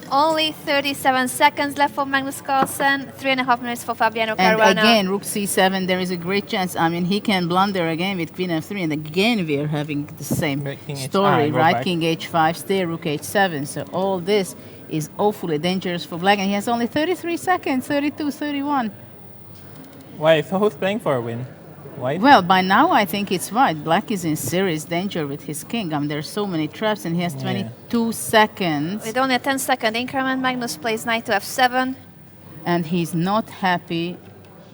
Only 37 seconds left for Magnus Carlsen. 3.5 minutes for Fabiano And Caruana. again, Rook C7, there is a great chance. I mean, he can blunder again with Queen F3, and again we are having the same Right, King H- story, go right? back. King H5, stay, Rook H7. So all this is awfully dangerous for black, and he has only 33 seconds, 32, 31. Why? So who's playing for a win? White? Well, by now I think it's white. Black is in serious danger with his king. I mean, there's so many traps, and he has 22 seconds, With only a 10-second increment, Magnus plays knight to f7. and he's not happy,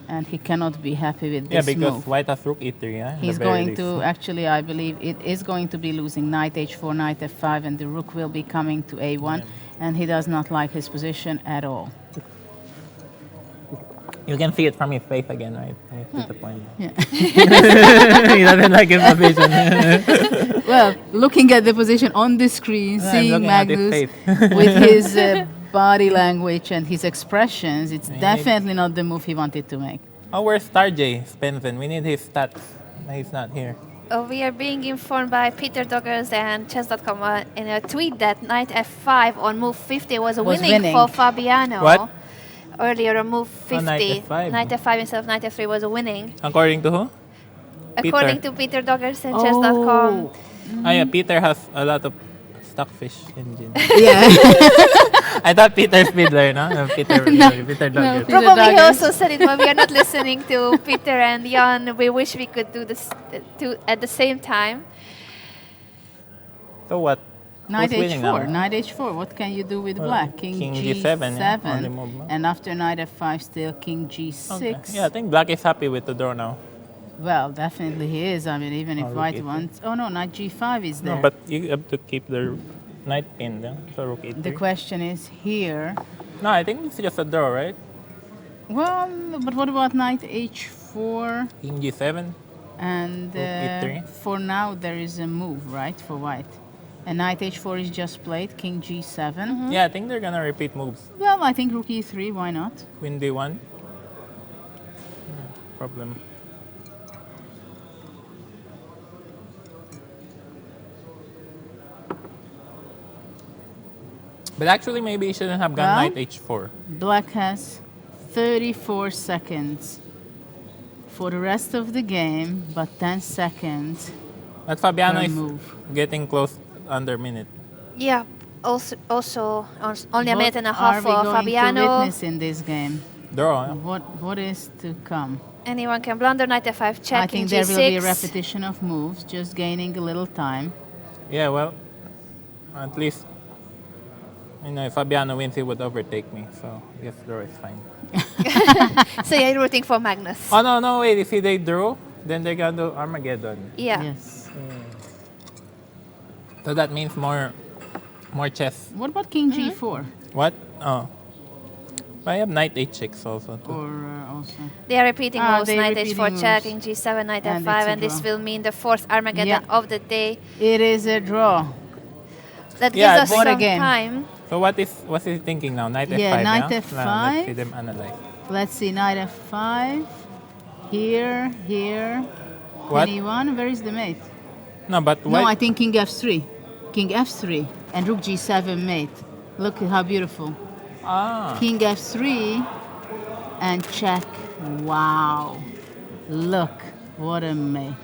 and he cannot be happy with Yeah, this because move. white has Rook E3, yeah? He's going to, actually, I believe it is going to be losing knight h4, knight f5, and the rook will be coming to a1, and he does not like his position at all. You can see it from his face again, right? He's disappointed. Yeah. He doesn't like his position. Well, looking at the position on the screen, I'm seeing looking at his Magnus face. with his body language and his expressions, it's need- definitely not the move he wanted to make. Oh, where's Star J, Spencer? We need his stats. He's not here. We are being informed by Peter Doggers and chess.com in a tweet that knight f5 on move 50 was winning for Fabiano. What? Earlier on move 50, knight f5. knight f5 instead of knight f3 was winning. According to who? According to Peter Doggers and chess.com. Oh, yeah, Peter has a lot of stockfish engine. Yeah. I thought Peter Spidler, no? Peter Doggers. Probably he also said it, but we are not listening to Peter and Jan. We wish we could do this at the same time. So what? Knight Who's winning h4, now? Knight h4. What can you do with Well, black? King G7, yeah, only move, no? and after knight f5, still King G6. Okay. Yeah, I think black is happy with the draw now. Well, definitely he is. I mean, even if Rook white E3. wants... Oh, no, knight G5 is there. No, but you have to keep the knight pinned, yeah? So Rook E3. The question is here... No, I think it's just a draw, right? Well, but what about knight h4? King G7. And Rook E3. for now, there is a move, right, for white. And knight h4 is just played, King G7. Yeah, I think they're gonna repeat moves. Well, I think Rook E3, why not? Queen D1. Problem. But actually, maybe he shouldn't have gone Well, knight h4. Black has 34 seconds for the rest of the game, but 10 seconds But Fabiano per is move. getting close under minute. Yeah, also only a What minute and a half are for we going to Fabiano. witness in this game? Draw. Huh? What is to come? Anyone can blunder, knight f5, check, I king think there will be a g6. repetition of moves, just gaining a little time. Yeah, well, at least, you know, if Fabiano wins, he would overtake me. So, yes, draw is fine. So you're rooting for Magnus. Oh, no, wait. If they draw, then they're going to do Armageddon. Yeah. Yes. So that means more chess. What about King G4? What? Oh. I have knight h6 also. Too. Or also? They are repeating moves, they're knight repeating h4 check, moves. king g7, knight And f5, it's a and this draw. will mean the fourth Armageddon Yeah. of the day. It is a draw. That Yeah, gives us what a some game. time. So what's he thinking now? Knight F5, Yeah, knight yeah? F5. Let's see them analyze. Let's see, knight f5. Here, here. What? Queen e1. Where is the mate? No, but why? No, I think king f3. King f3 and rook g7 mate. Look at how beautiful. Ah. King f3 and check. Wow. Look, what a mate.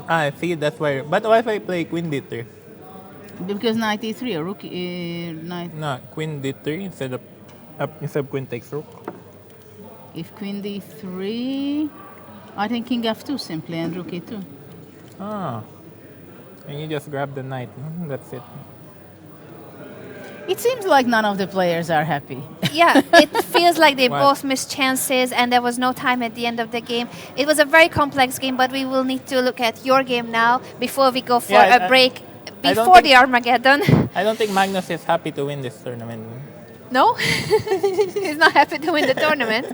I see, that's why. But why if I play queen d3? Because knight e3 or rook knight. No, queen d3 instead of queen takes rook. If queen d3, I think king f2 simply and rook e2. Ah. And you just grab the knight. That's it. It seems like none of the players are happy. Yeah, it feels like they What? both missed chances and there was no time at the end of the game. It was a very complex game, but we will need to look at your game now before we go for Yeah, a break I don't before think- the Armageddon. I don't think Magnus is happy to win this tournament. No? He's not happy to win the tournament.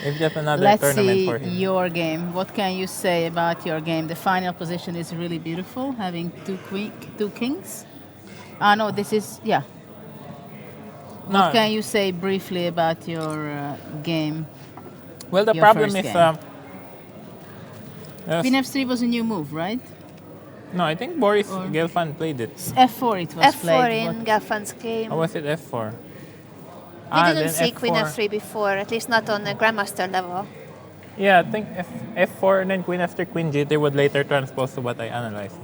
It's just another Let's tournament see for him. your game. What can you say about your game? The final position is really beautiful, having two kings. No, this is, yeah. No. What can you say briefly about your game? Well, the your problem first is... game? yes. Queen f3 was a new move, right? No, I think Boris Gelfand played it. f4 it was F4 played. in Gelfand's game. Or was it F4? We didn't then see Queen F4. F3 before, at least not on the Grandmaster level. Yeah, I think F4 and then Queen F3, Queen G3 would later transpose to what I analyzed.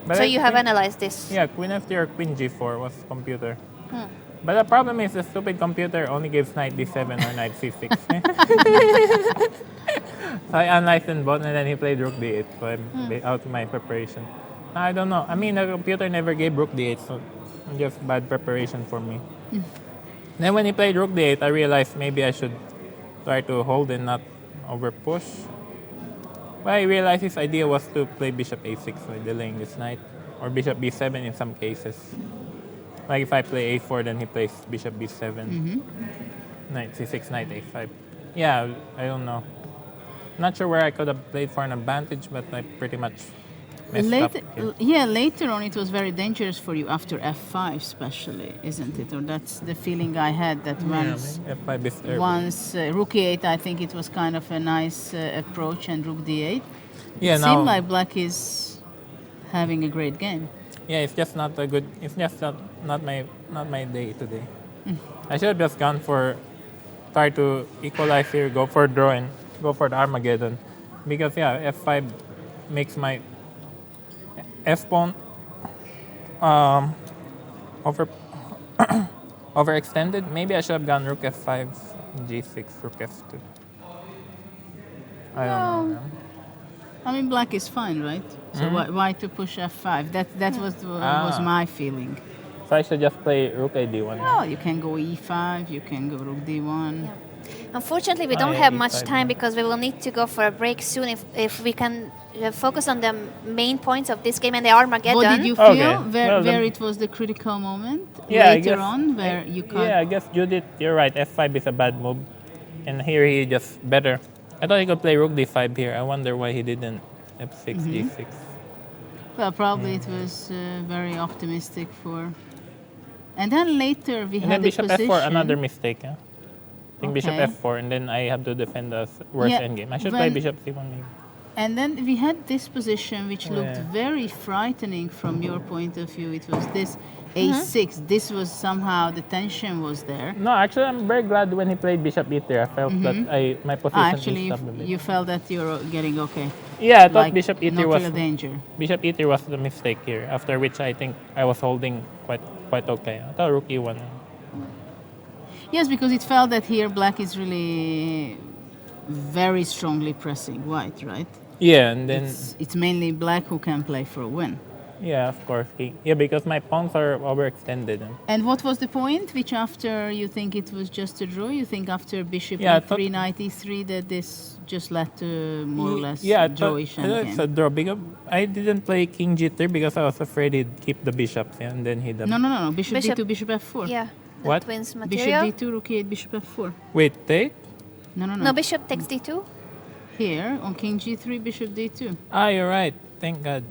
But So I you have think- analyzed this. Yeah, Queen F3 or Queen G4 was computer. Hmm. But the problem is the stupid computer only gives knight D7 or knight C6. So I analyzed in both and then he played rook D8. So I'm out of my preparation. I don't know. I mean, the computer never gave rook D8, so just bad preparation for me. Then when he played rook D8, I realized maybe I should try to hold and not over push. But I realized his idea was to play bishop A6, so delaying this knight, or bishop B7 in some cases. Like if I play A4, then he plays bishop B7, knight C6, knight A5. Yeah, I don't know. Not sure where I could have played for an advantage, but I pretty much messed up. Yeah, later on it was very dangerous for you after f5 especially, isn't it? Or that's the feeling I had that once, Yeah, F5 is terrible. once rook e8, I think it was kind of a nice approach, and rook d8. Yeah, it now- seemed like black is having a great game. Yeah, it's just not a good. It's just not my day today. I should have just gone for try to equalize here, go for draw and go for the Armageddon, because yeah, F5 makes my F pawn over overextended. Maybe I should have gone rook F5, G6, rook F2. I don't know. I mean, black is fine, right? So why to push f5? That was my feeling. So I should just play rook A D1. No, you can go e5, you can go rook d1. Unfortunately, we Oh, don't yeah, have much E5, time yeah. because we will need to go for a break soon. If we can focus on the main points of this game and the Armageddon. What did you feel? Okay. Where Well, it was the critical moment? Yeah, I Later guess- on, where you can't. Yeah, I guess Judith, you're right. F5 is a bad move, and here he just better. I thought he could play rook D5 here. I wonder why he didn't F6, G6. Well, probably it was very optimistic for. And then later we And had then a bishop position. F4, another mistake. Yeah? I think bishop Okay. F4, and then I have to defend the worst Yeah, endgame. I should play when- bishop C1 maybe. And then we had this position which looked Yeah. very frightening from your point of view. It was this a6. This was somehow the tension was there. No, actually, I'm very glad when he played bishop E3. I felt that my position Actually, eased up a bit. you felt that you're getting okay. Yeah, I thought Like, bishop E3 not was real danger. bishop E3 was the mistake here. After which I think I was holding quite okay. I thought rook E1. Yes, because it felt that here black is really very strongly pressing white, right? Yeah, and then It's mainly black who can play for a win. yeah, of course. Yeah, because my pawns are overextended. And what was the point? Which after you think it was just a draw? You think after bishop Yeah, I e3, thought- knight e3 that this just led to more or less Yeah, drawish I thought it's a endgame? draw because I didn't play king G3 because I was afraid he'd keep the bishops, yeah, and then he'd No. Bishop Bishop- d2, bishop f4. Yeah. that What? wins Bishop material. d2, rook e8, bishop f4. Wait, take? No. No, bishop takes d2. Here on king g3, bishop d2. Ah, you're right. Thank God.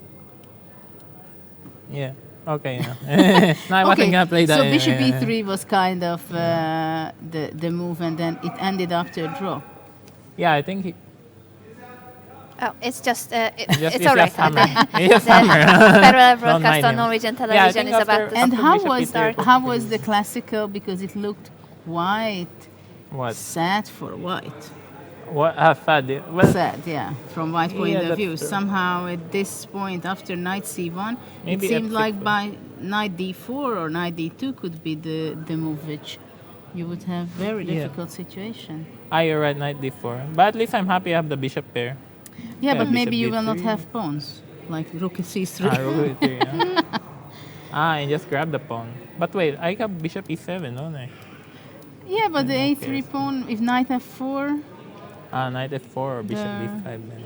Yeah. Okay, yeah. No, I wasn't gonna play that. So anyway. bishop e3 was kind of the move, and then it ended after a draw. Yeah, I think he Oh, it's just, just, it's all right. just hammer. He just The hammer. parallel Don't broadcast mind on him. Norwegian Yeah, I television think is about after- to And after how bishop was e3, how was the classical? Because it looked quite What? sad for white. What? Sad. Well, Sad, yeah, from white point Yeah, of that's view. true. Somehow at this point, after knight c1, Maybe it seemed f6 like would- by knight d4 or knight d2 could be the move which you would have very Yeah. difficult situation. you're right, knight d4. But at least I'm happy I have the bishop pair. Yeah, Yeah, but maybe bishop you will not d3. have pawns, like rook c3. Rook e3, yeah. And just grab the pawn. But wait, I got bishop e7, don't I? Yeah, but the Okay, a3 pawn, if knight f4, Knight f4 or bishop The- b5 then.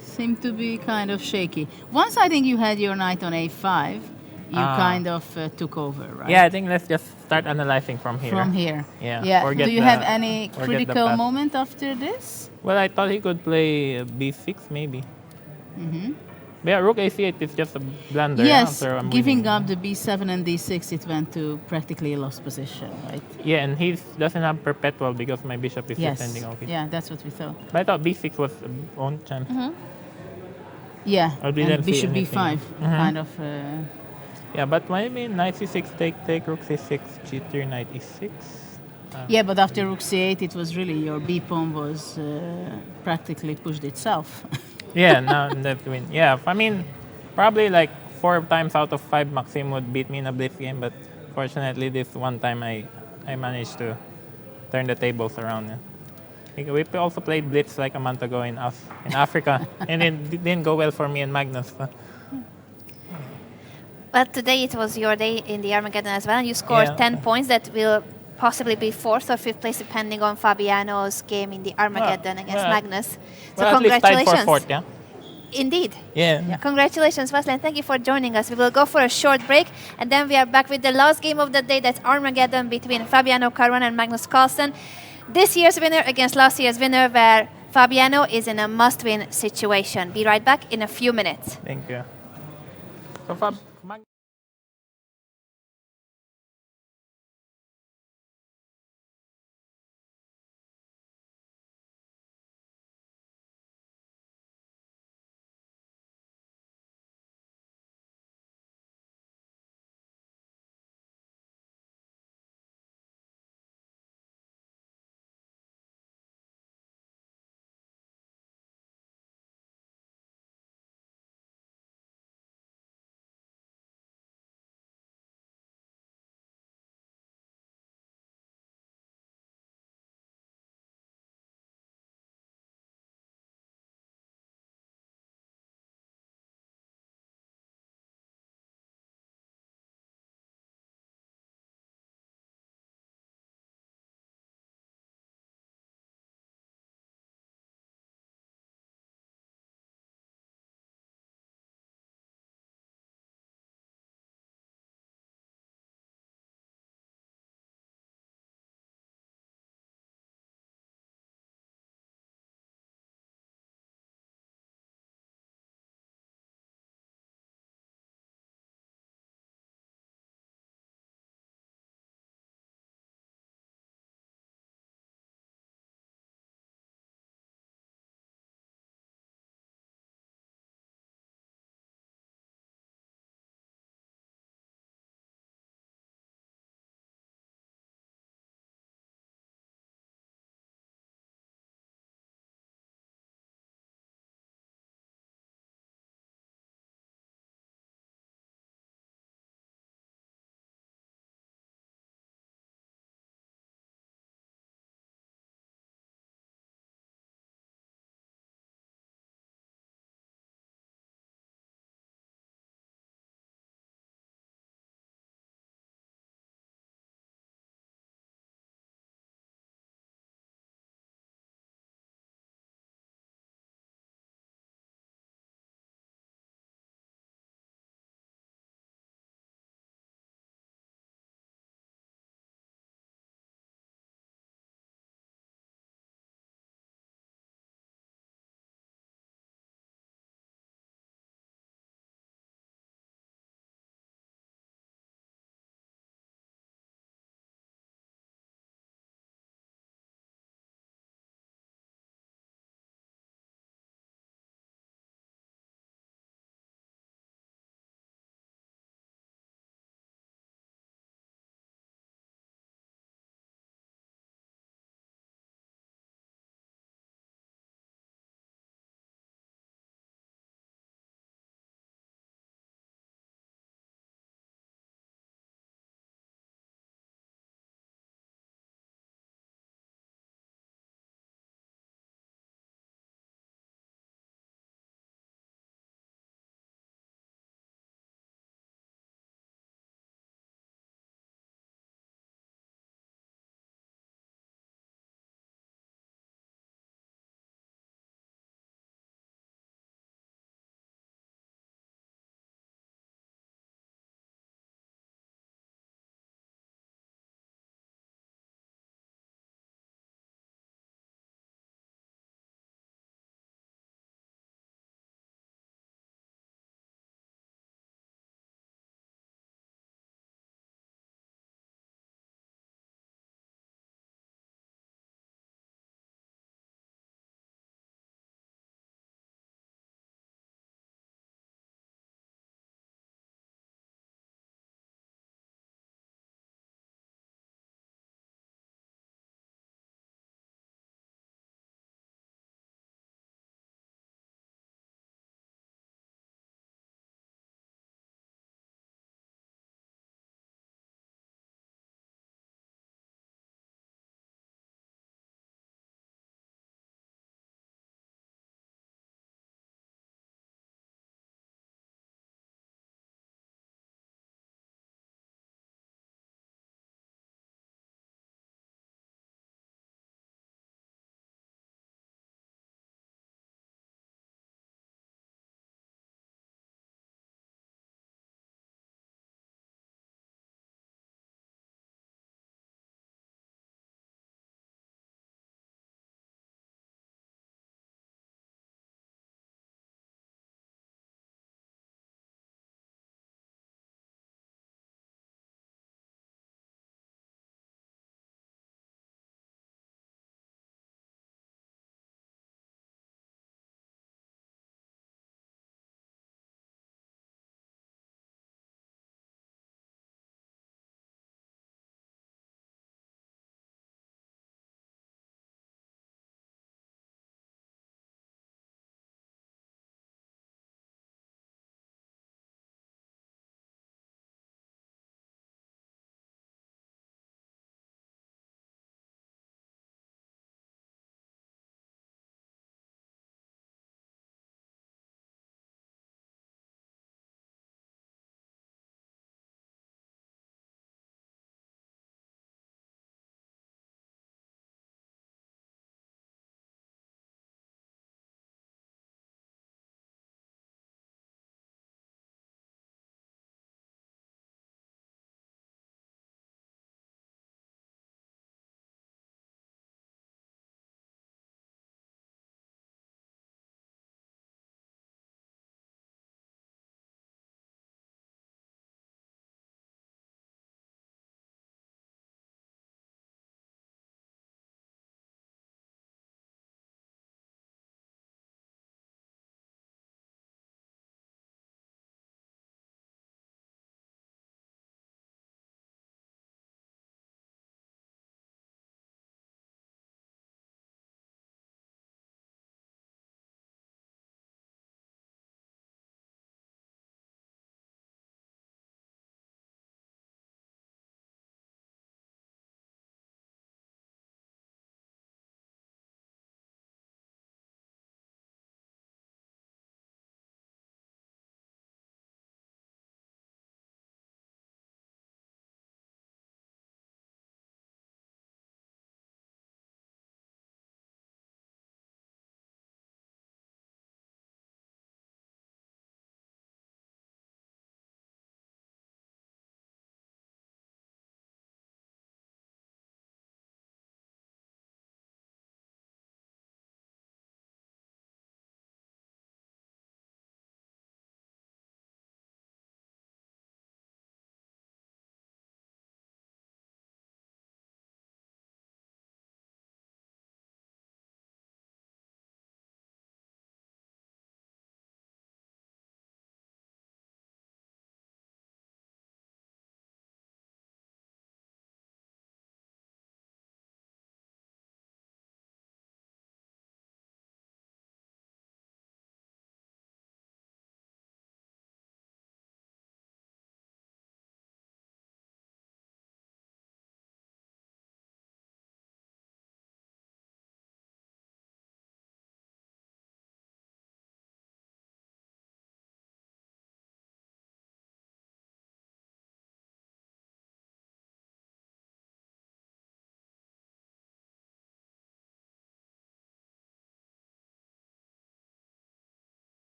seemed to be kind of shaky. Once I think you had your knight on a5, you kind of took over, right? Yeah, I think let's just start analyzing from here. From here. Yeah, Do forget you the- have any forget the critical path. moment after this? Well, I thought he could play b6 maybe. But yeah, rook a8 is just a blunder. Yes, after I'm giving winning. up the b7 and d6, it went to practically a lost position, right? Yeah, and he doesn't have perpetual because my bishop is Yes. defending. Okay. Yeah, that's what we thought. But I thought b6 was own chance. Yeah, Or didn't and see bishop b5, anything. kind of. Yeah, but maybe knight c6 take rook c6 g3 knight e6. Yeah, but after rook c8, it was really your b pawn was practically pushed itself. Yeah, now that win. Yeah, I mean, probably like 4 times out of 5 Maxim would beat me in a blitz game, but fortunately this one time I managed to turn the tables around. Yeah. We also played blitz like a month ago in Africa, and it didn't go well for me and Magnus. But today it was your day in the Armageddon as well, and you scored Yeah. 10 points that will possibly be 4th or 5th place depending on Fabiano's game in the Armageddon against well, Magnus. So Well, at least tied congratulations. for 4th, yeah? Indeed. Yeah. Congratulations, Wesley, and thank you for joining us. We will go for a short break, and then we are back with the last game of the day. That's Armageddon between Fabiano Caruana and Magnus Carlsen. This year's winner against last year's winner, where Fabiano is in a must-win situation. Be right back in a few minutes. Thank you. So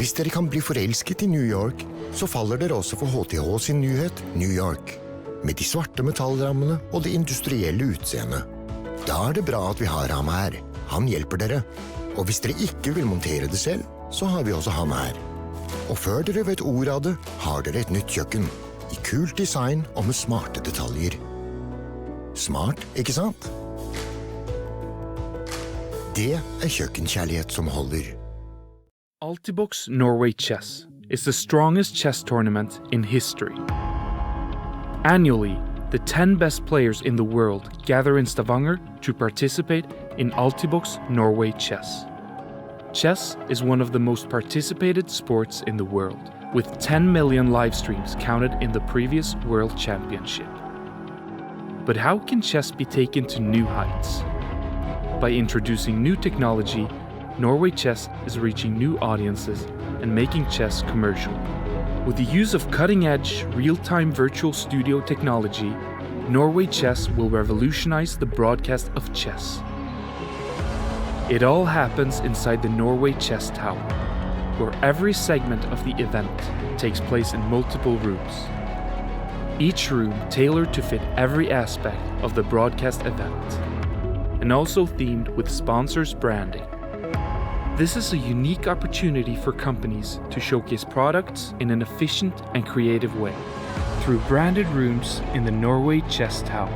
Hvis dere kan bli forelsket i New York, så faller dere også for HTH sin nyhet New York. Med de svarte metallrammene og det industrielle utseendet. Da er det bra at vi har ham her. Han hjelper dere. Og hvis dere ikke vil montere det selv, så har vi også han her. Og før dere vet ordet av det, har dere et nytt kjøkken. I kult design og med smarte detaljer. Smart, ikke sant? Det er kjøkkenkjærlighet som holder. Altibox Norway Chess is the strongest chess tournament in history. Annually, the 10 best players in the world gather in Stavanger to participate in Altibox Norway Chess. Chess is one of the most participated sports in the world, with 10 million live streams counted in the previous World Championship. But how can chess be taken to new heights? By introducing new technology, Norway Chess is reaching new audiences and making chess commercial. With the use of cutting-edge, real-time virtual studio technology, Norway Chess will revolutionize the broadcast of chess. It all happens inside the Norway Chess Tower, where every segment of the event takes place in multiple rooms. Each room tailored to fit every aspect of the broadcast event, and also themed with sponsors' branding. This is a unique opportunity for companies to showcase products in an efficient and creative way, through branded rooms in the Norway Chess Tower.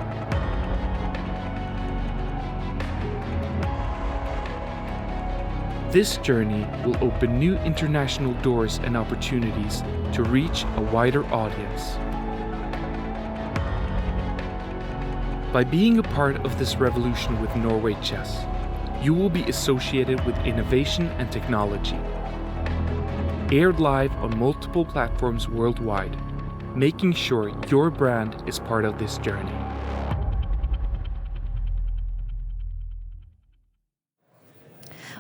This journey will open new international doors and opportunities to reach a wider audience. By being a part of this revolution with Norway Chess, you will be associated with innovation and technology. Aired live on multiple platforms worldwide, making sure your brand is part of this journey.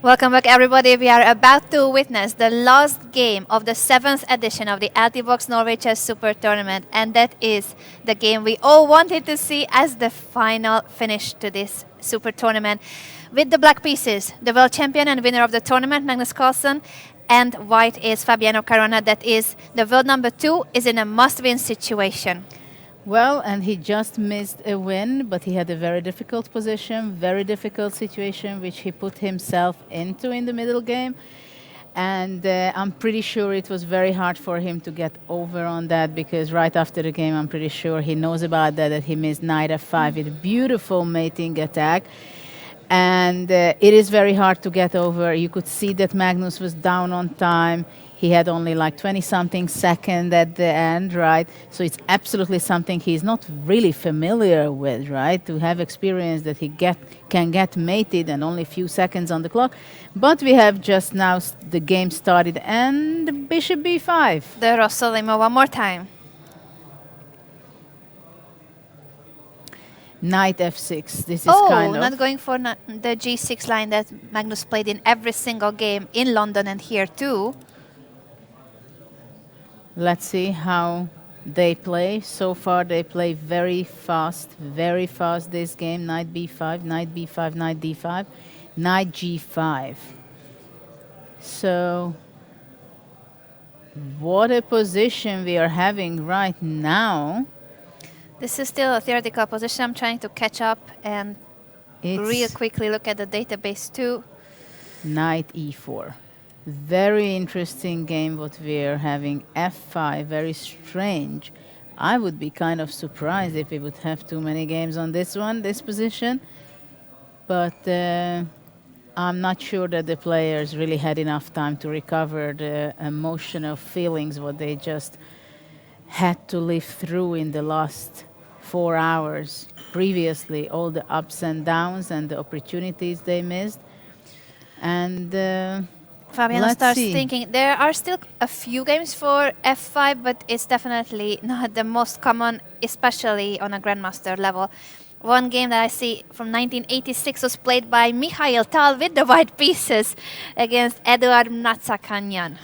Welcome back, everybody. We are about to witness the last game of the 7th edition of the Altibox Norway Chess Super Tournament, and that is the game we all wanted to see as the final finish to this Super Tournament. With the black pieces, the world champion and winner of the tournament, Magnus Carlsen, and white is Fabiano Caruana, that is the world number 2, is in a must-win situation. Well, and he just missed a win, but he had a very difficult position, very difficult situation, which he put himself into in the middle game. And I'm pretty sure it was very hard for him to get over on that, because right after the game, I'm pretty sure he knows about that he missed knight f5 with a beautiful mating attack. And it is very hard to get over. You could see that Magnus was down on time. He had only like 20-something seconds at the end, right? So it's absolutely something he's not really familiar with, right? To have experience that he can get mated and only a few seconds on the clock. But we have just now the game started and bishop b5. The Rossolimo one more time. Knight f6. This is kind of... not going for the g6 line that Magnus played in every single game in London and here too. Let's see how they play. So far they play very fast this game. Knight b5, knight b5, knight d5, knight g5. So what a position we are having right now. This is still a theoretical position. I'm trying to catch up and real quickly look at the database too. Knight e4. Very interesting game what we are having. f5, very strange. I would be kind of surprised if we would have too many games on this one, this position. But I'm not sure that the players really had enough time to recover the emotional feelings what they just had to live through in the last 4 hours. Previously, all the ups and downs and the opportunities they missed. And Fabiano starts thinking. There are still a few games for f5, but it's definitely not the most common, especially on a grandmaster level. One game that I see from 1986 was played by Mikhail Tal with the white pieces against Eduard Mnatsakanyan.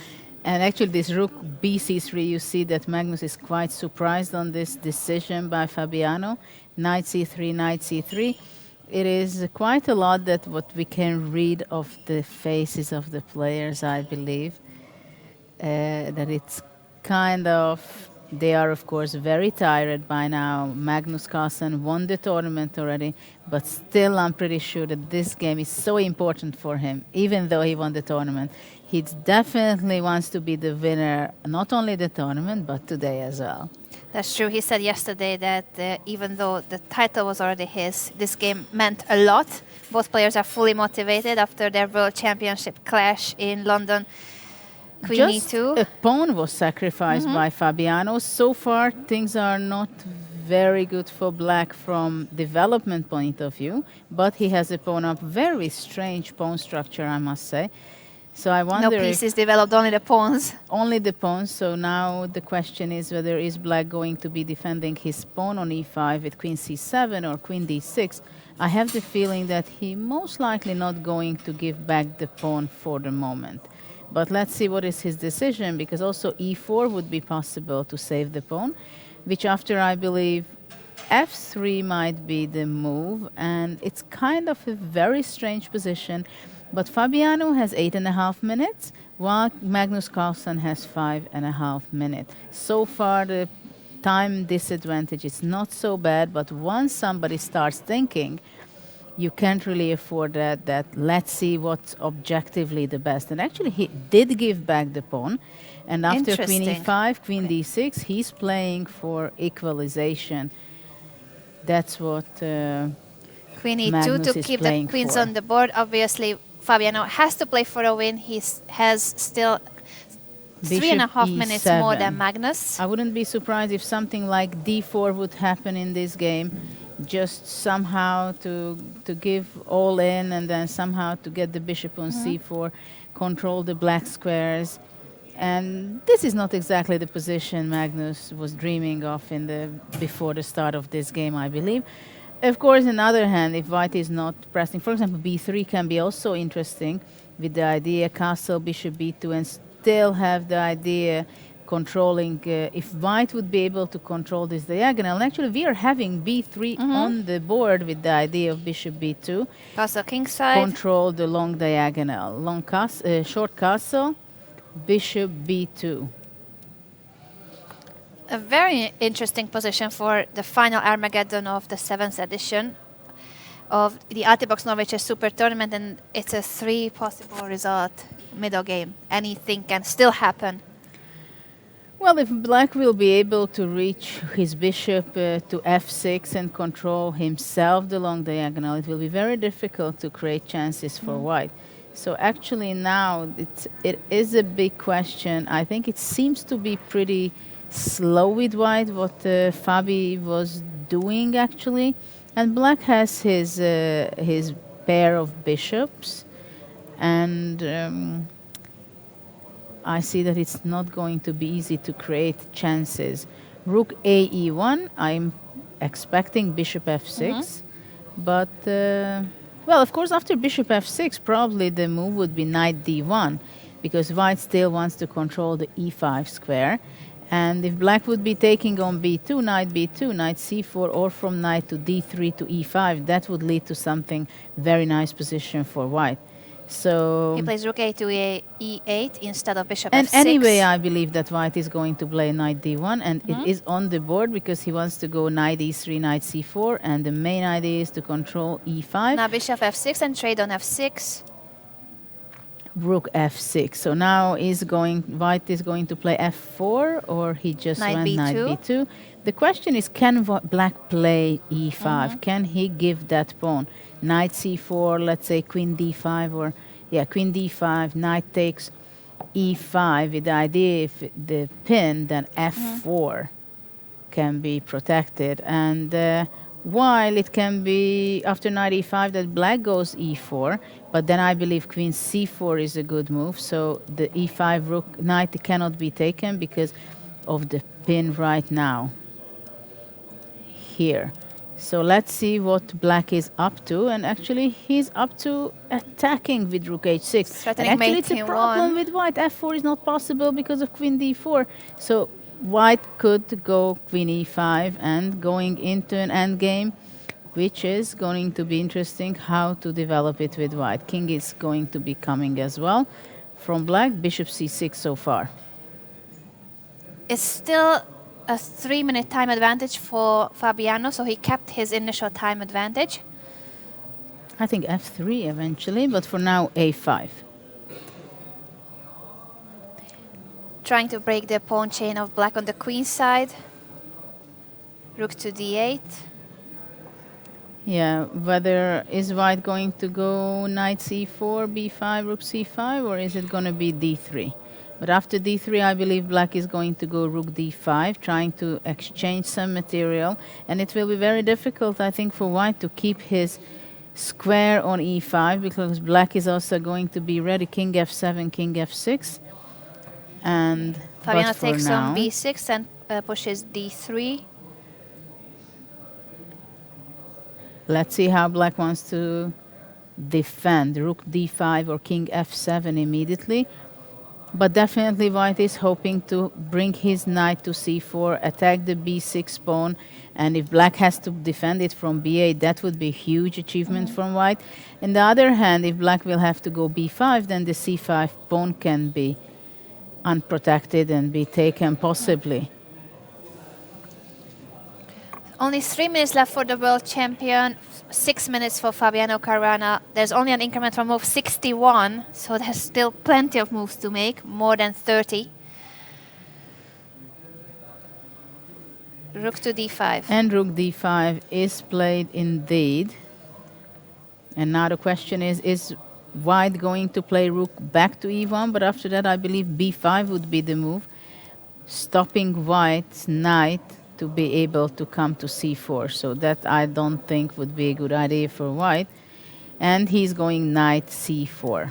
And actually this rook bc3, you see that Magnus is quite surprised on this decision by Fabiano. Knight c3, knight c3. It is quite a lot that what we can read of the faces of the players, I believe. that it's kind of, they are of course very tired by now. Magnus Carlsen won the tournament already, but still I'm pretty sure that this game is so important for him, even though he won the tournament. He definitely wants to be the winner, not only the tournament, but today as well. That's true. He said yesterday that even though the title was already his, this game meant a lot. Both players are fully motivated after their World Championship clash in London. Queen Just E2. a pawn was sacrificed by Fabiano. So far, things are not very good for black from development point of view, but he has a pawn up. Very strange pawn structure, I must say. So I wonder No pieces developed, only the pawns. only the pawns. So now the question is whether is black going to be defending his pawn on e5 with queen c7 or queen d6. I have the feeling that he most likely not going to give back the pawn for the moment. But let's see what is his decision, because also e4 would be possible to save the pawn, which after I believe f3 might be the move, and it's kind of a very strange position. But Fabiano has 8.5 minutes, while Magnus Carlsen has 5.5 minutes. So far, the time disadvantage is not so bad, but once somebody starts thinking, you can't really afford that let's see what's objectively the best. And actually, he did give back the pawn. And after queen e5, queen d6, he's playing for equalization. That's what Queen e2 Magnus to is keep the playing queens for. on the board. Obviously, Fabiano has to play for a win. He has still Bishop 3.5 minutes more E7. than Magnus. I wouldn't be surprised if something like d4 would happen in this game, just somehow to give all in and then somehow to get the bishop on c4, control the black squares. And this is not exactly the position Magnus was dreaming of before the start of this game, I believe. Of course, on the other hand, if white is not pressing, for example, b3 can be also interesting with the idea castle, bishop b2, and still have the idea controlling, if white would be able to control this diagonal. And actually, we are having b3 on the board with the idea of bishop b2. Castle kingside. Control the long diagonal. Short castle, bishop b2. A very interesting position for the final Armageddon of the 7th edition of the Altibox Norway Chess Super Tournament, and it's a 3 possible result middle game. Anything can still happen. Well, if black will be able to reach his bishop to f6 and control himself the long diagonal, it will be very difficult to create chances for white. So actually now it is a big question. I think it seems to be pretty slow with white, what Fabi was doing actually. And black has his pair of bishops, and I see that it's not going to be easy to create chances. Rook a e1, I'm expecting bishop f6, but well, of course, after bishop f6, probably the move would be knight d1, because white still wants to control the e5 square. And if black would be taking on b2, knight c4, or from knight to d3 to e5, that would lead to something very nice position for white. So He plays rook a to e8 instead of bishop and f6. anyway, I believe that white is going to play knight d1, and it is on the board because he wants to go knight e3, knight c4, and the main idea is to control e5. Now bishop f6 and trade on f6. Rook f6. So now white is going to play f4, or he just Knight went b2. knight b2. The question is, can black play e5? Can he give that pawn? Knight c4, let's say queen d5, or queen d5, knight takes e5, with the idea if the pin, then f4 can be protected. And while it can be after knight e5 that black goes e4, but then I believe queen c4 is a good move. So the e5 rook knight cannot be taken because of the pin right now here. So let's see what black is up to. And actually, he's up to attacking with rook h6. Threatening And actually, mate it's a in problem one. with white. f4 is not possible because of queen d4. So white could go queen e5 and going into an endgame, which is going to be interesting how to develop it with white. King is going to be coming as well from black. Bishop c6 so far. It's still a 3-minute time advantage for Fabiano, so he kept his initial time advantage. I think f3 eventually, but for now a5. Trying to break the pawn chain of black on the queen side. Rook to d8. Yeah, whether is white going to go knight c4, b5, rook c5, or is it going to be d3? But after d3, I believe black is going to go rook d5, trying to exchange some material. And it will be very difficult, I think, for white to keep his square on e5, because black is also going to be ready. King f7, king f6. And Fabiano takes on b6 and pushes d3. Let's see how black wants to defend. Rook d5 or king f7 immediately. But definitely white is hoping to bring his knight to c4, attack the b6 pawn. And if black has to defend it from b8, that would be a huge achievement from white. On the other hand, if black will have to go b5, then the c5 pawn can be unprotected and be taken possibly. Only 3 minutes left for the world champion, 6 minutes for Fabiano Caruana. There's only an increment from move 61, so there's still plenty of moves to make, more than 30. Rook to d5. And rook d5 is played indeed. And now the question is white going to play rook back to e1? But after that, I believe b5 would be the move, stopping white's knight to be able to come to c4. So that I don't think would be a good idea for white. And he's going knight c4.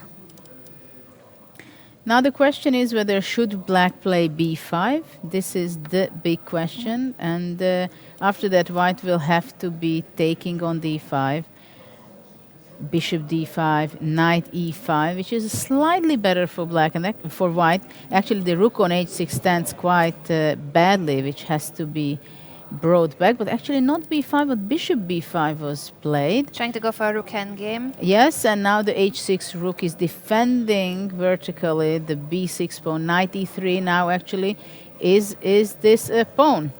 Now the question is whether should black play b5. This is the big question. And after that, white will have to be taking on d5. Bishop d5, knight e5, which is slightly better for black and for white. Actually, the rook on h6 stands quite badly, which has to be brought back. But actually not b5, but bishop b5 was played. Trying to go for a rook endgame. Yes, and now the h6 rook is defending vertically the b6 pawn. Knight e3 now actually is this a pawn?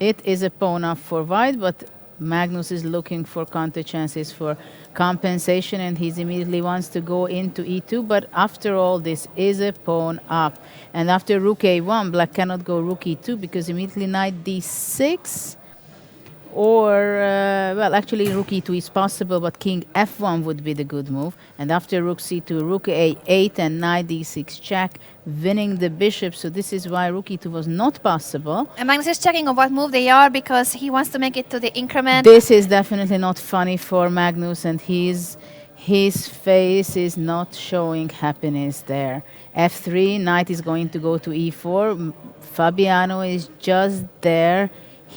It is a pawn up for white, but Magnus is looking for counter chances for compensation, and he immediately wants to go into e2. But after all, this is a pawn up. And after rook a1, black cannot go rook e2 because immediately knight d6. Or, well, actually rook e2 is possible, but king f1 would be the good move. And after rook c2, rook a8 and knight d6 check, winning the bishop. So this is why rook e2 was not possible. And Magnus is checking on what move they are because he wants to make it to the increment. This is definitely not funny for Magnus, and his face is not showing happiness there. f3, knight is going to go to e4. Fabiano is just there.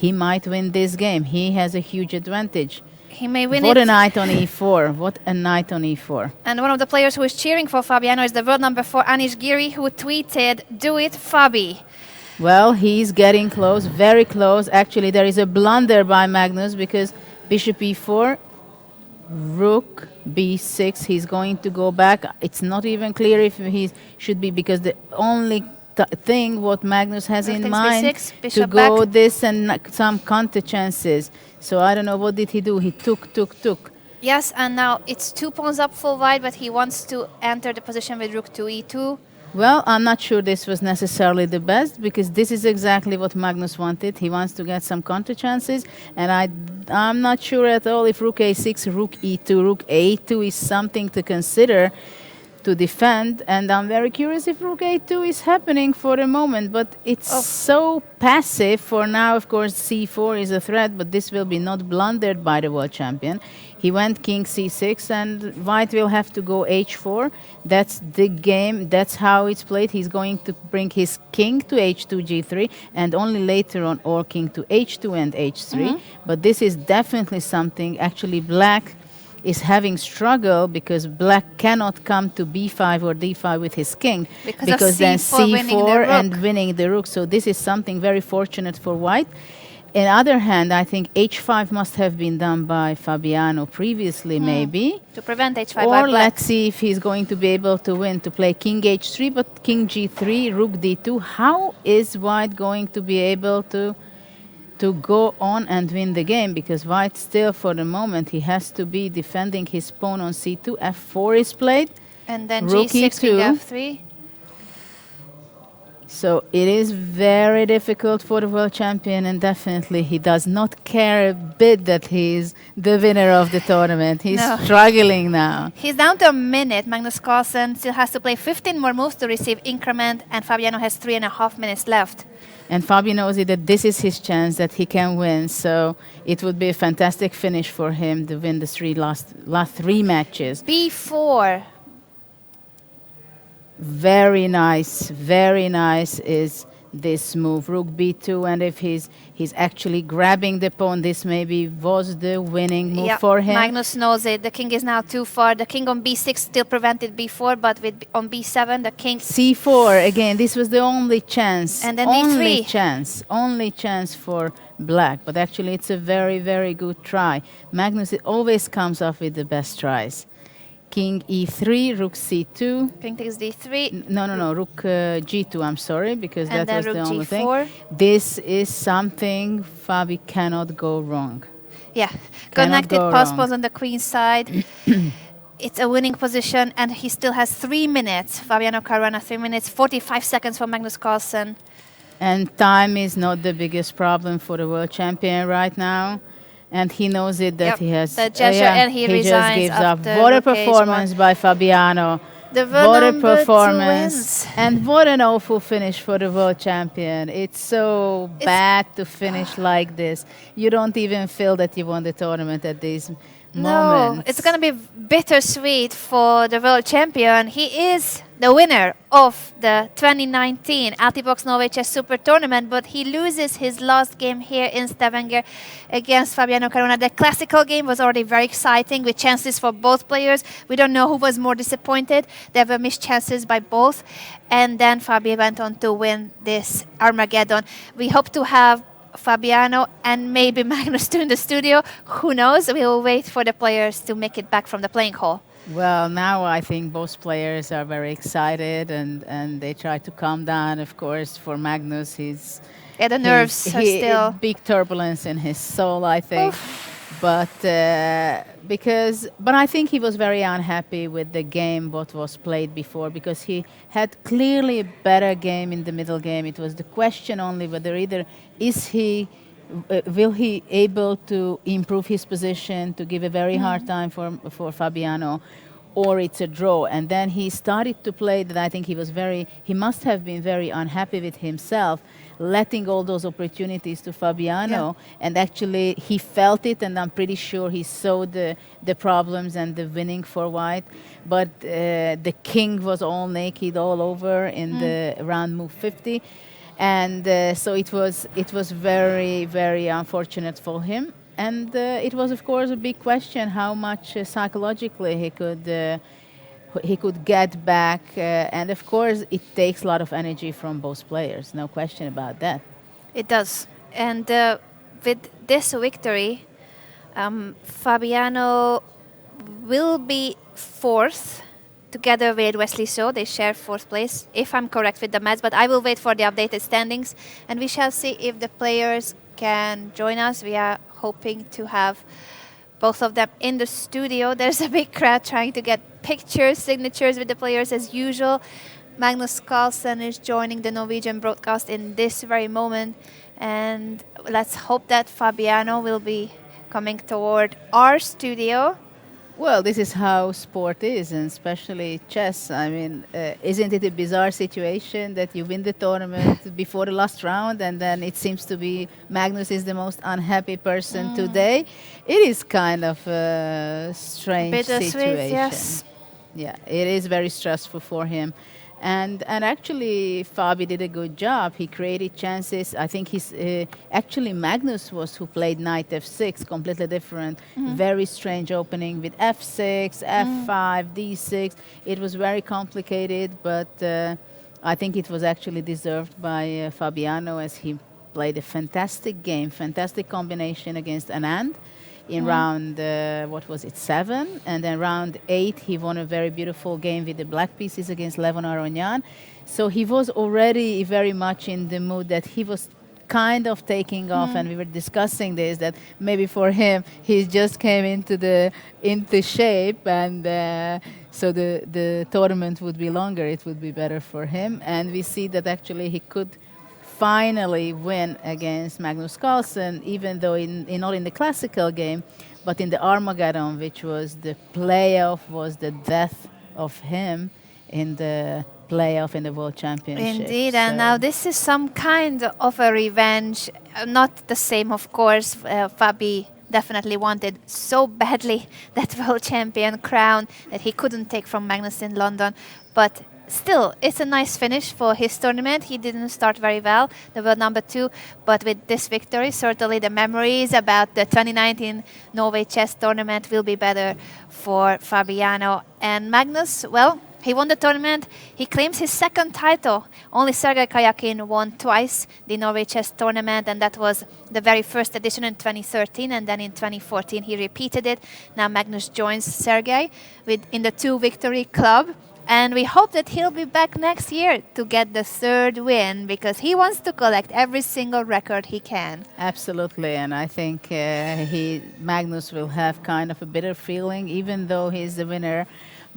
He might win this game. He has a huge advantage. He may win What it. a knight on e4. What a knight on e4. And one of the players who is cheering for Fabiano is the world number 4, Anish Giri, who tweeted, "Do it, Fabi." Well, he's getting close, very close. Actually, there is a blunder by Magnus because bishop e4, rook b6. He's going to go back. It's not even clear if he should be, because the only thing what Magnus has in mind b6, to go back. this and some counter chances. So I don't know, what did he do? He took. Yes, and now it's 2 pawns up for white, but he wants to enter the position with rook to e2. Well, I'm not sure this was necessarily the best, because this is exactly what Magnus wanted. He wants to get some counter chances, and I'm not sure at all if rook a6, rook e2, rook a2 is something to consider to defend. And I'm very curious if rook a2 is happening for a moment, but it's so passive for now. Of course, c4 is a threat, but this will be not blundered by the world champion. He went king c6, and white will have to go h4. That's the game. That's how it's played. He's going to bring his king to h2, g3, and only later on or king to h2 and h3. But this is definitely something. Actually, black is having struggle because black cannot come to b5 or d5 with his king, because then c4 and winning the rook. So this is something very fortunate for white. on other hand, I think h5 must have been done by Fabiano previously, maybe. To prevent h5 Or by black. let's see if he's going to be able to win, to play king h3, but king g3, rook d2. How is white going to be able to go on and win the game? Because white still, for the moment, he has to be defending his pawn on c2. f4 is played. And then rook g6, king e2. f3. So it is very difficult for the world champion, and definitely he does not care a bit that he's the winner of the tournament. He's No. struggling now. He's down to a minute. Magnus Carlsen still has to play 15 more moves to receive increment, and Fabiano has 3.5 minutes left. And Fabio knows it, that this is his chance, that he can win. So it would be a fantastic finish for him to win the last three matches. b4. Very nice is this move, rook b2, and if he's actually grabbing the pawn, this maybe was the winning move for him. Magnus knows it. The king is now too far. The king on b6 still prevented b4, but on b7 the king... c4, again, this was the only chance. And then d3. Only chance for black, but actually it's a very, very good try. Magnus always comes up with the best tries. King e3, rook c2. King takes d3. No, rook g2, I'm sorry, because And that was then the rook only g4. thing. This is something Fabi cannot go wrong. Yeah, Cannot connected go passport wrong. on the queen side. It's a winning position, and he still has 3 minutes. Fabiano Caruana, 3 minutes, 45 seconds for Magnus Carlsen. And time is not the biggest problem for the world champion right now. And he knows it, that he has... The gesture, and he just resigns gives up. after What a rook h1. performance by Fabiano. The What a number 2 performance. wins. And what an awful finish for the world champion. It's so bad to finish like this. You don't even feel that you won the tournament at these moments. No, it's going to be bittersweet for the world champion. He is the winner of the 2019 Altibox Norway Chess Super Tournament, but he loses his last game here in Stavanger against Fabiano Caruana. The classical game was already very exciting with chances for both players. We don't know who was more disappointed. There were missed chances by both. And then Fabio went on to win this Armageddon. We hope to have Fabiano and maybe Magnus too in the studio. Who knows? We will wait for the players to make it back from the playing hall. Well, now I think both players are very excited, and they try to calm down. Of course, for Magnus, the nerves are still... Big turbulence in his soul, I think. But I think he was very unhappy with the game what was played before, because he had clearly a better game in the middle game. It was the question only whether either will he able to improve his position, to give a very hard time for Fabiano, or it's a draw. And then he started to play that I think he must have been very unhappy with himself, letting all those opportunities to Fabiano. And actually he felt it, and I'm pretty sure he saw the problems and the winning for white. But the king was all naked all over in the round move 50. And so it was very, very unfortunate for him. And it was, of course, a big question how much psychologically he could get back. And of course, it takes a lot of energy from both players. No question about that. It does. And with this victory, Fabiano will be fourth together with Wesley So. They share fourth place, if I'm correct with the maths, but I will wait for the updated standings, and we shall see if the players can join us. We are hoping to have both of them in the studio. There's a big crowd trying to get pictures, signatures with the players as usual. Magnus Carlsen is joining the Norwegian broadcast in this very moment, and let's hope that Fabiano will be coming toward our studio. Well, this is how sport is, and especially chess. I mean, isn't it a bizarre situation that you win the tournament before the last round, and then it seems to be Magnus is the most unhappy person today? It is kind of a strange situation. Yes. Yeah, it is very stressful for him. And actually, Fabi did a good job. He created chances. I think actually Magnus was who played knight f6, completely different. Very strange opening with f6, f5, d6. It was very complicated, but I think it was actually deserved by Fabiano, as he played a fantastic game, fantastic combination against Anand in round, 7? And then round 8, he won a very beautiful game with the black pieces against Levon Aronian. So he was already very much in the mood that he was kind of taking off, and we were discussing this, that maybe for him he just came into shape, and so the tournament would be longer, it would be better for him. And we see that actually he could finally win against Magnus Carlsen, even though not in the classical game, but in the Armageddon, which was the playoff, was the death of him in the playoff in the World Championship. Indeed, and now this is some kind of a revenge. Not the same, of course. Fabi definitely wanted so badly that World Champion crown that he couldn't take from Magnus in London. But still, it's a nice finish for his tournament. He didn't start very well, the world number 2, but with this victory, certainly the memories about the 2019 Norway chess tournament will be better for Fabiano. And Magnus, well, he won the tournament. He claims his second title. Only Sergei Kayakin won twice the Norway chess tournament, and that was the very first edition in 2013, and then in 2014 he repeated it. Now Magnus joins Sergei in the 2-victory club, and we hope that he'll be back next year to get the 3rd win, because he wants to collect every single record he can. Absolutely, and I think Magnus will have kind of a bitter feeling, even though he's the winner.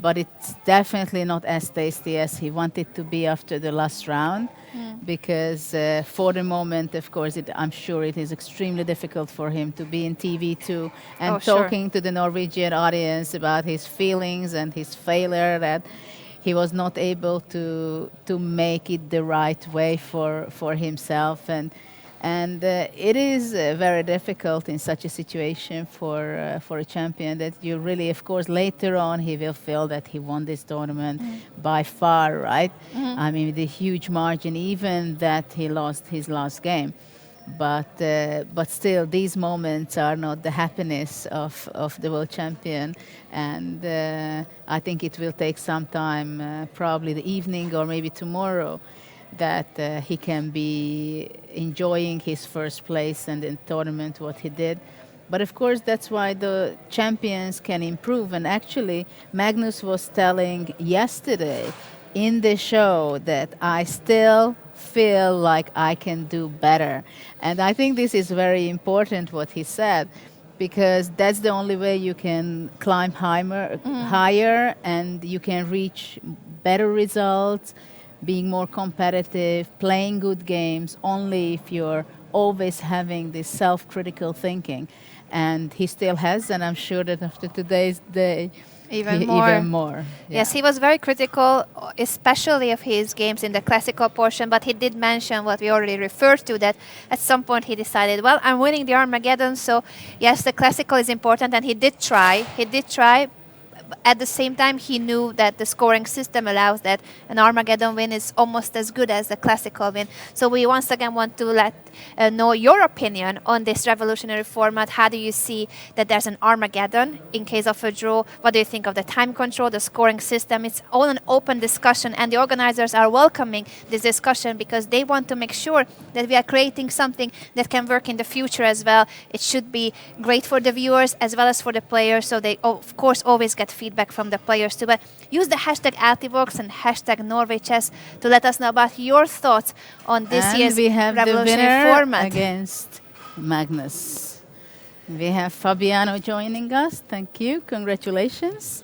But it's definitely not as tasty as he wanted to be after the last round, because for the moment, of course, I'm sure it is extremely difficult for him to be in TV too and talking to the Norwegian audience about his feelings and his failure, that he was not able to make it the right way for himself. And it is very difficult in such a situation for a champion, that you really, of course, later on he will feel that he won this tournament by far, right? I mean, with a huge margin, even that he lost his last game. But still, these moments are not the happiness of the world champion. And I think it will take some time, probably the evening or maybe tomorrow, that he can be enjoying his first place and in tournament what he did. But of course, that's why the champions can improve. And actually, Magnus was telling yesterday in the show that I still feel like I can do better. And I think this is very important what he said, because that's the only way you can climb higher and you can reach better results, being more competitive, playing good games, only if you're always having this self-critical thinking. And he still has, and I'm sure that after today's day, even more. Yeah. Yes, he was very critical, especially of his games in the classical portion, but he did mention what we already referred to, that at some point he decided, well, I'm winning the Armageddon, so yes, the classical is important, and he did try. At the same time, he knew that the scoring system allows that an Armageddon win is almost as good as the classical win. So we once again want to know your opinion on this revolutionary format. How do you see that there's an Armageddon in case of a draw? What do you think of the time control, the scoring system? It's all an open discussion, and the organizers are welcoming this discussion because they want to make sure that we are creating something that can work in the future as well. It should be great for the viewers as well as for the players, so they, of course, always get feedback from the players too. But use the hashtag Altivox and hashtag Norway Chess to let us know about your thoughts on this year's revolutionary format against Magnus. We have Fabiano joining us. Thank you. Congratulations.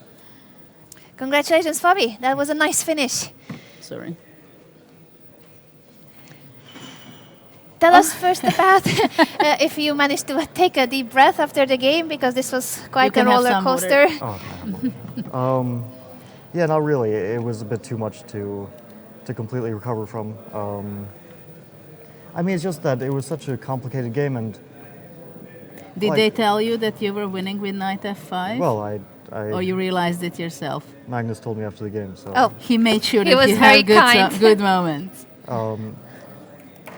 Congratulations, Fabi. That was a nice finish. Sorry. Tell us first about if you managed to take a deep breath after the game, because this was quite a roller coaster. Yeah, not really. It was a bit too much to completely recover from. I mean, it's just that it was such a complicated game, and did they tell you that you were winning with knight f5? Well, or you realized it yourself? Magnus told me after the game. So he made sure that you had good moments.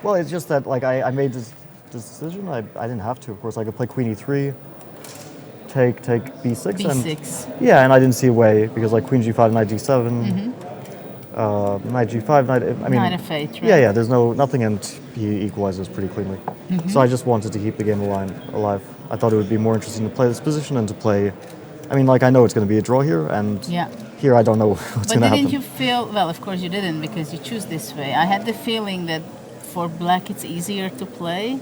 Well, it's just that I made this decision. I didn't have to. Of course, I could play queen e3, take b6. b6. And I didn't see a way because queen g5, knight d7. knight g5, knight. I mean, Knight f8, right? Yeah, there's nothing, and he equalizes pretty cleanly. So I just wanted to keep the game alive. I thought it would be more interesting to play this position and to play. I mean, like I know it's going to be a draw here, and here I don't know what's going to happen. But didn't you feel? Well, of course you didn't because you choose this way. I had the feeling that for black it's easier to play.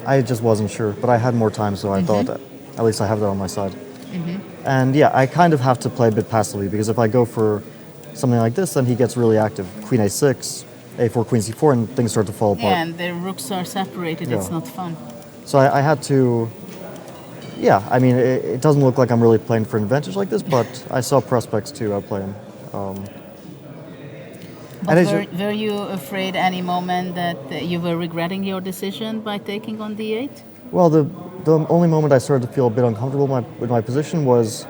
I just wasn't sure, but I had more time, so I thought at least I have that on my side. And yeah, I kind of have to play a bit passively because if I go for something like this, then he gets really active. Queen a6, a4, queen c4, and things start to fall apart. Yeah, and the rooks are separated. It's not fun. So I had to. Yeah, I mean, it doesn't look like I'm really playing for an advantage like this, but I saw prospects to outplay him. But were you afraid any moment that you were regretting your decision by taking on d8? Well, the only moment I started to feel a bit uncomfortable with my position was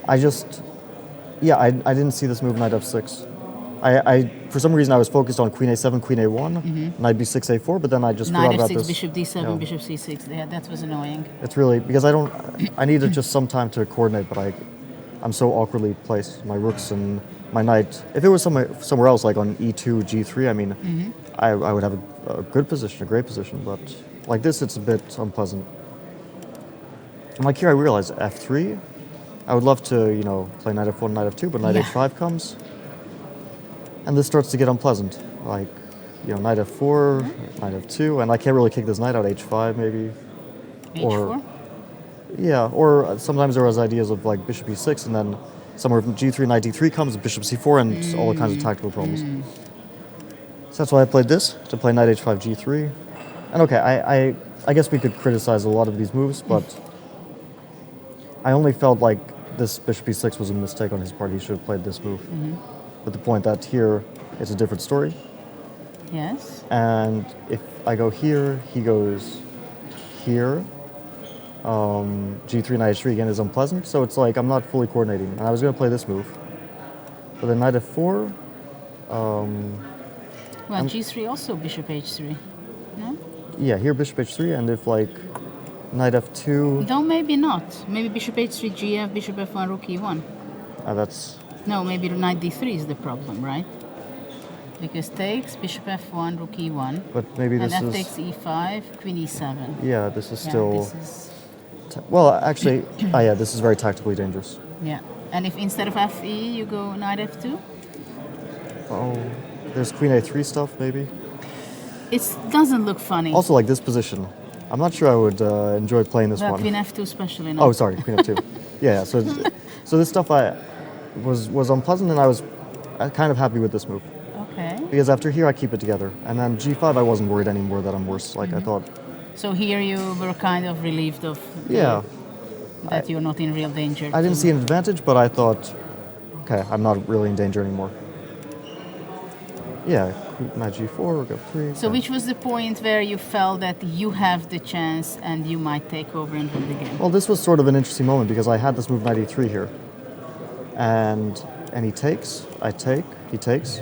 I didn't see this move knight f6. I for some reason I was focused on queen a7, queen a1, knight b6, a4, but then I just forgot about this. Bishop d7, bishop c6. Yeah, that was annoying. It's really because I needed just some time to coordinate, but I'm so awkwardly placed. My rooks and my knight. If it was somewhere else, like on e2, g3, I mean, I would have a good position, a great position, but like this, it's a bit unpleasant. And like here, I realized f3. I would love to, play knight f1, knight f2, but knight h5 comes. And this starts to get unpleasant. Like, knight f4, knight f2, and I can't really kick this knight out h5 maybe. h4? Or sometimes there was ideas of like bishop e6, and then somewhere from g3, knight d3 comes, bishop c4, and all kinds of tactical problems. So that's why I played this, to play knight h5, g3. And okay, I guess we could criticize a lot of these moves, but I only felt like this bishop e6 was a mistake on his part. He should have played this move. With the point that here it's a different story. Yes. And if I go here, he goes here. G3, knight h3 again is unpleasant, so it's like I'm not fully coordinating. And I was going to play this move. But then knight f4. Well, g3 also bishop h3, no? Yeah, here bishop h3, and if like knight f2. No, maybe not. Maybe bishop h3, gf, bishop f1, rook e1. That's. No, maybe knight d3 is the problem, right? Because takes, bishop f1, rook e1. But maybe this and is... takes e5, queen e7. Yeah, this is still... Well, actually, this is very tactically dangerous. Yeah, and if instead of fe, you go knight f2? Oh, there's queen a3 stuff, maybe? It doesn't look funny. Also, like this position. I'm not sure I would enjoy playing this one. Queen f2 especially not. Oh, sorry, queen f2. Yeah, so this stuff was unpleasant, and I was kind of happy with this move. Okay. Because after here, I keep it together. And then g5, I wasn't worried anymore that I'm worse, like I thought. So here you were kind of relieved of that you're not in real danger. I didn't see an advantage, but I thought, okay, I'm not really in danger anymore. Yeah, knight g4, rook f3. So which was the point where you felt that you have the chance and you might take over and win the game? Well, this was sort of an interesting moment because I had this move knight e3 here. And he takes, I take, he takes.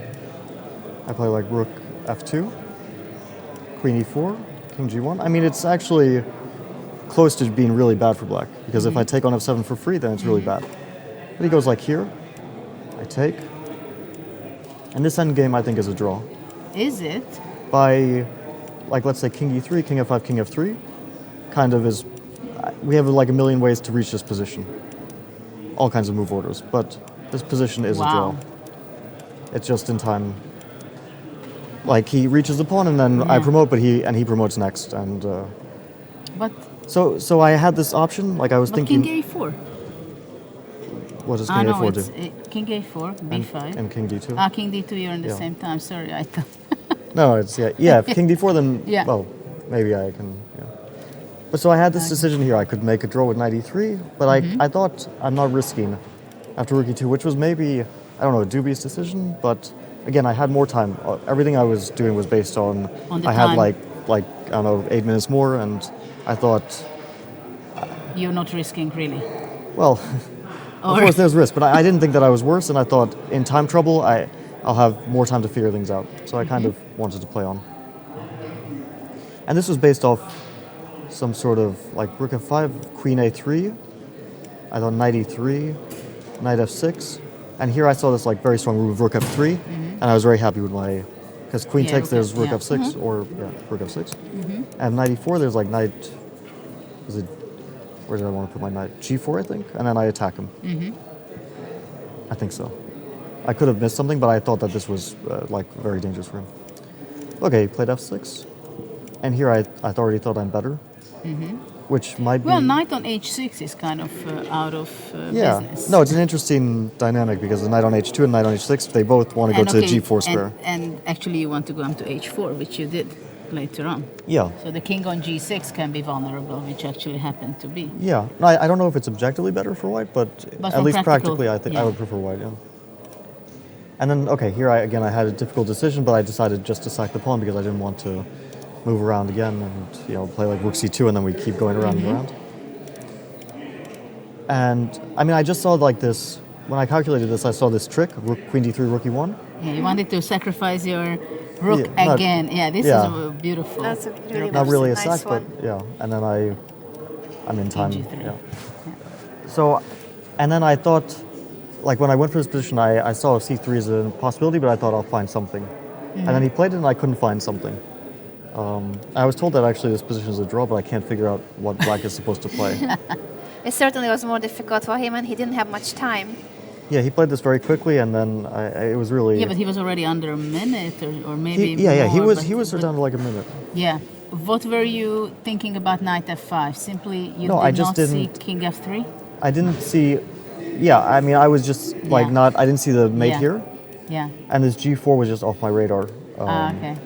I play like rook f2, queen e4, king g1. I mean, it's actually close to being really bad for black because if I take on f7 for free, then it's really bad. But he goes like here, I take. And this endgame, I think, is a draw. Is it? By, like, let's say king e3, king f5, king f3, kind of is, we have like a million ways to reach this position. All kinds of move orders, but this position is a draw. It's just in time. Like he reaches the pawn, and then I promote, but he promotes next, and. But. So I had this option. Like I was thinking. King a4. What does king a4 do? King a4, b5. And king d2. King d2. You're in the same time. Sorry, I thought. No, it's If king d4, then well, maybe I can. Yeah. But so I had this decision here. I could make a draw with knight e3, but I thought I'm not risking after rook e2, which was maybe, I don't know, a dubious decision. But again, I had more time. Everything I was doing was based on I had like I don't know, 8 minutes more, and I thought you're not risking really. Well, of course there's risk, but I didn't think that I was worse, and I thought in time trouble I'll have more time to figure things out. So I kind of wanted to play on. And this was based off some sort of like rook f5, queen a3. I thought knight e3, knight f6, And here I saw this like very strong move, rook f3, and I was very happy with my, because queen takes, there's rook f6, or rook f6. And knight e4, there's like knight, where did I want to put my knight? g4, I think, and then I attack him. I think so. I could have missed something, but I thought that this was like very dangerous for him. Okay, he played f6, and here I already thought I'm better, which might be... Well, knight on h6 is kind of out of business. No, it's an interesting dynamic because the knight on h2 and knight on h6, they both want to go to the g4 square. And actually you want to go on to h4, which you did later on. Yeah. So the king on g6 can be vulnerable, which actually happened to be. Yeah. No, I don't know if it's objectively better for white, but at least practically I think I would prefer white, yeah. And then, okay, here I had a difficult decision, but I decided just to sack the pawn because I didn't want to move around again and play like rook c2 and then we keep going around and around. And I mean, I just saw like this, when I calculated this, I saw this trick, rook, queen d3, rook e1. Yeah, you wanted to sacrifice your rook again. This is beautiful. That's a really Not really a nice sack, one. but yeah. And then I'm in time. G3. Yeah. So, and then I thought, like when I went for this position, I saw c3 as a possibility, but I thought I'll find something. And then he played it and I couldn't find something. I was told that actually this position is a draw, but I can't figure out what black is supposed to play. It certainly was more difficult for him, and he didn't have much time. Yeah, he played this very quickly, and then it was really... Yeah, but he was already under a minute, or maybe he more, was down to like a minute. Yeah. What were you thinking about knight f5? Simply you I did just not see didn't- king f3? I didn't see... Yeah, I mean, I was just like Yeah. I didn't see the mate here, Yeah. and this g4 was just off my radar. Okay.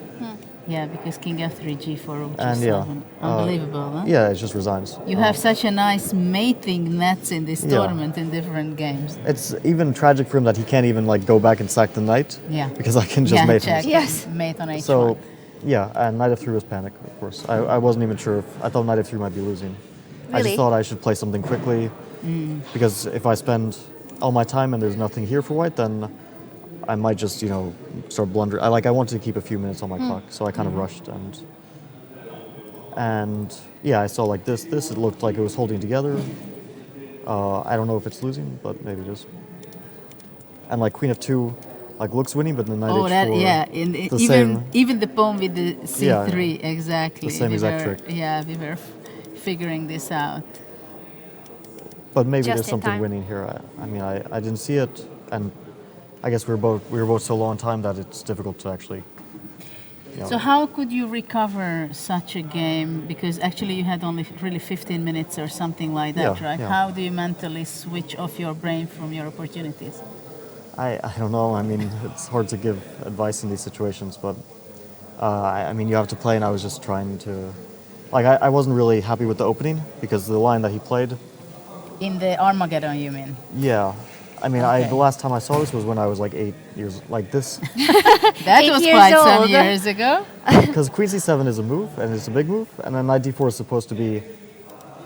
Yeah, because king f3, g4, rook And g7. Unbelievable, huh? Yeah, it just resigns. You have such a nice mating nets in this Yeah. tournament in different games. It's even tragic for him that he can't even like go back and sack the knight. Yeah. Because I can just mate check. him. Yes. Mate on h1. So, yeah, and knight f3 was panic, of course. I wasn't even sure I thought knight f3 might be losing. I Really? just thought I should play something quickly, because if I spend all my time and there's nothing here for white, then I might just, start blundering. I wanted to keep a few minutes on my clock, so I kind of rushed and yeah, I saw like this. It looked like it was holding together. I don't know if it's losing, but maybe it is. And like queen f2, like looks winning, but the knight h4. that, yeah. Even the pawn with the c3, Yeah. exactly. The same exact trick. Yeah, we were figuring this out. But maybe Just there's in something time. winning here. I mean, I didn't see it, and I guess we were both so low on time that it's difficult to actually. So how could you recover such a game? Because actually you had only really 15 minutes or something like that, Yeah, right? yeah. How do you mentally switch off your brain from your opportunities? I don't know. I mean, it's hard to give advice in these situations, but I mean, you have to play, and I was just trying to. Like, I wasn't really happy with the opening because the line that he played. In the Armageddon, you mean? Yeah. I mean, Okay. the last time I saw this was when I was like 8 years, like this. That 8 was years quite some old. years ago. Because queen c7 is a move, and it's a big move, and then knight d4 is supposed to be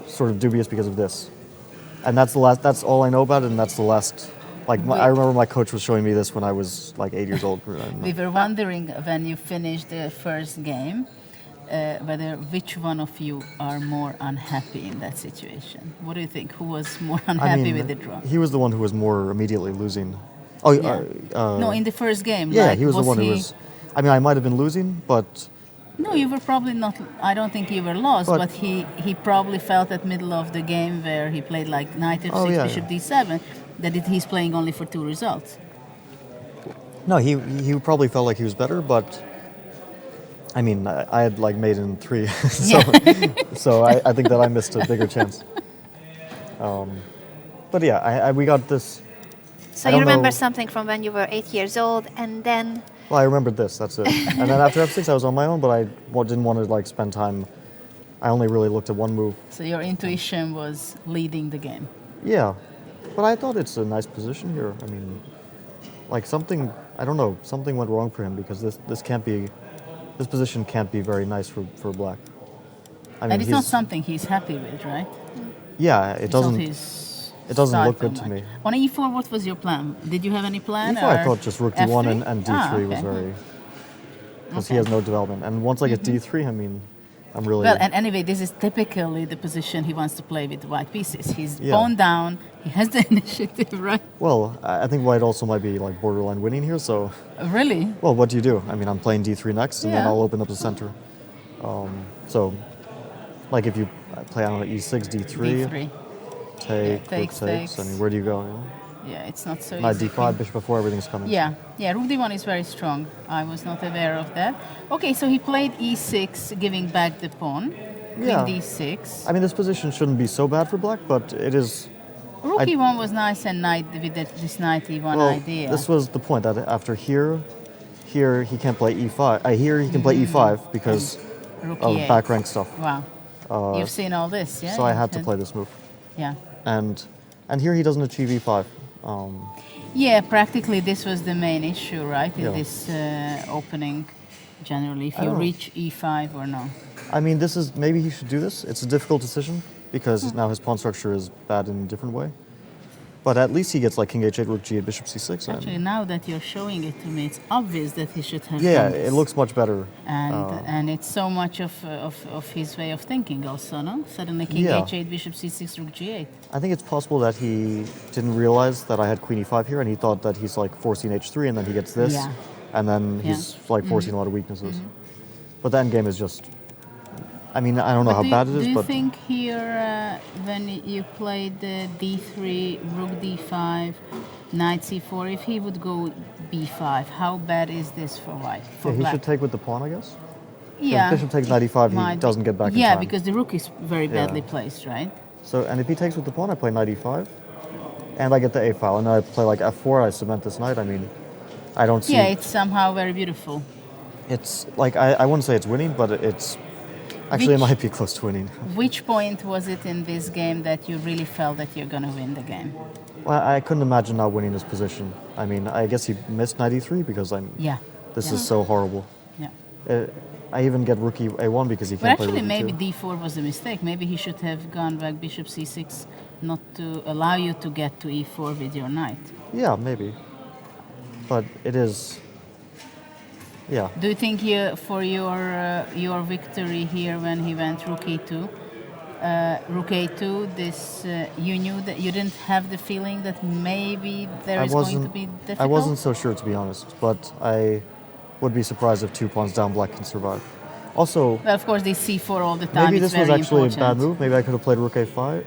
sort of dubious because of this. And that's all I know about it, and that's the last. Like, I remember my coach was showing me this when I was like 8 years old. We were wondering when you finished the first game whether which one of you are more unhappy in that situation. What do you think? Who was more unhappy with the draw? He was the one who was more immediately losing. Oh, Yeah. No, in the first game. Yeah, like, he was the one who was. I mean, I might have been losing, but No, you were probably not. I don't think you were lost, But- but he probably felt at middle of the game where he played like knight f6, yeah, bishop d7, that he's playing only for 2 results. no, he probably felt like he was better, but I mean, I had like made in 3, so I think that I missed a bigger chance. But yeah, we got this. So I you don't remember know- something from when you were 8 years old, and then Well, I remembered this. That's it. And then after f6, I was on my own, but I didn't want to like spend time. I only really looked at one move. So your intuition was leading the game. Yeah, but I thought it's a nice position here. I mean, like something, I don't know, something went wrong for him because this position can't be very nice for black. I mean, And it's not something he's happy with, right? Yeah, it It's not doesn't. his It doesn't style look so good to much. me. On e4, what was your plan? Did you have any plan? E4, I or thought just rook d1 F3? and d3 was okay. very, because he has no development. And once I get d3, I mean, I'm really. Well, and anyway, this is typically the position he wants to play with the white pieces. He's Yeah. pawn down. He has the initiative, right? Well, I think white also might be like borderline winning here. So, Really? well, what do you do? I mean, I'm playing d3 next, and then Yeah. I'll open up the center. So, like if you play on e6, d3, D3. take, takes, rook takes. I takes. mean, where do you go? You know? Yeah, it's not so Knight easy. d5, bishop before everything's coming. Yeah, yeah, rook d1 is very strong. I was not aware of that. Okay, so he played e6, giving back the pawn. Queen Yeah. d6. I mean, this position shouldn't be so bad for black, but it is. Rook I- e1 was nice and knight with this knight e1 Well, idea. this was the point that after here he can't play e5. Here he can play e5 because Rook of e8. back rank stuff. Wow. You've seen all this, yeah? So I You had to had- play this move, Yeah. and here he doesn't achieve e5. Yeah, practically this was the main issue, right? In Yeah. this opening, generally, if I you don't know. reach e5 or no. I mean, this is maybe he should do this. It's a difficult decision because now his pawn structure is bad in a different way. But at least he gets like king h8, rook g8, bishop c6. and- Actually, now that you're showing it to me, it's obvious that he should have yeah, done this. it looks much better. And it's so much of his way of thinking also, no? Suddenly king Yeah. h8, bishop c6, rook g8. I think it's possible that he didn't realize that I had queen e5 here, and he thought that he's like forcing h3, and then he gets this, Yeah. and then Yeah. he's like forcing a lot of weaknesses. But the endgame is just. I mean, I don't know But how bad it is, do you but think here, when you played d3, rook d5, knight c4, if he would go b5, how bad is this for white? For yeah, he black? should take with the pawn, I guess. Yeah. bishop takes knight e5, he Might be. doesn't get back in Yeah, time. because the rook is very Yeah. badly placed, right? So, and if he takes with the pawn, I play knight e5, and I get the a file, and then I play like f4, I cement this knight. I mean, I don't see. Yeah, it's somehow very beautiful. It's like I wouldn't say it's winning, but it's actually it Which- might be close to winning. Which point was it in this game that you really felt that you're going to win the game? Well, I couldn't imagine not winning this position. I mean, I guess he missed knight e3 because Yeah. This Yeah. is so horrible. Yeah. I even get rook a1 because he But can't play actually, rook maybe e2. d4 was a mistake. Maybe he should have gone back bishop c6, not to allow you to get to e4 with your knight. Yeah, maybe. But it is. Yeah. Do you think for your victory here when he went rook e2, rook a2, this you knew that you didn't have the feeling that maybe there is going to be difficult? I wasn't so sure, to be honest, but I would be surprised if 2 pawns down black can survive. Also, Well, of course, they c4 all the time. maybe it's this was very actually important. a bad move. Maybe I could have played rook a5.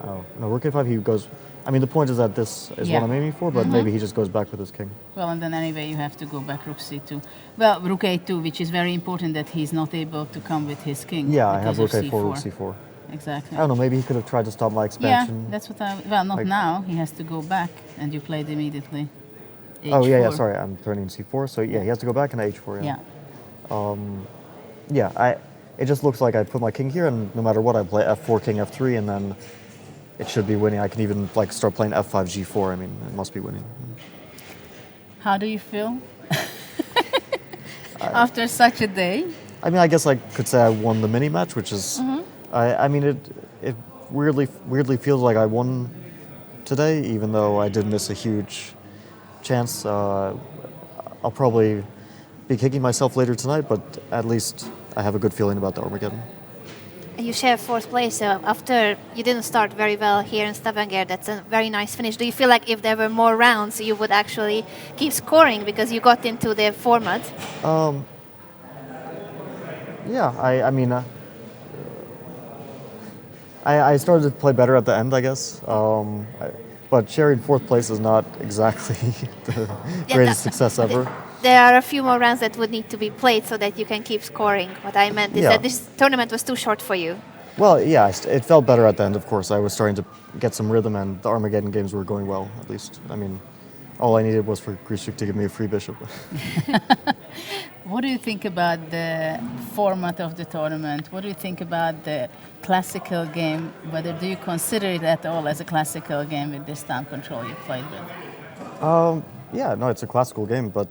Oh, no, rook a5, he goes. I mean, the point is that this is Yeah. what I'm aiming for, but maybe he just goes back with his king. Well, and then anyway, you have to go back rook c2. Well, rook a2, which is very important that he's not able to come with his king. Yeah, I have because rook of a4, rook c4. Exactly. I don't know, maybe he could have tried to stop my Yeah, expansion. that's what I. Well, not Like- now. He has to go back, and you played immediately. Oh, yeah, H4. sorry, I'm turning c4, so yeah, he has to go back and h4, Yeah. Yeah, it just looks like I put my king here, and no matter what, I play f4, king f3, and then it should be winning. I can even like start playing f5, g4. I mean, it must be winning. How do you feel after such a day? I mean, I guess I could say I won the mini match, which is, I mean, it weirdly feels like I won today, even though I did miss a huge chance. I'll probably be kicking myself later tonight, but at least I have a good feeling about the Armageddon. You share fourth place. So after you didn't start very well here in Stavanger, that's a very nice finish. Do you feel like if there were more rounds, you would actually keep scoring because you got into the format? Yeah, I mean, I started to play better at the end, I guess. But sharing fourth place is not exactly the greatest success ever. There are a few more rounds that would need to be played so that you can keep scoring. What I meant is Yeah. that this tournament was too short for you. Well, yeah, it felt better at the end, of course. I was starting to get some rhythm, and the Armageddon games were going well, at least. I mean, all I needed was for Grishik to give me a free bishop. What do you think about the format of the tournament? What do you think about the classical game? Whether do you consider it at all as a classical game with this time control you played with? Yeah, no, it's a classical game, but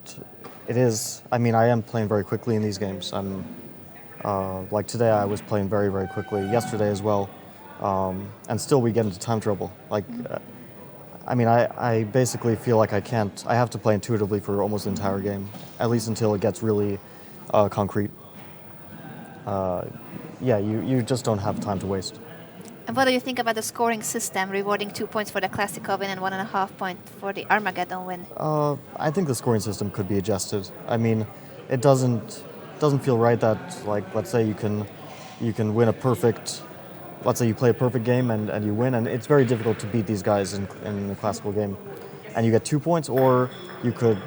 it is. I mean, I am playing very quickly in these games. I'm like today, I was playing very, very quickly. Yesterday as well, and still we get into time trouble. Like, I mean, I basically feel like I have to play intuitively for almost the entire game, at least until it gets really concrete. yeah, you just don't have time to waste. And what do you think about the scoring system, rewarding 2 points for the Classical win and 1.5 point for the Armageddon win? I think the scoring system could be adjusted. I mean, it doesn't feel right that, like, let's say you can win a perfect, let's say you play a perfect game and you win, and it's very difficult to beat these guys in a classical game, and you get 2 points, or you could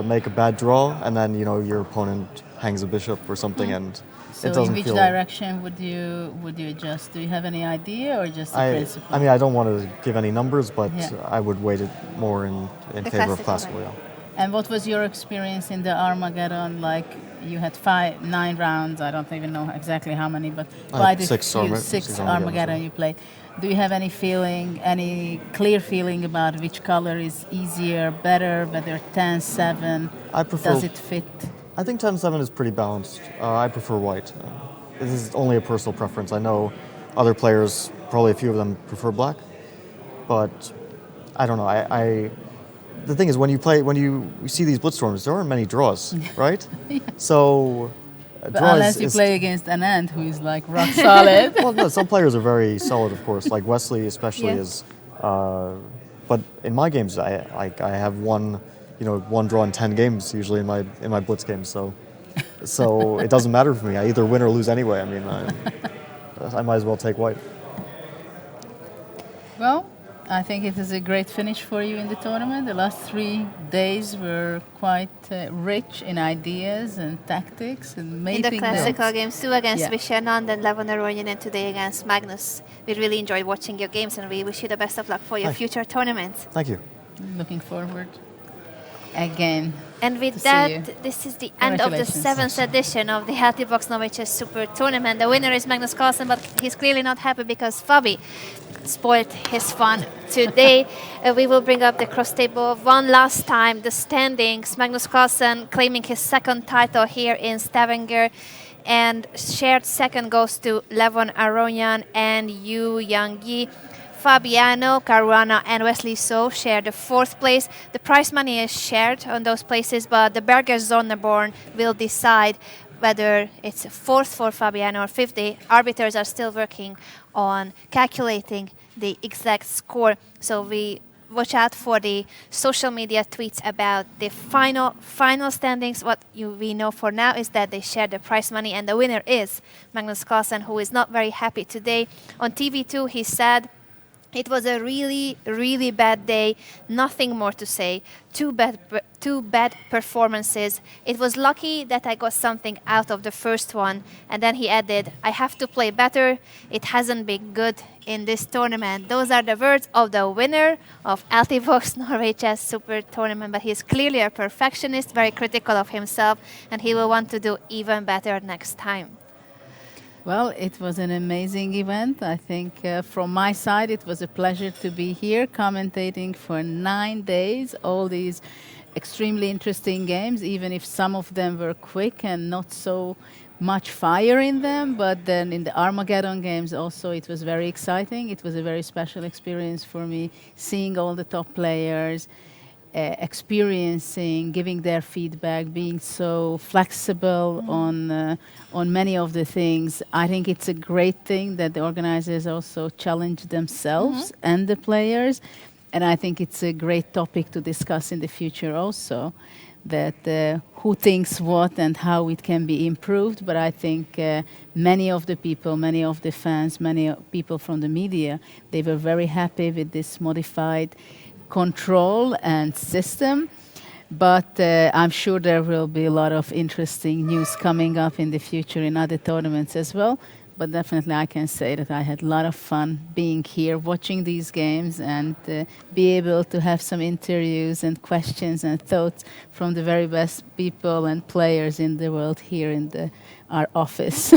make a bad draw and then your opponent hangs a bishop or something, and so it doesn't in which feel. direction would you adjust? Do you have any idea, or just the principle? I mean, I don't want to give any numbers, but Yeah. I would weight it more in favor of classical. Yeah. And what was your experience in the Armageddon? Like, you had 9 rounds. I don't even know exactly how many, but quite a six few. Six Armageddon you played. Do you have any feeling, any clear feeling about which color is easier, better, whether 10-7? I prefer. Does it fit? I think 10-7 is pretty balanced. I prefer white. This is only a personal preference. I know other players, probably a few of them, prefer black, but I don't know. The thing is, when you see these blitzstorms, there aren't many draws, right? Yeah. So, But unless you play against an ant who is like rock solid. Well, no, some players are very solid, of course. Like Wesley, especially, is. But in my games, I have one draw in 10 games usually in my blitz games. So it doesn't matter for me. I either win or lose anyway. I mean, I might as well take white. Well, I think it is a great finish for you in the tournament. The last 3 days were quite rich in ideas and tactics and in the classical games too, against Vishy Anand and Levon Aronian, and today against Magnus. We really enjoyed watching your games, and we wish you the best of luck for your future tournaments. Thank you. Looking forward again. And with that, this is the end of the 7th edition of the Healthy Box Norway Chess Super Tournament. The winner is Magnus Carlsen, but he's clearly not happy because Fabi spoiled his fun today. We will bring up the cross table one last time. The standings: Magnus Carlsen claiming his 2nd title here in Stavanger, and shared 2nd goes to Levon Aronian and Yu Yang-yi. Fabiano Caruana and Wesley So share the 4th place. The prize money is shared on those places, but the Berger Sonneborn will decide whether it's 4th for Fabiano or 5th. The arbiters are still working on calculating the exact score. So we watch out for the social media tweets about the final standings. What we know for now is that they share the prize money, and the winner is Magnus Carlsen, who is not very happy today. On TV2, he said, "It was a really, really bad day. Nothing more to say. Two bad performances. It was lucky that I got something out of the first one." And then he added, "I have to play better. It hasn't been good in this tournament." Those are the words of the winner of Altivox Norway Chess Super Tournament. But he's clearly a perfectionist, very critical of himself, and he will want to do even better next time. Well, it was an amazing event. I think from my side, it was a pleasure to be here commentating for 9 days, all these extremely interesting games, even if some of them were quick and not so much fire in them. But then in the Armageddon games also, it was very exciting. It was a very special experience for me, seeing all the top players, experiencing, giving their feedback, being so flexible on many of the things. I think it's a great thing that the organizers also challenge themselves and the players. And I think it's a great topic to discuss in the future also, that who thinks what and how it can be improved. But I think many of the people, many of the fans, many people from the media, they were very happy with this modified control and system, but I'm sure there will be a lot of interesting news coming up in the future in other tournaments as well. But definitely I can say that I had a lot of fun being here, watching these games, and be able to have some interviews and questions and thoughts from the very best people and players in the world here in our office.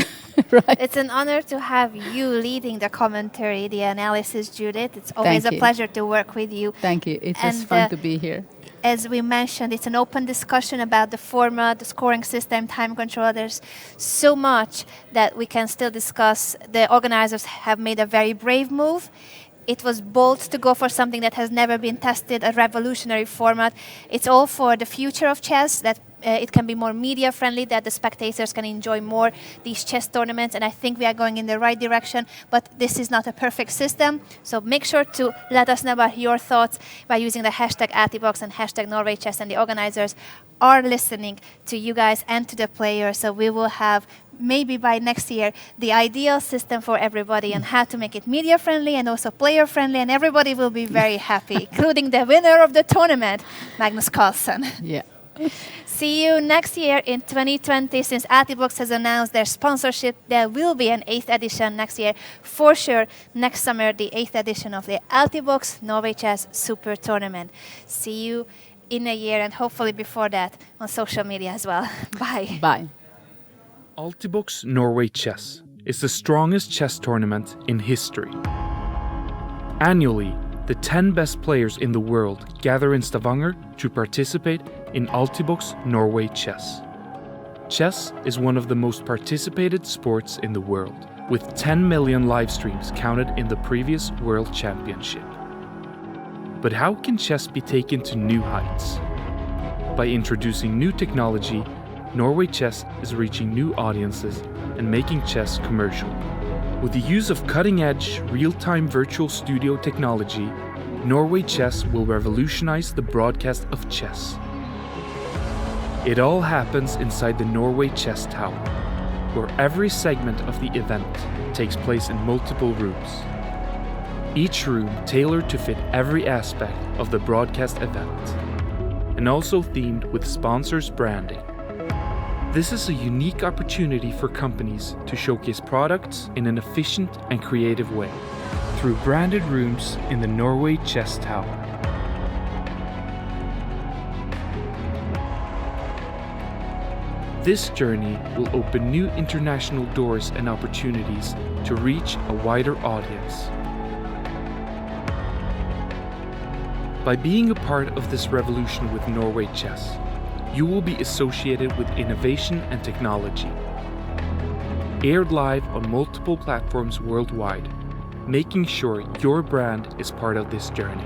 Right. It's an honor to have you leading the commentary, the analysis, Judith. It's always a pleasure to work with you. Thank you. It was fun to be here. As we mentioned, it's an open discussion about the format, the scoring system, time control. There's so much that we can still discuss. The organizers have made a very brave move. It was bold to go for something that has never been tested, a revolutionary format. It's all for the future of chess, that it can be more media friendly, that the spectators can enjoy more these chess tournaments, and I think we are going in the right direction, but this is not a perfect system. So make sure to let us know about your thoughts by using the hashtag Altibox and hashtag Norway Chess, and the organizers are listening to you guys and to the players, so we will have maybe by next year the ideal system for everybody and how to make it media friendly and also player friendly, and everybody will be very happy, including the winner of the tournament, Magnus Carlsen. Yeah. See you next year in 2020. Since Altibox has announced their sponsorship, there will be an 8th edition next year. For sure, next summer, the 8th edition of the Altibox Norway Chess Super Tournament. See you in a year, and hopefully before that on social media as well. Bye. Bye. Altibox Norway Chess is the strongest chess tournament in history. Annually, the 10 best players in the world gather in Stavanger to participate in Altibox Norway Chess. Chess is one of the most participated sports in the world, with 10 million live streams counted in the previous World Championship. But how can chess be taken to new heights? By introducing new technology, Norway Chess is reaching new audiences and making chess commercial. With the use of cutting-edge, real-time virtual studio technology, Norway Chess will revolutionize the broadcast of chess. It all happens inside the Norway Chess Tower, where every segment of the event takes place in multiple rooms. Each room tailored to fit every aspect of the broadcast event, and also themed with sponsors' branding. This is a unique opportunity for companies to showcase products in an efficient and creative way through branded rooms in the Norway Chess Tower. This journey will open new international doors and opportunities to reach a wider audience. By being a part of this revolution with Norway Chess, you will be associated with innovation and technology. Aired live on multiple platforms worldwide, making sure your brand is part of this journey.